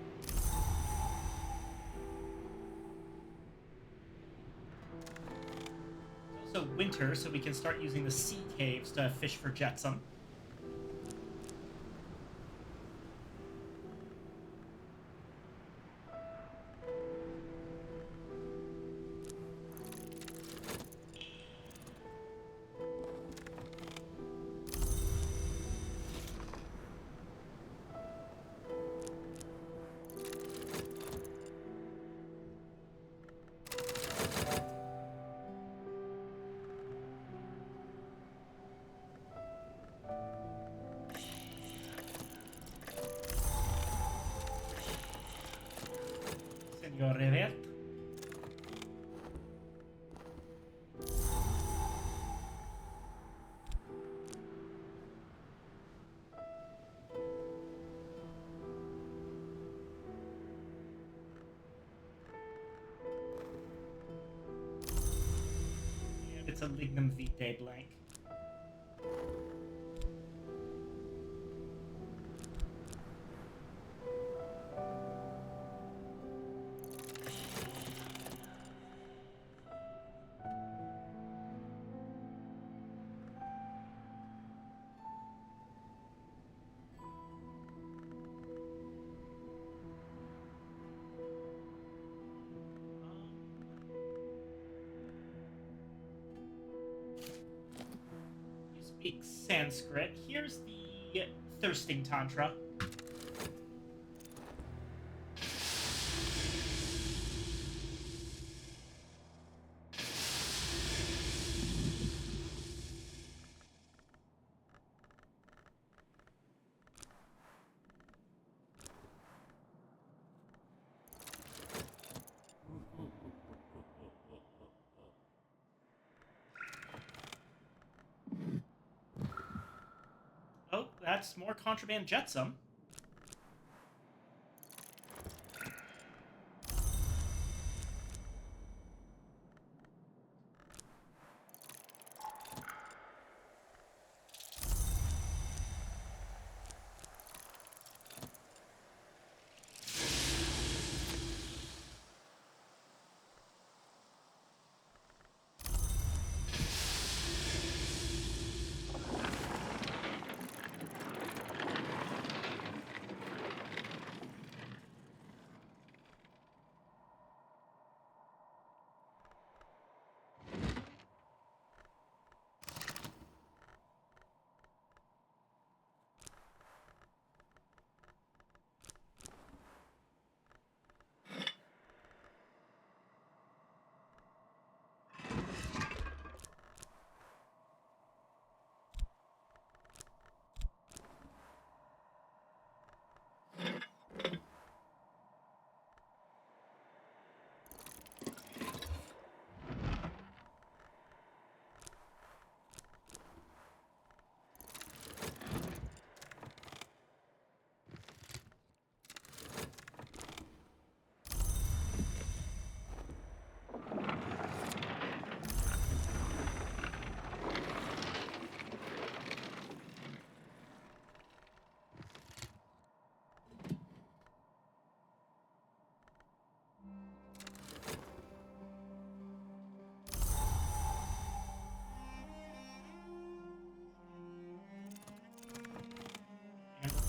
It's also winter, so we can start using the sea caves to fish for jetsam. Senor Revert. And it's a Lignum Vitae blank. You speak Sanskrit. Here's the Thirsting Tantra. Oh, that's more contraband jetsam.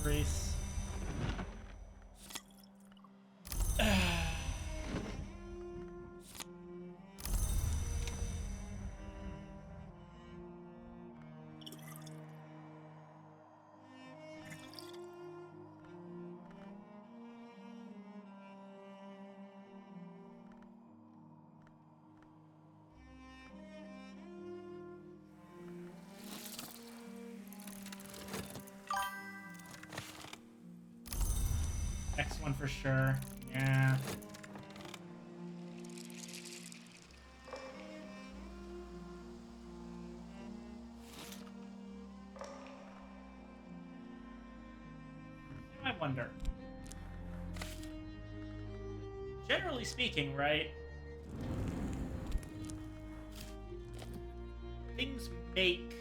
grease. Next one for sure. Yeah. I wonder. Generally speaking, right? Things make,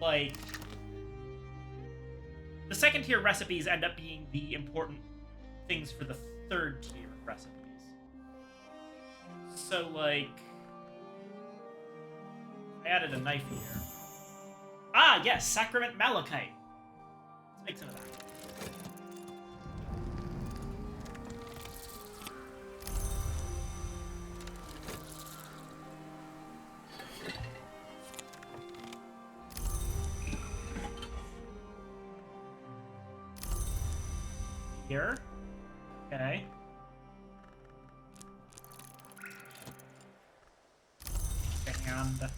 like, the second tier recipes end up being the important things for the third tier recipes. So, like, I added a knife here. Ah, yes, Sacrament Malachite. Let's make some of that. Here. Okay. And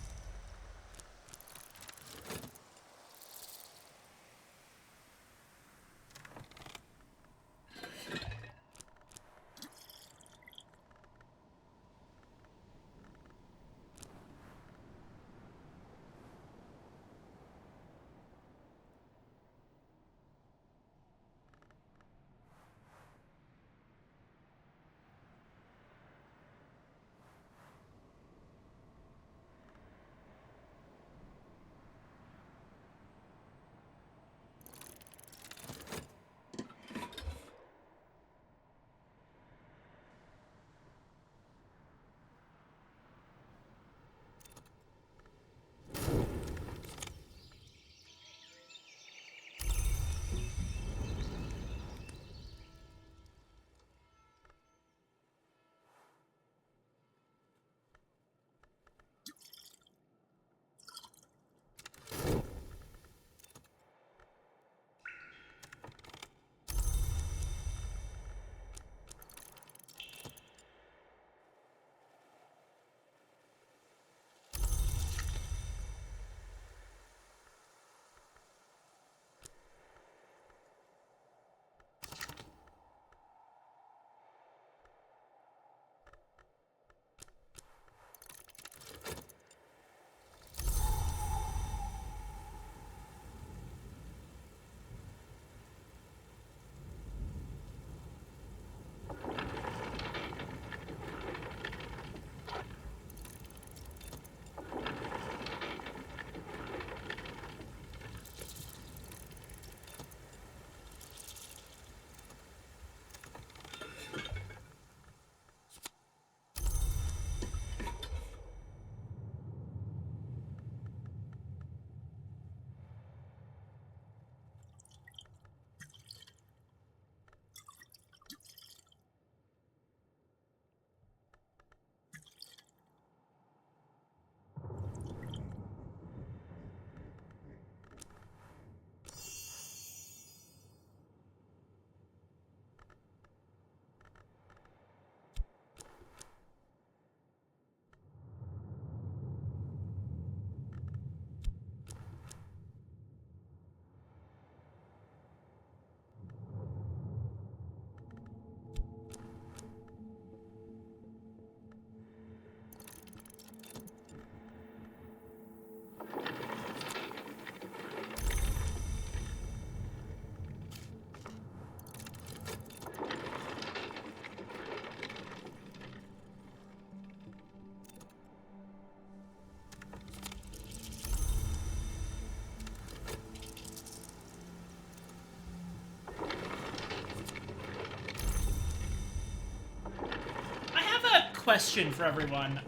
question for everyone.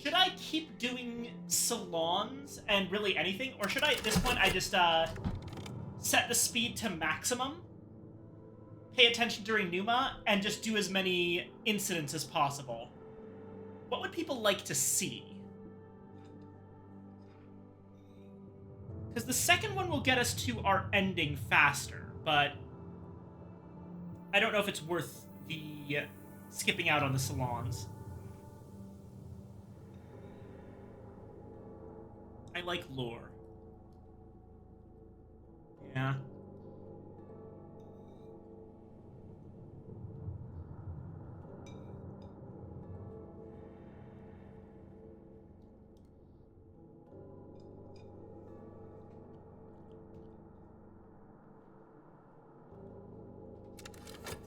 Should I keep doing salons and really anything? Or should I, at this point, I just set the speed to maximum, pay attention during Numa, and just do as many incidents as possible? What would people like to see? Because the second one will get us to our ending faster, but I don't know if it's worth the skipping out on the salons. I like lore. Yeah.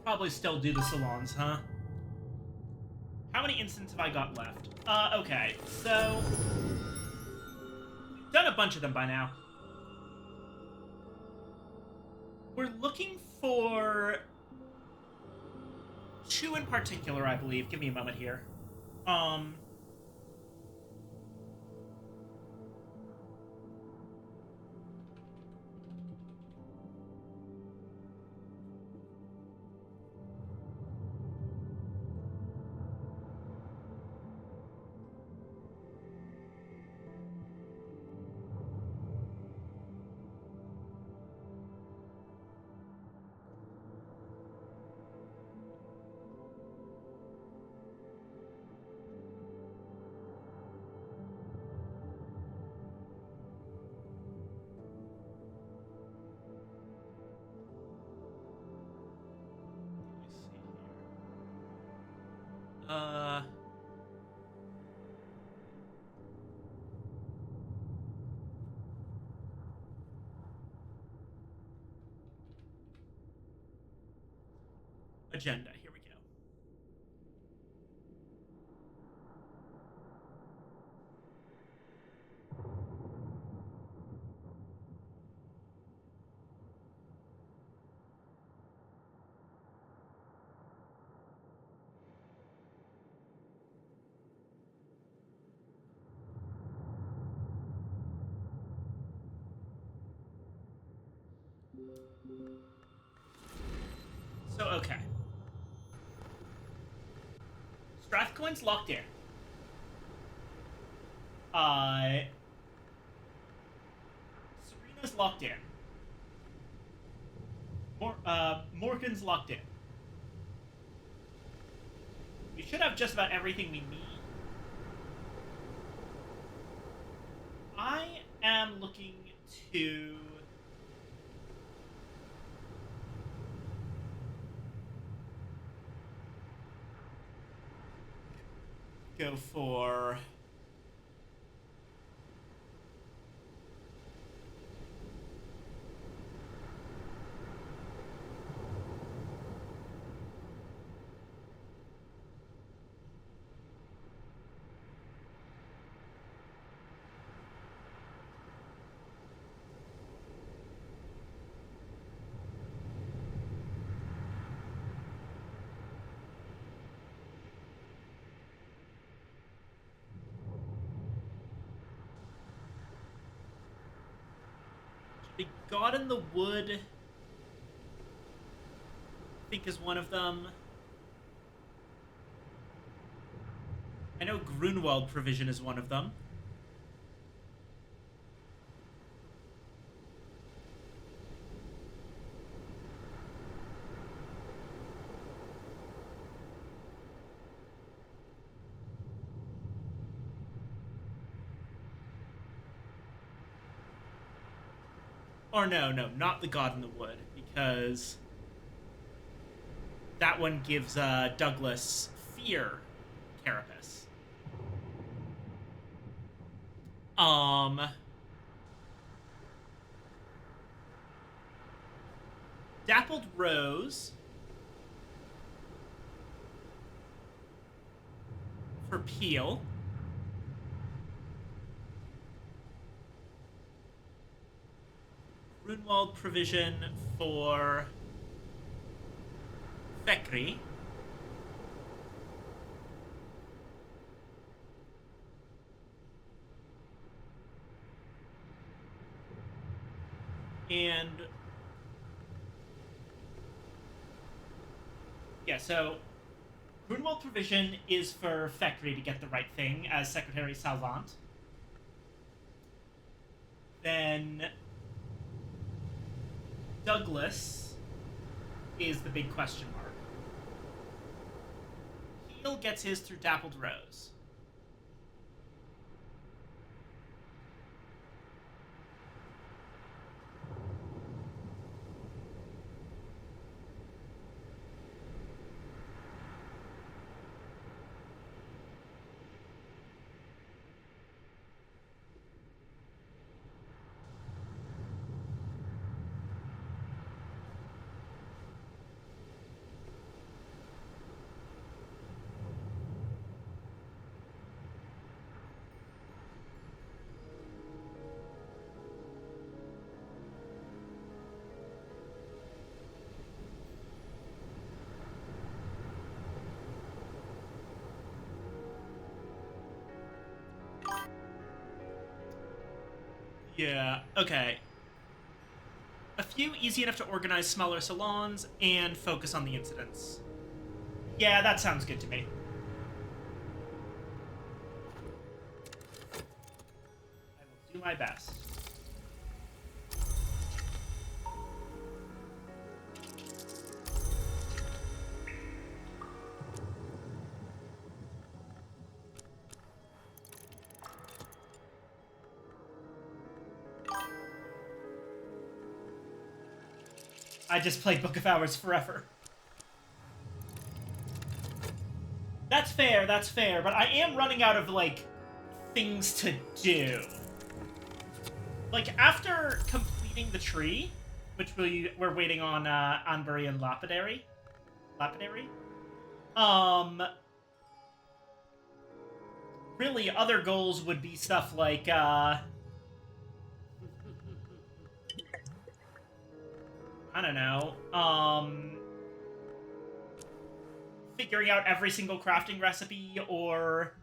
Probably still do the salons, huh? How many instants have I got left? Okay, so... we've done a bunch of them by now. We're looking for... two in particular, I believe. Give me a moment here. Agenda. Here we go. So, okay. Strathcoin's locked in. Serena's locked in. Morgan's locked in. We should have just about everything we need. I am looking to... go for... The God in the Wood, I think, is one of them. I know Grunwald Provision is one of them. Or no, not the God in the Wood, because that one gives Douglas Fear Carapace. Dappled Rose for Peel. Grunwald Provision for Fekri. And yeah, so Grunwald provision is for Theckery to get the right thing as Secretary Salvant. Then Douglas is the big question mark. Heal gets his through Dappled Rose. Yeah, okay. A few easy enough to organize smaller salons and focus on the incidents. Yeah, that sounds good to me. I will do my best. I just played Book of Hours forever. That's fair, but I am running out of, like, things to do. Like, after completing the tree, which we're waiting on Anbury and Lapidary, really, other goals would be stuff like, I don't know, figuring out every single crafting recipe or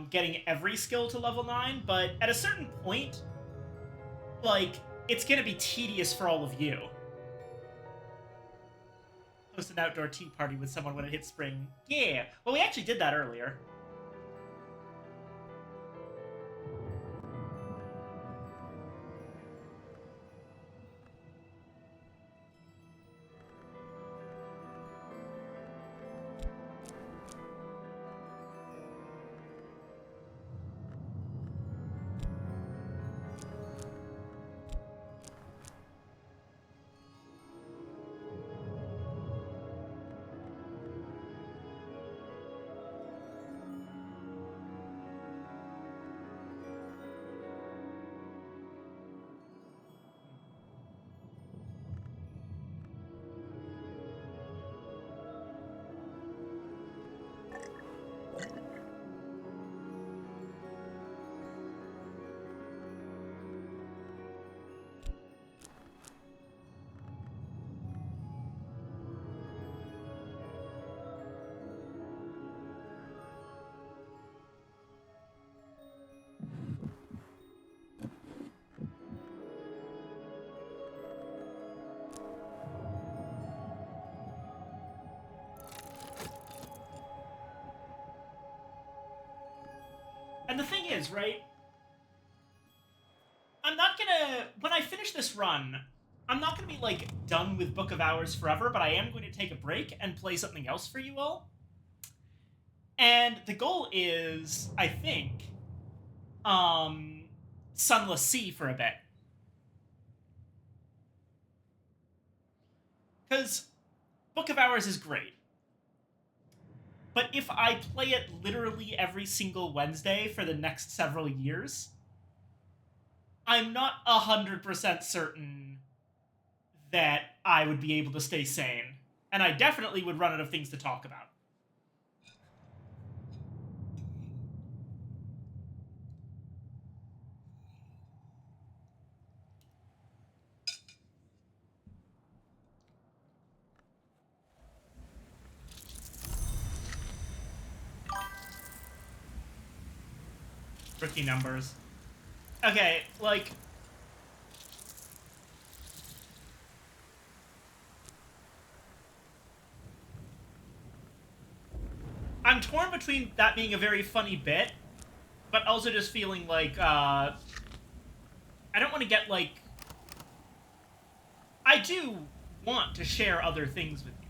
getting every skill to level 9, but at a certain point, like, it's gonna be tedious for all of you. Host an outdoor tea party with someone when it hits spring. Yeah, well, we actually did that earlier. And the thing is, right? I'm not gonna... When I finish this run, I'm not gonna be, like, done with Book of Hours forever, but I am going to take a break and play something else for you all. And the goal is, I think, Sunless Sea for a bit. Because Book of Hours is great. But if I play it literally every single Wednesday for the next several years, I'm not 100% certain that I would be able to stay sane. And I definitely would run out of things to talk about. Rookie numbers. Okay, like... I'm torn between that being a very funny bit, but also just feeling like, I don't want to get, like... I do want to share other things with you.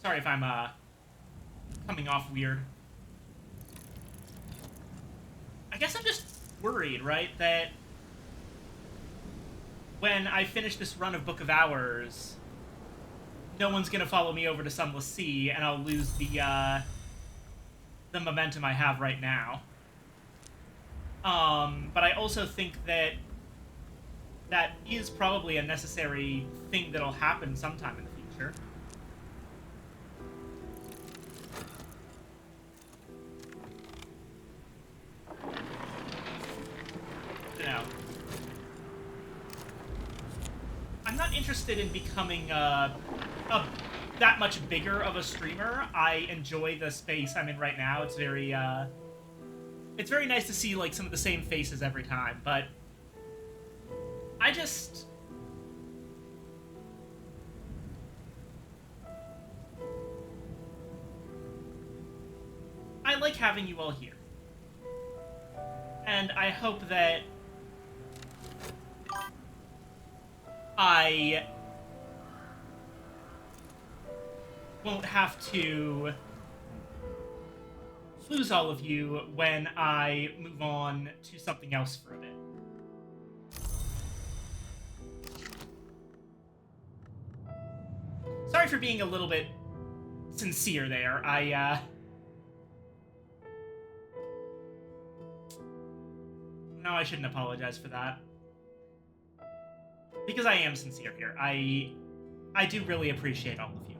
Sorry if I'm, coming off weird. I guess I'm just worried, right, that when I finish this run of Book of Hours, no one's gonna follow me over to Sunless Sea, and I'll lose the momentum I have right now. But I also think that that is probably a necessary thing that'll happen sometime in the future. You know, I'm not interested in becoming that much bigger of a streamer. I enjoy the space I'm in right now. It's very nice to see like some of the same faces every time, but I just... I like having you all here. And I hope that I won't have to lose all of you when I move on to something else for a bit. Sorry for being a little bit sincere there. No, I shouldn't apologize for that. Because I am sincere here. I do really appreciate all of you.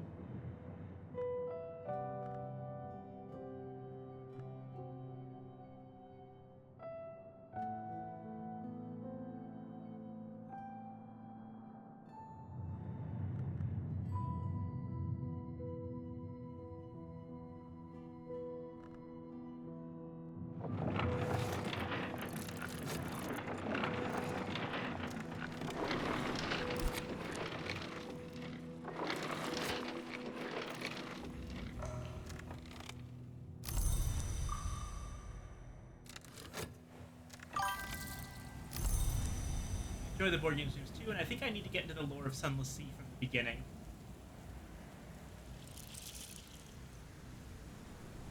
Enjoy the board games news too, and I think I need to get into the lore of Sunless Sea from the beginning.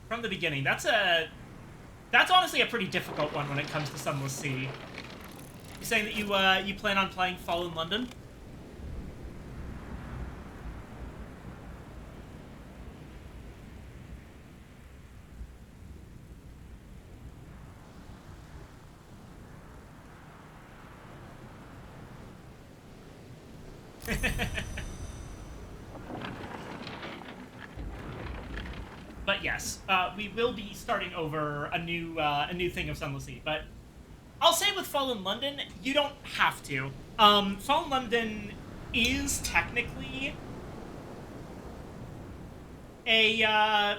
From the beginning. That's honestly a pretty difficult one when it comes to Sunless Sea. You saying that you plan on playing Fallen London? But yes, we will be starting over a new thing of Sunless Sea. But I'll say with Fallen London, you don't have to. Fallen London is technically a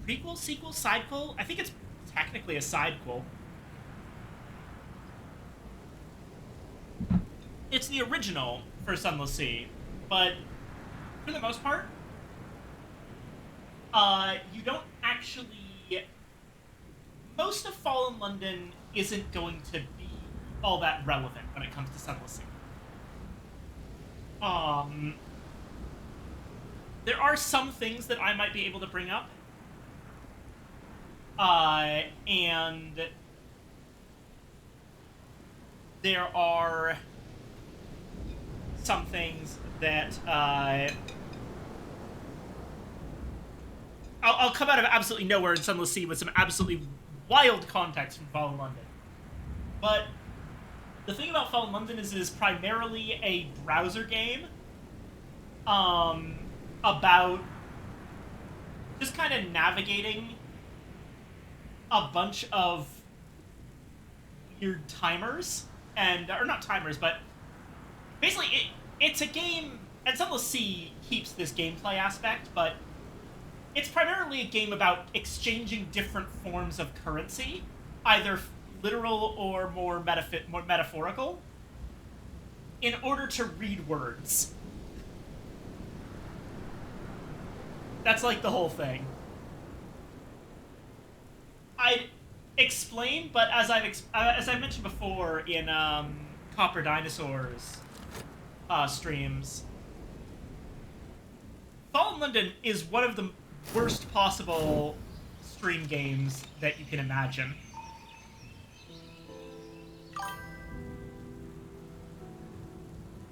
prequel, sequel, sidequel. I think it's technically a sidequel. It's the original for Sunless Sea, but for the most part, you don't actually... Most of Fallen London isn't going to be all that relevant when it comes to Sunless Sea. There are some things that I might be able to bring up, and there are some things that I'll come out of absolutely nowhere in Sunless Sea with some absolutely wild context from Fallen London. But the thing about Fallen London is it is primarily a browser game about just kind of navigating a bunch of weird timers, and or not timers, but basically it's a game, and Sunless Sea keeps this gameplay aspect, but it's primarily a game about exchanging different forms of currency, either literal or more metaphorical, in order to read words. That's like the whole thing. I'd explain, but as I mentioned before in Copper Dinosaurs streams, Fallen London is one of the worst possible stream games that you can imagine.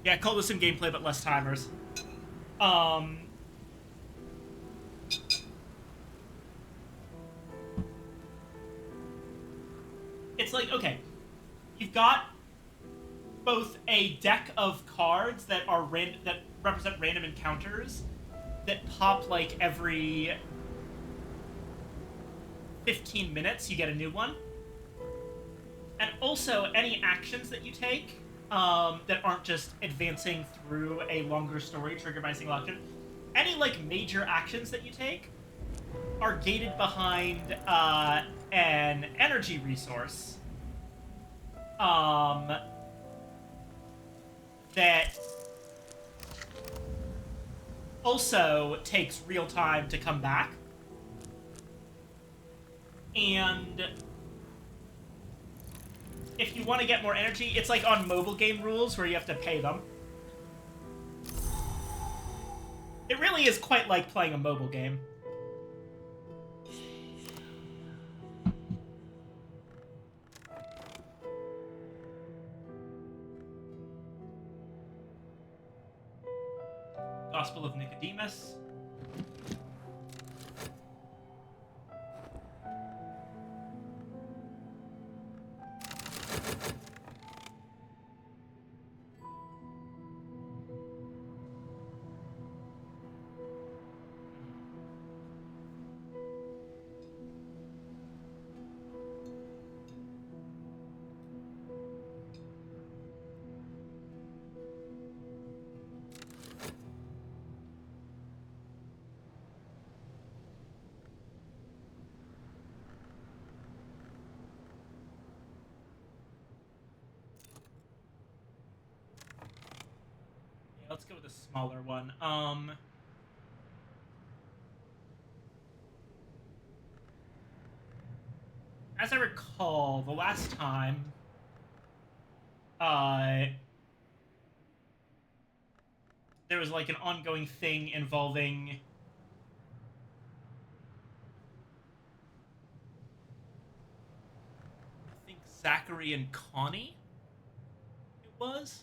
Yeah, call this in gameplay, but less timers. Um, it's like, okay, you've got both a deck of cards that are that represent random encounters that pop like every 15 minutes. You get a new one, and also any actions that you take that aren't just advancing through a longer story triggered by a single action. Any like major actions that you take are gated behind an energy resource that also takes real time to come back. And if you want to get more energy, it's like on mobile game rules where you have to pay them. It really is quite like playing a mobile game. Gospel of Nicodemus. Yeah, let's go with a smaller one. As I recall, the last time there was like an ongoing thing involving I think Zachary and Connie. It was.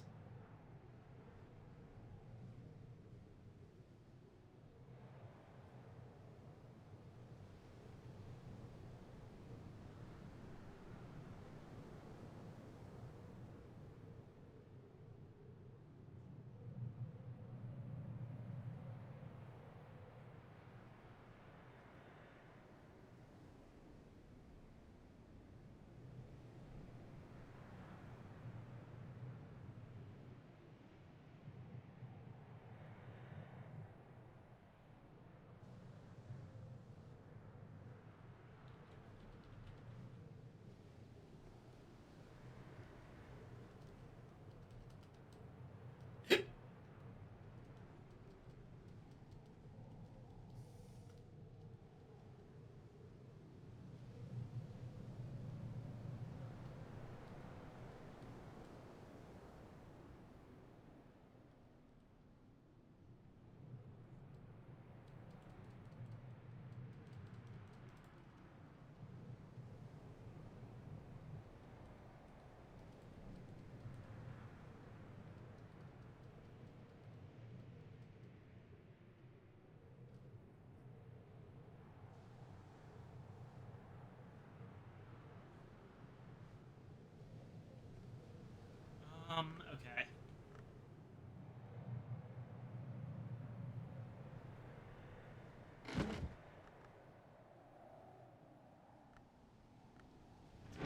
Okay.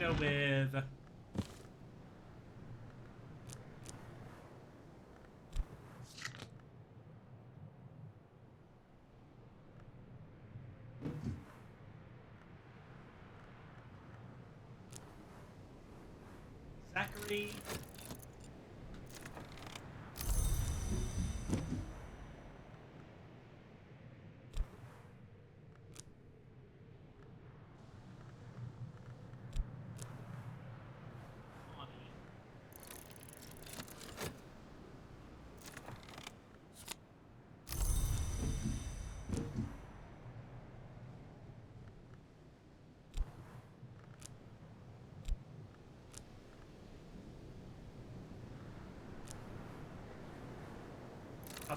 Let's go with Zachary.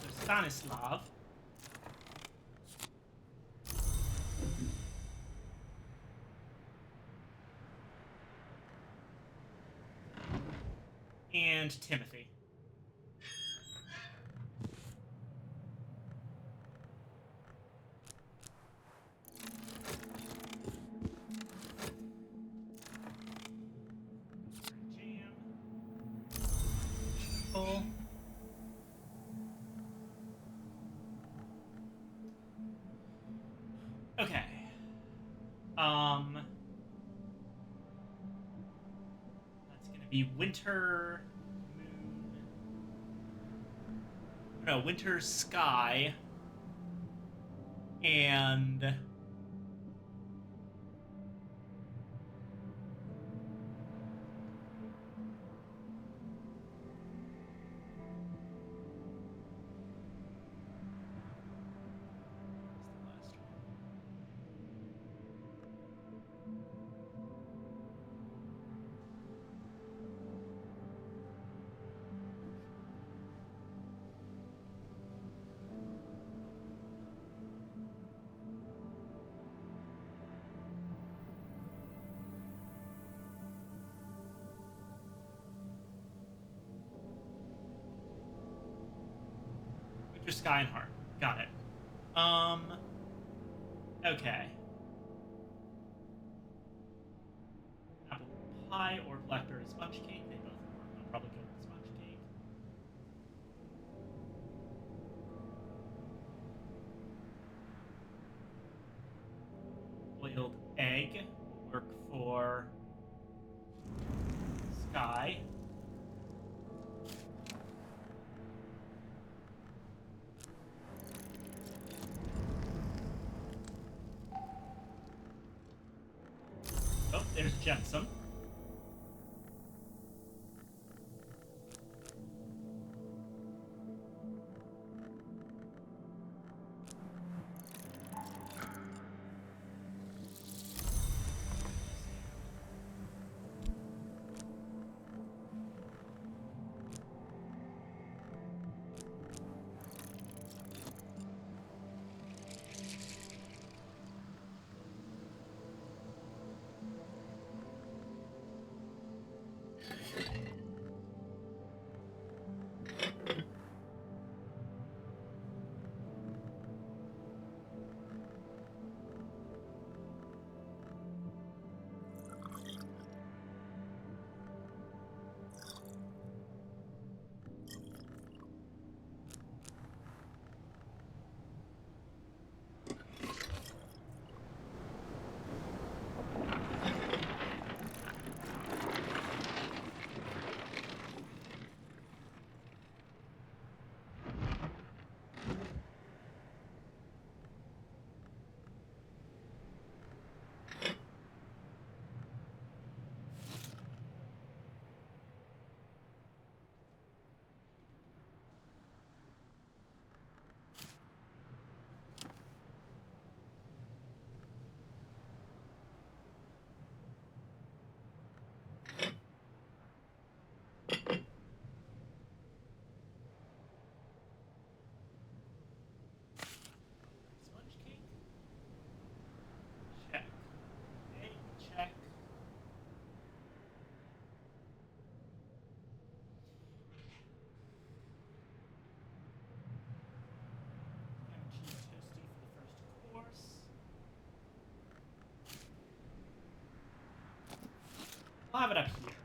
Father Stanislav. And Timothy. Jam. Full. Okay. That's gonna be Winter Moon. No, Winter Sky. And Winter Sky and Heart. Got it. Okay. Apple pie or blackberry sponge cake. They both work. I'll probably go with sponge cake. Boiled egg will work for Sky. Oh, there's Jetsam. Sponge cake? Check. Egg, check. Ham and cheese toasty for the first course. I'll have it up here.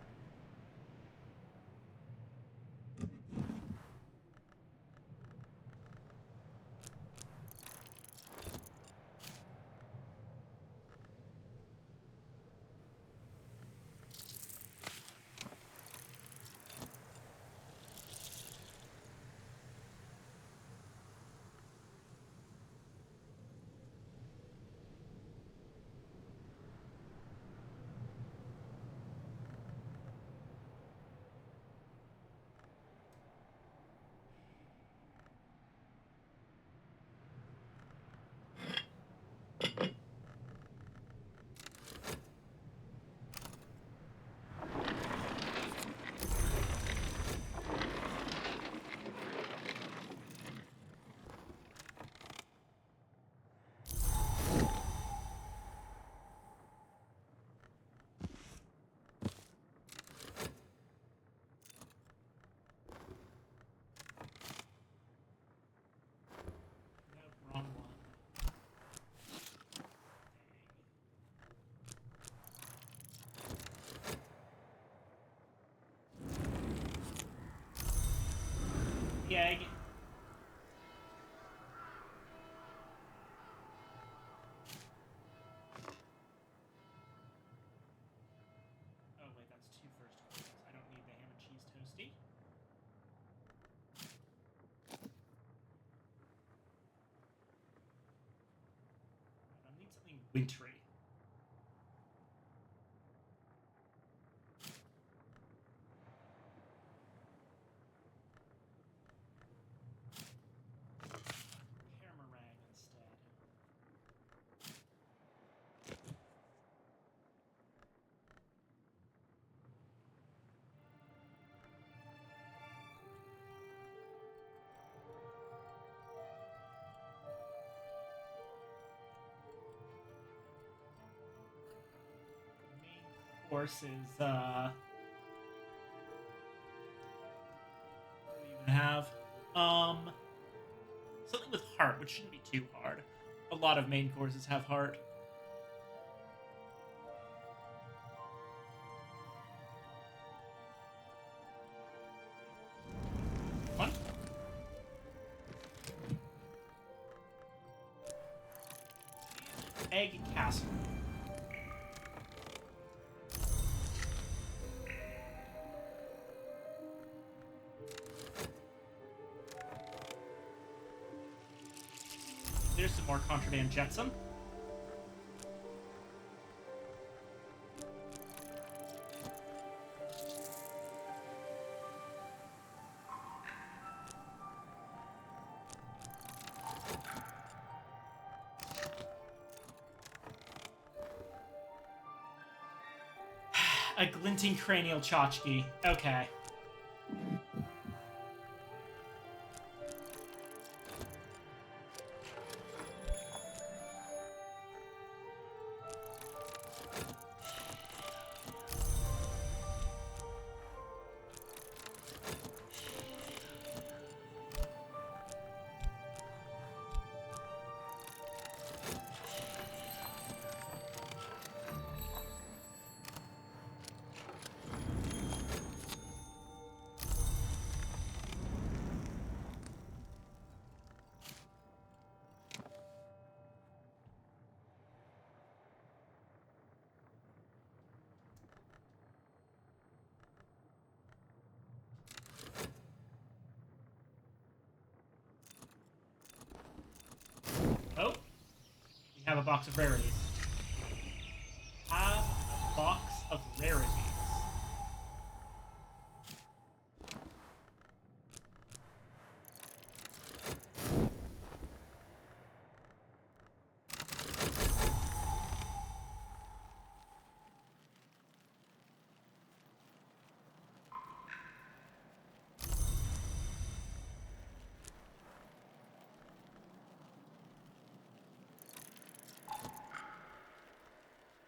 the egg. Oh wait, that's 2 first courses. I don't need the ham and cheese toasty. I'll need something wintry. Pear meringue instead. Main course is what do we even have? Something with heart, which shouldn't be too hard. A lot of main courses have heart. One. Egg casserole. There's some more contraband jetsam. A glinting cranial tchotchke. Okay. Oh, we have a box of rarities. Have a box of rarities.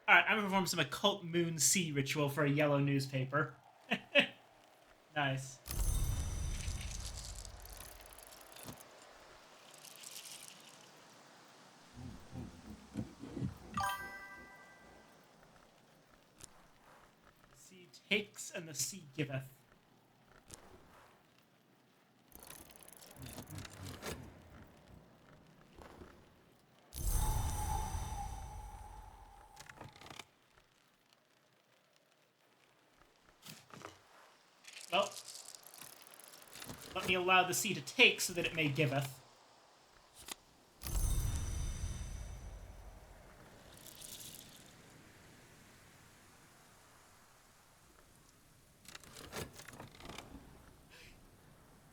Alright, I'm gonna perform some occult moon sea ritual for a yellow newspaper. Nice. The sea takes and the sea giveth. Well, let me allow the sea to take so that it may giveth.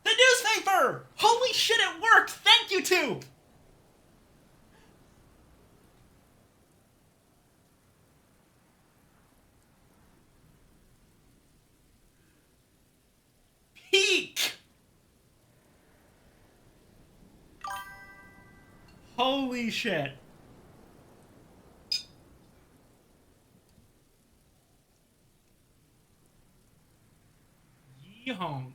The newspaper! Holy shit, it worked! Thank you, Tube! Peak! Holy shit. Yee-honk.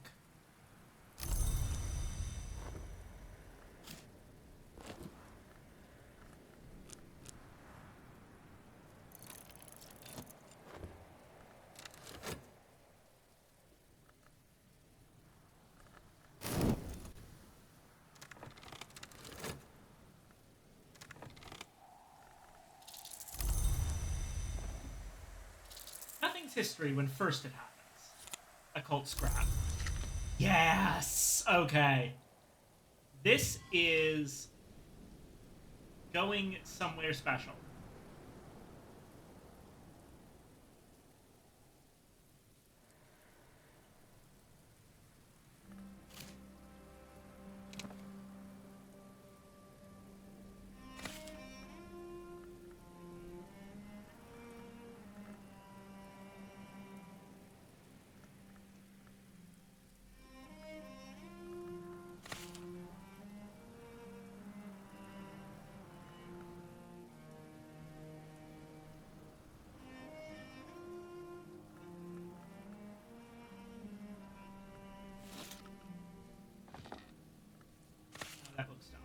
Queen's history when first it happens. Occult scrap. Yes! Okay. This is going somewhere special. That looks dumb.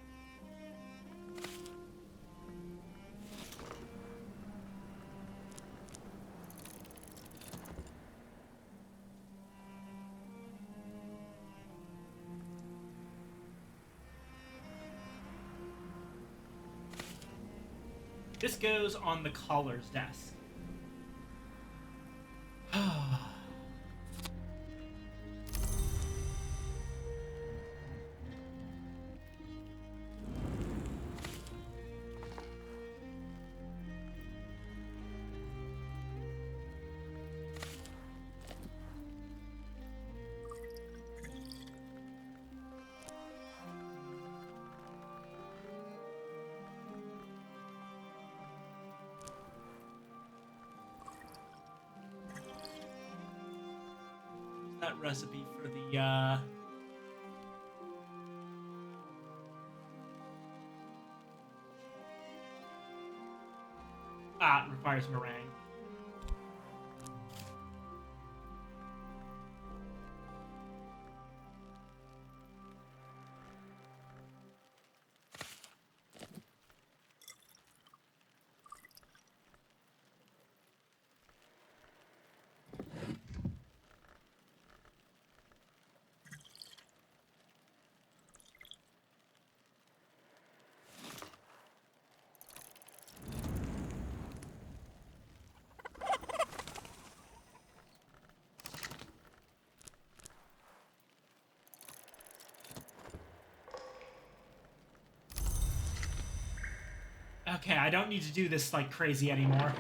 This goes on the caller's desk. That recipe for the it requires meringue. Okay, I don't need to do this like crazy anymore.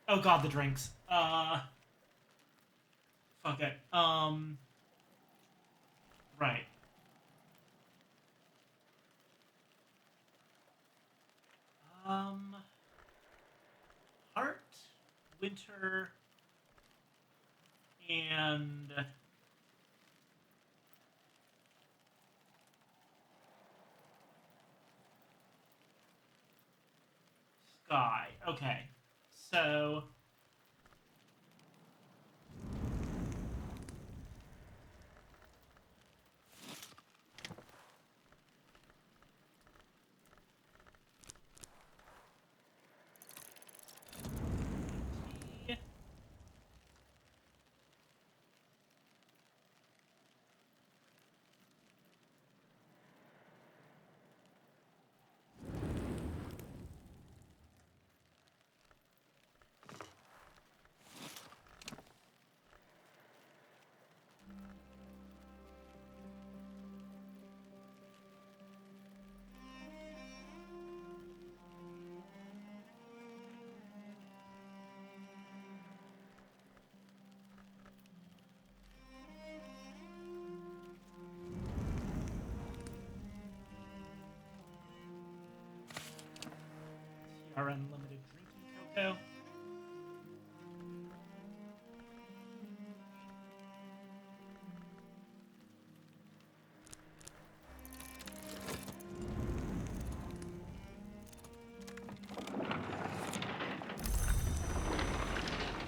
Oh god, the drinks. Fuck it. Right. Heart, winter, and sky. Okay. So our unlimited drinking cocoa.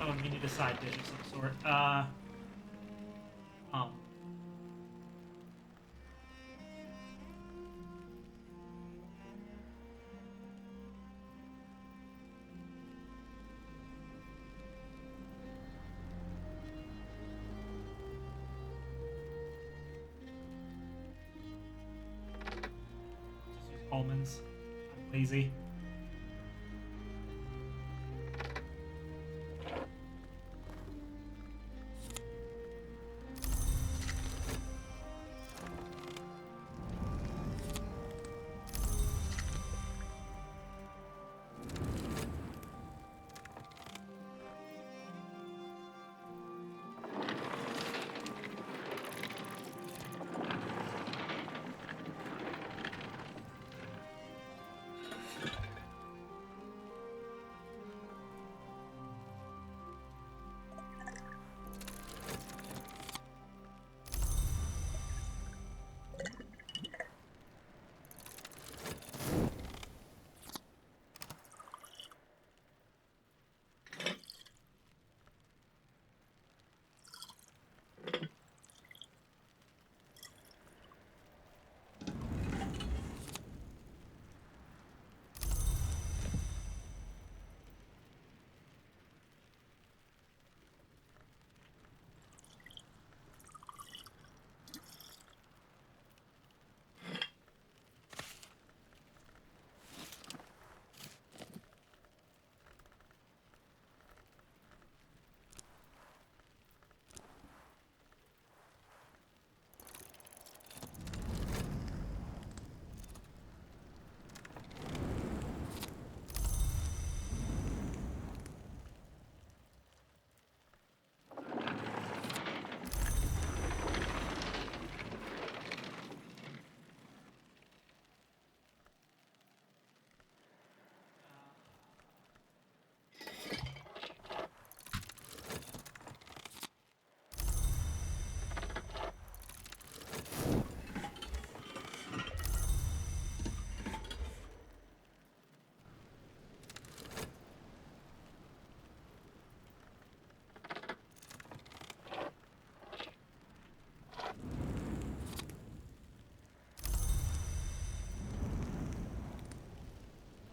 Oh, and we need a side dish of some sort. almonds. I'm lazy.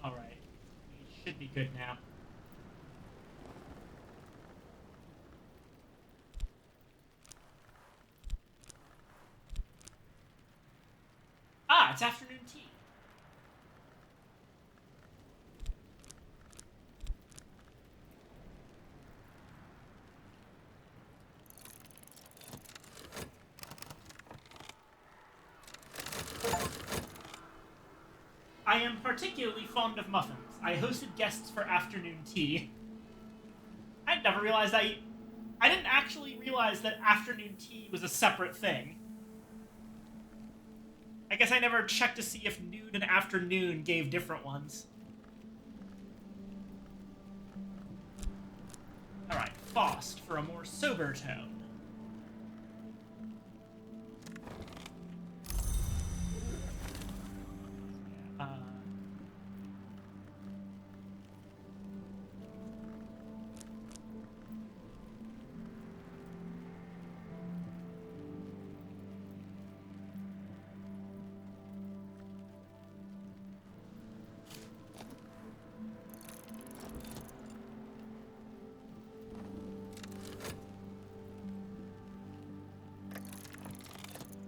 Alright. We should be good now. Ah, it's afternoon tea. I am particularly fond of muffins. I hosted guests for afternoon tea. I never realized I didn't actually realize that afternoon tea was a separate thing. I guess I never checked to see if noon and afternoon gave different ones. Alright, Faust for a more sober tone.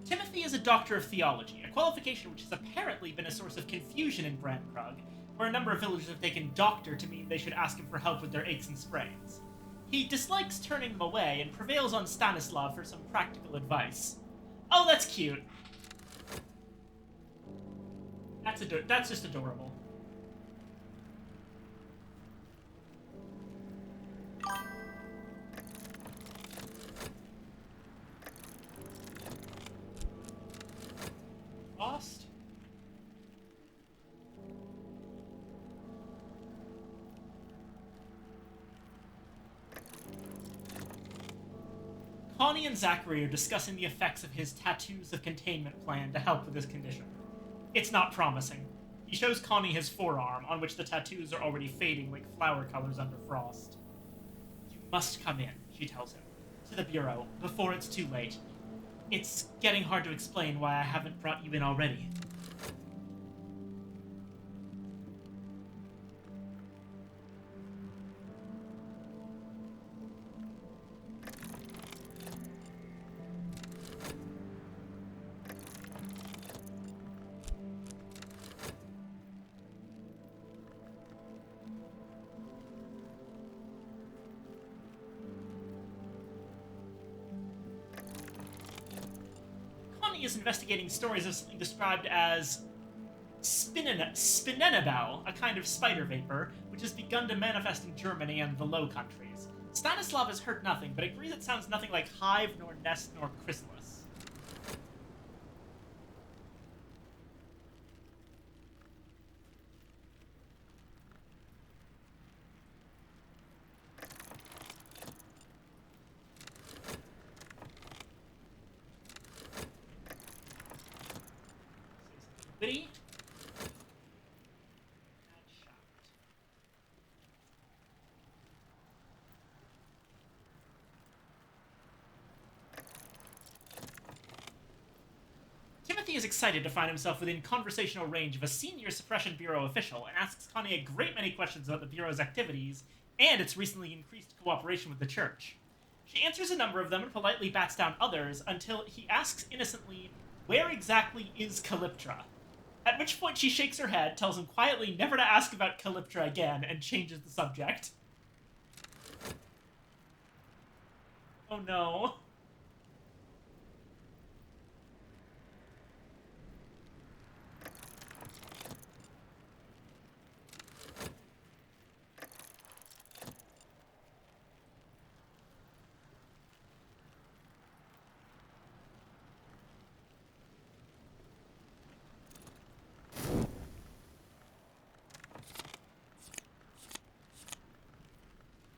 Timothy is a doctor of theology, a qualification which has apparently been a source of confusion in Brandkrug, where a number of villagers have taken doctor to mean they should ask him for help with their aches and sprains. He dislikes turning them away and prevails on Stanislav for some practical advice. Oh, that's cute. That's just adorable. Lost? Connie and Zachary are discussing the effects of his tattoos of containment plan to help with his condition. It's not promising. He shows Connie his forearm, on which the tattoos are already fading like flower colors under frost. You must come in, she tells him, to the bureau, before it's too late. It's getting hard to explain why I haven't brought you in already. Connie is investigating stories of something described as Spinenabel, a kind of spider vapor, which has begun to manifest in Germany and the Low Countries. Stanislav has heard nothing, but agrees it sounds nothing like hive, nor nest, nor chrysalis. Witty. Timothy is excited to find himself within conversational range of a senior Suppression Bureau official and asks Connie a great many questions about the Bureau's activities and its recently increased cooperation with the Church. She answers a number of them and politely bats down others until he asks innocently, where exactly is Calyptra? At which point she shakes her head, tells him quietly never to ask about Calyptra again, and changes the subject. Oh no.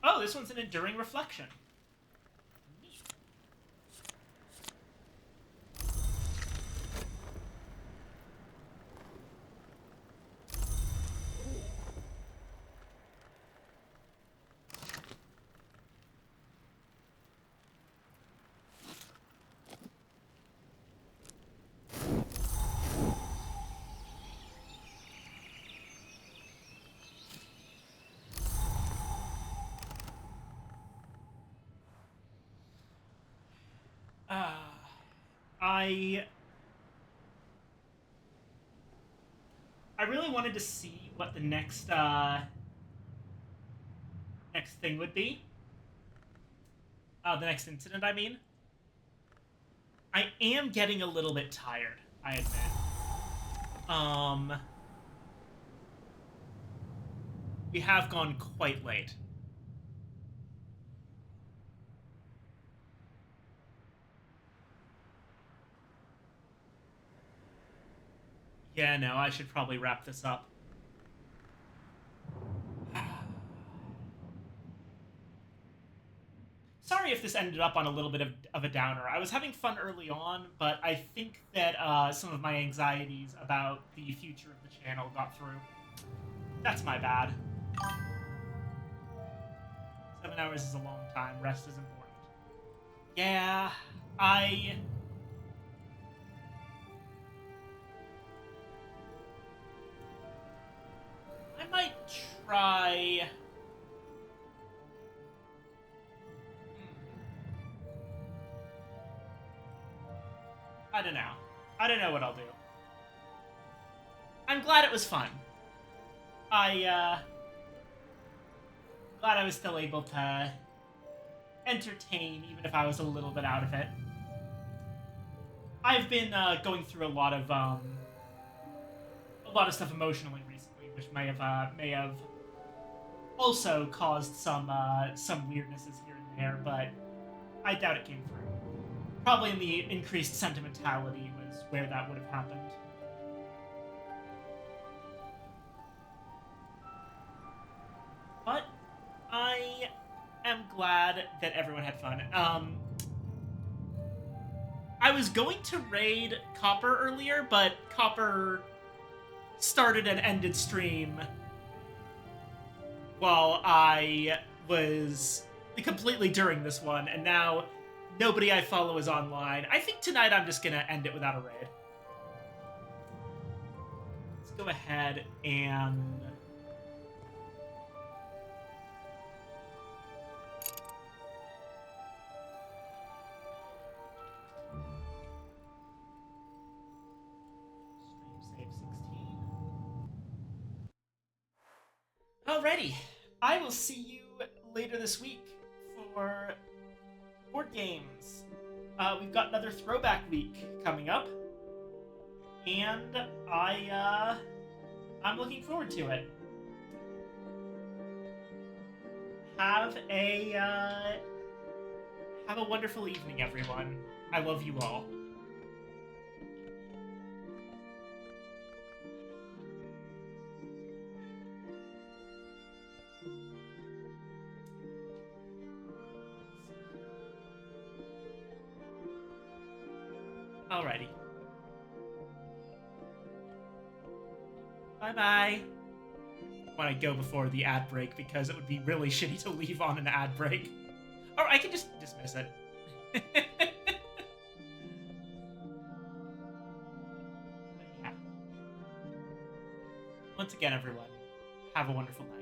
Oh, this one's an enduring reflection. Neat. I really wanted to see what the next next thing would be. The next incident, I mean. I am getting a little bit tired, I admit. We have gone quite late. Yeah, no, I should probably wrap this up. Sorry if this ended up on a little bit of a downer. I was having fun early on, but I think that some of my anxieties about the future of the channel got through. That's my bad. 7 hours is a long time. Rest is important. Yeah, I might try... I don't know. I don't know what I'll do. I'm glad it was fun. Glad I was still able to entertain, even if I was a little bit out of it. I've been going through a lot of stuff emotionally recently, which may have also caused some weirdnesses here and there, but I doubt it came through. Probably in the increased sentimentality was where that would have happened. But I am glad that everyone had fun. I was going to raid Copper earlier, but Copper started and ended stream while I was completely during this one, and now nobody I follow is online. I think tonight I'm just gonna end it without a raid. Let's go ahead and... Stream save 16. Alrighty. I will see you later this week for board games. we've got another throwback week coming up, and I'm looking forward to it. Have a wonderful evening, everyone. I love you all. Alrighty. Bye-bye. I want to go before the ad break because it would be really shitty to leave on an ad break. Or I can just dismiss it. Yeah. Once again, everyone, have a wonderful night.